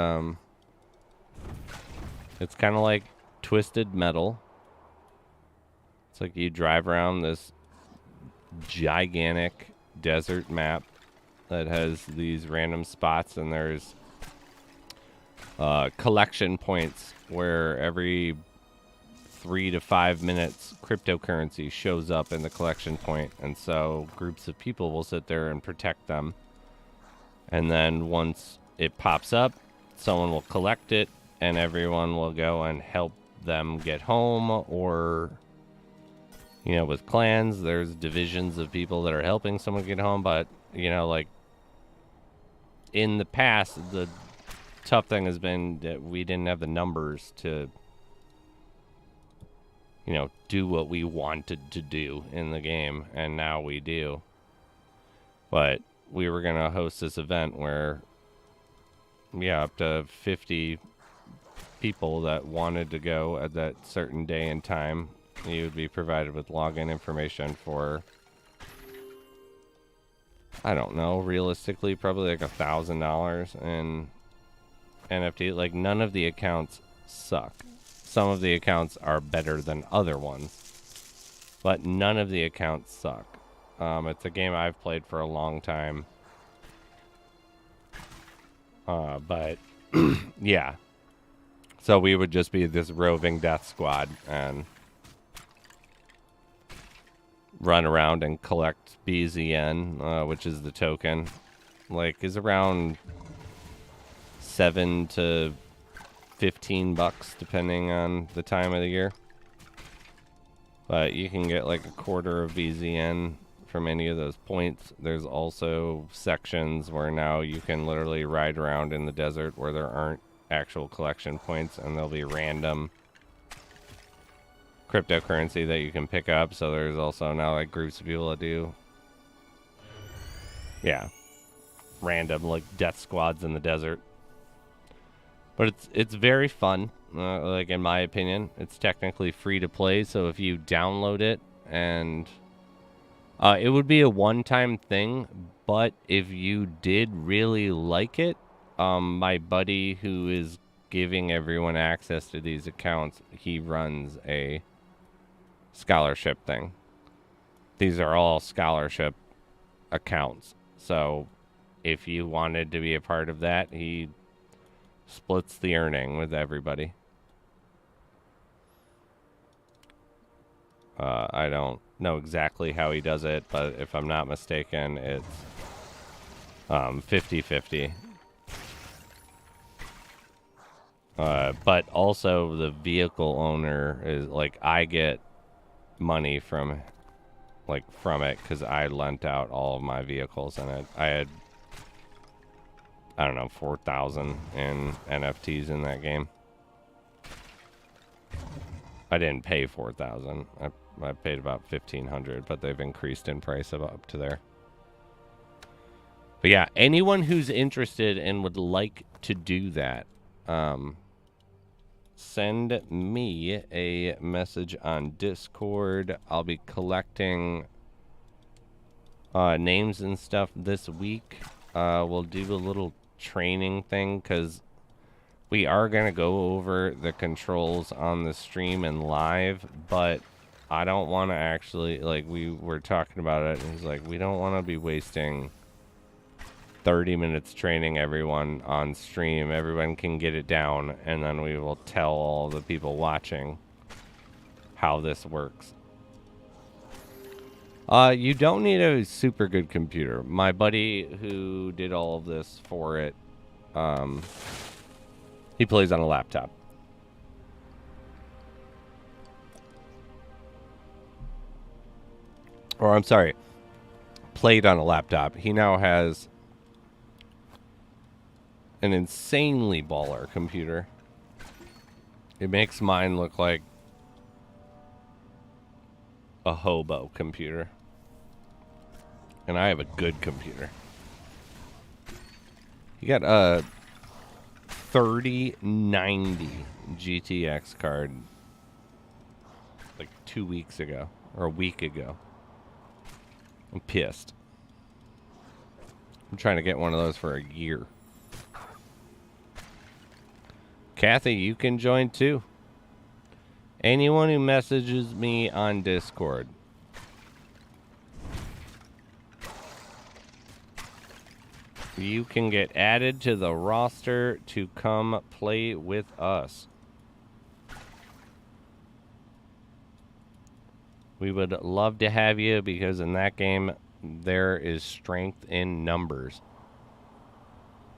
it's kind of like Twisted Metal. It's like you drive around this gigantic desert map that has these random spots, and there's collection points where every 3 to 5 minutes cryptocurrency shows up in the collection point, and so groups of people will sit there and protect them, and then once it pops up, someone will collect it and everyone will go and help them get home. Or, you know, with clans there's divisions of people that are helping someone get home, but you know, like in the past the tough thing has been that we didn't have the numbers to, you know, do what we wanted to do in the game, and now we do. But we were going to host this event where, yeah, up to 50 people that wanted to go at that certain day and time, you would be provided with login information for, I don't know, realistically, probably like $1,000 in NFT. Like, none of the accounts suck. Some of the accounts are better than other ones, but none of the accounts suck. It's a game I've played for a long time. But yeah. So we would just be this roving death squad and run around and collect BZN, which is the token. Like, is around $7 to $15 depending on the time of the year. But you can get like a quarter of BZN from any of those points. There's also sections where now you can literally ride around in the desert where there aren't actual collection points, and there'll be random cryptocurrency that you can pick up. So there's also now like groups of people that do, yeah, random like death squads in the desert. But it's very fun. Like, in my opinion, it's technically free to play. So if you download it, and it would be a one-time thing, but if you did really like it, my buddy who is giving everyone access to these accounts, he runs a scholarship thing. These are all scholarship accounts. So if you wanted to be a part of that, he splits the earning with everybody. I don't know exactly how he does it, but if I'm not mistaken, it's 50-50. But also the vehicle owner is like, I get money from it because I lent out all of my vehicles in it. I had, I don't know, 4,000 in NFTs in that game. I didn't pay 4,000. I paid about 1,500, but they've increased in price up to there. But yeah, anyone who's interested and would like to do that, send me a message on Discord. I'll be collecting names and stuff this week. We'll do a little training thing because we are going to go over the controls on the stream and live, but I don't want to actually, like, we were talking about it, and he's like, we don't want to be wasting 30 minutes training everyone on stream. Everyone can get it down, and then we will tell all the people watching how this works. You don't need a super good computer. My buddy who did all of this for it, he plays on a laptop. Or I'm sorry, played on a laptop. He now has an insanely baller computer. It makes mine look like a hobo computer. And I have a good computer. He got a 3090 GTX card like 2 weeks ago, or a week ago. I'm pissed. I'm trying to get one of those for a year. Kathy, you can join too. Anyone who messages me on Discord. You can get added to the roster to come play with us. We would love to have you because in that game there is strength in numbers.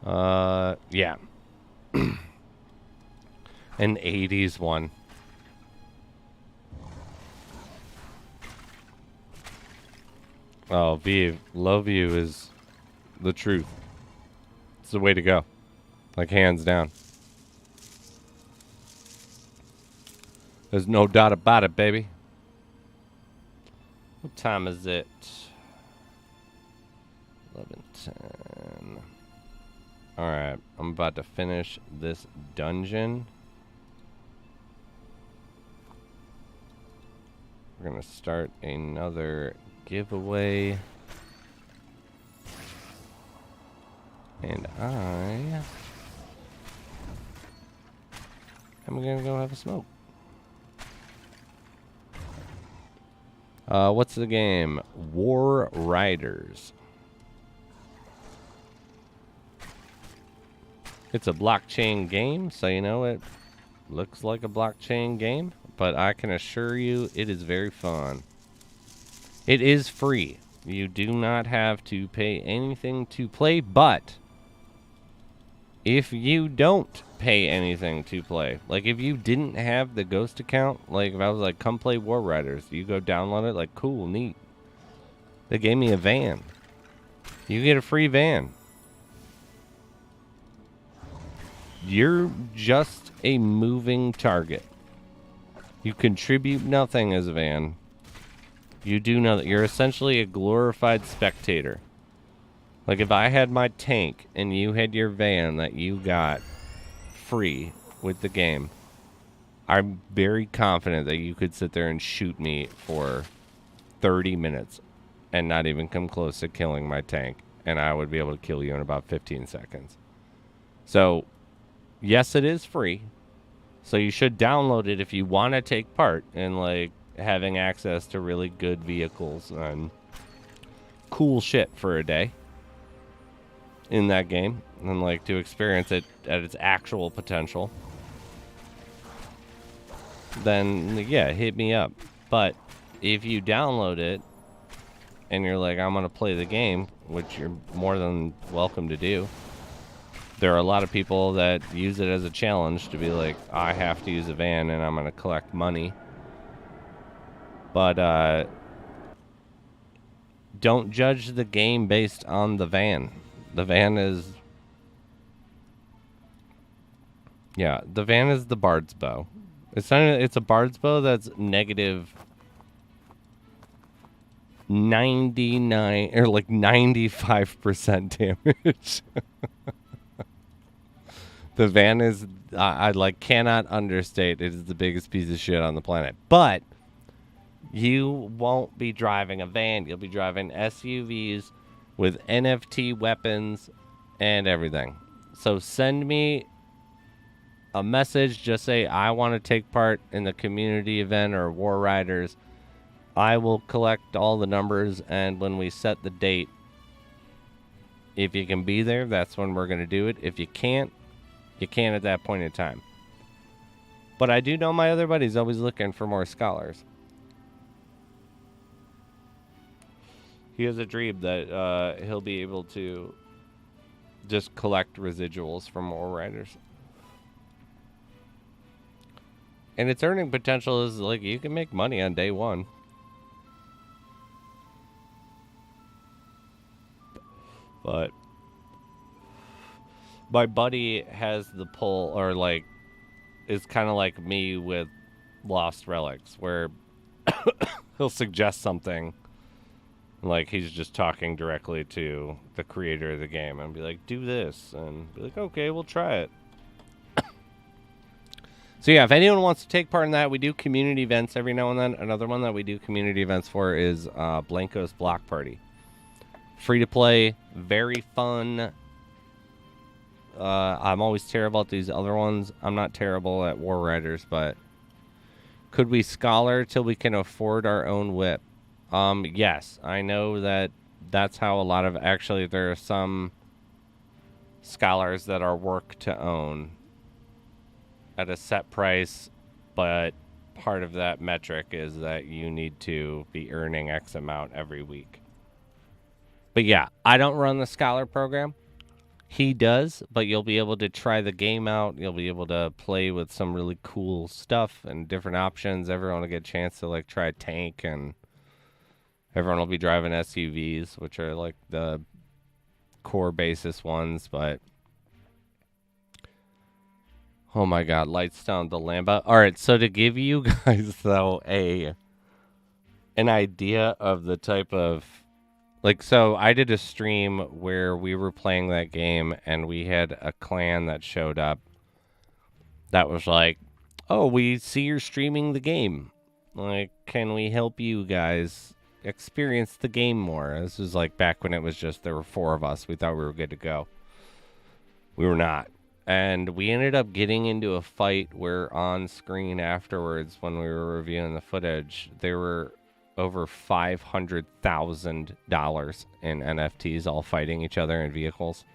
Yeah. An 80s one. Oh, low view is the truth. It's the way to go. Like, hands down. There's no doubt about it, baby. What time is it? 11:10. Alright, I'm about to finish this dungeon. We're going to start another giveaway. And I am going to go have a smoke. What's the game? War Riders. It's a blockchain game, so you know it looks like a blockchain game, but I can assure you it is very fun. It is free. You do not have to pay anything to play, but if you don't pay anything to play, like if you didn't have the Ghost account, like if I was like, come play War Riders, you go download it, like, cool, neat. They gave me a van. You get a free van. You're just a moving target. You contribute nothing as a van. You do nothing. You're essentially a glorified spectator. Like if I had my tank and you had your van that you got free with the game, I'm very confident that you could sit there and shoot me for 30 minutes and not even come close to killing my tank, and I would be able to kill you in about 15 seconds. So yes, it is free. So you should download it if you want to take part in like having access to really good vehicles and cool shit for a day in that game, and like to experience it at its actual potential. Then yeah, hit me up. But if you download it and you're like, I'm gonna play the game, which you're more than welcome to do. There are a lot of people that use it as a challenge to be like, I have to use a van and I'm going to collect money. But don't judge the game based on the van. The van is... Yeah, the van is the Bard's Bow. It's a Bard's Bow that's negative 99 or like 95% damage. The van is, I like cannot understate, it is the biggest piece of shit on the planet. But you won't be driving a van. You'll be driving SUVs with NFT weapons and everything. So send me a message. Just say, I want to take part in the community event or War Riders. I will collect all the numbers, and when we set the date, if you can be there, that's when we're going to do it. If you can't, you can at that point in time. But I do know my other buddy's always looking for more scholars. He has a dream that he'll be able to just collect residuals from War Riders. And its earning potential is like you can make money on day one. But my buddy has the pull, or like, is kind of like me with Lost Relics, where he'll suggest something, like he's just talking directly to the creator of the game, and be like, do this, and be like, okay, we'll try it. So yeah, if anyone wants to take part in that, we do community events every now and then. Another one that we do community events for is Blanco's Block Party. Free to play, very fun. I'm always terrible at these other ones. I'm not terrible at War Riders, but could we scholar till we can afford our own whip? Yes, I know that that's how a lot of, actually there are some scholars that are work to own at a set price, but part of that metric is that you need to be earning X amount every week. But yeah, I don't run the scholar program. He does, but you'll be able to try the game out. You'll be able to play with some really cool stuff and different options. Everyone will get a chance to like try a tank, and everyone will be driving SUVs, which are like the core basis ones. But oh my god, Lightstone, the Lamba. All right, so to give you guys though an idea of the type of, like, so I did a stream where we were playing that game, and we had a clan that showed up that was like, oh, we see you're streaming the game. Like, can we help you guys experience the game more? This was like back when it was just there were 4 of us. We thought we were good to go. We were not. And we ended up getting into a fight where on screen afterwards, when we were reviewing the footage, there were over $500,000 in NFTs all fighting each other in vehicles.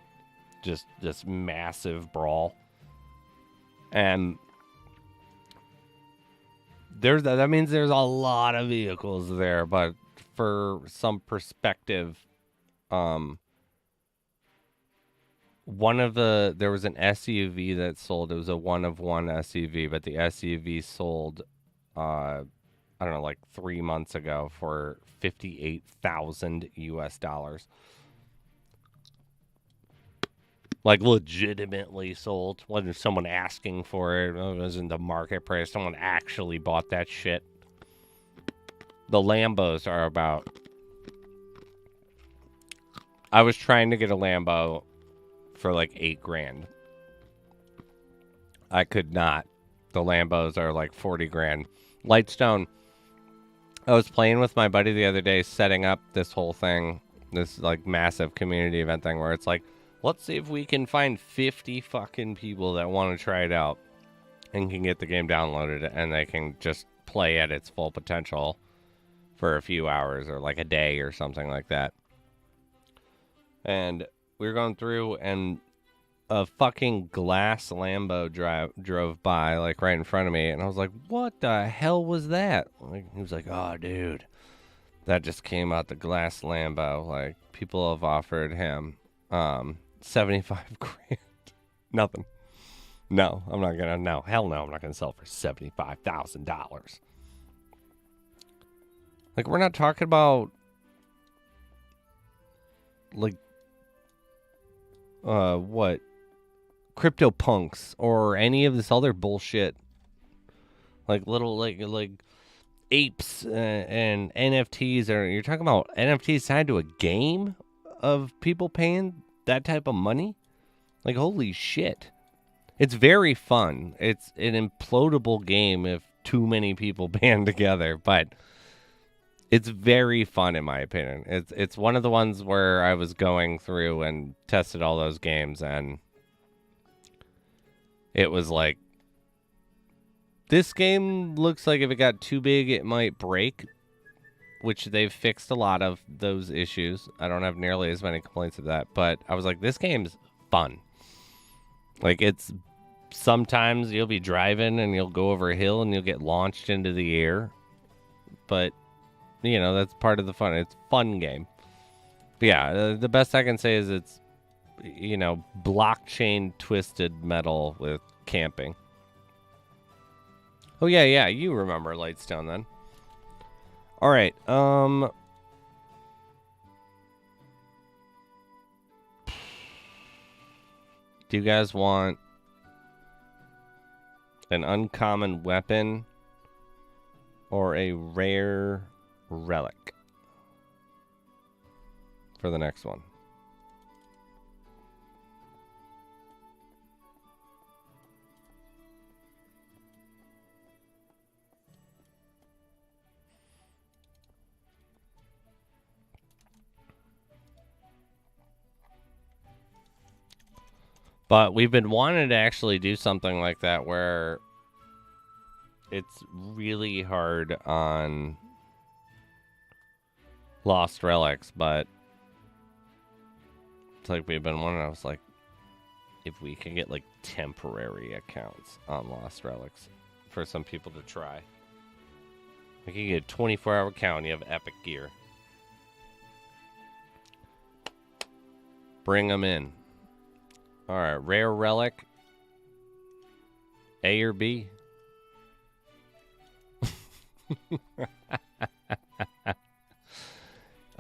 Just this massive brawl. And that means there's a lot of vehicles there, but for some perspective, there was an SUV that sold. It was a one of one SUV, but the SUV sold, I don't know, like 3 months ago for $58,000. Like, legitimately sold. Wasn't someone asking for it. It wasn't the market price. Someone actually bought that shit. The Lambos are about... I was trying to get a Lambo for like $8,000. I could not. The Lambos are like 40 grand. Lightstone. I was playing with my buddy the other day, setting up this whole thing. This like massive community event thing where it's like, let's see if we can find 50 fucking people that want to try it out and can get the game downloaded and they can just play at its full potential for a few hours or like a day or something like that. And we were going through and a fucking glass Lambo drove by like right in front of me. And I was like, what the hell was that? Like, he was like, oh, dude, that just came out the glass Lambo. Like, people have offered him 75 grand. Nothing. No, I'm not gonna. No, hell no, I'm not gonna sell for $75,000. Like, we're not talking about like what CryptoPunks or any of this other bullshit. Like little like apes and NFTs, or you're talking about NFTs tied to a game of people paying that type of money? Like, holy shit. It's very fun. It's an implodable game if too many people band together, but it's very fun in my opinion. It's one of the ones where I was going through and tested all those games, and it was like, this game looks like if it got too big, it might break, which they've fixed a lot of those issues. I don't have nearly as many complaints of that, but I was like, this game's fun. Like, it's sometimes you'll be driving and you'll go over a hill and you'll get launched into the air, but you know, that's part of the fun. It's a fun game. But yeah, the best I can say is it's, you know, blockchain twisted metal with camping. Oh yeah, you remember Lightstone then. All right, do you guys want an uncommon weapon or a rare relic for the next one? But we've been wanting to actually do something like that where it's really hard on Lost Relics, but it's like we've been wanting. I was like, if we can get like temporary accounts on Lost Relics for some people to try. We can get a 24-hour account and you have epic gear. Bring them in. All right, rare relic. A or B?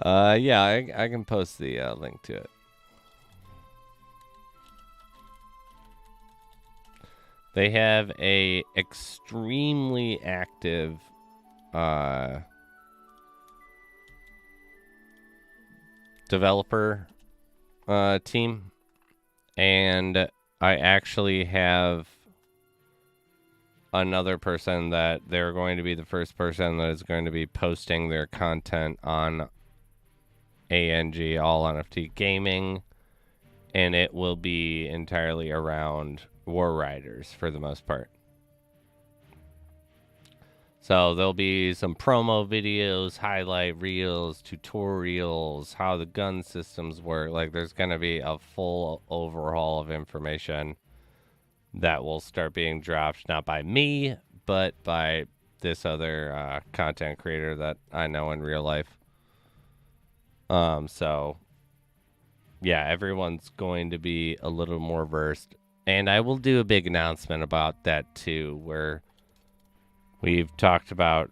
Yeah, I can post the link to it. They have a extremely active developer team, and I actually have another person that they're going to be the first person that is going to be posting their content on ANG, All NFT Gaming, and it will be entirely around War Riders for the most part. So there'll be some promo videos, highlight reels, tutorials, how the gun systems work. Like, there's going to be a full overhaul of information that will start being dropped, not by me, but by this other content creator that I know in real life. So, yeah, everyone's going to be a little more versed. And I will do a big announcement about that, too, where we've talked about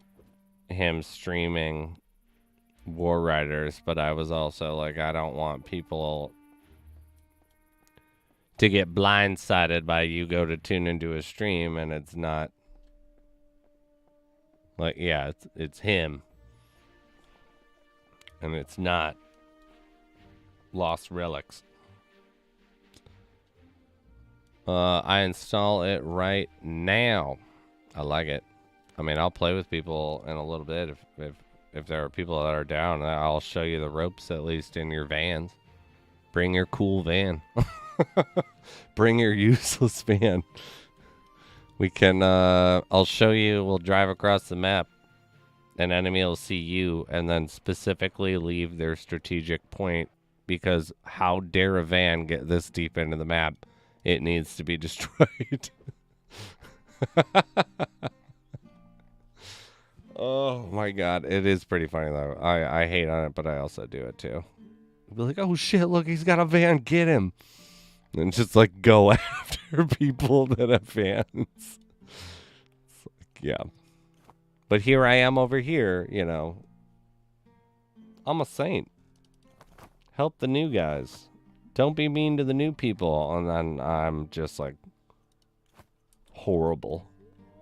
him streaming War Riders, but I was also like, I don't want people to get blindsided by you go to tune into a stream and it's not like, yeah, it's him. And it's not Lost Relics. I install it right now. I like it. I mean, I'll play with people in a little bit if there are people that are down. I'll show you the ropes at least in your vans. Bring your cool van. Bring your useless van. We can. I'll show you. We'll drive across the map. An enemy will see you and then specifically leave their strategic point, because how dare a van get this deep into the map? It needs to be destroyed. Oh my god, it is pretty funny though. I hate on it, but I also do it too. Be like, oh shit, look, he's got a van, get him. And just like go after people that have vans. It's like, yeah. But here I am over here, you know. I'm a saint. Help the new guys. Don't be mean to the new people. And then I'm just like horrible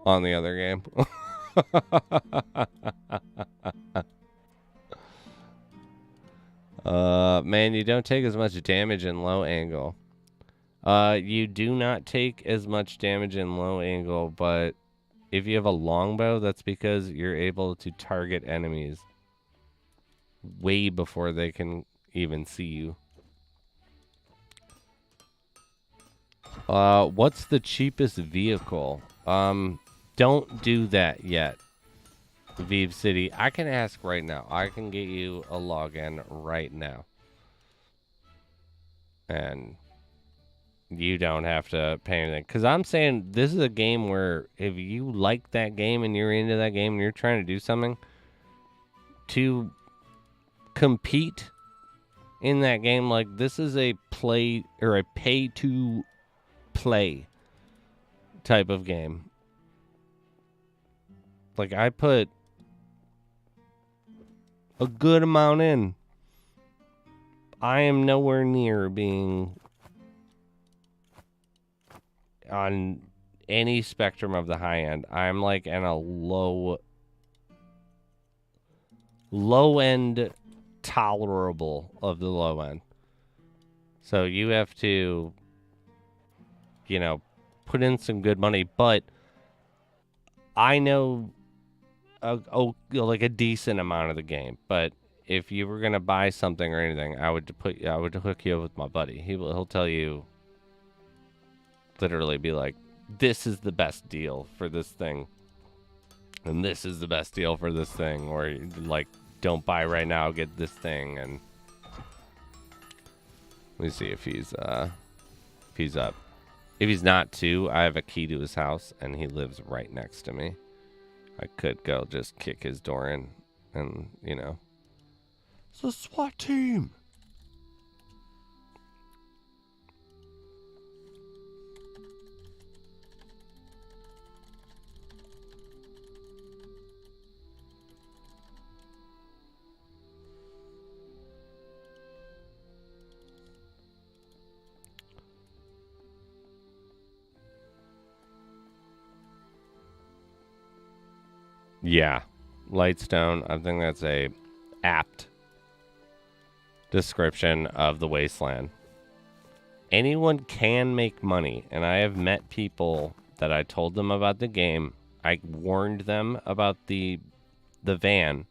on the other game. Man, you don't take as much damage in low angle. You do not take as much damage in low angle, but if you have a longbow, that's because you're able to target enemies way before they can even see you. What's the cheapest vehicle? Don't do that yet, Vive City. I can ask right now. I can get you a login right now. And you don't have to pay anything. Because I'm saying this is a game where if you like that game and you're into that game and you're trying to do something to compete in that game, like this is a play or a pay to play type of game. Like I put a good amount in. I am nowhere near being on any spectrum of the high end. I'm like in a low end tolerable of the low end. So you have to, you know, put in some good money, but I know like a decent amount of the game. But if you were gonna buy something or anything, I would hook you up with my buddy. He'll tell you, literally be like, this is the best deal for this thing, and this is the best deal for this thing, or like, don't buy right now, get this thing. And let me see if he's up. If he's not too, I have a key to his house and he lives right next to me. I could go just kick his door in and, you know, it's a SWAT team. Yeah, Lightstone. I think that's a apt description of the wasteland. Anyone can make money, and I have met people that I told them about the game. I warned them about the van.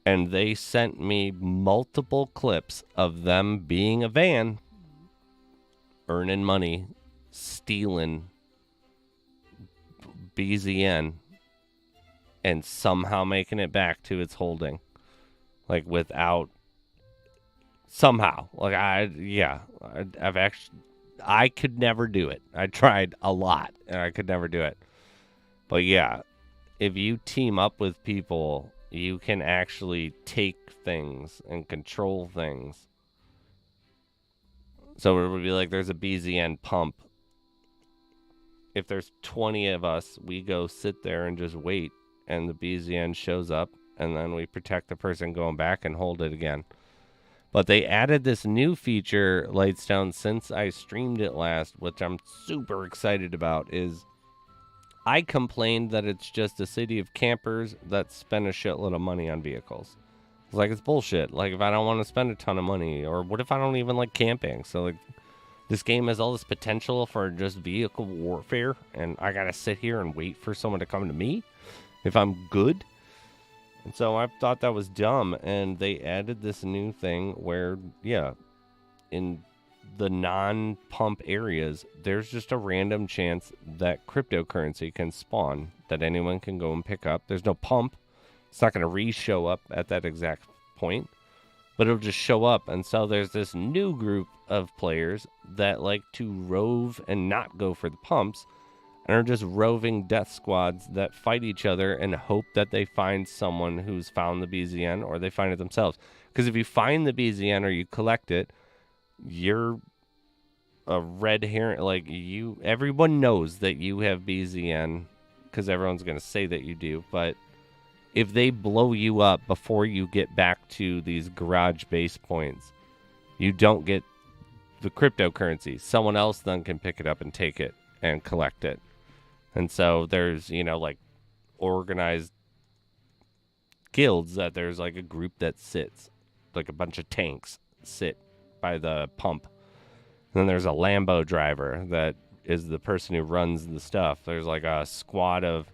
And they sent me multiple clips of them being a van, earning money, stealing BZN, and somehow making it back to its holding. Like, without... Somehow. Like, I've actually... I could never do it. I tried a lot, and I could never do it. But yeah, if you team up with people, you can actually take things and control things. So it would be like there's a BZN pump. If there's 20 of us, we go sit there and just wait, and the BZN shows up, and then we protect the person going back and hold it again. But they added this new feature, Lightstone, since I streamed it last, which I'm super excited about, is I complained that it's just a city of campers that spend a shitload of money on vehicles. It's like, it's bullshit. Like, if I don't want to spend a ton of money, or what if I don't even like camping? So, like, this game has all this potential for just vehicle warfare, and I gotta sit here and wait for someone to come to me if I'm good? And so I thought that was dumb, and they added this new thing where, yeah, in the non-pump areas, there's just a random chance that cryptocurrency can spawn that anyone can go and pick up. There's no pump. It's not going to re-show up at that exact point, but it'll just show up. And so there's this new group of players that like to rove and not go for the pumps, and are just roving death squads that fight each other and hope that they find someone who's found the BZN, or they find it themselves. Because if you find the BZN or you collect it, you're a red herring. Like, everyone knows that you have BZN because everyone's going to say that you do. But if they blow you up before you get back to these garage base points, you don't get the cryptocurrency. Someone else then can pick it up and take it and collect it. And so there's, like organized guilds that there's like a group that sits, like a bunch of tanks sit by the pump. And then there's a Lambo driver that is the person who runs the stuff. There's like a squad of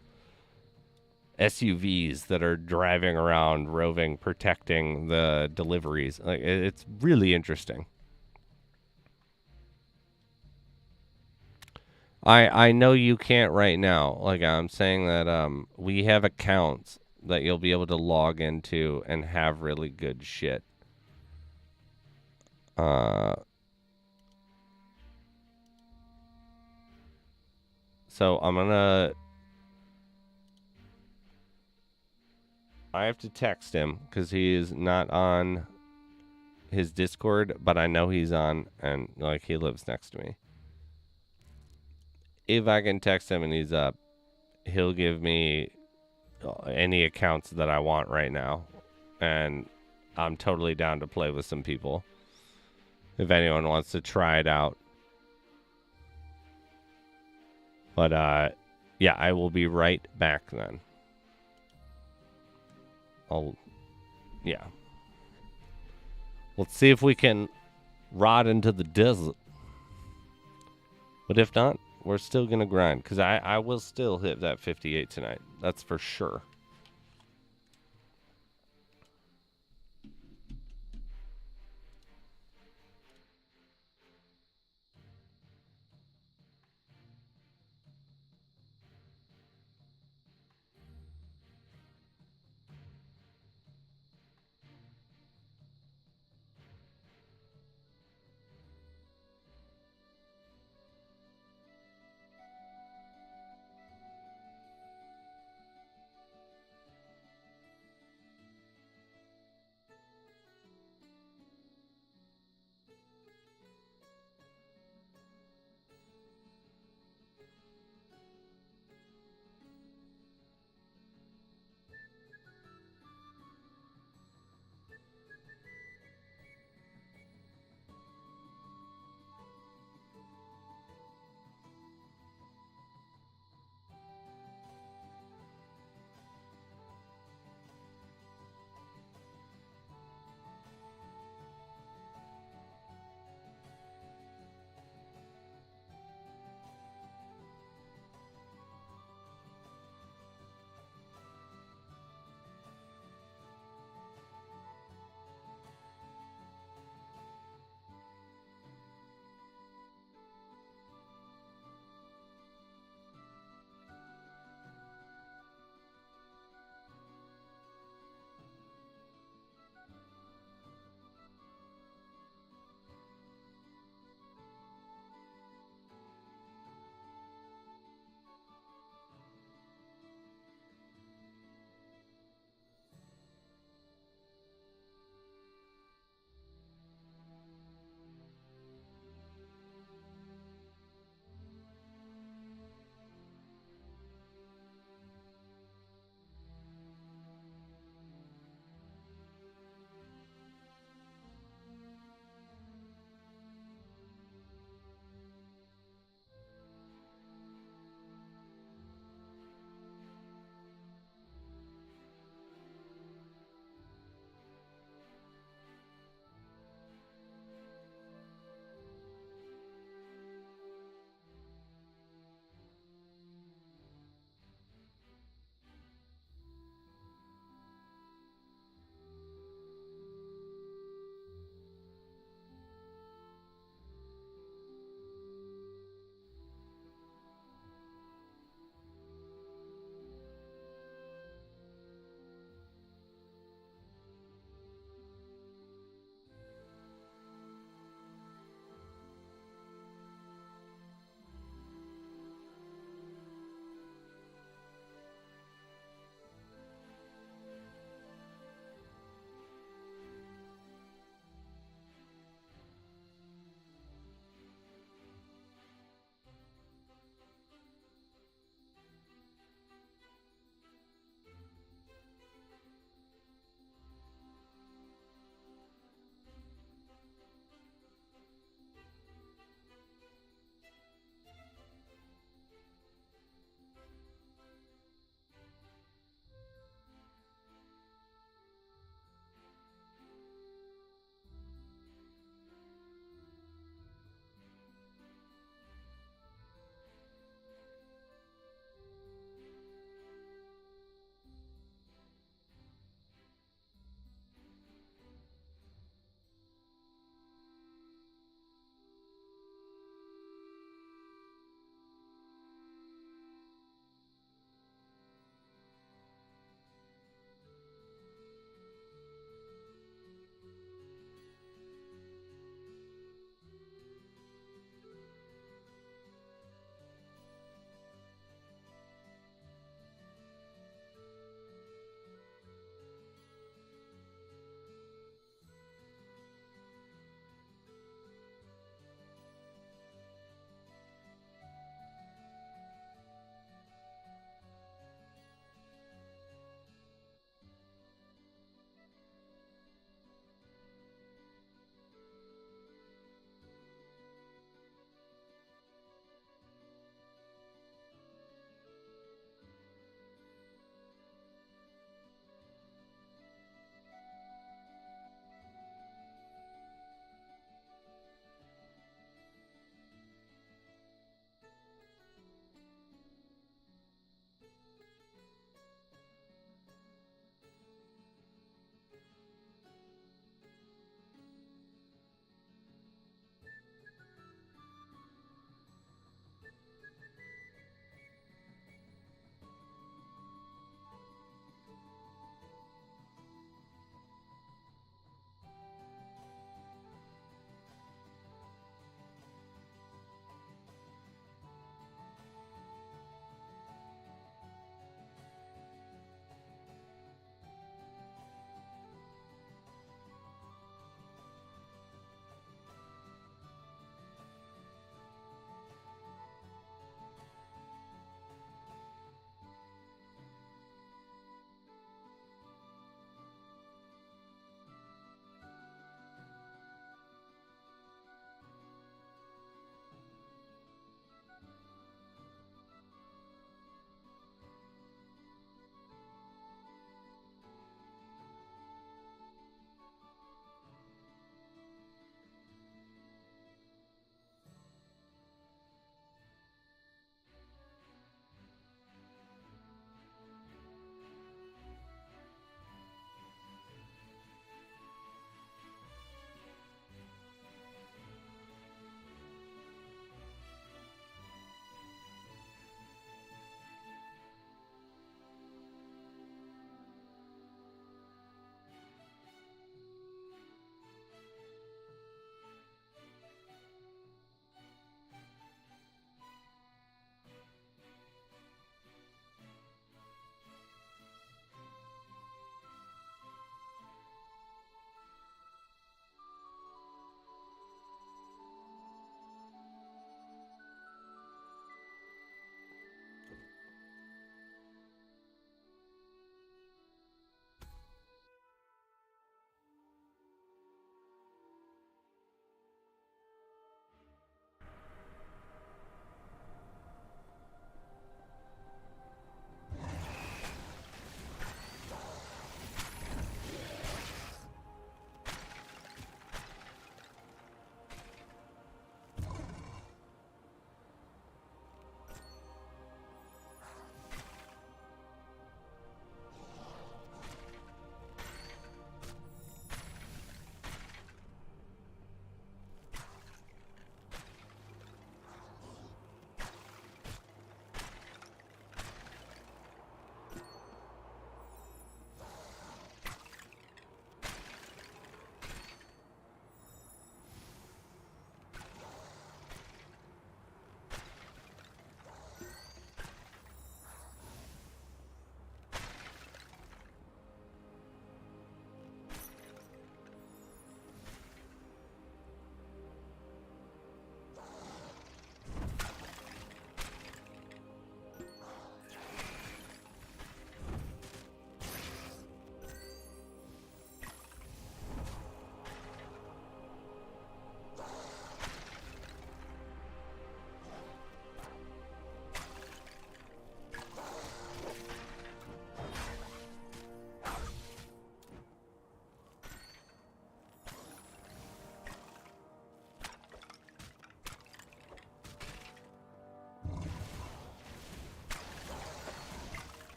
SUVs that are driving around, roving, protecting the deliveries. Like, it's really interesting. I know you can't right now. Like, I'm saying that we have accounts that you'll be able to log into and have really good shit. So I have to text him because he is not on his Discord, but I know he's on, and like, he lives next to me. If I can text him and he's up, he'll give me any accounts that I want right now, and I'm totally down to play with some people if anyone wants to try it out. But yeah, I will be right back then. Yeah. Let's see if we can ride into the desert. But if not, we're still going to grind, because I will still hit that 58 tonight. That's for sure.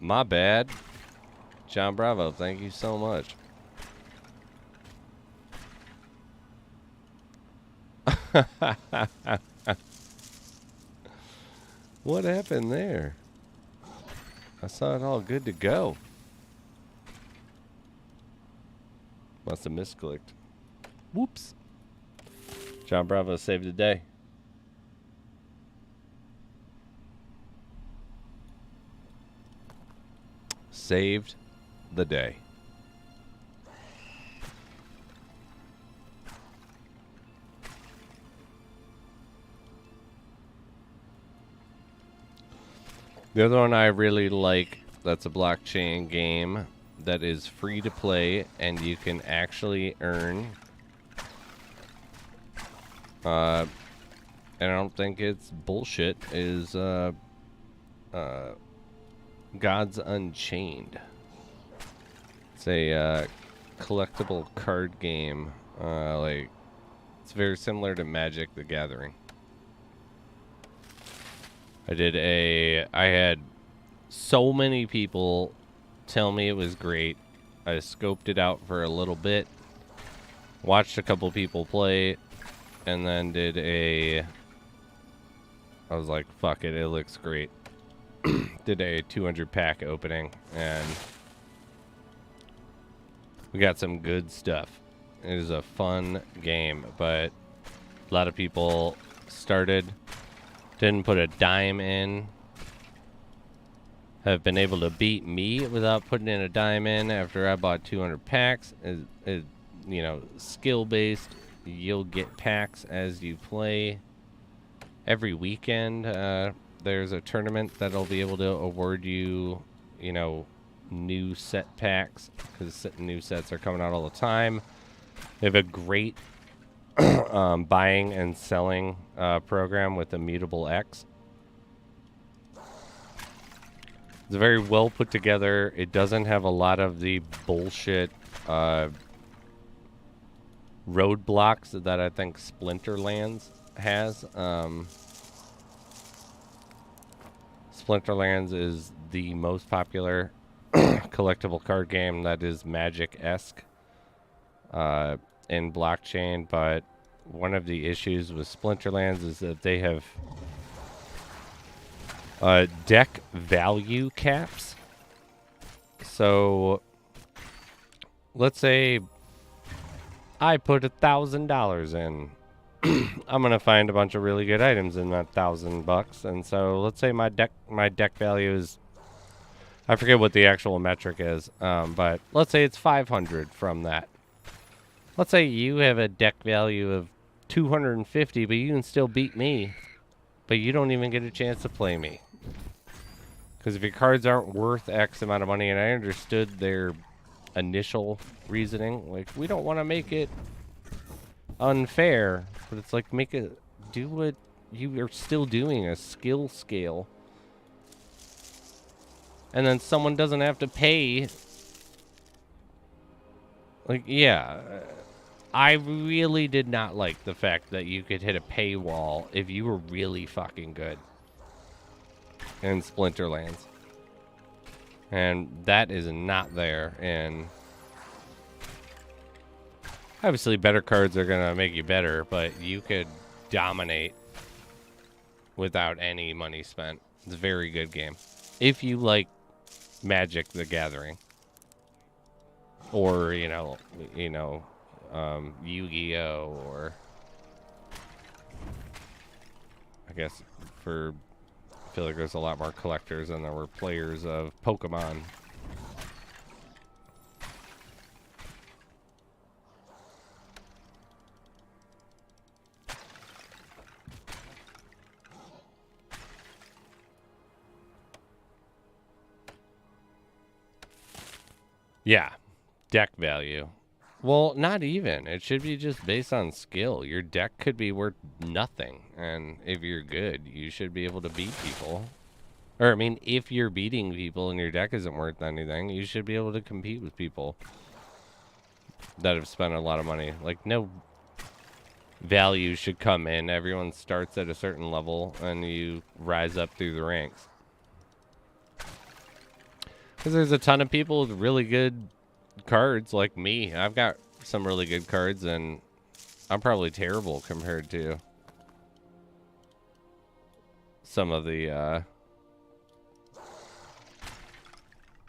My bad. John Bravo, thank you so much. What happened there? I saw it all good to go. Must have misclicked. Whoops. John Bravo saved the day. Saved the day. The other one I really like, that's a blockchain game that is free to play and you can actually earn. And I don't think it's bullshit, is Gods Unchained. It's a collectible card game. Like, it's very similar to Magic the Gathering. I had so many people tell me it was great. I scoped it out for a little bit, watched a couple people play, and then I was like, fuck it, it looks great. Did a 200 pack opening, and we got some good stuff. It is a fun game, but a lot of people didn't put a dime in, have been able to beat me without putting in a dime in after I bought 200 packs. You know, skill based. You'll get packs as you play. Every weekend, there's a tournament that'll be able to award you, you know, new set packs, because new sets are coming out all the time. They have a great buying and selling program with Immutable X. It's very well put together. It doesn't have a lot of the bullshit roadblocks that I think Splinterlands has. Splinterlands is the most popular collectible card game that is Magic-esque in blockchain, but one of the issues with Splinterlands is that they have deck value caps. So let's say I put $1,000 in. I'm gonna find a bunch of really good items in that $1,000, and so let's say my deck value is, I forget what the actual metric is, but let's say it's 500 from that. Let's say you have a deck value of 250, but you can still beat me, but you don't even get a chance to play me. Because if your cards aren't worth X amount of money, and I understood their initial reasoning, like, we don't want to make it unfair, but it's like, do what you are still doing, a skill scale. And then someone doesn't have to pay. Like, yeah, I really did not like the fact that you could hit a paywall if you were really fucking good in Splinterlands. And that is not there. And obviously better cards are going to make you better, but you could dominate without any money spent. It's a very good game. If you like Magic the Gathering. Or, Yu-Gi-Oh! Or I guess I feel like there's a lot more collectors than there were players of Pokemon. Yeah, deck value. Well, not even. It should be just based on skill. Your deck could be worth nothing, and if you're good, you should be able to beat people. Or, I mean, if you're beating people and your deck isn't worth anything, you should be able to compete with people that have spent a lot of money. Like, no value should come in. Everyone starts at a certain level, and you rise up through the ranks. Because there's a ton of people with really good cards like me. I've got some really good cards, and I'm probably terrible compared to some of the,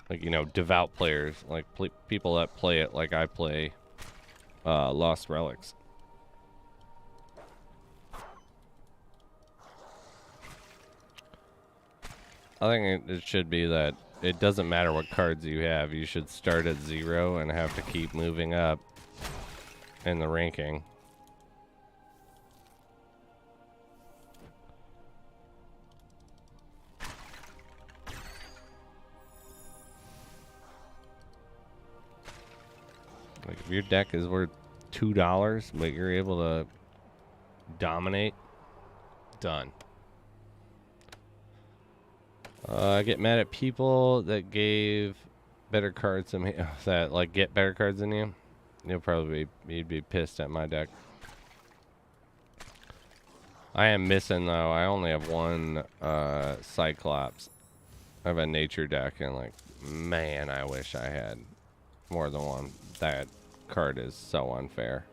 like, you know, devout players. Like, people that play it like I play Lost Relics. I think it should be that it doesn't matter what cards you have. You should start at 0 and have to keep moving up in the ranking. Like, if your deck is worth $2, but you're able to dominate, done. I get mad at people that gave better cards than me, that like get better cards than you. You'd be pissed at my deck. I am missing though. I only have one Cyclops. I have a nature deck, and like, man, I wish I had more than one. That card is so unfair.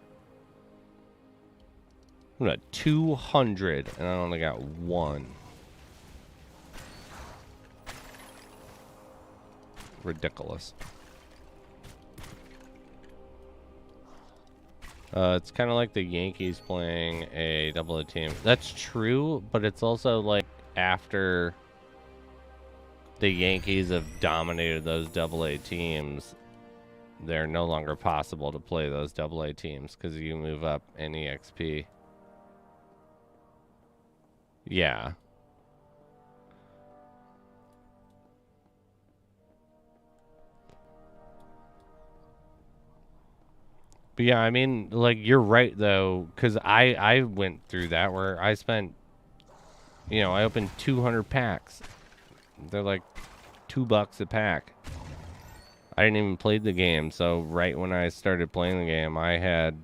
I'm at 200, and I only got one. Ridiculous. It's kind of like the Yankees playing a double-A team. That's true, but it's also like after the Yankees have dominated those double-A teams, they're no longer possible to play those double-A teams because you move up in EXP. Yeah. But yeah, I mean, like, you're right, though, because I went through that where I spent, you know, I opened 200 packs. They're like $2 a pack. I didn't even play the game, so right when I started playing the game, I had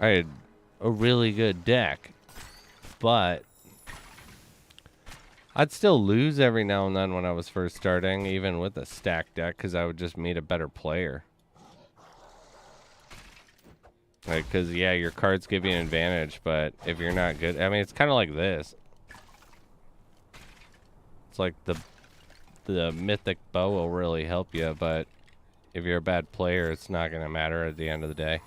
a really good deck, but I'd still lose every now and then when I was first starting, even with a stacked deck, because I would just meet a better player. Like, because, yeah, your cards give you an advantage, but if you're not good... I mean, it's kind of like this. It's like the mythic bow will really help you, but if you're a bad player, it's not going to matter at the end of the day.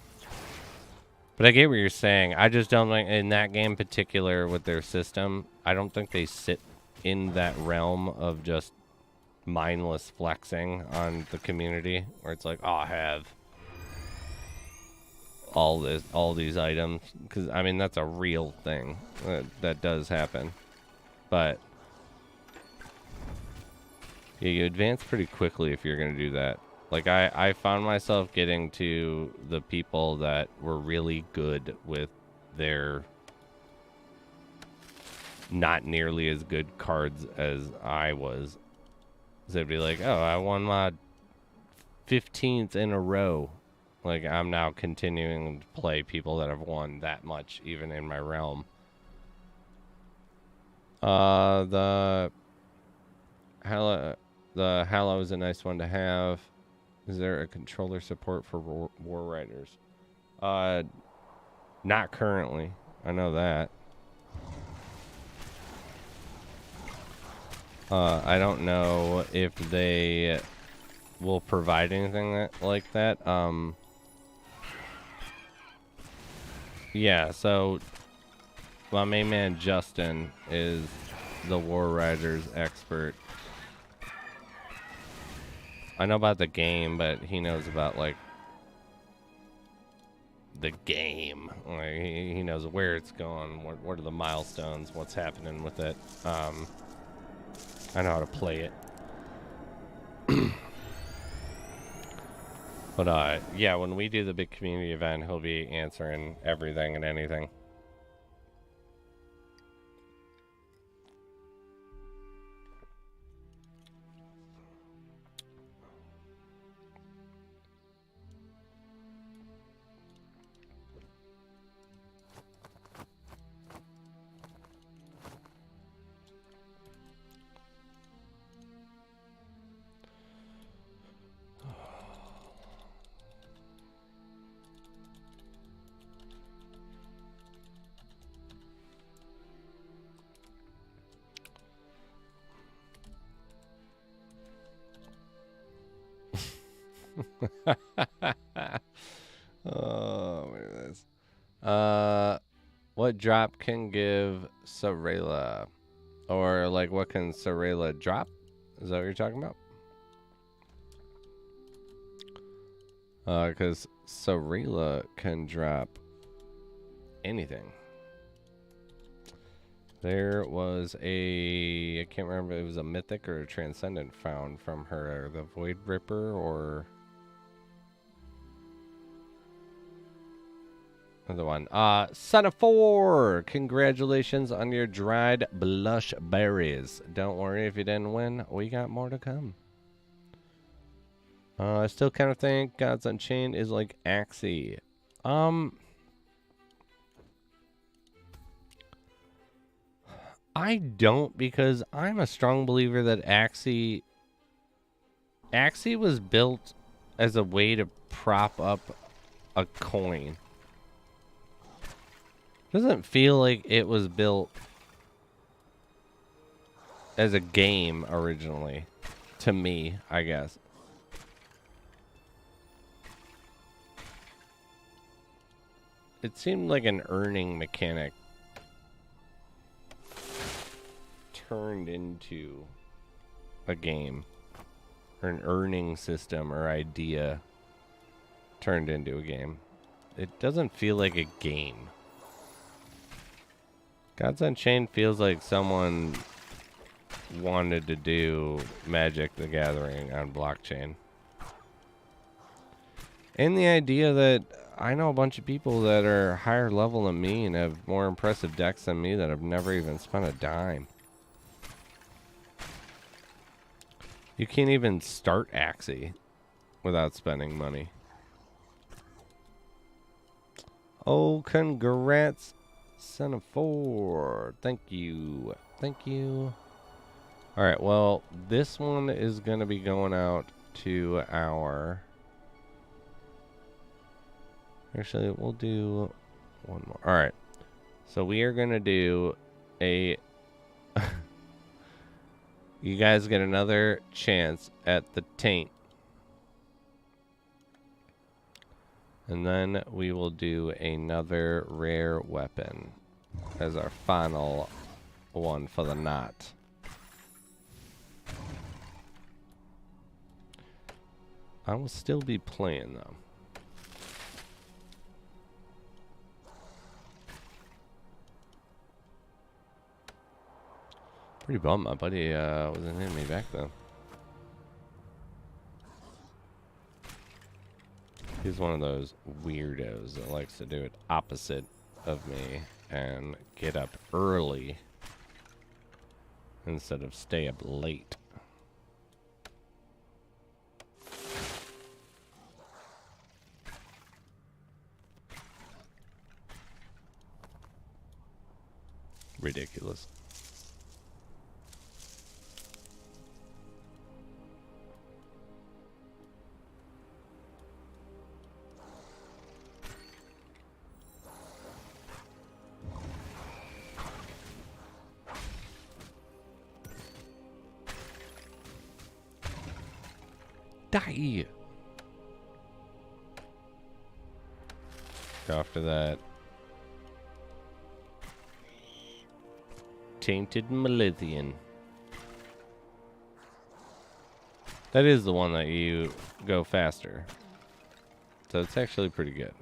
But I get what you're saying. I just don't think, in that game in particular with their system, I don't think they sit in that realm of just mindless flexing on the community, where it's like, oh, I have all these items, because I mean that's a real thing that does happen, but yeah, you advance pretty quickly if you're gonna do that. Like I found myself getting to the people that were really good with their not nearly as good cards as I was. So they'd be like, oh, I won my 15th in a row. Like, I'm now continuing to play people that have won that much, even in my realm. The Hallow is a nice one to have. Is there a controller support for War Riders? Not currently. I know that. I don't know if they will provide anything like that. Yeah, so my main man Justin is the War Riders expert. I know about the game, but he knows about, like, the game. Like, he knows where it's going, what are the milestones, what's happening with it. I know how to play it. But, yeah, when we do the big community event, he'll be answering everything and anything. Oh, look at this. What drop can give Sorela? Or, like, what can Sorela drop? Is that what you're talking about? Because Sorela can drop anything. There was a... I can't remember if it was a mythic or a transcendent found from her. The Voidripper or... Another one. Son of Four! Congratulations on your dried blush berries. Don't worry if you didn't win. We got more to come. I still kind of think Gods Unchained is like Axie. I don't, because I'm a strong believer that Axie was built as a way to prop up a coin. Doesn't feel like it was built as a game originally, to me, I guess. It seemed like an earning mechanic turned into a game, or an earning system or idea turned into a game. It doesn't feel like a game. Gods Unchained feels like someone wanted to do Magic the Gathering on blockchain. And the idea that I know a bunch of people that are higher level than me and have more impressive decks than me that have never even spent a dime. You can't even start Axie without spending money. Oh, congrats, Son of Four. Thank you. Thank you. Alright, well, this one is going to be going out to our... Actually, we'll do one more. Alright. So we are going to do a... You guys get another chance at the taint. And then we will do another rare weapon as our final one for the knot. I will still be playing though. Pretty bummed my buddy wasn't hitting me back though. He's one of those weirdos that likes to do it opposite of me and get up early instead of stay up late. Ridiculous. Die! Go after that. Tainted Melithian. That is the one that you go faster. So it's actually pretty good.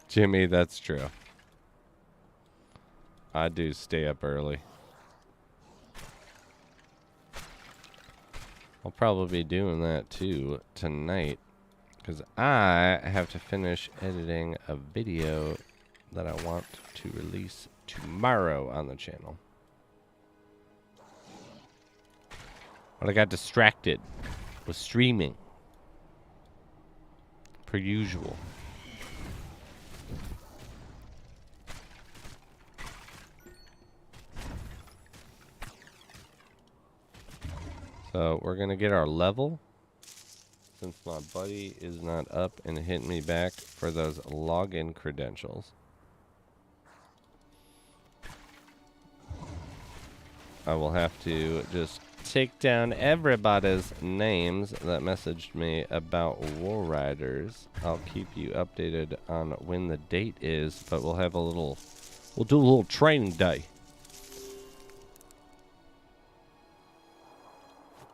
Jimmy, that's true. I do stay up early. I'll probably be doing that too tonight because I have to finish editing a video that I want to release tomorrow on the channel. But I got distracted with streaming per usual. So we're going to get our level since my buddy is not up and hitting me back for those login credentials. I will have to just take down everybody's names that messaged me about War Riders. I'll keep you updated on when the date is, but we'll do a little training day.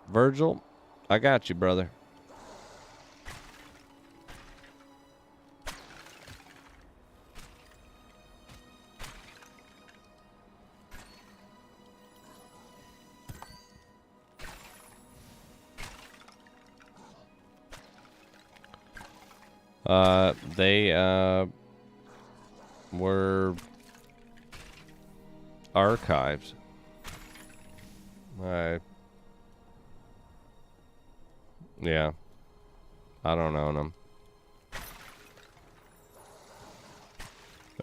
Virgil, I got you, brother. They were archived. Yeah, I don't own them.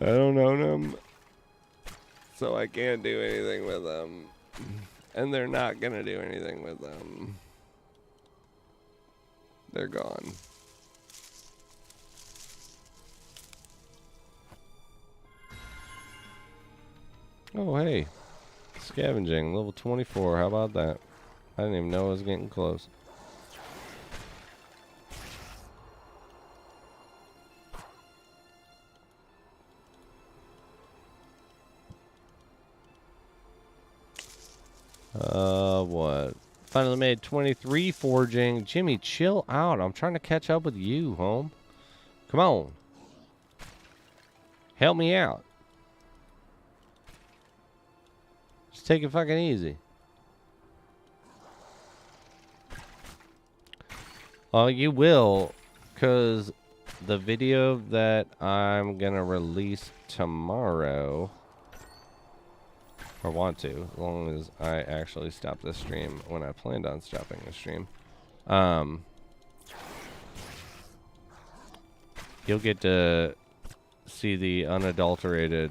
I don't own them, so I can't do anything with them, and they're not gonna do anything with them. They're gone. Oh, hey. Scavenging, level 24. How about that? I didn't even know I was getting close. What? Finally made 23 forging. Jimmy, chill out. I'm trying to catch up with you, home. Come on. Help me out. Just take it fucking easy. Oh, you will, because the video that I'm going to release tomorrow, or want to, as long as I actually stop the stream when I planned on stopping the stream, you'll get to see the unadulterated,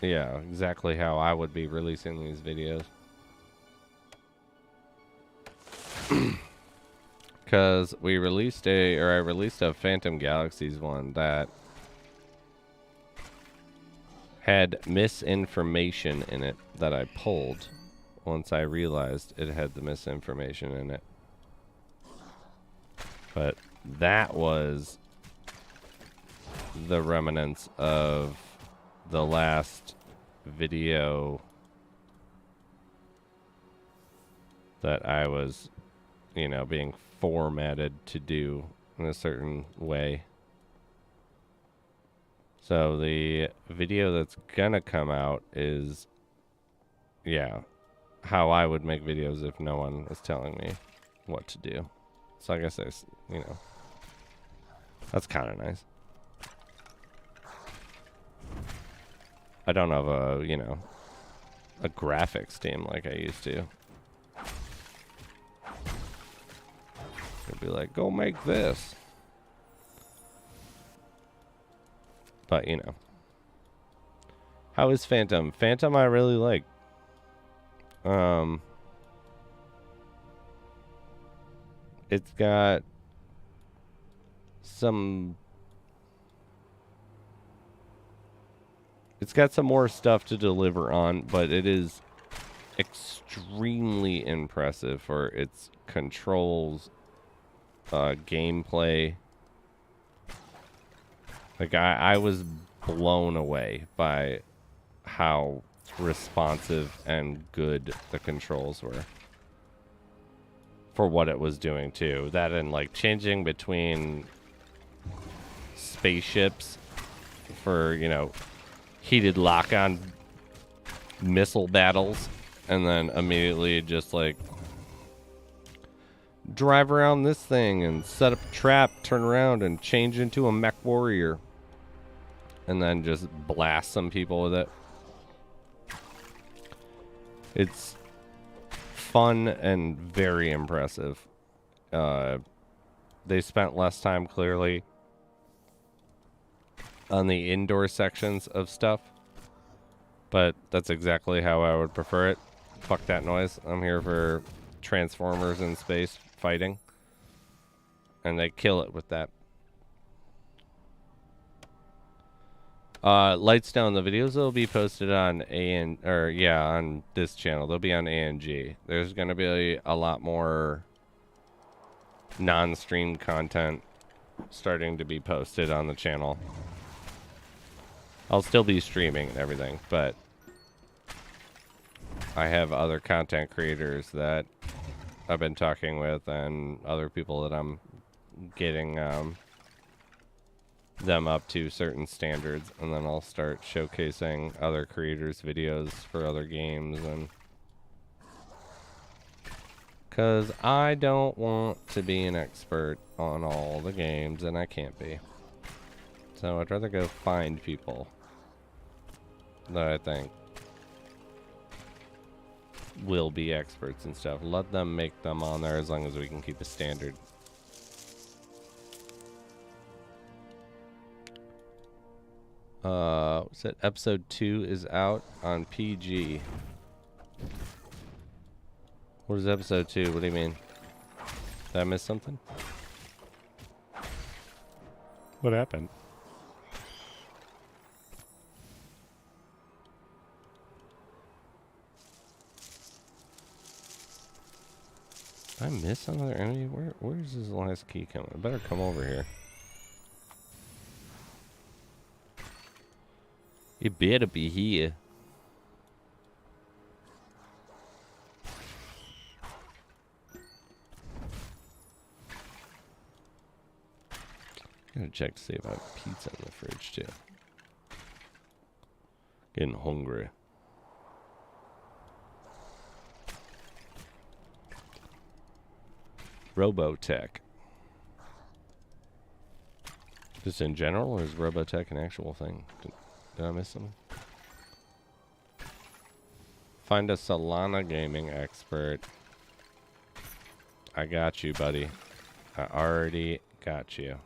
yeah, exactly how I would be releasing these videos. Because I released a Phantom Galaxies one that had misinformation in it that I pulled once I realized it had the misinformation in it. But that was the remnants of the last video that I was, being formatted to do in a certain way. So the video that's gonna come out is, yeah, how I would make videos if no one was telling me what to do. So I guess that's kind of nice. I don't have a graphics team like I used to. It'd be like, go make this. But, how is Phantom? Phantom I really like. It's got some more stuff to deliver on, but it is extremely impressive for its controls, gameplay. Like, I was blown away by how responsive and good the controls were for what it was doing, too. That and, like, changing between spaceships for, heated lock-on missile battles, and then immediately just, like, drive around this thing and set up a trap, turn around, and change into a mech warrior. And then just blast some people with it. It's fun and very impressive. They spent less time, clearly, on the indoor sections of stuff. But that's exactly how I would prefer it. Fuck that noise. I'm here for Transformers in space fighting. And they kill it with that. Lightstone, the videos will be posted on on this channel. They'll be on ANG. There's gonna be a lot more non-stream content starting to be posted on the channel. I'll still be streaming and everything, but I have other content creators that I've been talking with and other people that I'm getting them up to certain standards, and then I'll start showcasing other creators' videos for other games, and because I don't want to be an expert on all the games, and I can't be. So I'd rather go find people that I think will be experts and stuff. Let them make them on there as long as we can keep a standard. What's it? Episode 2 is out on PG. What is episode 2? What do you mean? Did I miss something? What happened? Did I miss another enemy? Where's his last key coming? I better come over here. You better be here. Gotta check to see if I have pizza in the fridge too. Getting hungry. Robotech. Just in general, or is Robotech an actual thing? Did I miss something? Find a Solana gaming expert. I got you, buddy. I already got you.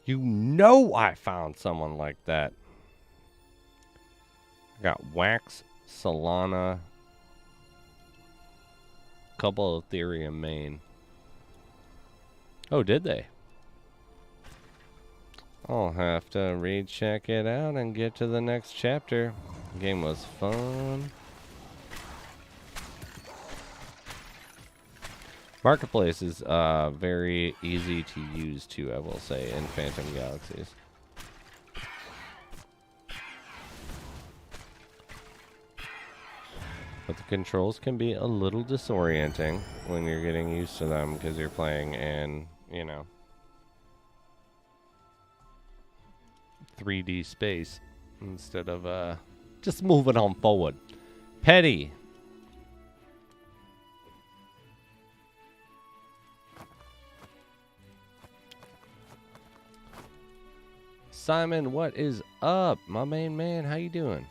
You know I found someone like that. I got Wax, Solana, couple Ethereum main. Oh, did they? I'll have to recheck it out and get to the next chapter. The game was fun. Marketplace is very easy to use too, I will say, in Phantom Galaxies. But the controls can be a little disorienting when you're getting used to them because you're playing in, you know, 3D space instead of just moving on forward. Petty. Simon, what is up, my main man? How you doing?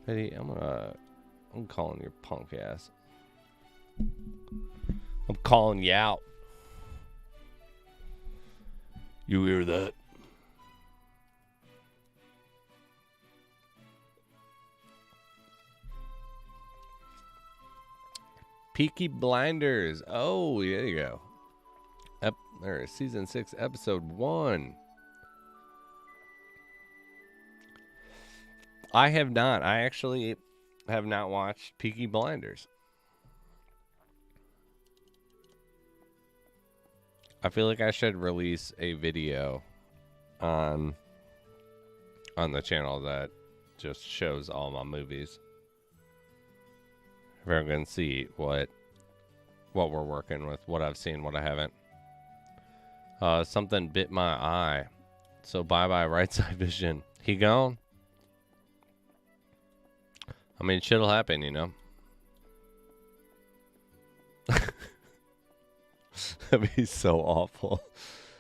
Petty, I'm calling your punk ass. I'm calling you out. You hear that? Peaky Blinders. Oh, there you go. Season 6, episode 1. I have not. I actually have not watched Peaky Blinders. I feel like I should release a video on the channel that just shows all my movies. Everyone can see what we're working with, what I've seen, what I haven't. Something bit my eye. So bye-bye right side vision. He gone? I mean, shit'll happen, you know? That'd be so awful.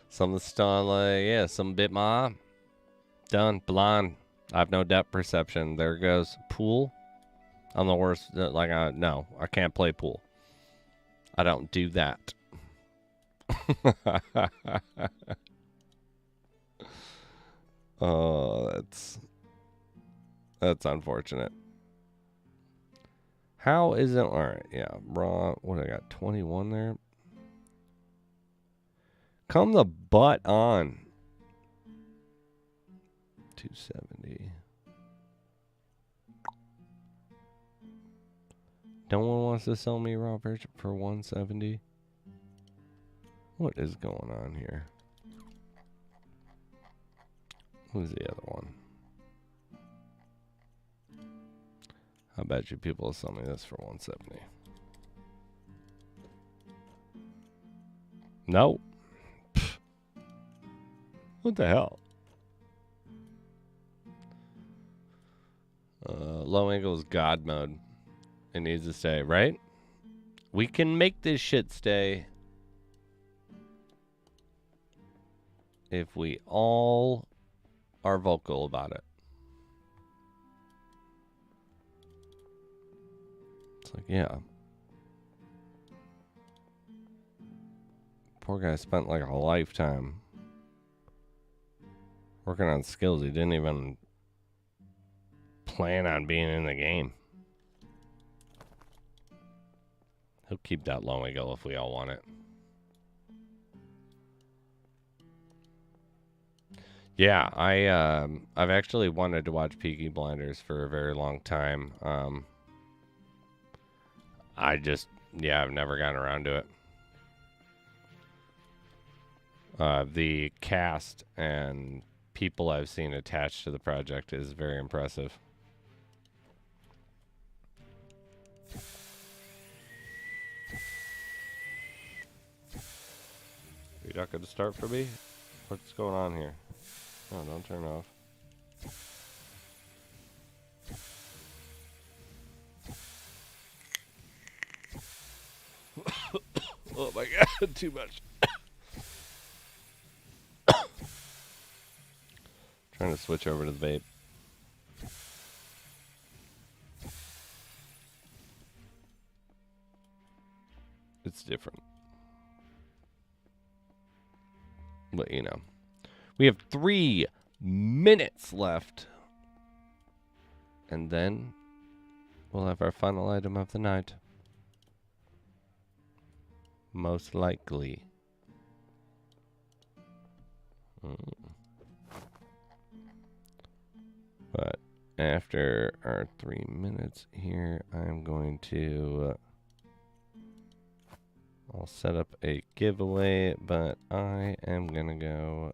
Something started like, yeah, something bit my eye. Done. Blind. I have no depth perception. There goes. Pool. I'm the worst. No, I can't play pool. I don't do that. Oh, that's unfortunate. How is it? All right, yeah, raw. What I got? 21 there. Come the butt on. 270. No one wants to sell me raw version for 170. What is going on here? Who's the other one? I bet you people will sell me this for 170. No. Pfft. What the hell? Low angle is God mode. It needs to stay, right? We can make this shit stay if we all are vocal about it. It's like, yeah. Poor guy spent like a lifetime working on skills he didn't even plan on being in the game. He'll keep that low angle if we all want it. Yeah, I've actually wanted to watch Peaky Blinders for a very long time. I've never gotten around to it. The cast and people I've seen attached to the project is very impressive. You're not going to start for me? What's going on here? No, don't turn off. Oh my god, too much. Trying to switch over to the vape. It's different. But, you know. We have 3 minutes left. And then we'll have our final item of the night. Most likely. But after our 3 minutes here, I'm going to... I'll set up a giveaway, but I am going to go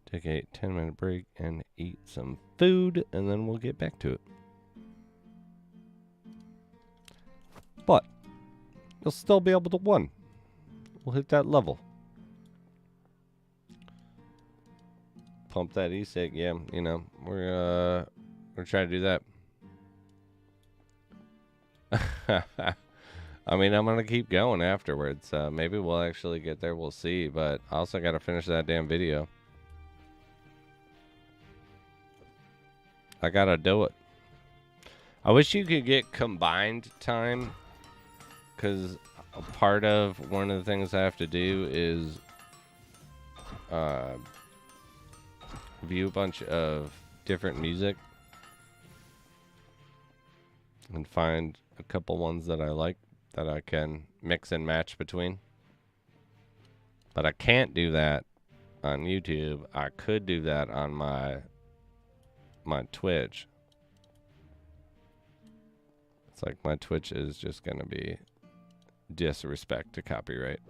take a 10-minute break and eat some food, and then we'll get back to it. But you'll still be able to win. We'll hit that level. Pump that e-cig, yeah, you know, we're trying to do that. I mean, I'm gonna keep going afterwards. Maybe we'll actually get there. We'll see. But I also gotta finish that damn video. I gotta do it. I wish you could get combined time, because a part of one of the things I have to do is view a bunch of different music and find a couple ones that I like that I can mix and match between. But I can't do that on YouTube. I could do that on my Twitch. It's like my Twitch is just gonna be disrespect to copyright.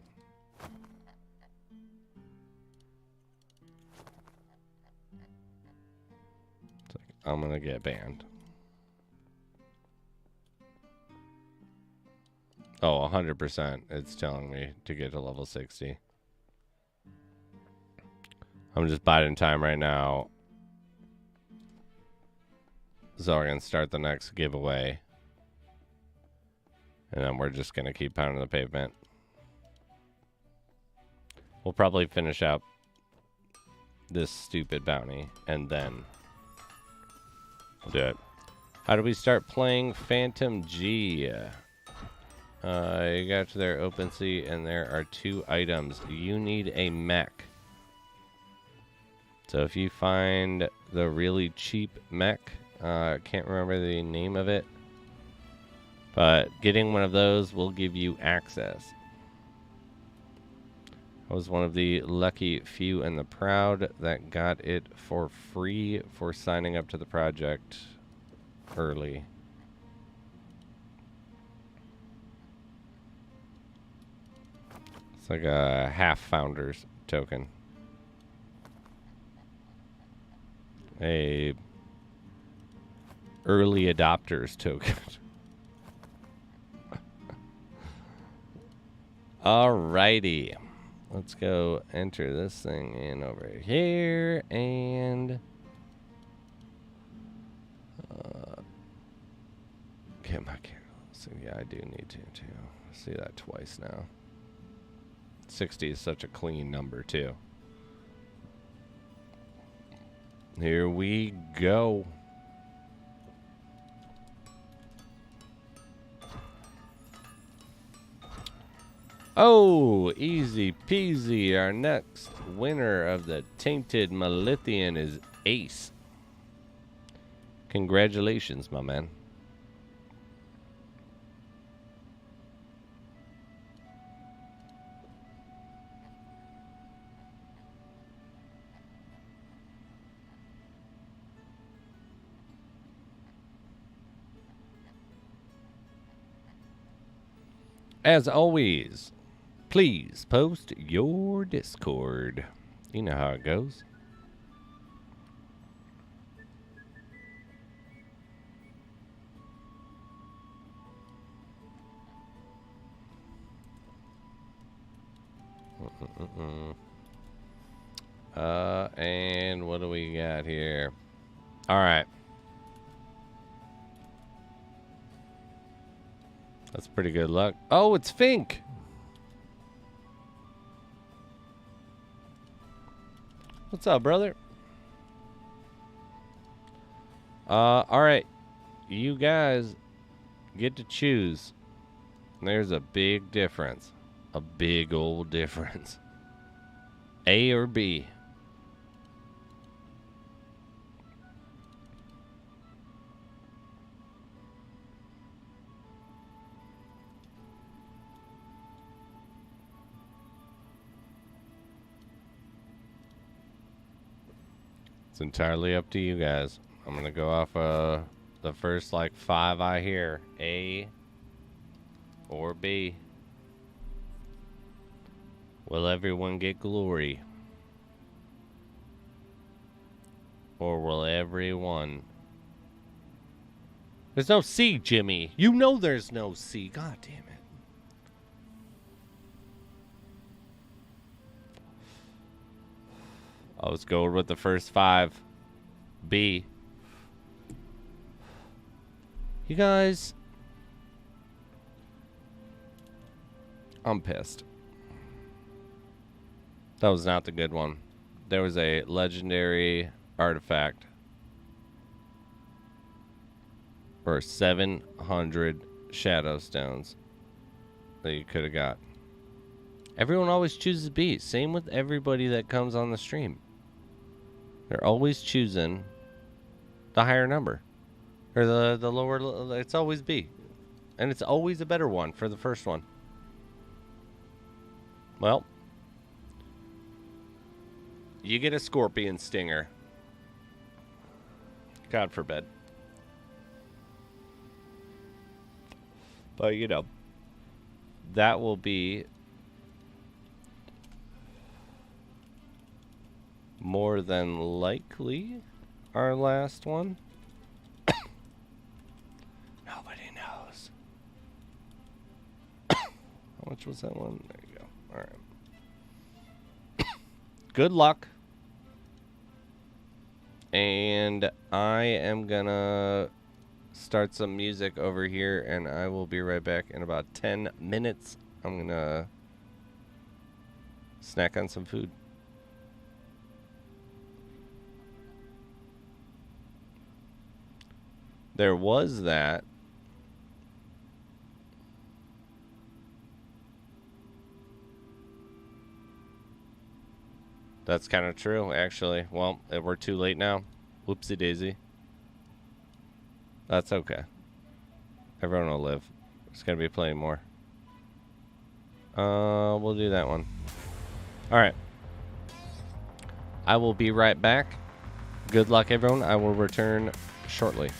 It's like I'm gonna get banned. Oh, 100%. It's telling me to get to level 60. I'm just biding time right now, so we're going to start the next giveaway. And then we're just going to keep pounding the pavement. We'll probably finish out this stupid bounty, and then we'll do it. How do we start playing Phantom G? You got to their OpenSea, and there are 2 items. You need a mech. So if you find the really cheap mech, I can't remember the name of it, but getting one of those will give you access. I was one of the lucky few and the proud that got it for free for signing up to the project early. It's like a half founders token. A early adopters token. Alrighty. Let's go enter this thing in over here and get my camera. So yeah, I do need to too. See that twice now. 60 is such a clean number too. Here we go. Oh, easy peasy. Our next winner of the Tainted Melithian is Ace. Congratulations, my man. As always, please post your Discord. You know how it goes. And what do we got here? All right. That's pretty good luck. Oh, it's Fink. What's up, brother? All right. You guys get to choose. There's a big difference. A big old difference. A or B? It's entirely up to you guys. I'm gonna go off the first like 5 I hear. A or B. Will everyone get glory? Or will everyone... There's no C, Jimmy. You know there's no C. God damn it. I was going with the first 5. B. You guys... I'm pissed. That was not the good one. There was a legendary artifact for 700 shadow stones that you could have got. Everyone always chooses B. Same with everybody that comes on the stream. They're always choosing the higher number. Or the lower... It's always B. And it's always a better one for the first one. Well... You get a scorpion stinger. God forbid. But, you know, that will be more than likely our last one. Nobody knows. How much was that one? There you go. All right. Good luck. And I am gonna start some music over here, and I will be right back in about 10 minutes. I'm gonna snack on some food. There was that. That's kind of true, actually. Well, we're too late now. Whoopsie daisy. That's okay. Everyone will live. There's going to be plenty more. We'll do that one. All right. I will be right back. Good luck, everyone. I will return shortly.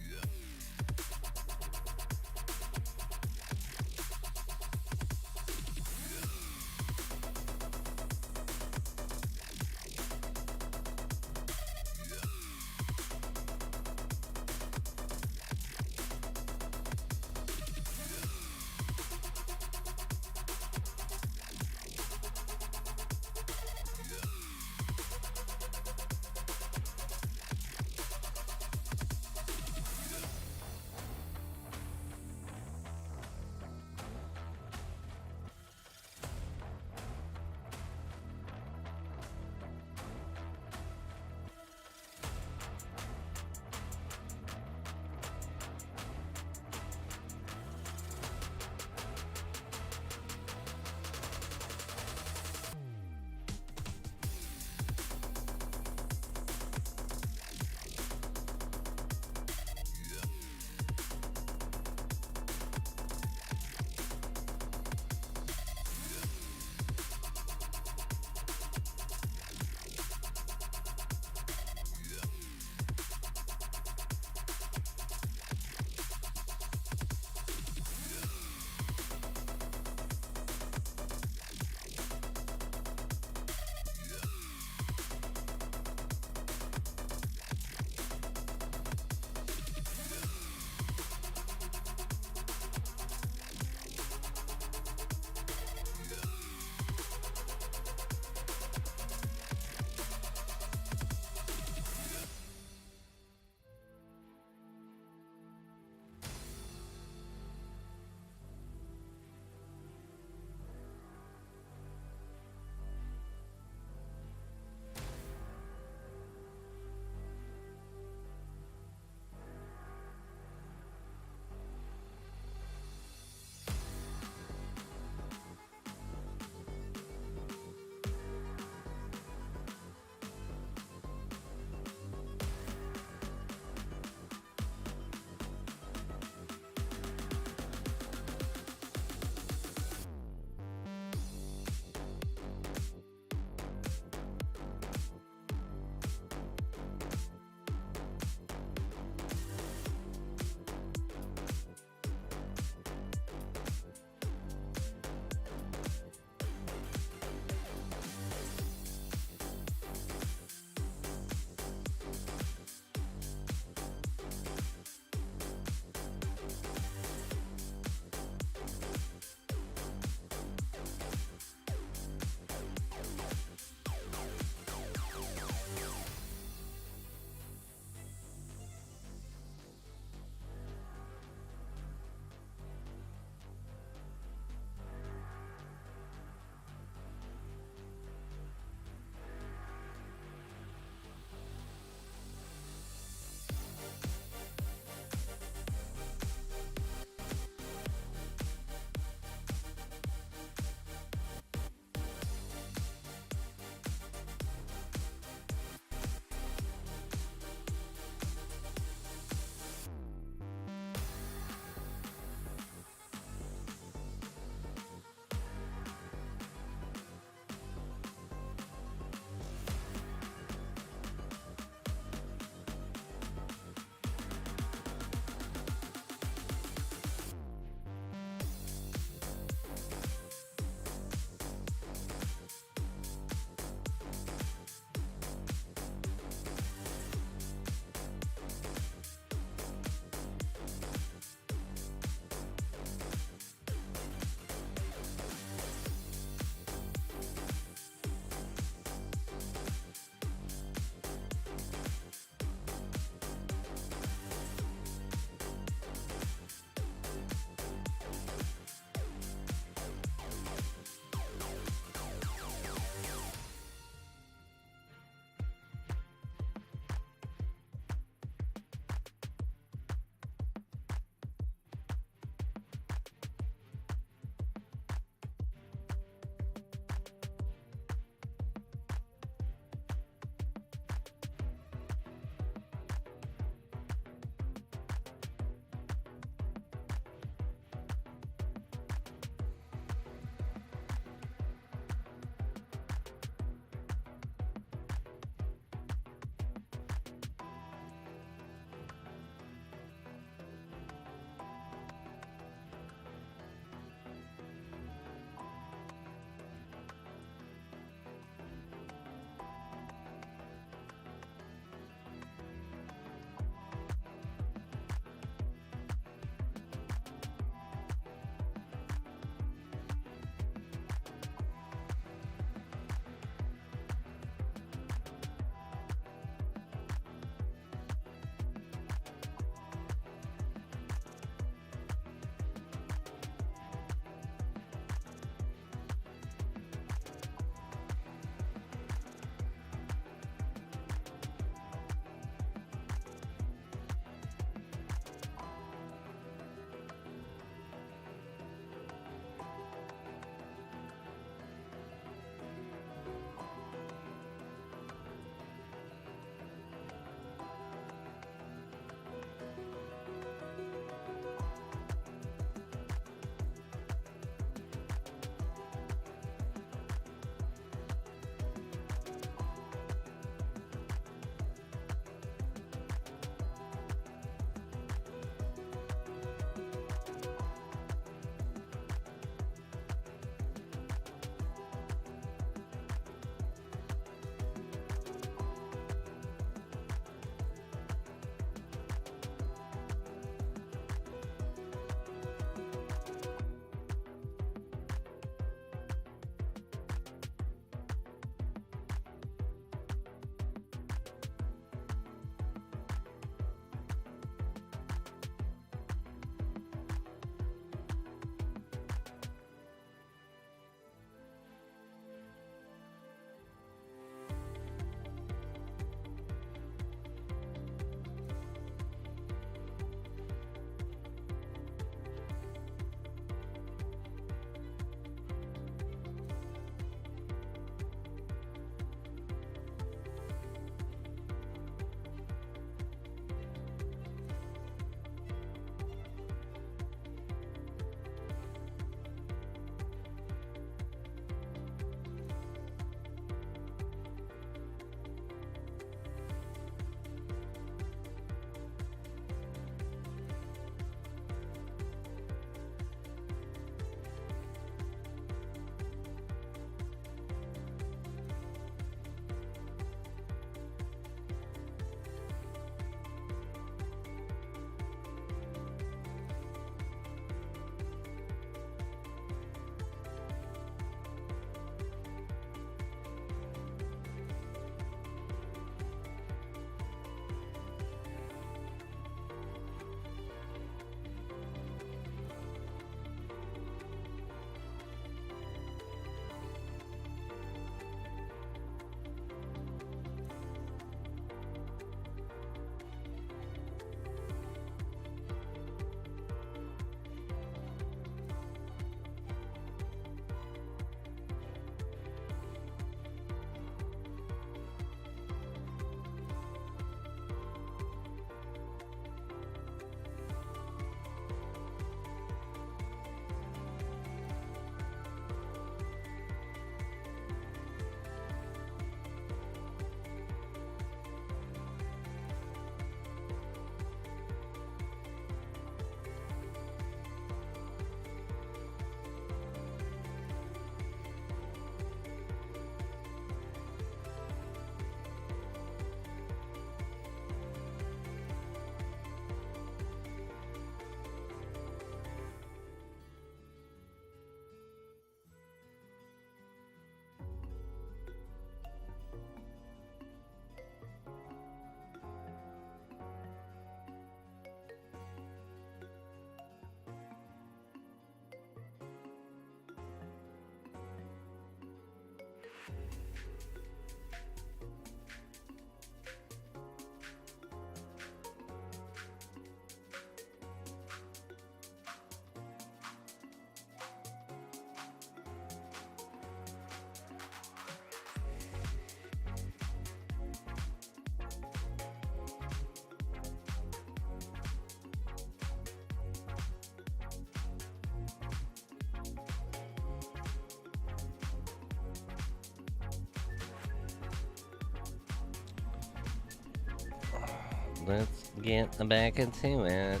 let's get back into it.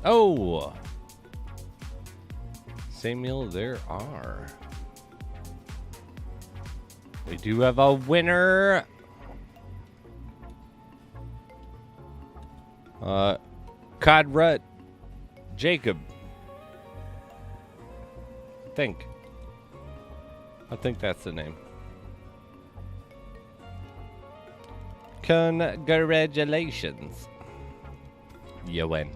Oh! Samuel, there are. We do have a winner. Codrut Jacob. I think that's the name. Congratulations. You win.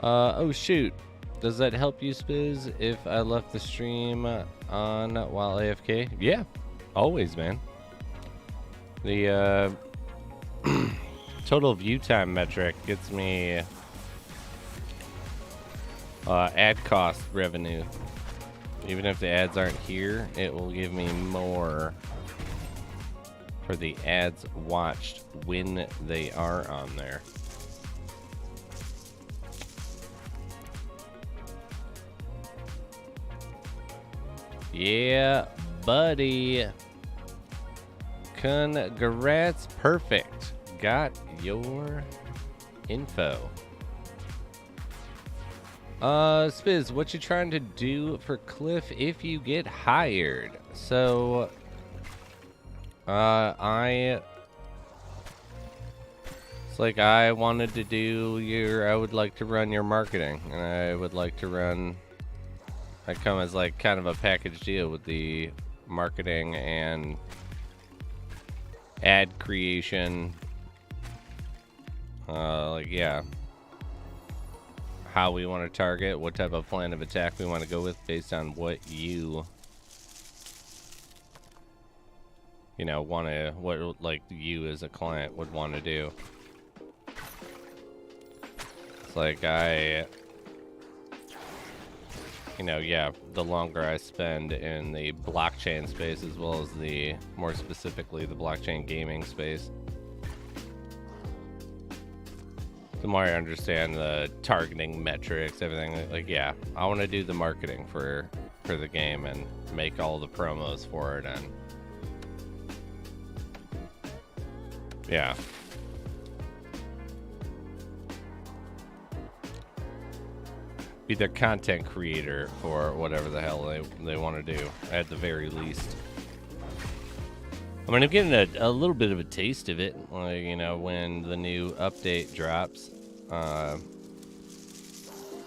Oh shoot. Does that help you, Spiz, if I left the stream on while AFK? Yeah, always, man. The total view time metric gets me ad cost revenue. Even if the ads aren't here, it will give me more for the ads watched when they are on there. Yeah, buddy. Congrats. Perfect. Got your info. Spiz, what you trying to do for Cliff if you get hired? So, it's like I wanted to do I would like to run your marketing, and I would like to run, I come as like kind of a package deal with the marketing and ad creation, like, yeah, how we want to target, what type of plan of attack we want to go with based on what you know, what like you as a client would want to do. It's like yeah, the longer I spend in the blockchain space as well as the, more specifically, the blockchain gaming space, the more I understand the targeting metrics, everything. Like, yeah, I want to do the marketing for the game and make all the promos for it, and yeah. Be their content creator for whatever the hell they want to do, at the very least. I mean, I'm getting a little bit of a taste of it. Like, you know, when the new update drops,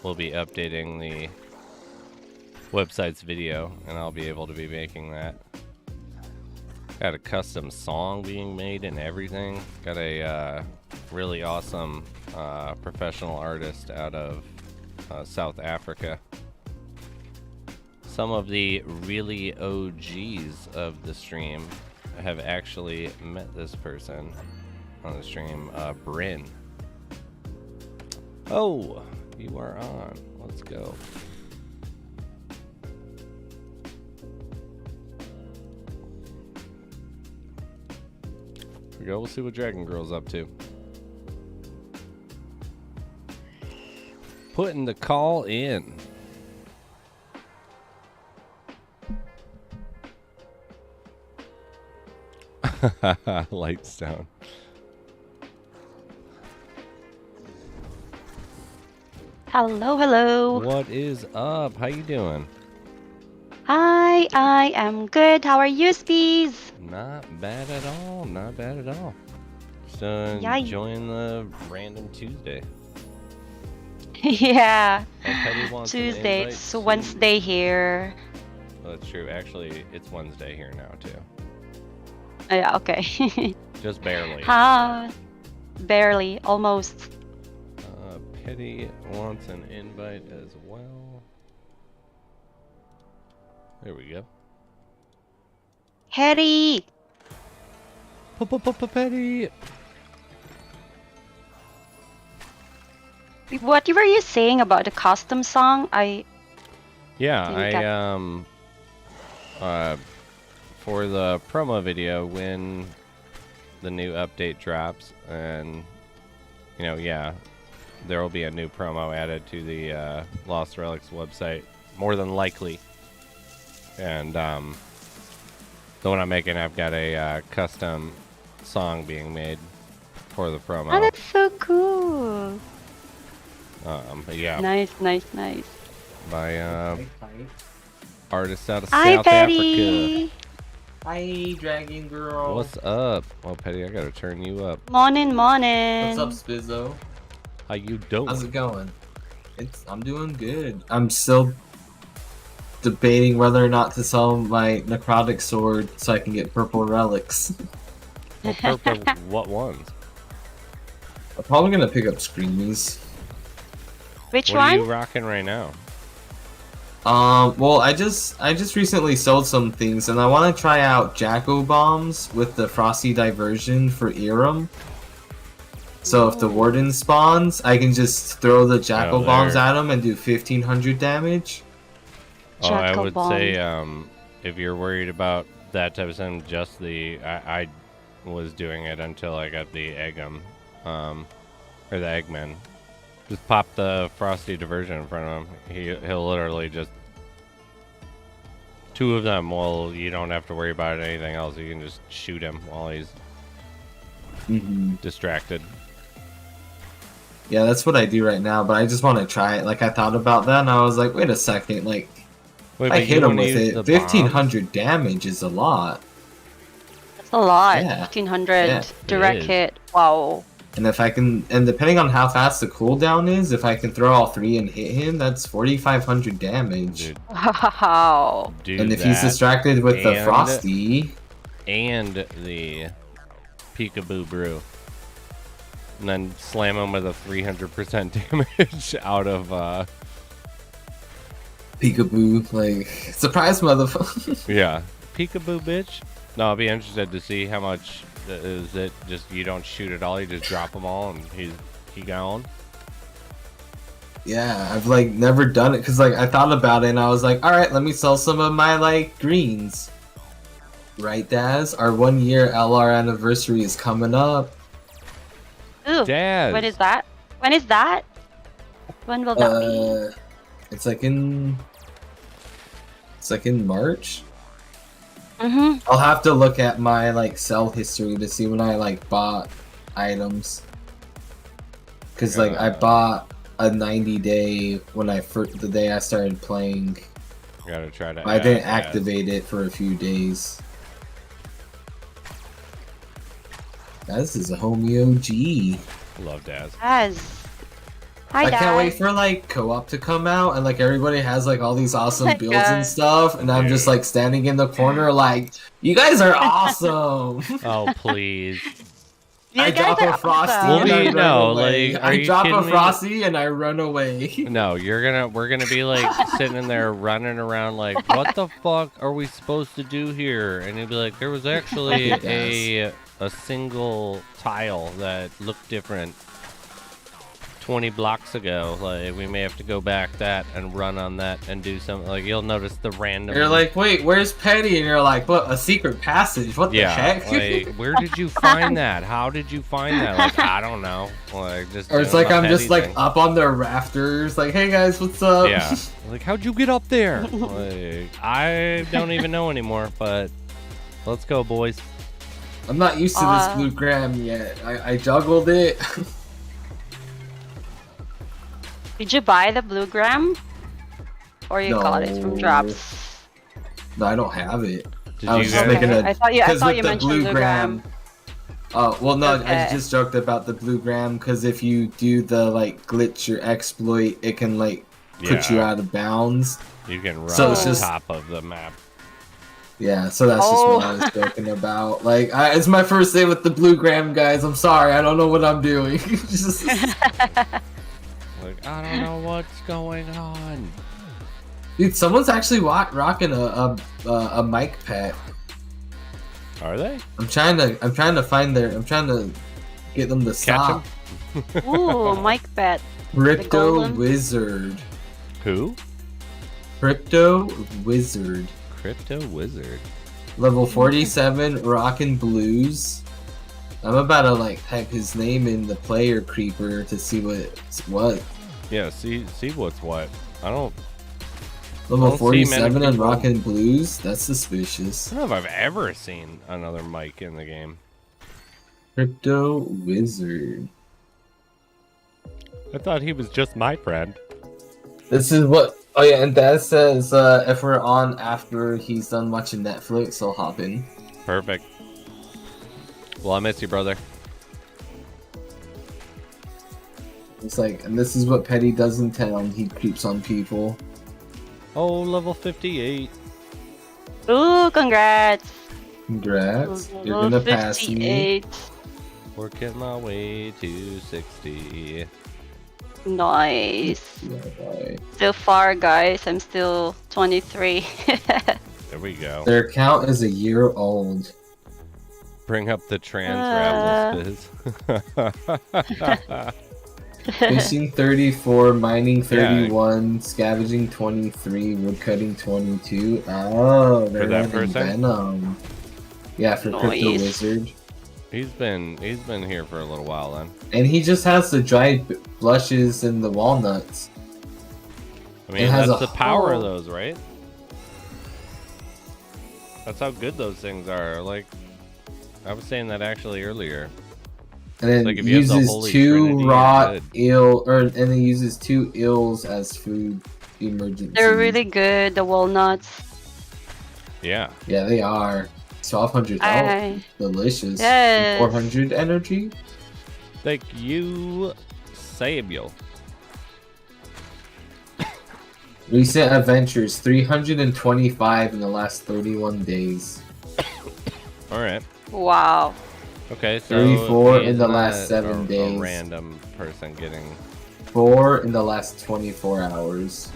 we'll be updating the website's video, and I'll be able to be making that. Got a custom song being made and everything. Got a really awesome professional artist out of South Africa. Some of the really OGs of the stream have actually met this person on the stream, Bryn. Oh, you are on. Let's go. Here we go. We'll see what Dragon Girl's up to. Putting the call in. Lightstone. Hello, hello. What is up? How you doing? Hi, I am good. How are you, Spees? Not bad at all. Not bad at all. Just enjoying the random Tuesday. Yeah. Tuesday. It's Wednesday here. Oh, that's true. Actually, it's Wednesday here now, too. Yeah, okay. Just barely. Barely. Almost. Petty wants an invite as well. There we go. Harry! Petty! What were you saying about the custom song? For the promo video, when the new update drops, and there will be a new promo added to the Lost Relics website, more than likely. And the one I'm making, I've got a custom song being made for the Oh, promo. that's so cool. But yeah, Nice. by artist out of Hi, South Africa. Petty. Hi, Dragon Girl. What's up? Well, Petty, I gotta turn you up. Morning. What's up, Spizzo? How you doing? How's it going? I'm doing good. I'm still debating whether or not to sell my necrotic sword so I can get purple relics. Well, purple, what ones? I'm probably gonna pick up Screamies. Which What are you one? rocking right now? Well, I just recently sold some things, and I want to try out Jacko bombs with the Frosty Diversion for Irem. So if the Warden spawns, I can just throw the Jacko bombs at him and do 1500 damage. Oh, I Jackal would bomb. say, if you're worried about that type of thing, just I was doing it until I got the Eggum, or the Eggman. Just pop the Frosty Diversion in front of him. He'll literally just... Two of them, well, you don't have to worry about anything else. You can just shoot him while he's distracted. Yeah, that's what I do right now, but I just want to try it. Like, I thought about that, and I was like, wait a second, like, Wait, I but hit you him wanna with use it. the 1500 damage is a lot. That's a lot. Yeah. 1500 Yeah, direct is. hit. Wow. And if I can, and depending on how fast the cooldown is, if I can throw all three and hit him, that's 4500 damage. Dude, Wow. do And if he's that distracted with the and- Frosty, and the Peekaboo Brew. And then slam him with a 300% damage out of, Peekaboo, like, surprise motherfucker. yeah. Peekaboo, bitch. No, I'll be interested to see how much is it. Just you don't shoot at all, you just drop them all, and he gone. Yeah, I've like never done it because like I thought about it and I was like, all right, let me sell some of my like greens. Right, Daz? Our 1 year LR anniversary is coming up. Ooh. Daz. When is that? When is that? When will that be? It's like in March. Mm-hmm. I'll have to look at my like sell history to see when I like bought items. Cause like I bought a 90-day when the day I started playing. Gotta try to. I didn't add activate it for a few days. This is a homie OG. Love Daz. Daz. Hi, I can't wait Daz. for like co-op to come out and like everybody has like all these awesome my builds God. and stuff, and I'm just like standing in the corner like, you guys are awesome. Oh please. You I guys drop are a Frosty awesome. and I Well, run no, away. like, are I you drop a kidding me? Frosty and I run away. No, we're gonna be like sitting in there running around like, what the fuck are we supposed to do here? And you'll be like, there was actually a single tile that looked different 20 blocks ago. Like we may have to go back that and run on that and do something. Like you'll notice the random. You're like, wait, where's Petty? And you're like, what? A secret passage? What the heck? like where did you find that? How did you find that? Like I don't know. Like just. Or it's doing like the I'm just petty like thing. up on the rafters, like, hey guys, what's up? Yeah. Like how'd you get up there? Like I don't even know anymore. But let's go, boys. I'm not used to this blue gram yet. I juggled it. Did you buy the blue gram? Or you got it from No. drops? No, I don't have it. Did I was you just guys- making a. I thought you 'cause with the mentioned blue gram. Oh well, no, I Okay. just joked about the blue gram because if you do the like glitch or exploit, it can like put you Yeah. out of bounds. You can run So on it's just- top of the map. Yeah, so that's just what I was joking about. Like, it's my first day with the blue gram, guys. I'm sorry, I don't know what I'm doing. Just- Like I don't know what's going on. Dude, someone's actually rocking a mic pack. Are they? I'm trying to get them to stop. Ooh, Mike Bet. Crypto golden? Wizard. Who? Crypto Wizard. Crypto Wizard. Level 47, Rockin' Blues. I'm about to like type his name in the player creeper to see what's what. Yeah, see what's what. I don't Level don't see many 47 and people- Rockin' Blues? That's suspicious. know if I've ever seen another mic in the game. Crypto Wizard. I thought he was just my friend. This is what. Oh yeah, and Dad says if we're on after he's done watching Netflix, I'll hop in. Perfect. Well, I miss you, brother. It's like, and this is what Petty does in town. He creeps on people. Oh, level 58. Ooh, congrats. Congrats. You're Level gonna pass me. 58. Working my way to 60. Nice. Yeah, bye. Still far, guys. I'm still 23. There we go. Their account is a year old. Bring up the trans rabble spiz. Fishing 34, mining 31, scavenging 23, woodcutting 22. Oh, they're For that running person? Venom. Yeah, for Crypto Nice. Wizard. He's been here for a little while then. And he just has the dried blushes and the walnuts. I mean, It has that's a the power of whole- those, right? That's how good those things are. Like, I was saying that actually earlier. And then Like if you have the uses Holy 2 Trinity, you're raw good. eel, and then uses 2 eels as food emergency. They're really good, the walnuts. Yeah. Yeah, they are. 1200 health. I Delicious. Yes. 400 energy. Thank you, Samuel. Recent adventures 325 in the last 31 days. All right. wow. Okay, so 34 in he's the not last 7 a days. random person getting. 4 in the last 24 hours.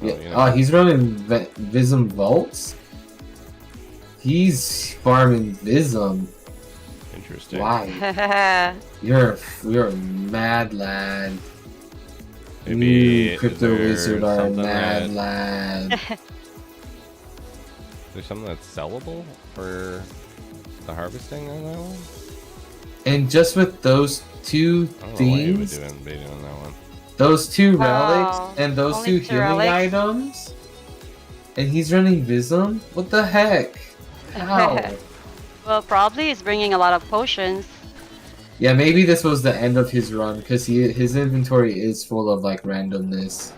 Oh, Yeah. you know. Oh, he's running Vism Vaults? He's farming Vism. Interesting. Why? You're a mad lad. Maybe You, is Crypto there Wizard, are a something mad that- lad. There's something that's sellable for the harvesting on that one. And just with those 2 I don't know why you would things, be doing that one. those 2 Wow. relics, and those Only 2 two healing relics? items, and he's running Vism? What the heck? How? Well, probably he's bringing a lot of potions. Yeah, maybe this was the end of his run, because his inventory is full of, like, randomness.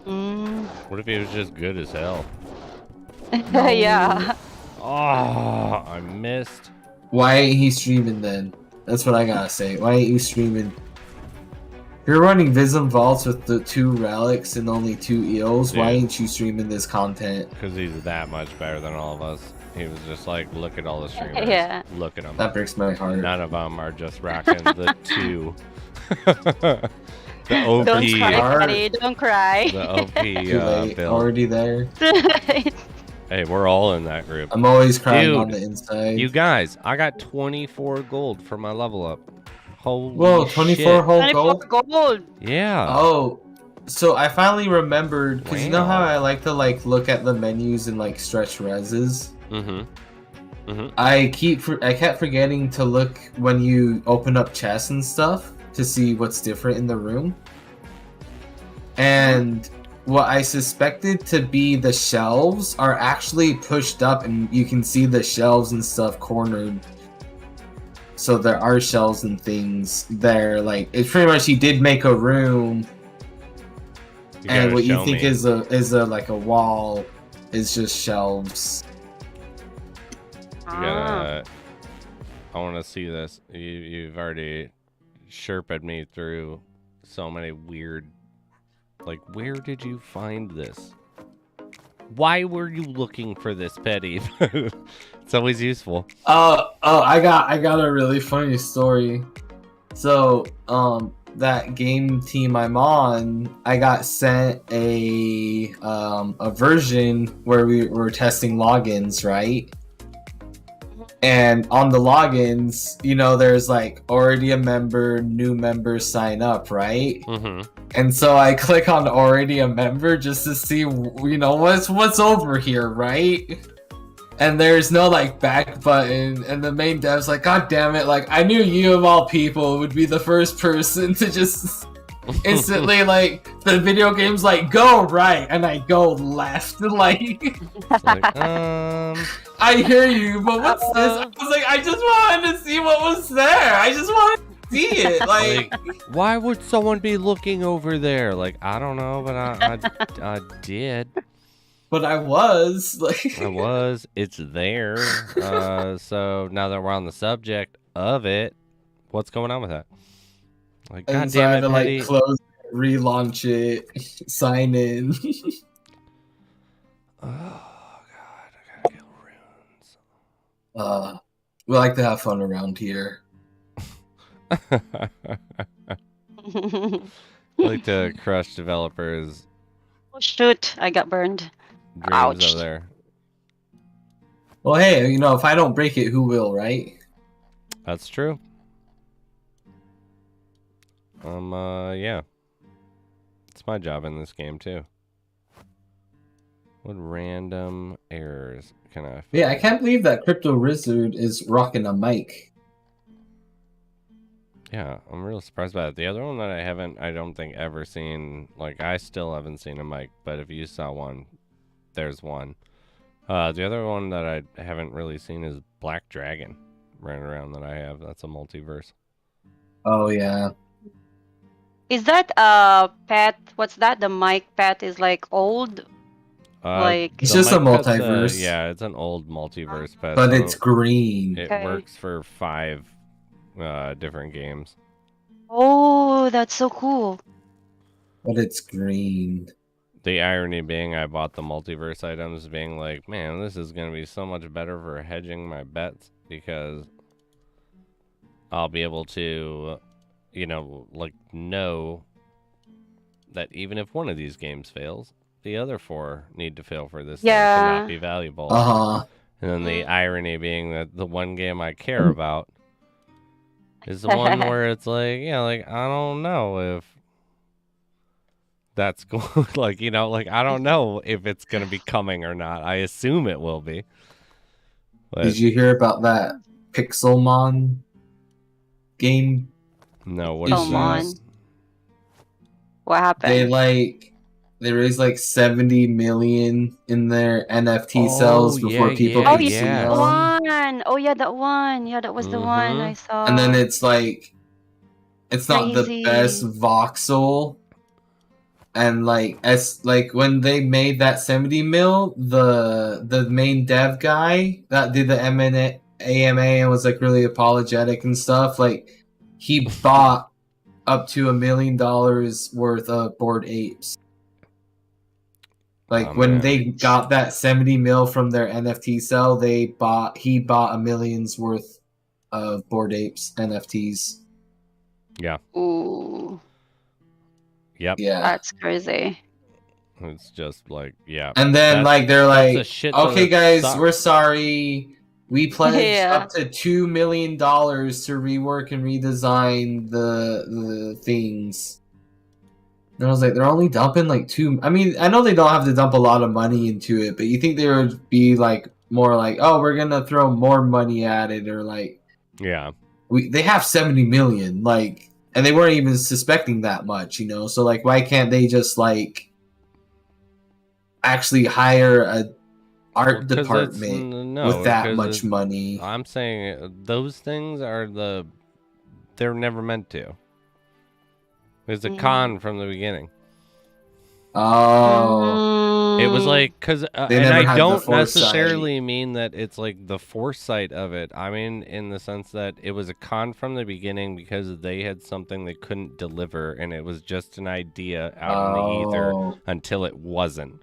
Mm. What if he was just good as hell? Yeah. Oh, I missed. Why ain't he streaming then? That's what I gotta say. Why ain't you streaming? You're running Vism Vaults with the 2 relics and only 2 eels. Why Yeah. ain't you streaming this content? Because he's that much better than all of us. He was just like, look at all the streamers. Yeah. Look at them. That breaks my heart. None of them are just rocking the 2. The OP. Don't cry, are- Patty. Don't cry. The OP Too late. build. Already there. Hey, we're all in that group. I'm always crying Dude, on the inside. You guys, I got 24 gold for my level up. Holy Whoa, 24 shit. whole 24 gold? gold. Yeah. Oh, so I finally remembered, because you know how Wow. I like to like look at the menus and like stretch reses? Mm-hmm. I kept forgetting to look when you open up chests and stuff to see what's different in the room. And what I suspected to be the shelves are actually pushed up, and you can see the shelves and stuff cornered. So there are shelves and things there. Like, it's pretty much he did make a room, You and gotta what you show think me. is a like a wall is just shelves. You gotta. I want to see this. You've already sherped me through so many weird. Like, where did you find this? Why were you looking for this, Petty? It's always useful. I got a really funny story. So, that game team I'm on, I got sent a version where we were testing logins, right? And on the logins, you know, there's like already a member, new member, sign up, right? Mm-hmm. And so I click on already a member just to see, you know, what's over here, right? And there's no like back button, and the main dev's like, God damn it, like I knew you of all people would be the first person to just instantly like the video game's like go right and I go left. Like, It's like, I hear you, but what's this? I was like, I just wanted to see what was there. I just wanted to see it. Like, why would someone be looking over there? Like, I don't know, but I did. but I was like, I was. It's there. So now that we're on the subject of it, what's going on with that? Like, God and so I had damn to it, Petty. like close it, relaunch it, sign in. Oh God, I gotta get runes. We like to have fun around here. I like to crush developers' Oh shoot, I got burned. dreams Ouch. over there. Well, hey, you know, if I don't break it, who will, right? That's true. Yeah. It's my job in this game too. What random errors can I find? Yeah, I can't believe that Crypto Wizard is rocking a mic. Yeah, I'm real surprised by it. The other one that I don't think ever seen, like I still haven't seen a mic, but if you saw one, there's one. The other one that I haven't really seen is Black Dragon running around that I have. That's a multiverse. Oh yeah. Is that pet? What's that? The mic pet is like old. Like It's the just a mic pet's multiverse. yeah, it's an old multiverse pet. But so it's green. it Okay. works for 5 different games. oh, that's so cool. But it's green. The irony being I bought the multiverse items being like, man, this is going to be so much better for hedging my bets because I'll be able to, you know, like know that even if one of these games fails, the other 4 need to fail for this thing to Yeah. not be valuable. Uh-huh. And then the irony being that the one game I care about is the one where it's like, yeah, like, I don't know if that's going, like, you know, like, I don't know if it's going to be coming or not. I assume it will be. But Did you hear about that Pixelmon game? no, what is Come that? on. What happened? They raised like 70 million in their NFT sales before yeah, people yeah, Oh could yeah, see yeah. the them. one. Oh yeah, that one. Yeah, that was the one I saw. And then it's like, it's not the Crazy. best voxel. And like, as like when they made that 70 mil, the main dev guy that did the AMA and was like really apologetic and stuff, like he bought up to $1 million worth of Bored Apes. Like Oh, when man. they got that 70 mil from their NFT sale, he bought $1 million's worth of Bored Apes NFTs. Yeah. Ooh, Yep. Yeah. that's crazy. It's just like, yeah. And then That's- like they're that's a like, shit ton okay of guys, suck. we're sorry. We pledged Yeah. up to $2 million to rework and redesign the things. And I was like, they're only dumping like I mean, I know they don't have to dump a lot of money into it, but you think they would be like more like, oh, we're gonna throw more money at it, or like, Yeah. they have 70 million, like, and they weren't even suspecting that much, you know. So like, why can't they just like actually hire a art Well, 'cause it's- department no, with that because much money? I'm saying those things are they're never meant to. It's a con from the beginning. Oh, It was Mm. like, because, They and never I had the don't foresight. necessarily mean that it's like the foresight of it. I mean, in the sense that it was a con from the beginning because they had something they couldn't deliver, and it was just an idea out in the ether Oh. until it wasn't.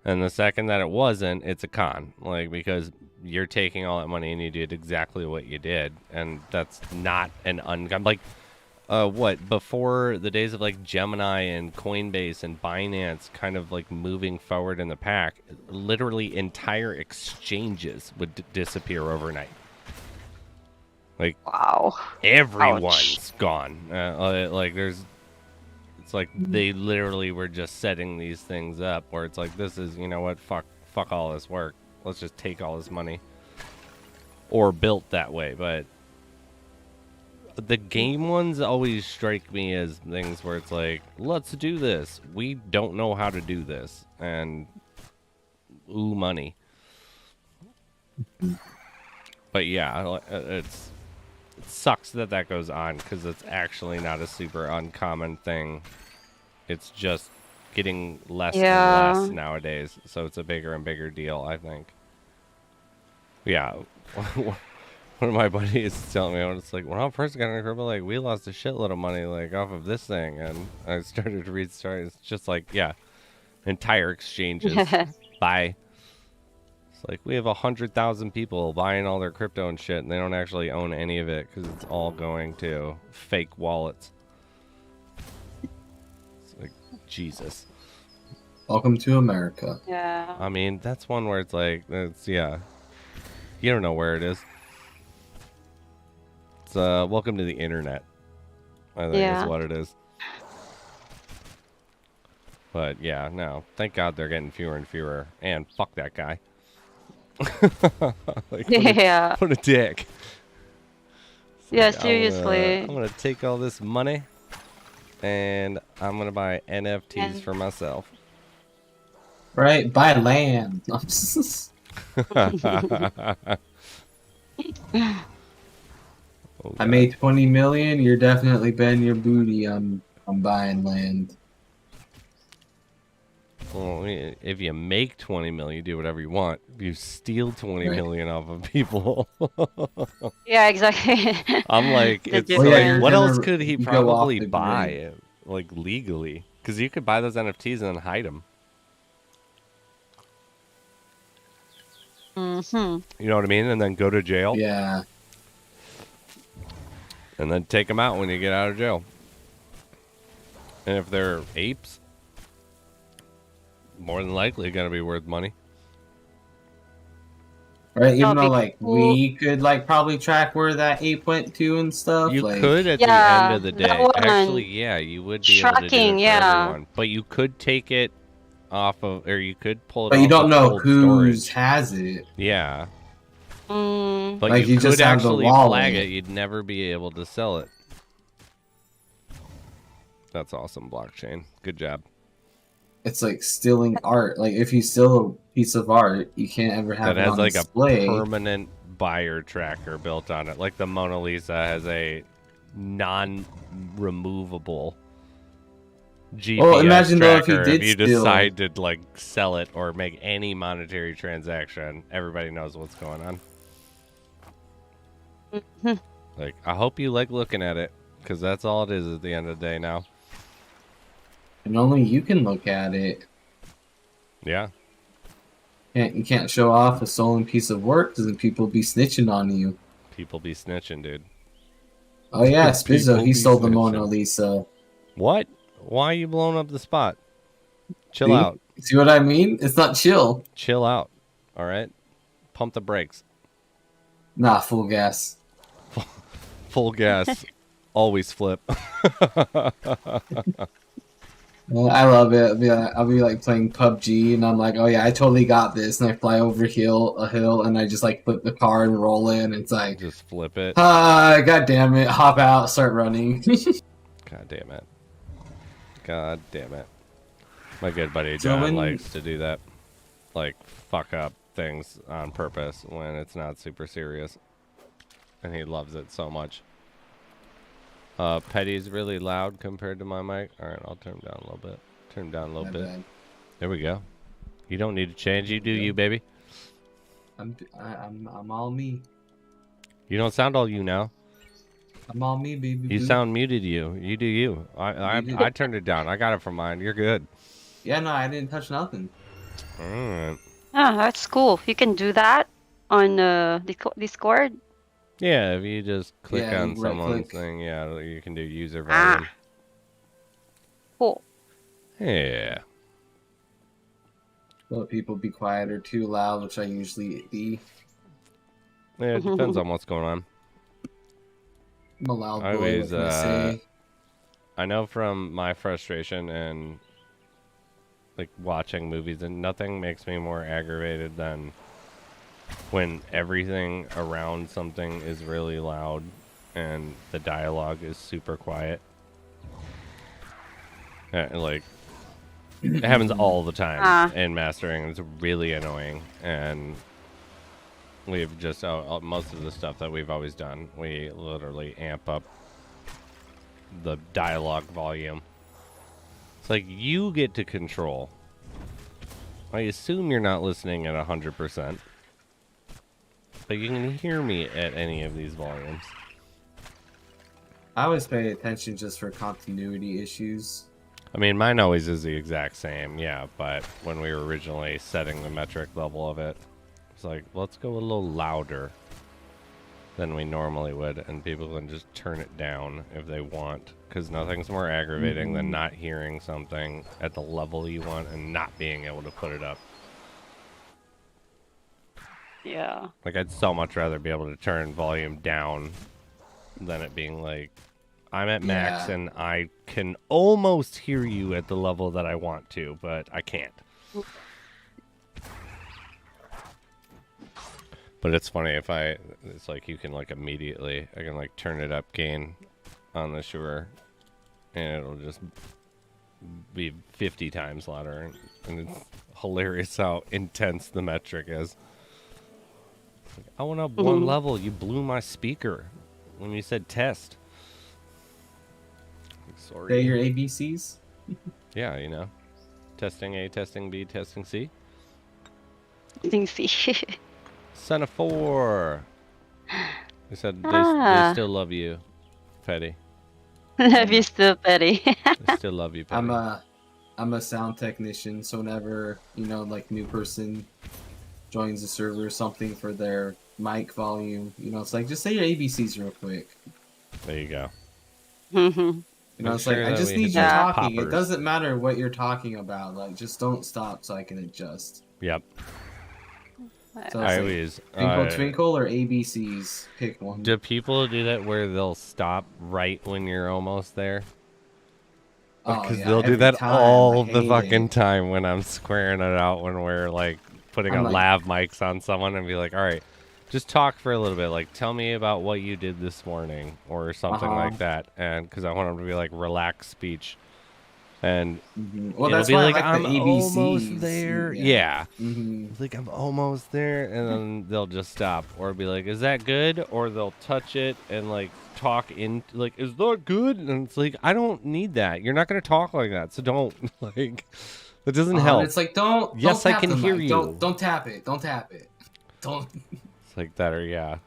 And the second that it wasn't, it's a con. Like, because you're taking all that money and you did exactly what you did, and that's not an like. What, before the days of like Gemini and Coinbase and Binance kind of like moving forward in the pack, literally entire exchanges would disappear overnight. Like, Wow. everyone's gone. Like it's like they literally were just setting these things up where it's like, this is, you know what, fuck all this work. Let's just take all this money. Or built that way, but The game ones always strike me as things where it's like, let's do this. We don't know how to do this. And, ooh, money. But yeah, it sucks that goes on because it's actually not a super uncommon thing. It's just getting less and less nowadays. So it's a bigger and bigger deal, I think. Yeah. One of my buddies is telling me, it's like, when I first got into crypto, like, we lost a shitload of money, like, off of this thing. And I started to read stories. It's just like, yeah, entire exchanges. Bye. It's like, we have 100,000 people buying all their crypto and shit, and they don't actually own any of it because it's all going to fake wallets. It's like, Jesus. Welcome to America. Yeah. I mean, that's one where it's like, yeah. You don't know where it is. It's welcome to the internet, I think is what it is. But yeah, no. Thank God they're getting fewer and fewer. And fuck that guy. Like, what a dick. It's Yeah, like, seriously. I'm gonna take all this money and I'm gonna buy NFTs for myself. Right? Buy land. I made 20 million. You're definitely betting your booty on buying land. Well, if you make 20 million, you do whatever you want. If you steal 20 million off of people, Yeah, exactly. I'm like, it's like, what else could he probably buy, like legally? Because you could buy those NFTs and then hide them. You know what I mean? And then go to jail. Yeah. And then take them out when you get out of jail. And if they're apes, more than likely going to be worth money. Right, even though, like, we could, like, probably track where that ape went to and stuff. You like, could at the end of the day. Actually, yeah, you would be able to do it for everyone. But you could take it off of, or you could pull it off. But you don't know cold who storage. has it. Yeah. But Like, you just could have the actually wallet. flag it. You'd never be able to sell it. That's awesome, blockchain. Good job. It's like stealing art. Like, if you steal a piece of art, you can't ever have That it has on like display. a permanent buyer tracker built on it. Like the Mona Lisa has a non-removable GPS Well, imagine though if tracker. you did If you steal... decide to like sell it or make any monetary transaction, everybody knows what's going on. Like, I hope you like looking at it, because that's all it is at the end of the day now. And only you can look at it. Yeah. You can't show off a stolen piece of work because then people be snitching on you. People be snitching, dude. Oh yeah, Spizzo, People he be stole the snitching. Mona Lisa. What? Why are you blowing up the spot? Chill out. See what I mean? It's not chill. Chill out. All right? Pump the brakes. Nah, full gas. Full gas. Always flip. Well, I love it. I'll be like playing PUBG, and I'm like, oh yeah, I totally got this. And I fly over a hill, and I just like flip the car and roll in. It's like, Just flip it. God damn it! Hop out, start running. God damn it. God damn it. My good buddy So John when- likes to do that. Like, fuck up things on purpose when it's not super serious. And he loves it so much. Petty's really loud compared to my mic. Alright, I'll turn him down a little bit. Turn him down a little My bit. bad. There we go. You don't need to change. You do you, baby. I'm all me. You don't sound all you now. I'm all me, baby. You boo. sound muted you. You do you. I turned it down. I got it from mine. You're good. Yeah, no, I didn't touch nothing. Alright. Ah, that's cool. You can do that on Discord. Yeah, if you just click Yeah, on you someone's right-click. thing, yeah, you can do user Ah. volume. Cool. Yeah. Well, people be quiet or too loud, which I usually be. Yeah, it depends on what's going on. I'm a loud boy. I always, what can I say? I know from my frustration and like watching movies, and nothing makes me more aggravated than when everything around something is really loud and the dialogue is super quiet. Like, it happens all the time in mastering. It's really annoying, and we've just most of the stuff that we've always done, we literally amp up the dialogue volume. It's like you get to control. I assume you're not listening at 100%, but you can hear me at any of these volumes. I always pay attention just for continuity issues. I mean, mine always is the exact same, yeah, but when we were originally setting the metric level of it, it's like, let's go a little louder than we normally would, and people can just turn it down if they want, because nothing's more aggravating than not hearing something at the level you want and not being able to put it up. Yeah. Like, I'd so much rather be able to turn volume down than it being like, I'm at max and I can almost hear you at the level that I want to, but I can't. But it's funny it's like you can like immediately, I can like turn it up gain on the Shure and it'll just be 50 times louder. And it's hilarious how intense the metric is. Like, I went up one level, you blew my speaker when you said test. Like, sorry. Say your ABCs? Yeah, you know. Testing A, testing B, testing C. I think see. Son of 4. They said they still love you, Petty. Love you still, Petty. They still love you, Petty. I'm a sound technician, so whenever, like new person joins the server or something for their mic volume, it's like, just say your ABCs real quick. There you go. It's like, I just need you talking. It doesn't matter what you're talking about. Like, just don't stop so I can adjust. Yep. So I like, always twinkle twinkle or ABCs, pick one. Do people do that where they'll stop right when you're almost there? Because they'll do that all the fucking time when I'm squaring it out when we're like putting a lav mics on someone and be like, all right, just talk for a little bit. Like, tell me about what you did this morning or something like that. And because I want them to be like relaxed speech. And well, it'll that's be why like, I like I'm the ABCs. almost there. Yeah. Mm-hmm. It's like, I'm almost there. And then they'll just stop. Or be like, is that good? Or they'll touch it and like talk in, like, is that good? And it's like, I don't need that. You're not going to talk like that. So don't, like, that doesn't help. It's like, don't yes, don't I can hear you. Don't tap it. Don't tap it. Don't. It's like that, or yeah.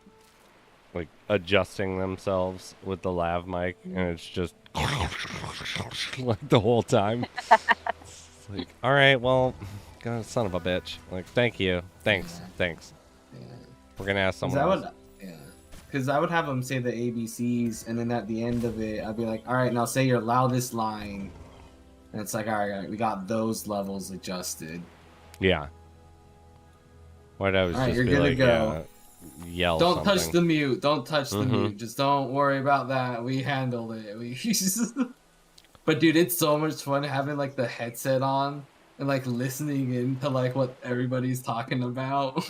Like adjusting themselves with the lav mic, and it's just like the whole time. It's like, all right, well, God, son of a bitch. Like, thank you, thanks. Yeah. We're gonna ask someone else. Because I would have them say the ABCs, and then at the end of it, I'd be like, all right, now say your loudest line. And it's like, all right, we got those levels adjusted. Yeah. Why'd I was all right, just you're be good like, to go. Yell Don't something. touch the mute. Don't touch the mute. Just don't worry about that. We handled it. But dude, it's so much fun having like the headset on and like listening into like what everybody's talking about.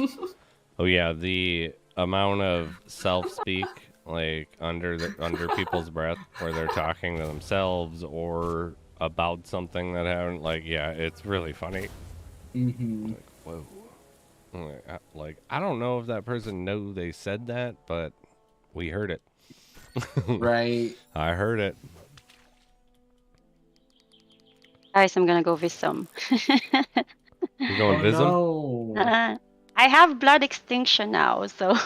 Oh yeah, the amount of self-speak like under people's breath where they're talking to themselves or about something that happened. Like, yeah, it's really funny. Like, whoa. Like, I don't know if that person knew they said that, but we heard it. Right. I heard it. Guys, I'm gonna go Visum. You going Visum? No. I have Blood Extinction now, so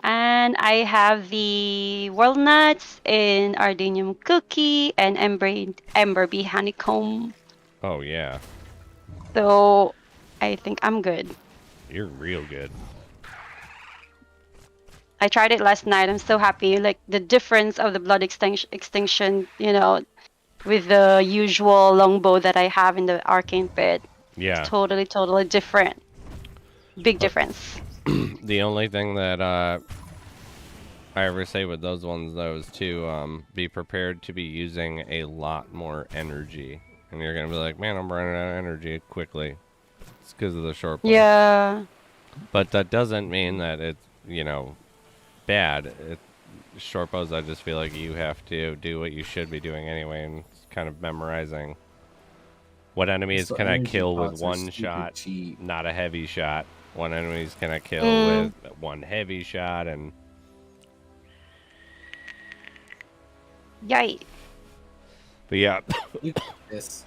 and I have the Walnuts in Ardenium Cookie and Ember Bee Honeycomb. Oh yeah. So I think I'm good. You're real good. I tried it last night. I'm so happy. Like the difference of the Blood Extinction, with the usual longbow that I have in the Arcane Pit. Yeah. It's totally different. Big difference. The only thing that I ever say with those ones, though, is to be prepared to be using a lot more energy. And you're going to be like, man, I'm running out of energy quickly. It's because of the short bow. Yeah. But that doesn't mean that it's, bad. short bows, I just feel like you have to do what you should be doing anyway, and it's kind of memorizing what enemies So can I energy kill with pods are one super shot, cheap. not a heavy shot. What enemies can I kill with one heavy shot, and Yay. but yeah, You got this.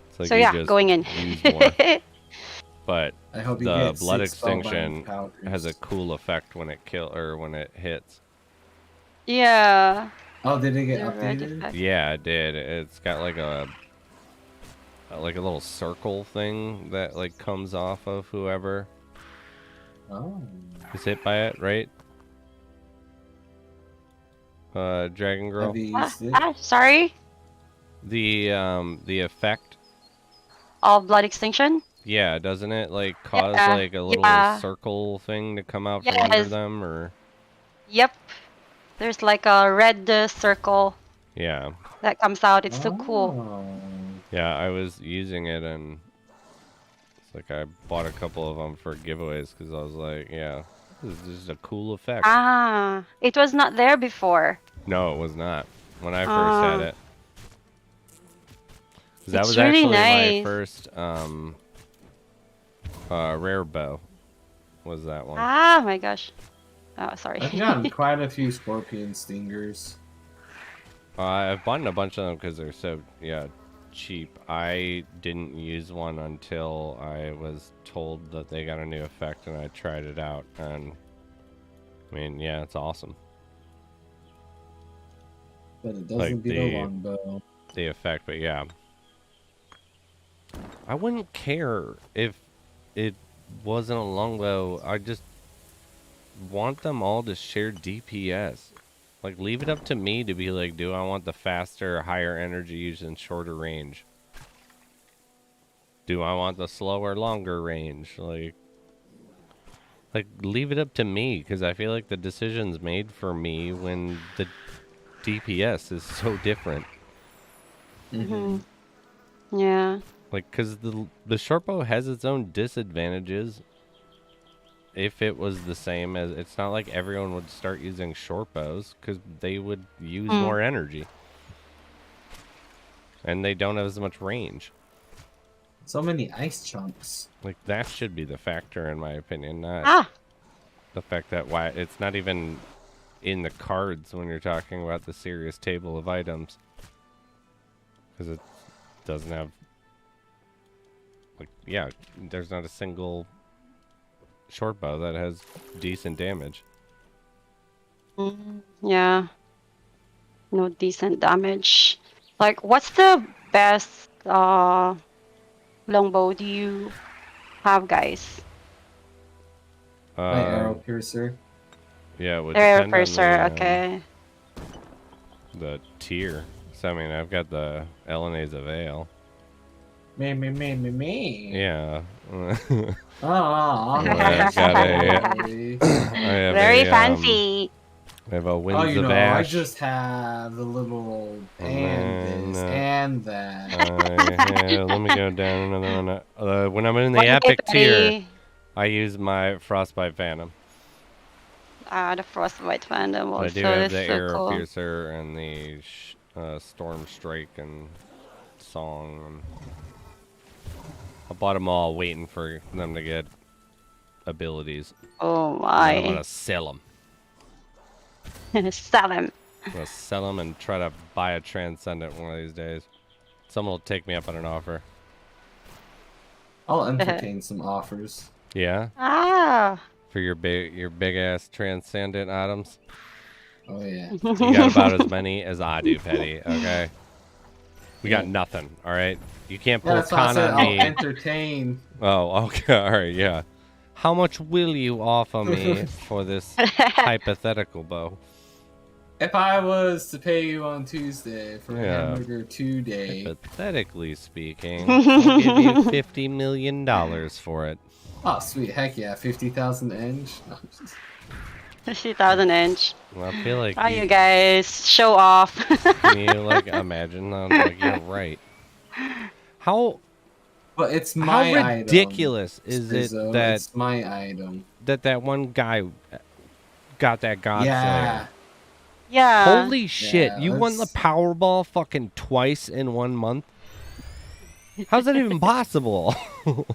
it's like So you yeah, just going in. use more. But I hope you the get blood 6 spellbind extinction powders. has a cool effect when it when it hits. Yeah. Oh, did it get The red updated? effect. Yeah, it did. It's got like a little circle thing that like comes off of whoever Oh. is hit by it, right? Dragon Girl. Have you used it? Sorry. The effect. All blood extinction. Yeah, doesn't it like cause Yeah, like a little yeah. circle thing to come out from under Yes. them, or Yep. There's like a red circle yeah, that comes out. It's so cool. Oh. yeah. I was using it, and it's like I bought a couple of them for giveaways because I was like, yeah, this is just a cool effect. Ah, it was not there before. No, it was not when I first had it. 'Cause that It's was really actually my nice. first rare bow. Was that one? Ah, my gosh. Oh, sorry. I've gotten quite a few scorpion stingers. I've bought a bunch of them because they're so cheap. I didn't use one until I was told that they got a new effect, and I tried it out, and I mean, yeah, it's awesome. But it doesn't Like beat a longbow. The effect, but yeah, I wouldn't care if it wasn't a longbow. I just want them all to share DPS. Like, leave it up to me to be like, do I want the faster, higher energy use and shorter range? Do I want the slower, longer range? Like leave it up to me, because I feel like the decision's made for me when the DPS is so different. Mhm. Yeah. Like, because the short bow has its own disadvantages. If it was the same as, it's not like everyone would start using short bows, because they would use more energy. And they don't have as much range. So many ice chunks. Like, that should be the factor, in my opinion, not the fact that why it's not even in the cards when you're talking about the serious table of items. Because it doesn't have, like, yeah, there's not a single short bow that has decent damage. Yeah. No decent damage. Like, what's the best longbow do you have, guys? My arrow piercer. Yeah, it would Arrow depend on piercer, okay. the tier. So, I mean, I've got the LNA's of Ale. Me. Yeah. Oh, I've got Very fancy. I have a Winds Oh, you of know, Ash. I just have the little And and this then, and that. let me go down another one. When I'm in the One day, epic tier, Patty. I use my Frostbite Phantom. The Frostbite Phantom But also. I do have That's the so Arrow cool. Piercer and the Storm Strike and Song. And I bought them all waiting for them to get abilities. Oh And I'm my. gonna sell them. Sell him. I'm gonna sell them and try to buy a Transcendent one of these days. Someone will take me up on an offer. I'll entertain some offers. Yeah, Ah. for your big ass Transcendent items. Oh yeah. You got about as many as I do, Petty. Okay. We got nothing. All right. You can't Yeah, pull that's why I con said on I'll me. entertain. Oh, okay. All right. Yeah. How much will you offer me for this hypothetical bow? If I was to pay you on Tuesday for a Yeah. hamburger today, Hypothetically speaking, I'll give you $50 million for it. oh sweet, heck yeah, 50,000 inch. No, 50,000 inch. Well, I feel like Oh, you guys show off. can you like imagine? I'm like, you're right. How but it's my how item. ridiculous is it Rizzo. that It's my item. that one guy got that God Yeah. Slayer. Yeah. Holy shit! Yeah, You won the let's- Powerball fucking twice in 1 month. How's that even possible?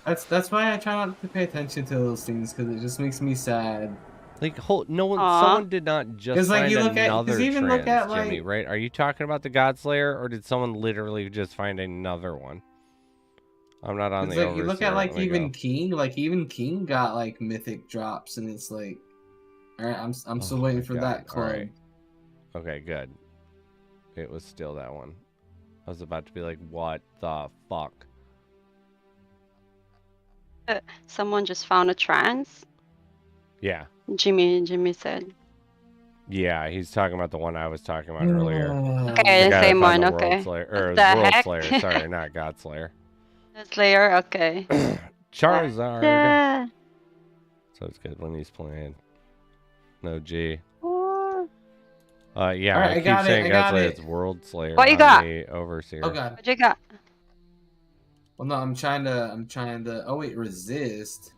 That's why I try not to pay attention to those things because it just makes me sad. Like, no one, Aw. someone did not just 'Cause, like, find you look at- 'cause another you even trans, look at, Jimmy, like- right? Are you talking about the God Slayer, or did someone literally just find another one? I'm not on It's the like you look overseer. at Let me even go. King, like even King got like mythic drops, and it's like, all right, I'm still waiting my for God. that club. Alright. Okay, good. It was still that one. I was about to be like, what the fuck? Someone just found a trans. Yeah. Jimmy said. Yeah, he's talking about the one I was talking about earlier. Okay, The guy that same found one. the World Okay. Slayer, or What the World heck? Slayer, sorry, not God Slayer. The Slayer. Okay. Charizard. Yeah. So it's good when he's playing. No G. Oh, Yeah, Alright, I I keep got it, saying I God got Slayer. it. It's World Slayer. What you on got? the Overseer. Oh god. what you got? Well, no, I'm trying to. Oh wait, resist.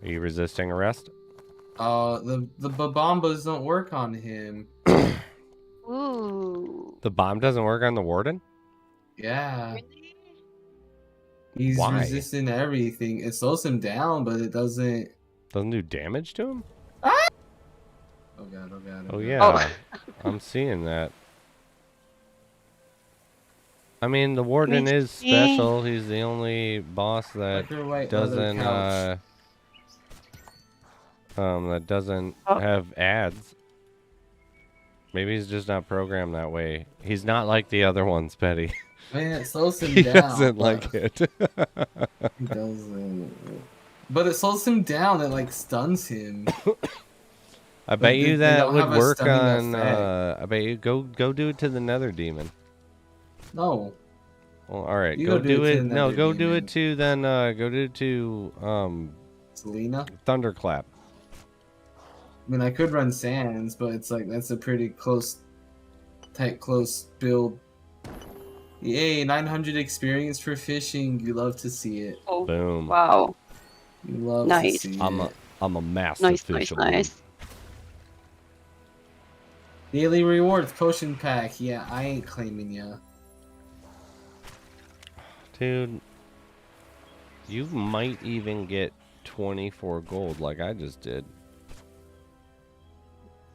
Are you resisting arrest? The Bombas don't work on him. Ooh. The bomb doesn't work on the Warden? Yeah, Really? he's Why? resisting everything. It slows him down, but it doesn't. Doesn't do damage to him? Oh god. Oh god. Oh god. yeah, I'm seeing that. I mean, the Warden Me is see. special. He's the only boss that Like your white leather doesn't couch. Oh. have ads. Maybe he's just not programmed that way. He's not like the other ones, Petty. Man, it slows him He down. doesn't but- like it. He doesn't. But it slows him down. It like stuns him. I bet they- you they that don't would have a work stunning on. effect. I bet you go do it to the Nether Demon. No. Well, all right, You go go do do it to it. the No, Nether go do Demon. it to then. Go do it to Selena. Thunderclap. I mean, I could run Sands, but it's like that's a pretty close build. Yay, 900 experience for fishing. You love to see it. Oh. Boom. Wow. You love Nice. to see I'm it. a master Nice. fisherman. Nice. Daily rewards potion pack. Yeah, I ain't claiming ya. Dude, you might even get 24 gold like I just did.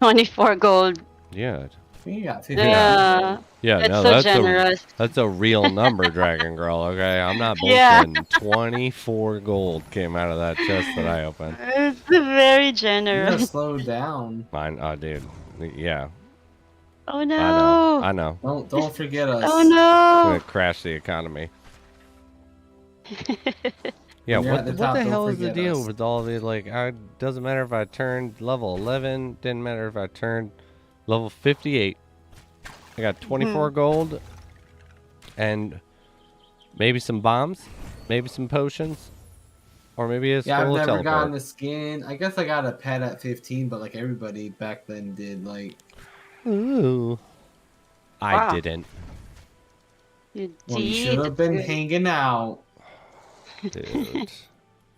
24 gold. Yeah. You got 50. Yeah. Yeah, That's no, so that's generous. that's a real number, Dragon Girl, okay? I'm not Yeah. bullshitting. 24 gold came out of that chest that I opened. It's very You gotta generous. slow down. Mine, oh, dude. Yeah, Oh no. I know. Don't forget us. Oh It's no. gonna crash the economy. Yeah, When you're at the what top, the don't hell is the forget deal us. with all the, like, doesn't matter if I turned level 11, didn't matter if I turned level 58. I got 24 gold and maybe some bombs, maybe some potions, or maybe a Yeah, I've scroll of never teleport. gotten the skin. I guess I got a pet at 15, but like everybody back then did. Like, Ooh. I Wow. didn't. You well, you did. should have been hanging out. Dude.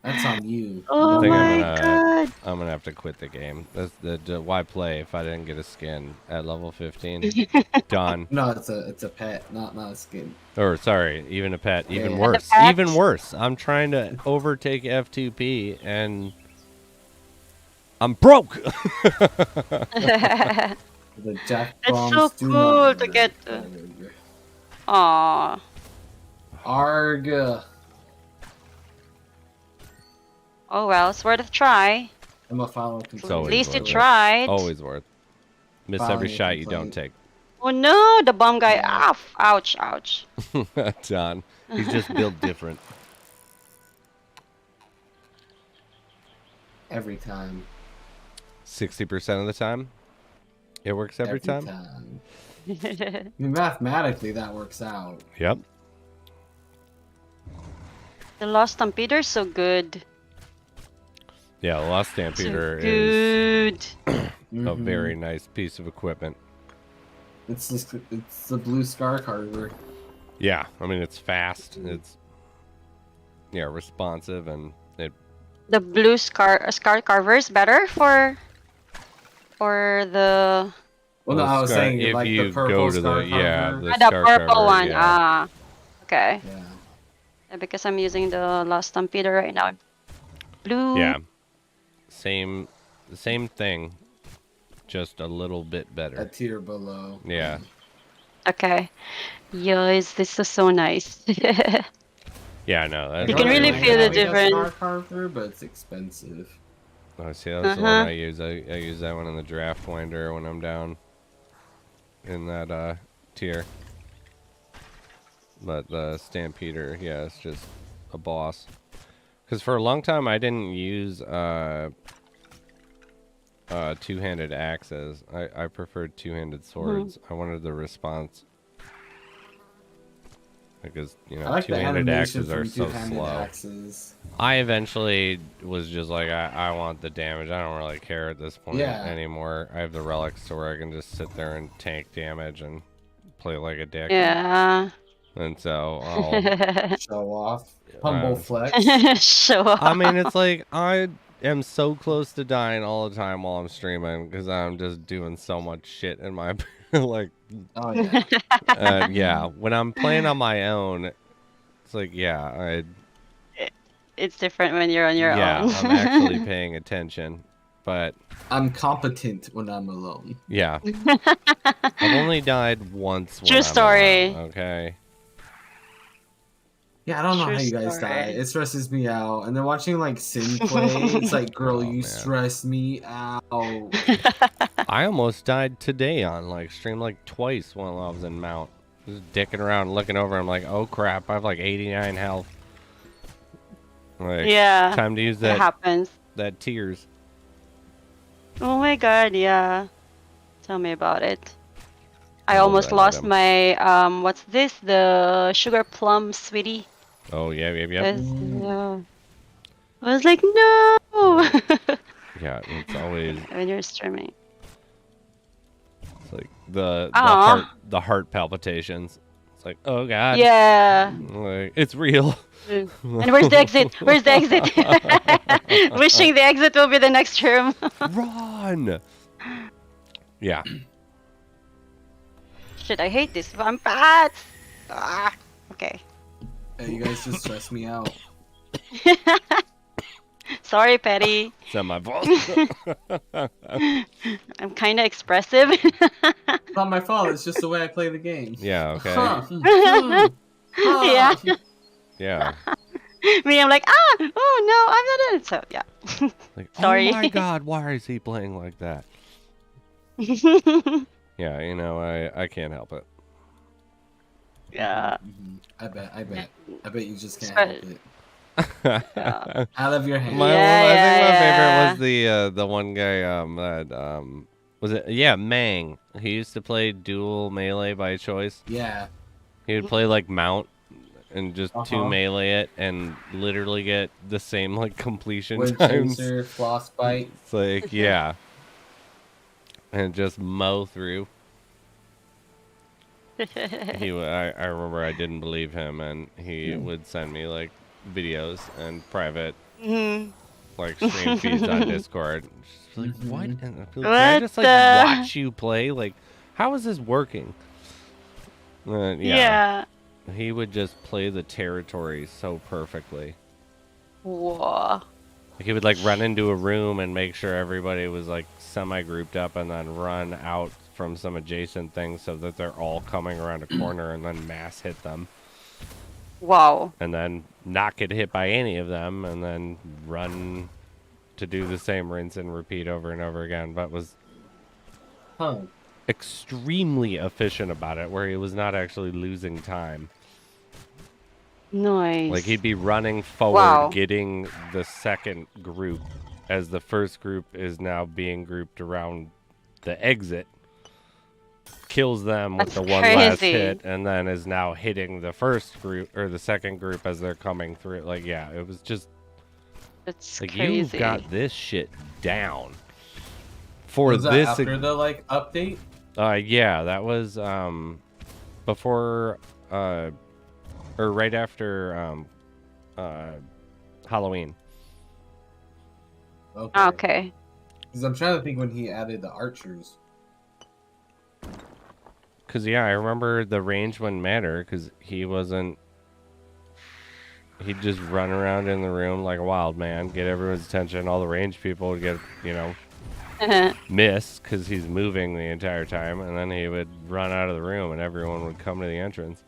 That's on you. Oh think I'm my gonna- god. I'm gonna have to quit the game. That's why play if I didn't get a skin at level 15. Done. No, it's a pet, not a skin. Or sorry, even a pet. Even Yeah. worse. pet. Even worse. I'm trying to overtake F2P and I'm broke. The jack It's bombs so do cool not to work. get Aww. Arg. Oh well, it's worth a try. I'm a follow It's At always least you worth it. tried. Always worth. Miss Filing every a shot you don't complaint. Oh no, the bomb guy. Ah, ouch, ouch. take. John, he's just built different. every time. 60% of the time, it works every time. I mean, mathematically, that works out. Yep. The Lost Stampede's so good. Yeah, the Lost So Stampeder is good. a Mhm. very nice piece of equipment. It's the blue scar carver. Yeah, I mean it's fast. It's responsive, and it The blue scar carvers better for the Well, no, Well, I was scar- saying if like you the purple go to scar the carver. the scar purple cover, one. yeah. Ah, okay. Yeah. Because I'm using the Lost Stampeder right now. Blue. Yeah. Same thing, just a little bit A better. tier below. Yeah. Okay. Yes, this is so nice. Yeah, I know. I That's You can don't really really feel the mind having a difference. scar carver, but it's expensive. Oh, see, that's the one Uh-huh. I use. I use that one in the draft winder when I'm down in that tier. But the Stampeder, yeah, it's just a boss. Because for a long time I didn't use two-handed axes. I preferred two-handed swords. I wanted the response. Because, you I know, like the two-handed animation axes are from so two-handed slow. axes. I eventually was just like, I want the damage. I don't really care at this point Yeah. anymore. I have the relics to where I can just sit there and tank damage and play like a dick. Yeah. And so I'll... Show off. Humble flex. Show off. I mean, it's like I am so close to dying all the time while I'm streaming because I'm just doing so much shit in my... like, Oh yeah. yeah, when I'm playing on my own, it's like, yeah, It's different when you're on your own. I'm actually paying attention. But I'm competent when I'm alone. yeah, I've only died once. When True I'm story. alone, okay. Yeah, I don't know True how you guys story. die. It stresses me out. And then watching like Sin play, it's like, girl, Oh, you man. stress me out. I almost died today on like stream like twice while I was in Mount. Just dicking around, looking over. I'm like, oh crap! I have like 89 health. Like, Yeah. time to use It that happens. tears. Oh my god, yeah. Tell me about it. I Oh, almost that lost item. my what's this? The sugar plum sweetie. Oh yeah. I was like, no. Yeah, it's always When you're streaming. it's like the Aw. heart palpitations. It's like, oh god. Yeah. Like, it's real. And where's the exit? Where's the exit? Wishing the exit will be the next room. Run. Yeah. Shit, I hate this vampats. Ah, okay. Hey, you guys just stress me out. Sorry, Petty. It's not my fault. I'm kind of expressive. It's not my fault. It's just the way I play the game. Yeah, okay. Huh. Huh. Yeah. Yeah. Me, I'm like, oh no, I'm not in it. So yeah. Like, Sorry. oh my god, why is he playing like that? Yeah, you know, I can't help it. Yeah. Mhm. I bet you just can't Spread- help it. Yeah. Out of your hand. I think my favorite was the one guy that was it Mang. He used to play dual melee by choice. Yeah. He would play like mount and just two Uh-huh. melee it and literally get the same like completion Wind times. chaser, floss bite. It's like yeah. And just mow through. I remember I didn't believe him and he would send me like videos and private Mhm. like stream feeds on Discord. Just like, what? And I'd be like, can I What just like the- watch you play? Like, how is this working? Yeah. Yeah. He would just play the territory so perfectly. Whoa. Like, he would like run into a room and make sure everybody was like semi-grouped up and then run out from some adjacent things so that they're all coming around a corner and then mass hit them. Wow. And then not get hit by any of them and then run to do the same rinse and repeat over and over again. But was Huh. extremely efficient about it where he was not actually losing time. Nice. Like he'd be running forward, Wow. getting the second group as the first group is now being grouped around the exit. Kills them with That's the one last crazy. hit and then is now hitting the first group or the second group as they're coming through. Like, yeah, it was just It's like crazy. you've got this shit down. For Was that this after the like update? yeah, that was before or right after Halloween. Okay. Okay. Because I'm trying to think when he added the archers. Because, yeah, I remember the range wouldn't matter because he wasn't... He'd just run around in the room like a wild man, get everyone's attention. All the range people would get, you know, miss because he's moving the entire time. And then he would run out of the room and everyone would come to the entrance.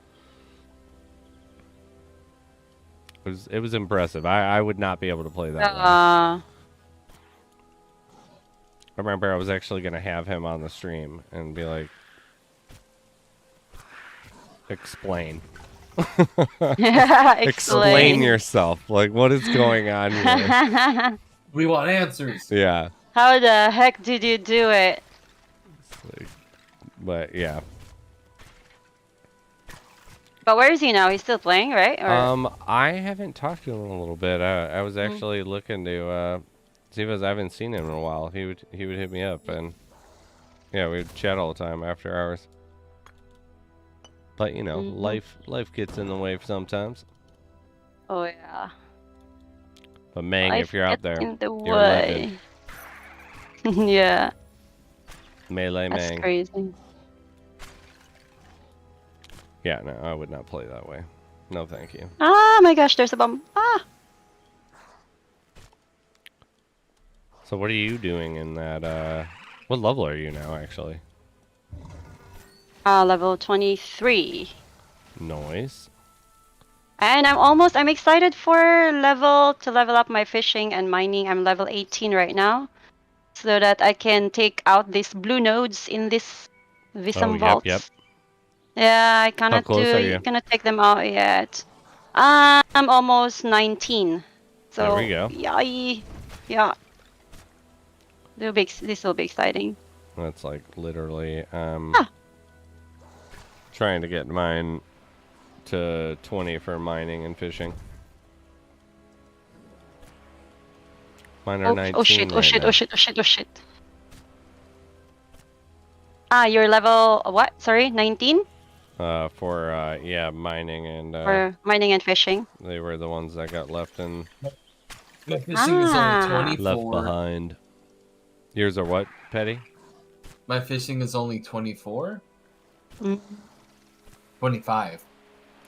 It was impressive. I would not be able to play that well. I remember I was actually going to have him on the stream and be like, explain. Explain yourself. Like, what is going on here? We want answers. Yeah. How the heck did you do it? Like, but, yeah. But where is he now? He's still playing, right? Or... I haven't talked to him in a little bit. I was actually looking to see if I haven't seen him in a while. He would hit me up, and yeah, we'd chat all the time after hours. But you know, life gets in the way sometimes. Oh yeah. But Mang, Life if you're out gets there, in the you're a way. Yeah. Melee That's Mang. crazy. Yeah, no, I would not play that way. No, thank you. Ah, my gosh, there's a bomb. Ah. So what are you doing in that? What level are you now, actually? Level 23. Noise. And I'm excited for to level up my fishing and mining. I'm level 18 right now. So that I can take out these blue nodes in this Visum vaults. Yep. Yeah, I How close are you? cannot take them out yet. I'm almost 19. So There we go. Yeah. This will be exciting. That's like literally trying to get mine to 20 for mining and fishing. Mine are 19 Oh shit, right now. oh shit. Ah, you're level what? Sorry, 19? For mining and For mining and fishing. they were the ones that got left My fishing is only 24. left behind. Yours are what, Petty? My fishing is only 24? Mm. 25.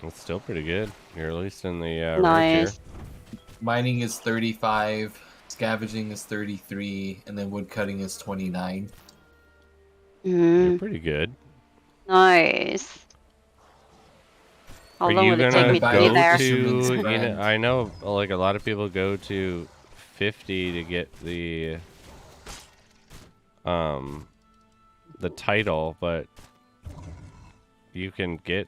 It's still pretty good. You're at least in the Nice. Mining is 35, scavenging is 33, and then woodcutting is 29. You're pretty good. Nice. How Are long you will it gonna take me to go be there? to? You know, I know, like a lot of people go to 50 to get the title, but you can get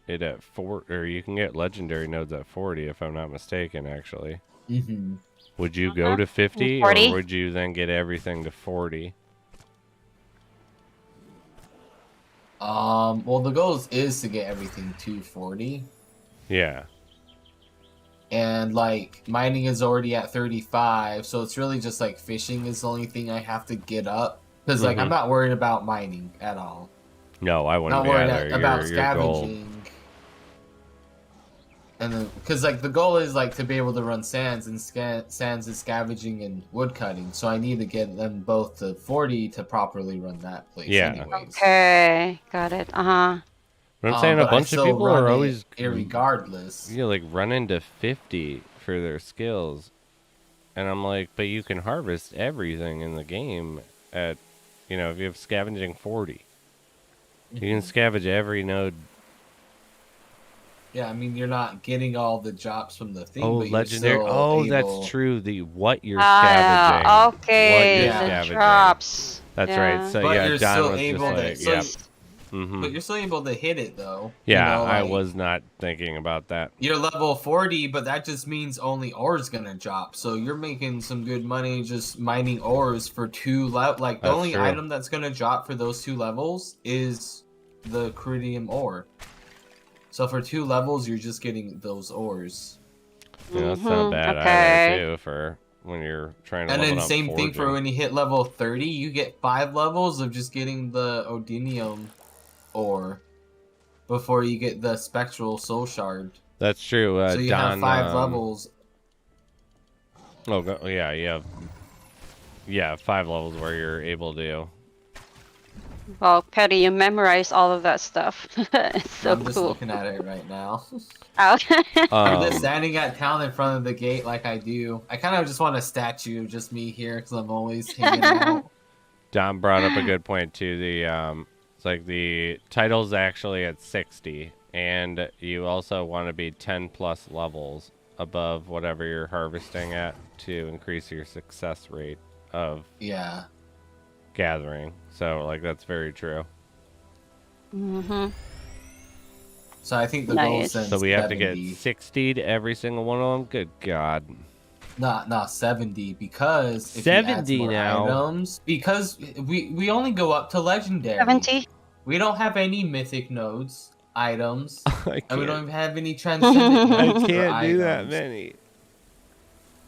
it at 4, or you can get legendary nodes at 40, if I'm not mistaken. Actually, would you go to 50, 40? or would you then get everything to 40? Well, the goal is to get everything to 40. Yeah. And, like, mining is already at 35, so it's really just, like, fishing is the only thing I have to get up. Because, like, I'm not worried about mining at all. No, I wouldn't Not be worried either. about Your goal. scavenging. And then, because, like, the goal is, like, to be able to run sands, and sands is scavenging and woodcutting, so I need to get them both to 40 to properly run that place anyways. Okay, got it. But I'm saying a But I bunch of still people run are it always irregardless. like running to 50 for their skills, and I'm like, but you can harvest everything in the game at, you know, if you have scavenging 40, you can scavenge every node. Yeah, I mean, you're not getting all the drops from the thing, Oh, but legendary! you're still Oh, able... that's true. The what you're scavenging. Okay, What you're the scavenging. drops. That's Yeah. right. So But yeah, you're Don still was able just to... like, so yep. But you're still able to hit it, though. Yeah, You know, I like, was not thinking about that. You're level 40, but that just means only ore's gonna drop. So you're making some good money just mining ores for 2 levels. Like, the That's only true. item that's gonna drop for those 2 levels is the Ceridium ore. So for 2 levels, you're just getting those ores. Yeah, that's not bad okay. either, too, for when you're trying to And level then up same thing for forging. when you hit level 30, you get 5 levels of just getting the Odinium ore before you get the Spectral Soul Shard. That's true. So you Don, have 5 levels. Oh, yeah, you have Yeah, 5 levels where you're able to. Well, Petty, you memorize all of that stuff. It's so I'm just cool. looking at it right now. Oh. I'm just standing at town in front of the gate like I do. I kind of just want a statue of just me here because I'm always hanging out. Dom brought up a good point too. It's like the title's actually at 60, and you also want to be 10 plus levels above whatever you're harvesting at to increase your success rate of Yeah. gathering. So like that's very true. So I think the goal Nice. says So we have to 70. get 60 to every single one of them. Good God. Not 70 because if 70 you add more now. items, because we only go up to legendary. 70? We don't have any mythic nodes items, I and we can't, don't even have any transcendent I nodes. can't do that items. many.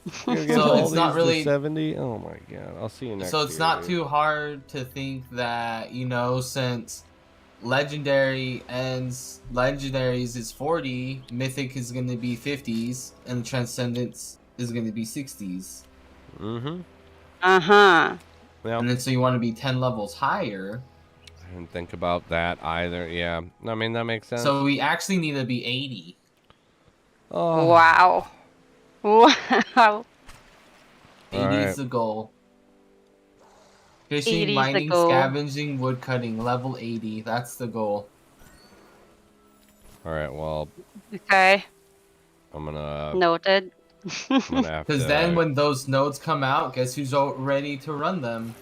You're gonna get So all it's not these to really 70. Oh my God. I'll see you next So it's year, not dude. too hard to think that, since legendary ends, legendaries is 40, mythic is going to be 50s, and transcendence is going to be 60s. Mm-hmm. Uh-huh. Well, And then so you want to be 10 levels higher. I didn't think about that either. Yeah. I mean, that makes sense. So we actually need to be 80. Oh. Wow. Wow. 80 Alright. is the goal. 80 is Fishing, the mining, goal. scavenging, woodcutting, level 80. That's the goal. All right. Well, Okay. I'm gonna Noted. have Because to. then when those nodes come out, guess who's all ready to run them?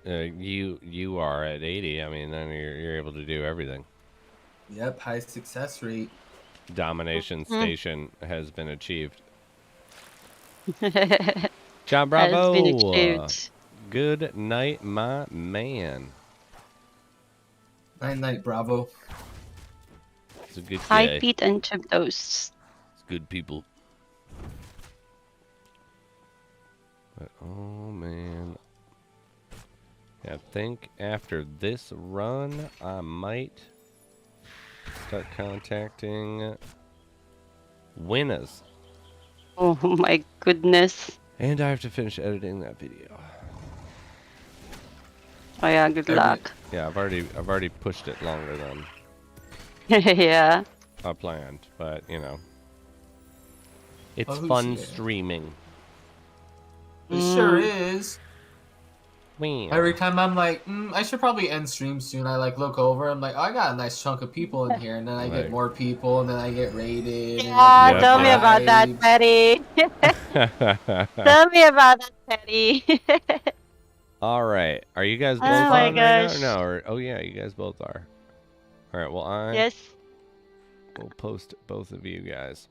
You are at 80. I mean, then you're able to do everything. Yep, high success rate. Domination station has been achieved. Has John Bravo. been achieved. Good night, my man. Night, Bravo. It's a good Hi, day. Pete and Chip Toasts. It's good people. But, oh man. I think after this run, I might start contacting winners. Oh my goodness. And I have to finish editing that video. Oh yeah, good luck. Yeah, I've already pushed it longer than Yeah. I planned, but you know, it's who's fun here? streaming. It sure is. Meow. Every time I'm like, I should probably end stream soon. I look over. I'm like, oh, I got a nice chunk of people in here, and then I Right. get more people, and then I get raided. Yeah, Yep, tell me yep. about that, Petty. Tell me about that, Petty. All right, are you guys both Oh on my right now? gosh. Or no, oh yeah, you guys both are. All right, well I Yes. will post both of you guys.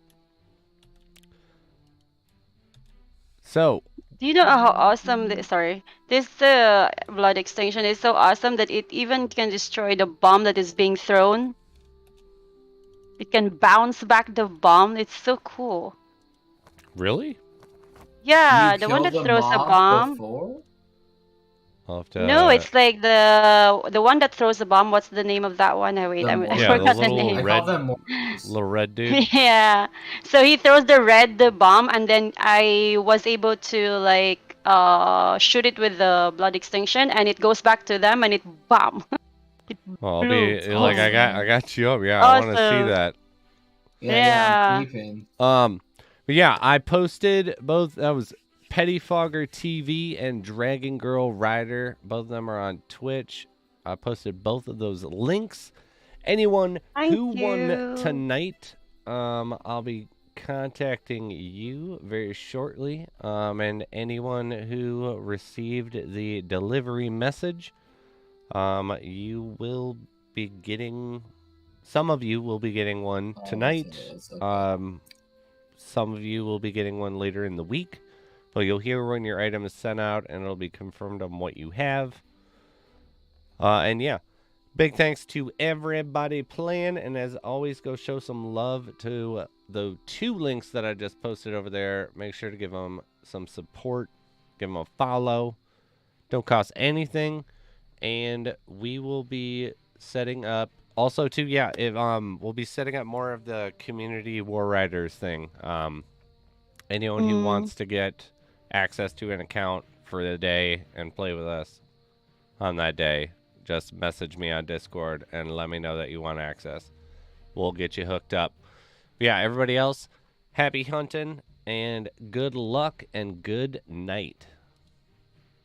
So Do you know how awesome this? Sorry, this blood extinction is so awesome that it even can destroy the bomb that is being thrown. It can bounce back the bomb. It's so cool. really, Yeah, You the one killed that the throws a mob bomb. before? I'll have to. No, it's like the one that throws the bomb. What's the name of that one? I The I mortars? Yeah, the forgot the little name. I red- call them mortars. little red dude. Yeah. So he throws the bomb, and then I was able to like shoot it with the blood extinction, and it goes back to them, and it bomb. Well, I'll Blue. be like, I got you up. Yeah, I want to see Awesome. that. Yeah, Yeah. I'm creeping. But yeah, I posted both. That was Pettyfogger TV and Dragon Girl Rider. Both of them are on Twitch. I posted both of those links. Anyone Thank who won you. tonight, I'll be contacting you very shortly. And anyone who received the delivery message, you will be getting. Some of you will be getting one Oh, tonight. so it's okay. Some of you will be getting one later in the week. But you'll hear when your item is sent out, and it'll be confirmed on what you have. And yeah, big thanks to everybody playing. And as always, go show some love to the 2 links that I just posted over there. Make sure to give them some support. Give them a follow. Don't cost anything. And we will be setting up. Also, too, yeah, if we'll be setting up more of the community War Riders thing. Anyone who wants to get access to an account for the day and play with us on that day, just message me on Discord and let me know that you want access. We'll get you hooked up. Yeah, everybody else, happy hunting and good luck and good night.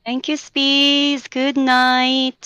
Thank you, Spees. Good night.